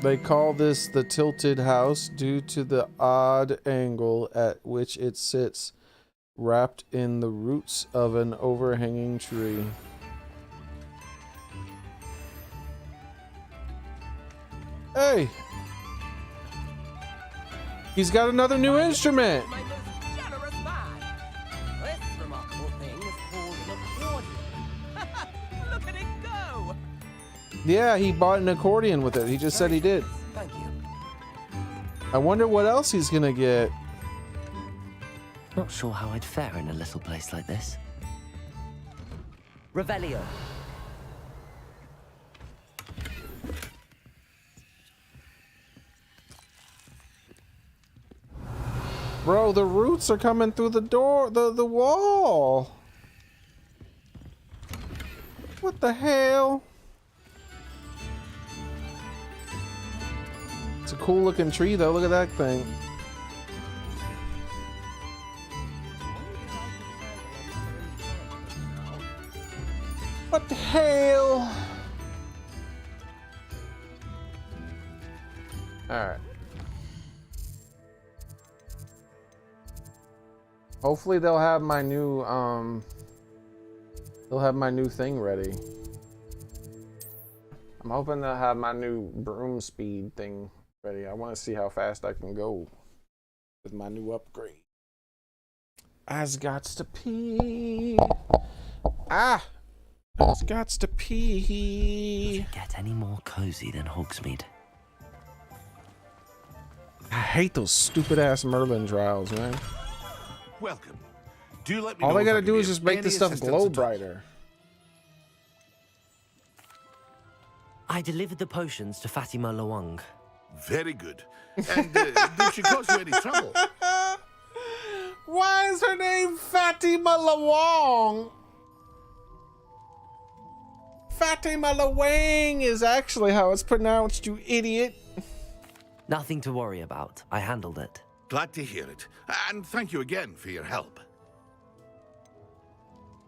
They call this the tilted house due to the odd angle at which it sits, wrapped in the roots of an overhanging tree. Hey! He's got another new instrument! My most generous man. This remarkable thing is called an accordion. Look at it go! Yeah, he bought an accordion with it. He just said he did. Thank you. I wonder what else he's gonna get. Not sure how I'd fare in a little place like this. Revelio. Bro, the roots are coming through the door, the wall. What the hell? It's a cool looking tree though, look at that thing. What the hell? Alright. Hopefully they'll have my new thing ready. I'm hoping to have my new broom speed thing ready. I want to see how fast I can go with my new upgrade. I's gots to pee. Ah! I's gots to pee. Does it get any more cozy than Hogsmeade? I hate those stupid ass Merlin trials, man. Welcome. Do let me All know they if I gotta can do be is of just make any this stuff assistance glow at all. brighter. I delivered the potions to Fatima Lawang. Very good. And did she cause you any trouble? Why is her name Fatima Lawang? Fatima Lawang is actually how it's pronounced, you idiot. Nothing to worry about. I handled it. Glad to hear it. And thank you again for your help.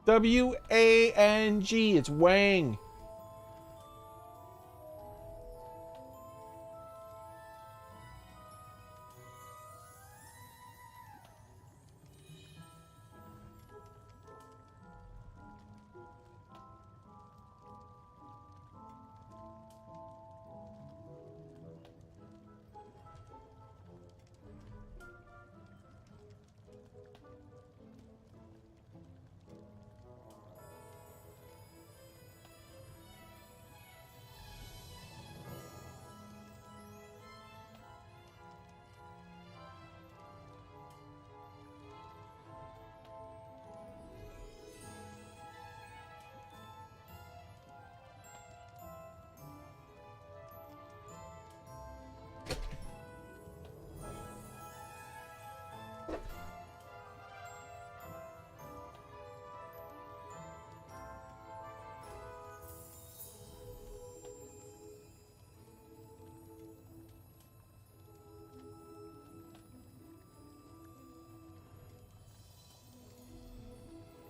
W-A-N-G. It's Wang.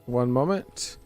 One moment.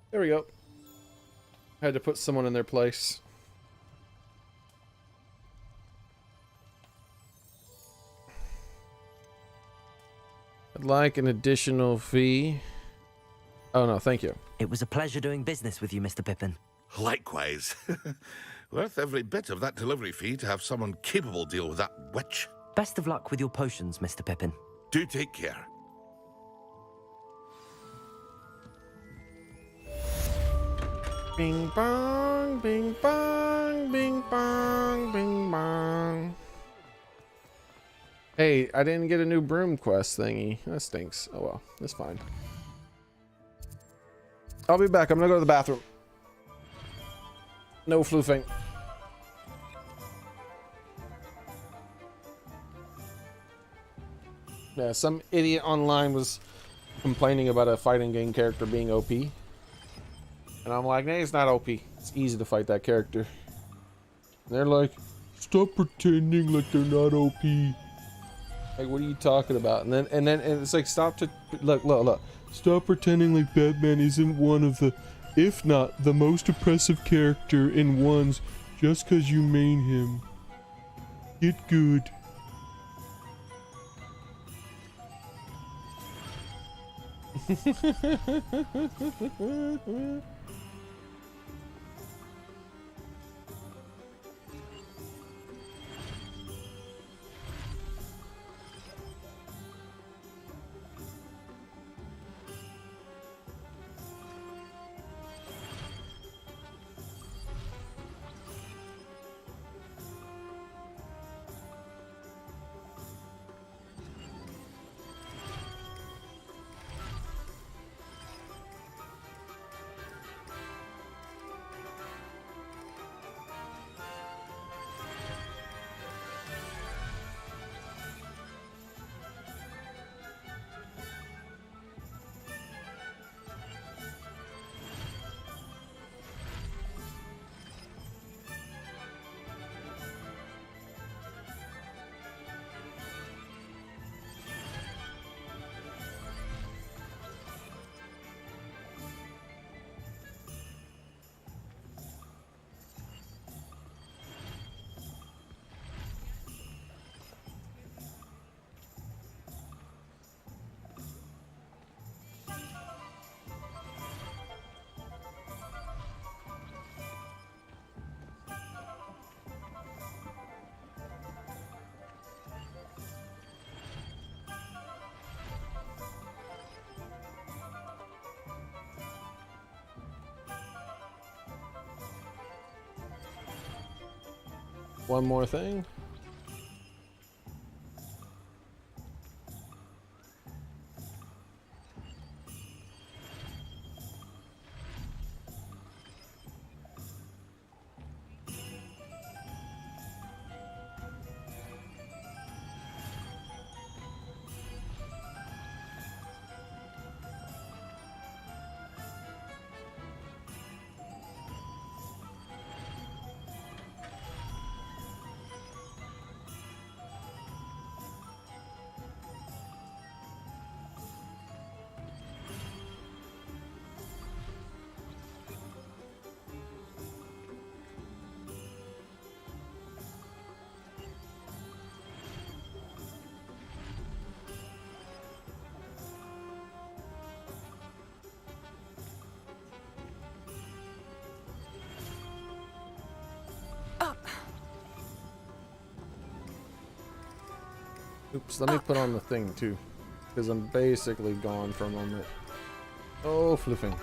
There we go. Had to put someone in their place. I'd like an additional fee. Oh no, thank you. It was a pleasure doing business with you, Mr. Pippin. Likewise. Worth every bit of that delivery fee to have someone capable deal with that witch. Best of luck with your potions, Mr. Pippin. Do take care. Bing bong, bing bong, bing bong, bing bong. Hey, I didn't get a new broom quest thingy. That stinks. Oh well, that's fine. I'll be back. I'm gonna go to the bathroom. No floofing. Yeah, some idiot online was complaining about a fighting game character being OP. And I'm like, hey, it's not OP. It's easy to fight that character. And they're like, stop pretending like they're not OP. Like, what are you talking about? And then it's like, look. Stop pretending like Batman isn't one of the, if not the most oppressive character in ones, just because you main him. Get good. one more thing. Oops, let me put on the thing too, because I'm basically gone for a moment. Oh, flipping.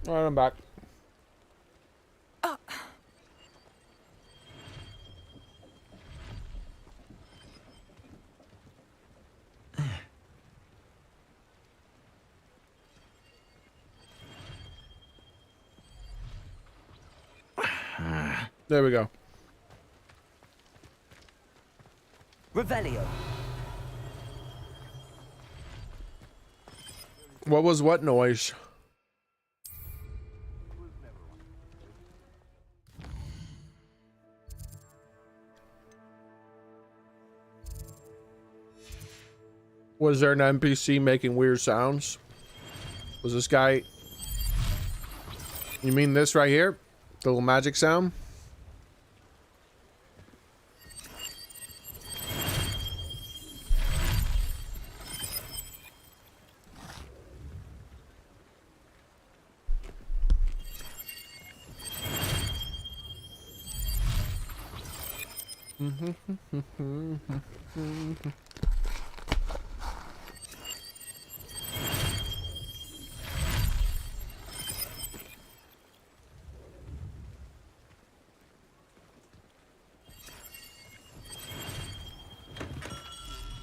All right, I'm back. There we go. Revelio. What was what noise? Was there an NPC making weird sounds? Was this guy... You mean this right here? The little magic sound?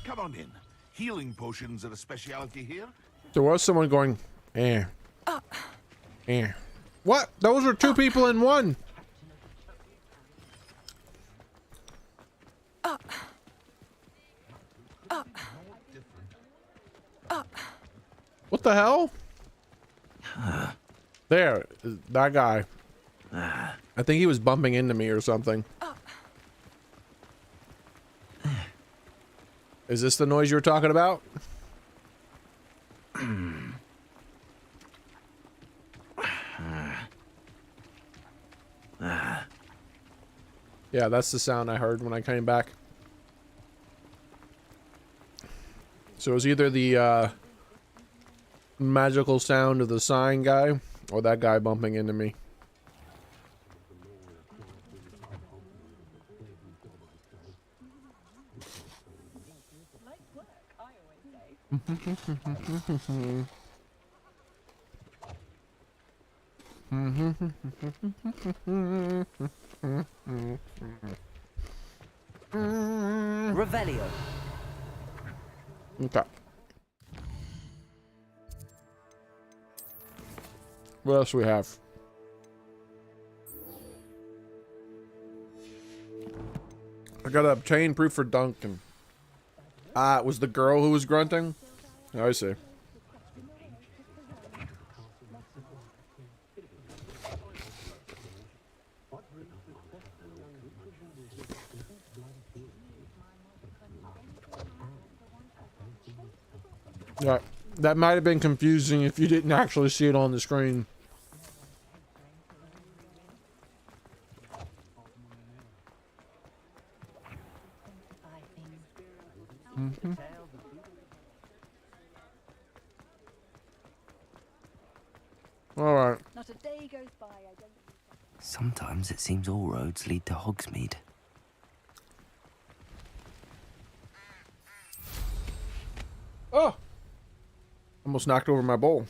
Come on in. Healing potions are a specialty here. There was someone going, eh. Eh. What? Those were two people in one. What the hell? There, that guy. I think he was bumping into me or something. Is this the noise you were talking about? Yeah, that's the sound I heard when I came back. So it was either the magical sound of the sign guy or that guy bumping into me. Revelio. Okay. What else do we have? I gotta obtain proof for Duncan. Ah, it was the girl who was grunting? Oh, I see. Yeah, that might have been confusing if you didn't actually see it on the screen. All right. Not a day goes by I don't. Sometimes it seems all roads lead to Hogsmeade. Oh! Almost knocked over my bowl.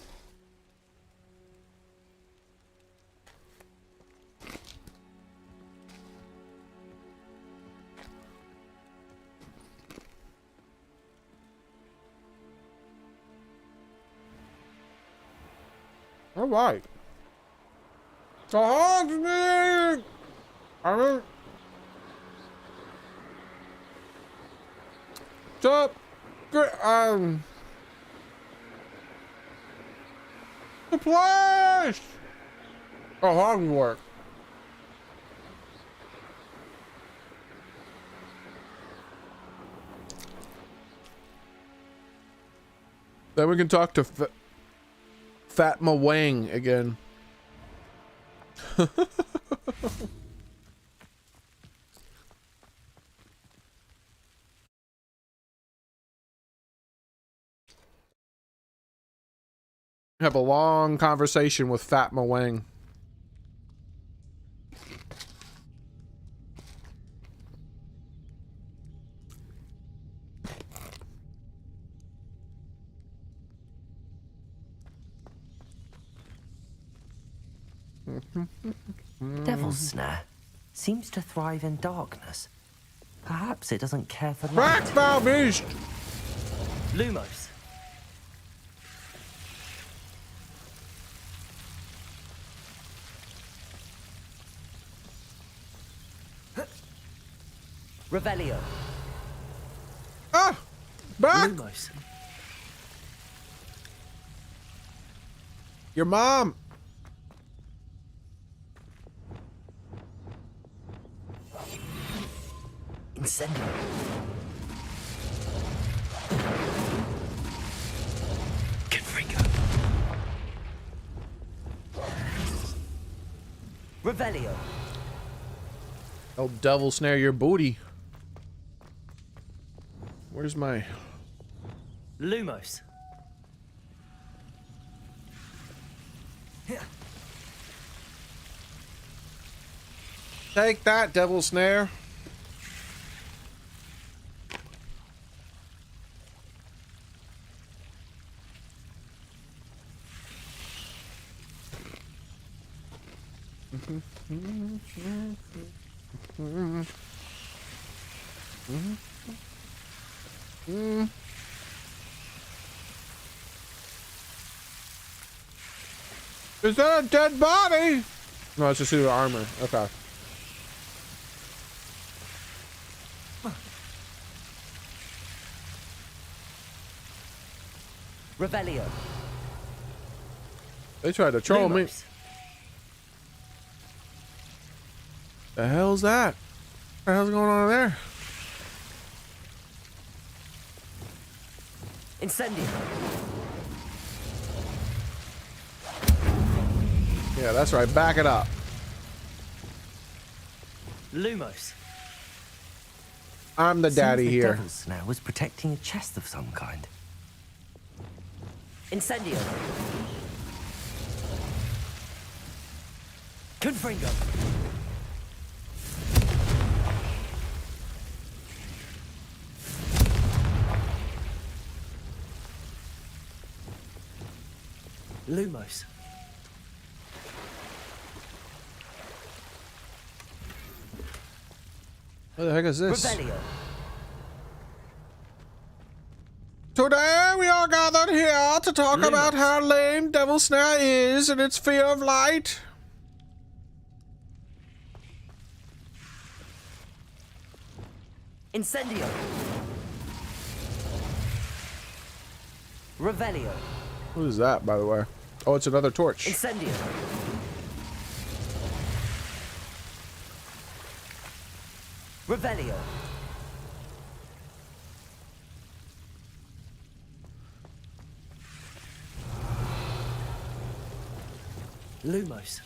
All right. So Hogsmeade! I mean, the place! Oh, Hogwarts. Then we can talk to Fatma Wang again. Have a long conversation with Fatma Wang. Devil's Snare seems to thrive in darkness. Perhaps it doesn't care for Back, light. thou beast! Lumos. Revelio. Ah! Back! Lumos. Your mom! Incendio. Confringo. Revelio. Oh, devil snare your booty. Where's my... Lumos. Take that, devil snare. Is that a dead body? No, it's a suit of armor. Okay. Revelio. They tried to troll me. The hell's that? What the hell's going on there? Incendio. Yeah, that's right. Back it up. Lumos. I'm the daddy Seems the here. Devil's Snare was protecting a chest of some kind. Incendio. Confringo. Lumos. What the heck is this? Revelio. Today we are gathered here to talk about how lame Devil Snare is and its fear of light. Incendio. Revelio. What is that, by the way? Oh, it's another torch. Incendio. Revelio. Lumos.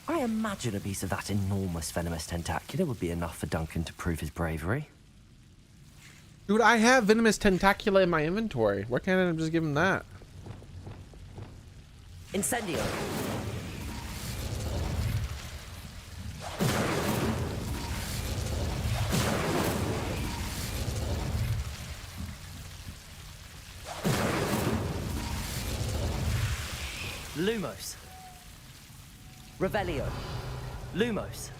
I imagine a piece of that enormous venomous tentacula would be enough for Duncan to prove his bravery. Dude, I have venomous tentacula in my inventory. Why can't I just give him that? Incendio. Lumos. Revelio. Lumos.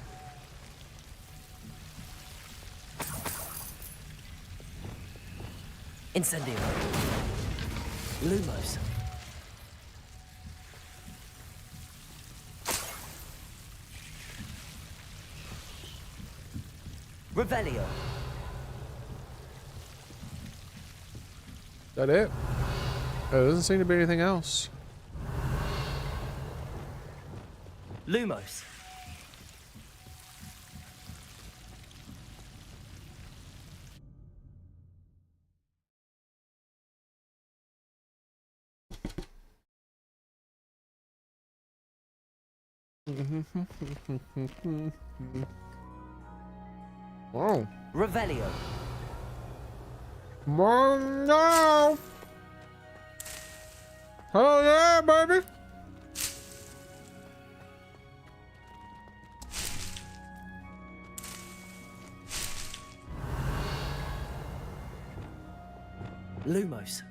Incendio. Lumos. Revelio. Is that it? There doesn't seem to be anything else. Lumos. Wow. Revelio. No. Oh yeah, baby. Lumos.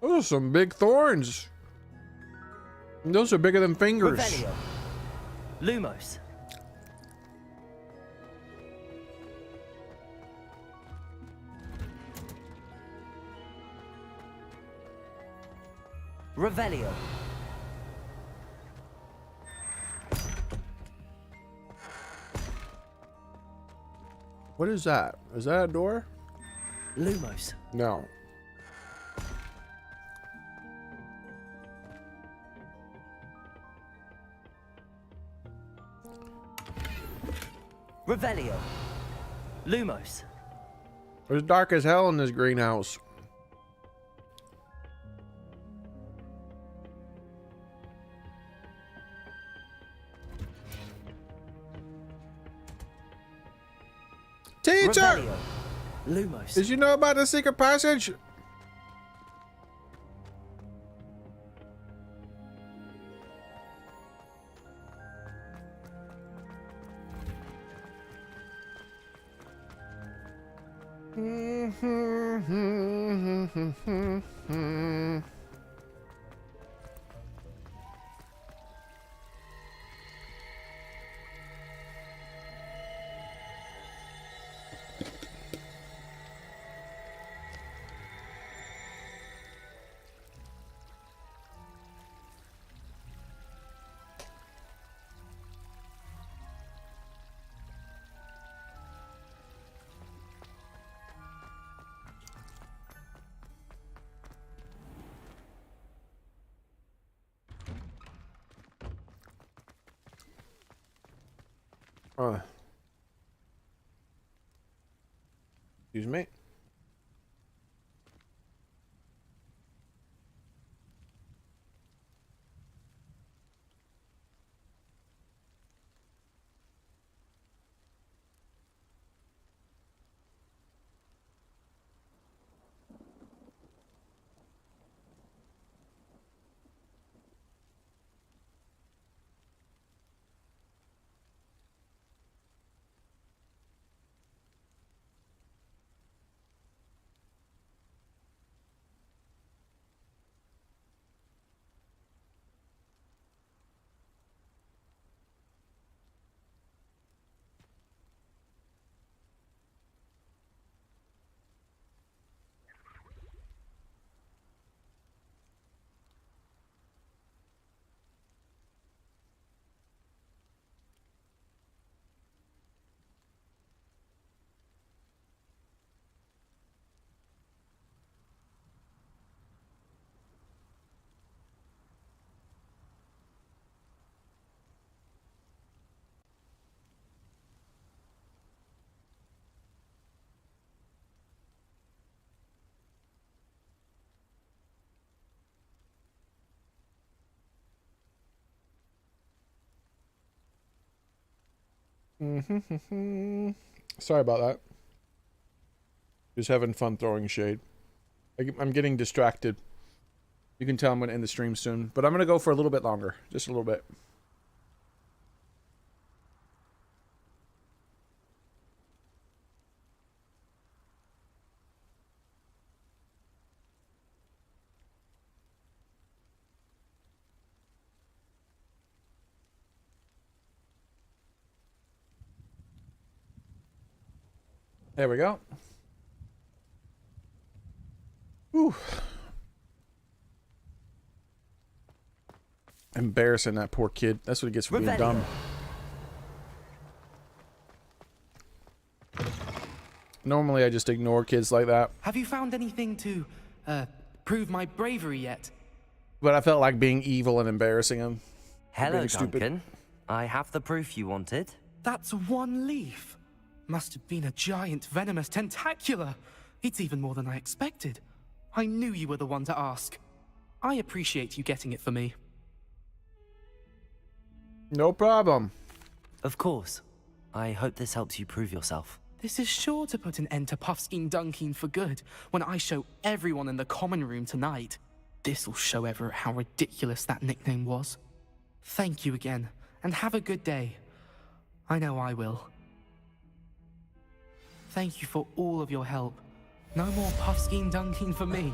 Those are some big thorns. Those are bigger than fingers. Revelio. Lumos. Revelio. What is that? Is that a door? Lumos. No. Revelio. Lumos. It's dark as hell in this greenhouse. Teacher! Revelio. Lumos. Did you know about the secret passage? Excuse me. Sorry about that. Just having fun throwing shade. I'm getting distracted. You can tell I'm going to end the stream soon. But I'm going to go for a little bit longer. Just a little bit. There we go. Whew. Embarrassing that poor kid. That's what he gets for being dumb. Normally I just ignore kids like that. Have you found anything to prove my bravery yet? But I felt like being evil and embarrassing him. Hello, Duncan. I have the proof you wanted. That's one leaf. Must have been a giant venomous tentacula. It's even more than I expected. I knew you were the one to ask. I appreciate you getting it for me. No problem. Of course. I hope this helps you prove yourself. This is sure to put an end to Puffskein Dunkin for good when I show everyone in the common room tonight. This'll show Everett how ridiculous that nickname was. Thank you again, and have a good day. I know I will. Thank you for all of your help. No more Puffskein Dunkin for me.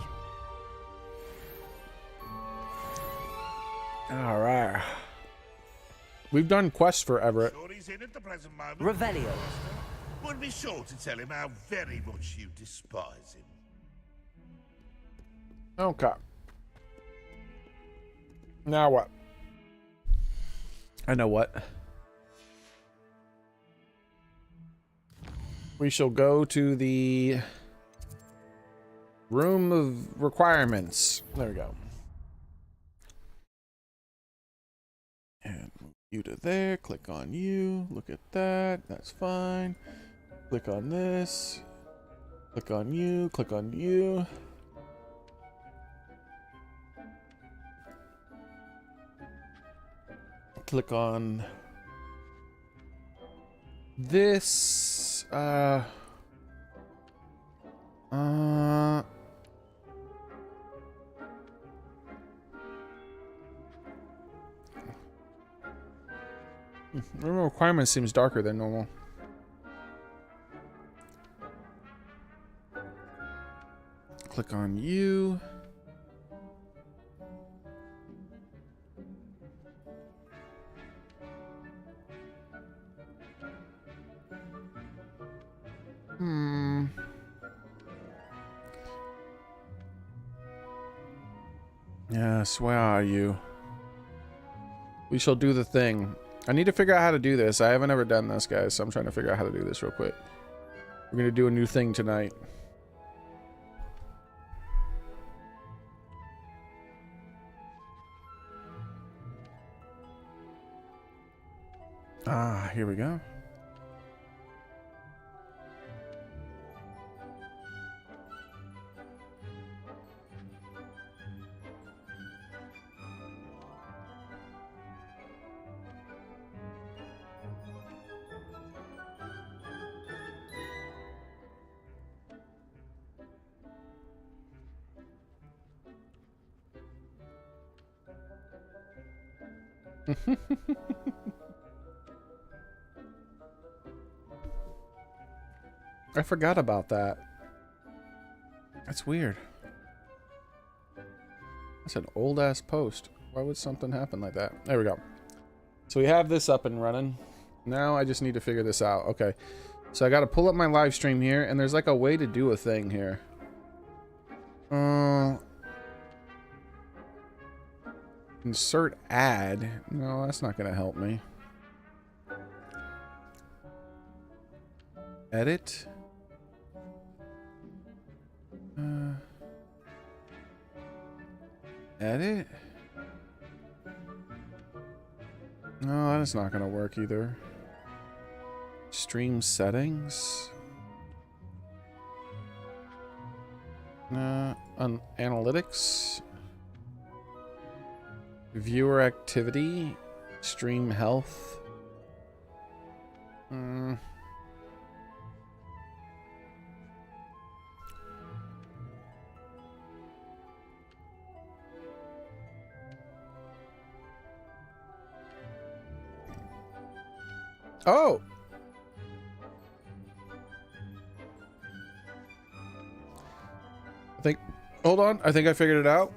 Alright. We've done quests for Everett. Sure he's in at the present moment. Revelio. Would be sure to tell him how very much you despise him. Okay. Now what? I know what. We shall go to the room of requirements. There we go. And move you to there. Click on you. Look at that. That's fine. Click on this. Click on you. Click on you. Click on this. Room requirement seems darker than normal. Click on you. Yes, where are you? We shall do the thing. I need to figure out how to do this. I haven't ever done this, guys, so I'm trying to figure out how to do this real quick. We're gonna do a new thing tonight. Ah, here we go. I forgot about that. That's weird. That's an old ass post. Why would something happen like that? There we go. So we have this up and running. Now I just need to figure this out. Okay. So I got to pull up my live stream here, and there's like a way to do a thing here. Insert ad. No, that's not going to help me. Edit. Edit? No, that's not going to work either. Stream settings. On analytics. Viewer activity. Stream health. Mm. Oh! I think... Hold on. I think I figured it out.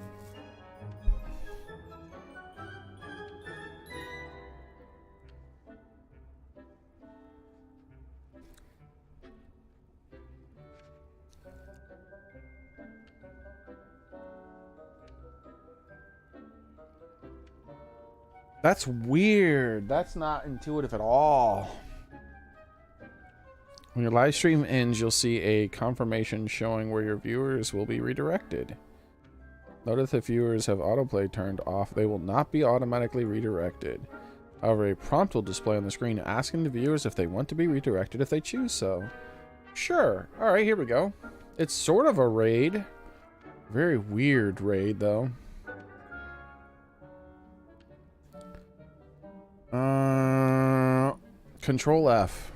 That's weird. That's not intuitive at all. When your live stream ends, you'll see a confirmation showing where your viewers will be redirected. Notice if viewers have autoplay turned off, they will not be automatically redirected. However, a prompt will display on the screen asking the viewers if they want to be redirected if they choose so. Sure. Alright, here we go. It's sort of a raid. Very weird raid, though. Control F.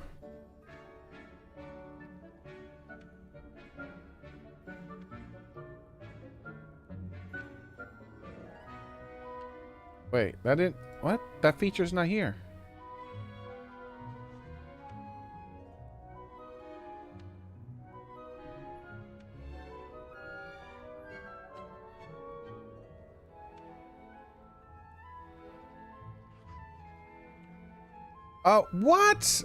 Wait, that didn't... What? That feature's not here. Oh, what?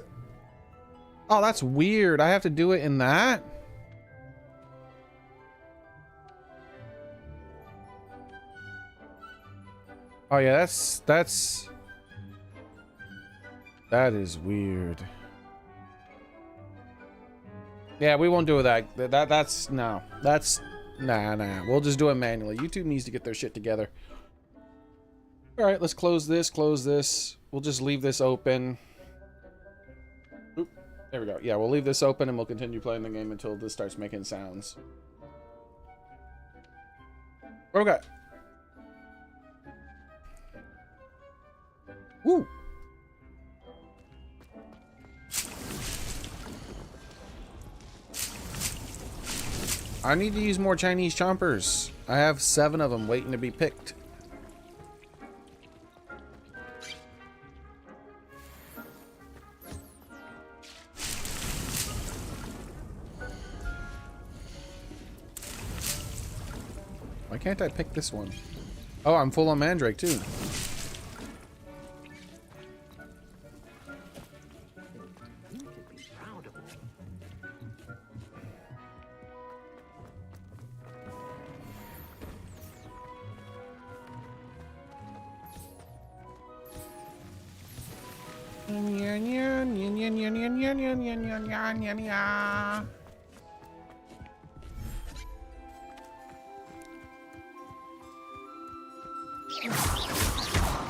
Oh, that's weird. I have to do it in that? Oh yeah, that is weird. Yeah, we won't do that. That's no. That's nah. We'll just do it manually. YouTube needs to get their shit together. All right, let's close this. Close this. We'll just leave this open. Oop, there we go. Yeah, we'll leave this open and we'll continue playing the game until this starts making sounds. Okay. Woo! I need to use more Chinese chompers. I have 7 of them waiting to be picked. Why can't I pick this one? Oh, I'm full on Mandrake too.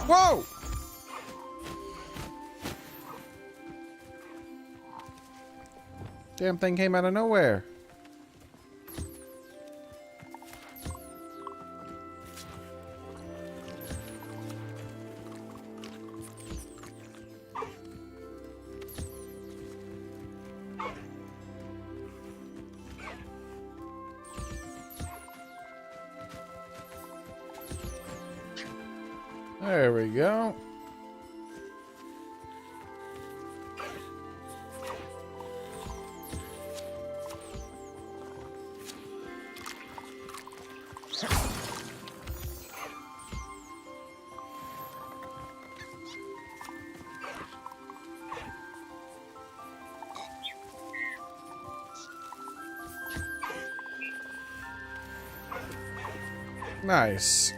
Whoa! Damn thing came out of nowhere. There we go. Nice.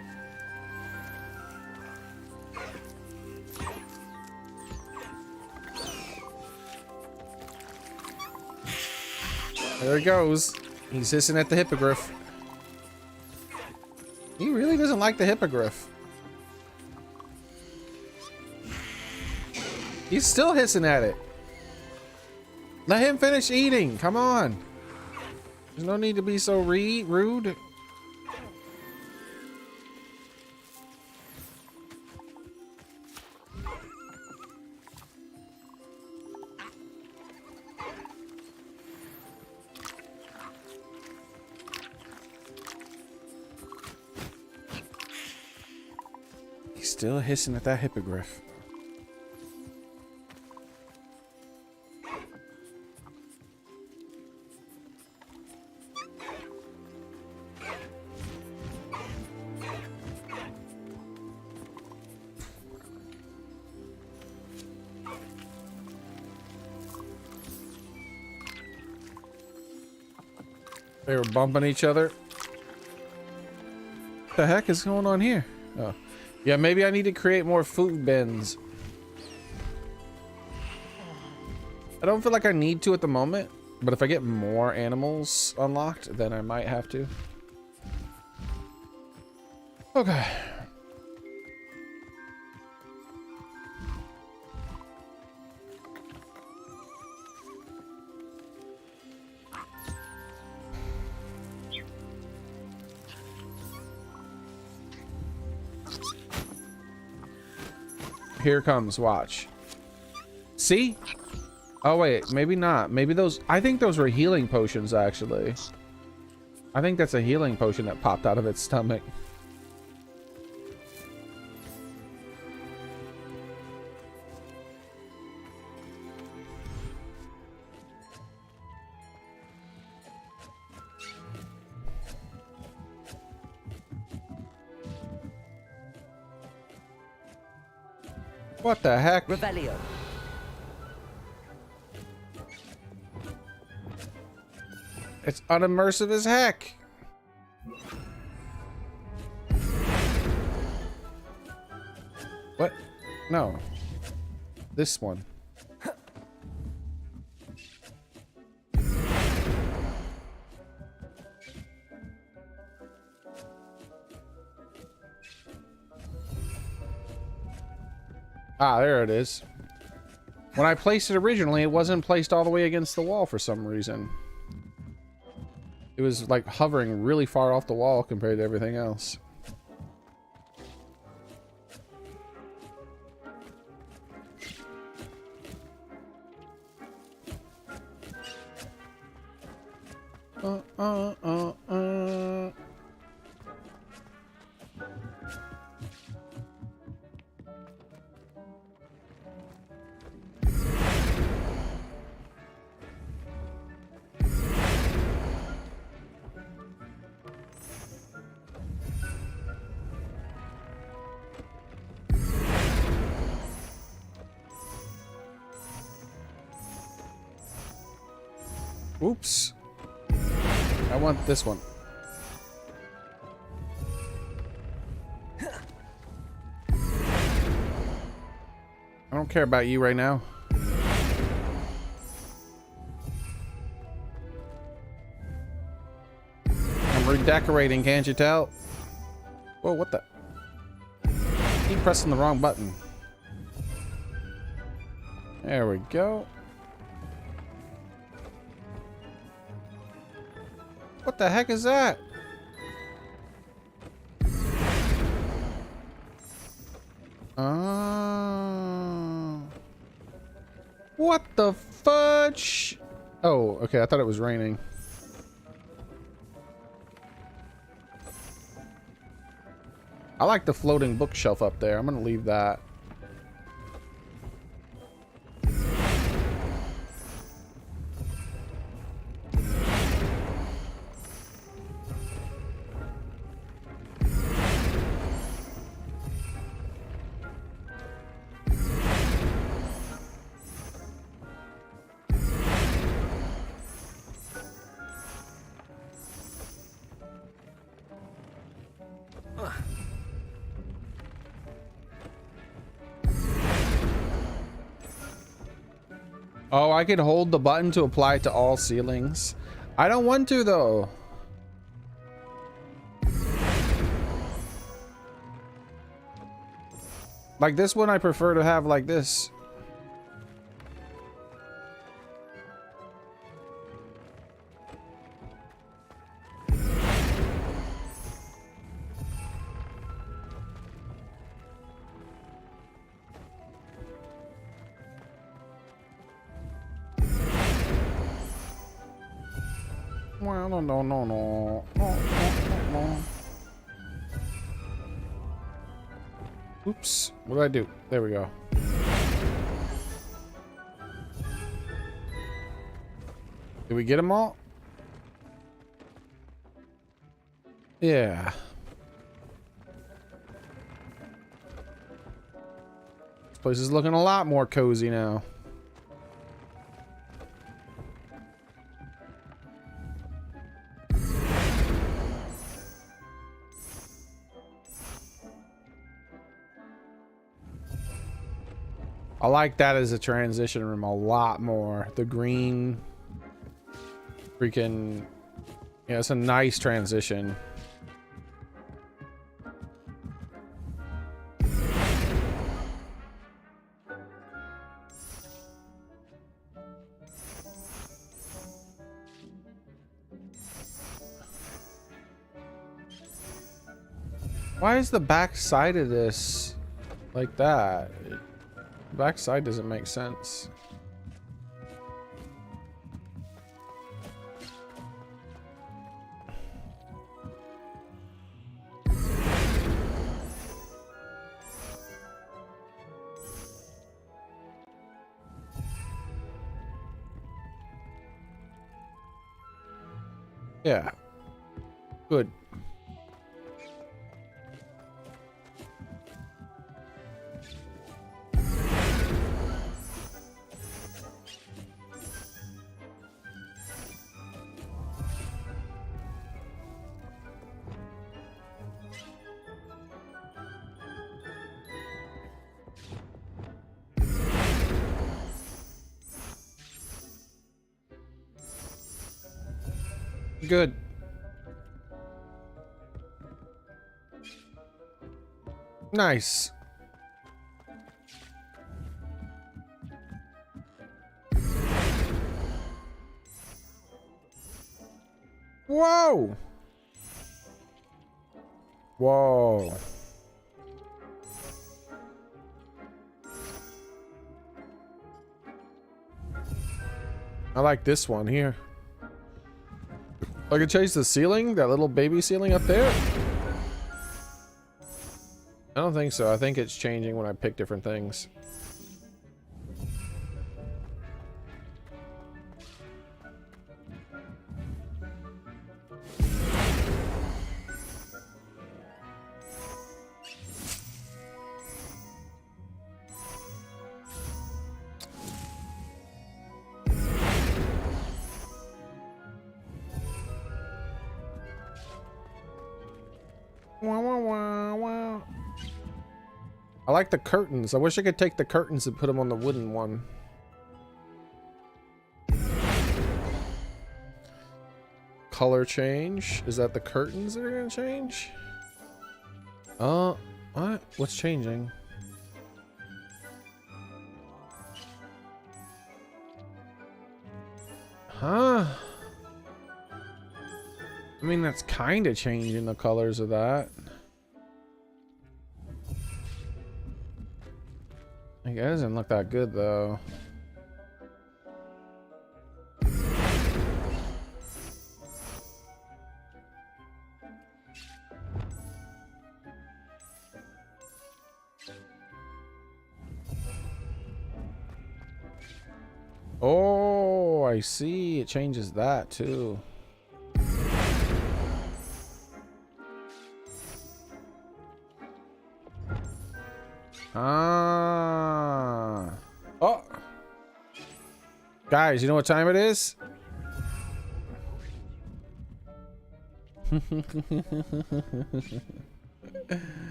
There he goes. He's hissing at the hippogriff. He really doesn't like the hippogriff. He's still hissing at it. Let him finish eating. Come on. There's no need to be so rude. Still hissing at that hippogriff. They were bumping each other. What the heck is going on here? Oh. Yeah, maybe I need to create more food bins. I don't feel like I need to at the moment, but if I get more animals unlocked, then I might have to. Okay. Here comes, watch. See? Oh wait, maybe not. Maybe those, I think those were healing potions actually. I think that's a healing potion that popped out of its stomach. What the heck? Revelio. It's unimmersive as heck. What? No. This one. Ah, there it is. When I placed it originally, it wasn't placed all the way against the wall for some reason. It was like hovering really far off the wall compared to everything else. Oops. I want this one. I don't care about you right now. I'm redecorating, can't you tell? Whoa, what the? Keep pressing the wrong button. There we go. What the heck is that? What the fudge? Oh, okay. I thought it was raining. I like the floating bookshelf up there. I'm gonna leave that. Oh, I could hold the button to apply it to all ceilings. I don't want to though. Like this one I prefer to have like this. Well, no. Oops. What did I do? There we go. Did we get them all? Yeah. This place is looking a lot more cozy now. I like that as a transition room a lot more. The green freaking, yeah, it's a nice transition. Why is the back side of this like that? The back side doesn't make sense. Yeah. Good. Good. Nice. Whoa. Whoa. I like this one here. I can change the ceiling, that little baby ceiling up there. I don't think so. I think it's changing when I pick different things. I like the curtains. I wish I could take the curtains and put them on the wooden one. Color change. Is that the curtains that are gonna change? What? What's changing? Huh? I mean, that's kind of changing the colors of that. It doesn't look that good though. Oh, I see. It changes that too. Ah. Oh. Guys, you know what time it is?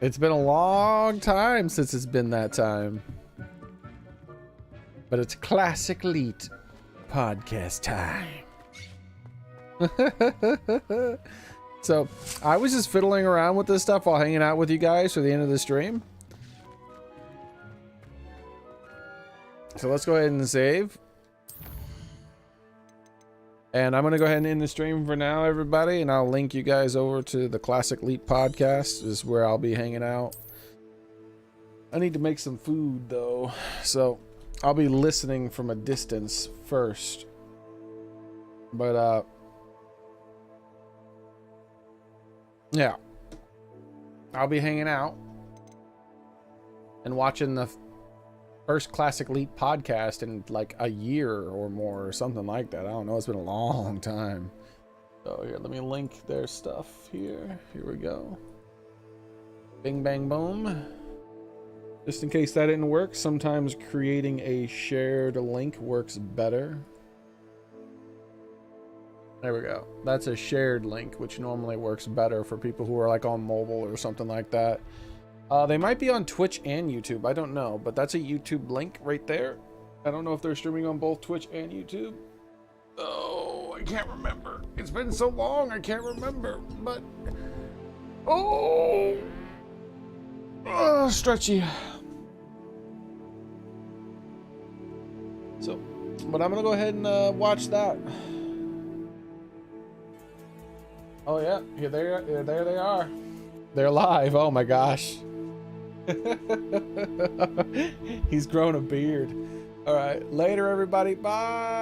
It's been a long time since it's been that time. But it's classic Elite podcast time. So I was just fiddling around with this stuff while hanging out with you guys for the end of the stream. So let's go ahead and save. And I'm going to go ahead and end the stream for now, everybody. And I'll link you guys over to the Classic Elite podcast, is where I'll be hanging out. I need to make some food though. So I'll be listening from a distance first. But yeah, I'll be hanging out and watching the first Classic Leap podcast in like a year or more or something like that. I don't know. It's been a long time. So here, let me link their stuff here. Here we go. Bing, bang, boom. Just in case that didn't work, sometimes creating a shared link works better. There we go. That's a shared link, which normally works better for people who are like on mobile or something like that. They might be on Twitch and YouTube. I don't know, but that's a YouTube link right there. I don't know if they're streaming on both Twitch and YouTube. Oh, I can't remember. It's been so long, I can't remember. But oh, stretchy. So, but I'm gonna go ahead and watch that. Oh yeah, here there they are. They're live. Oh my gosh. He's grown a beard. All right, later everybody. Bye.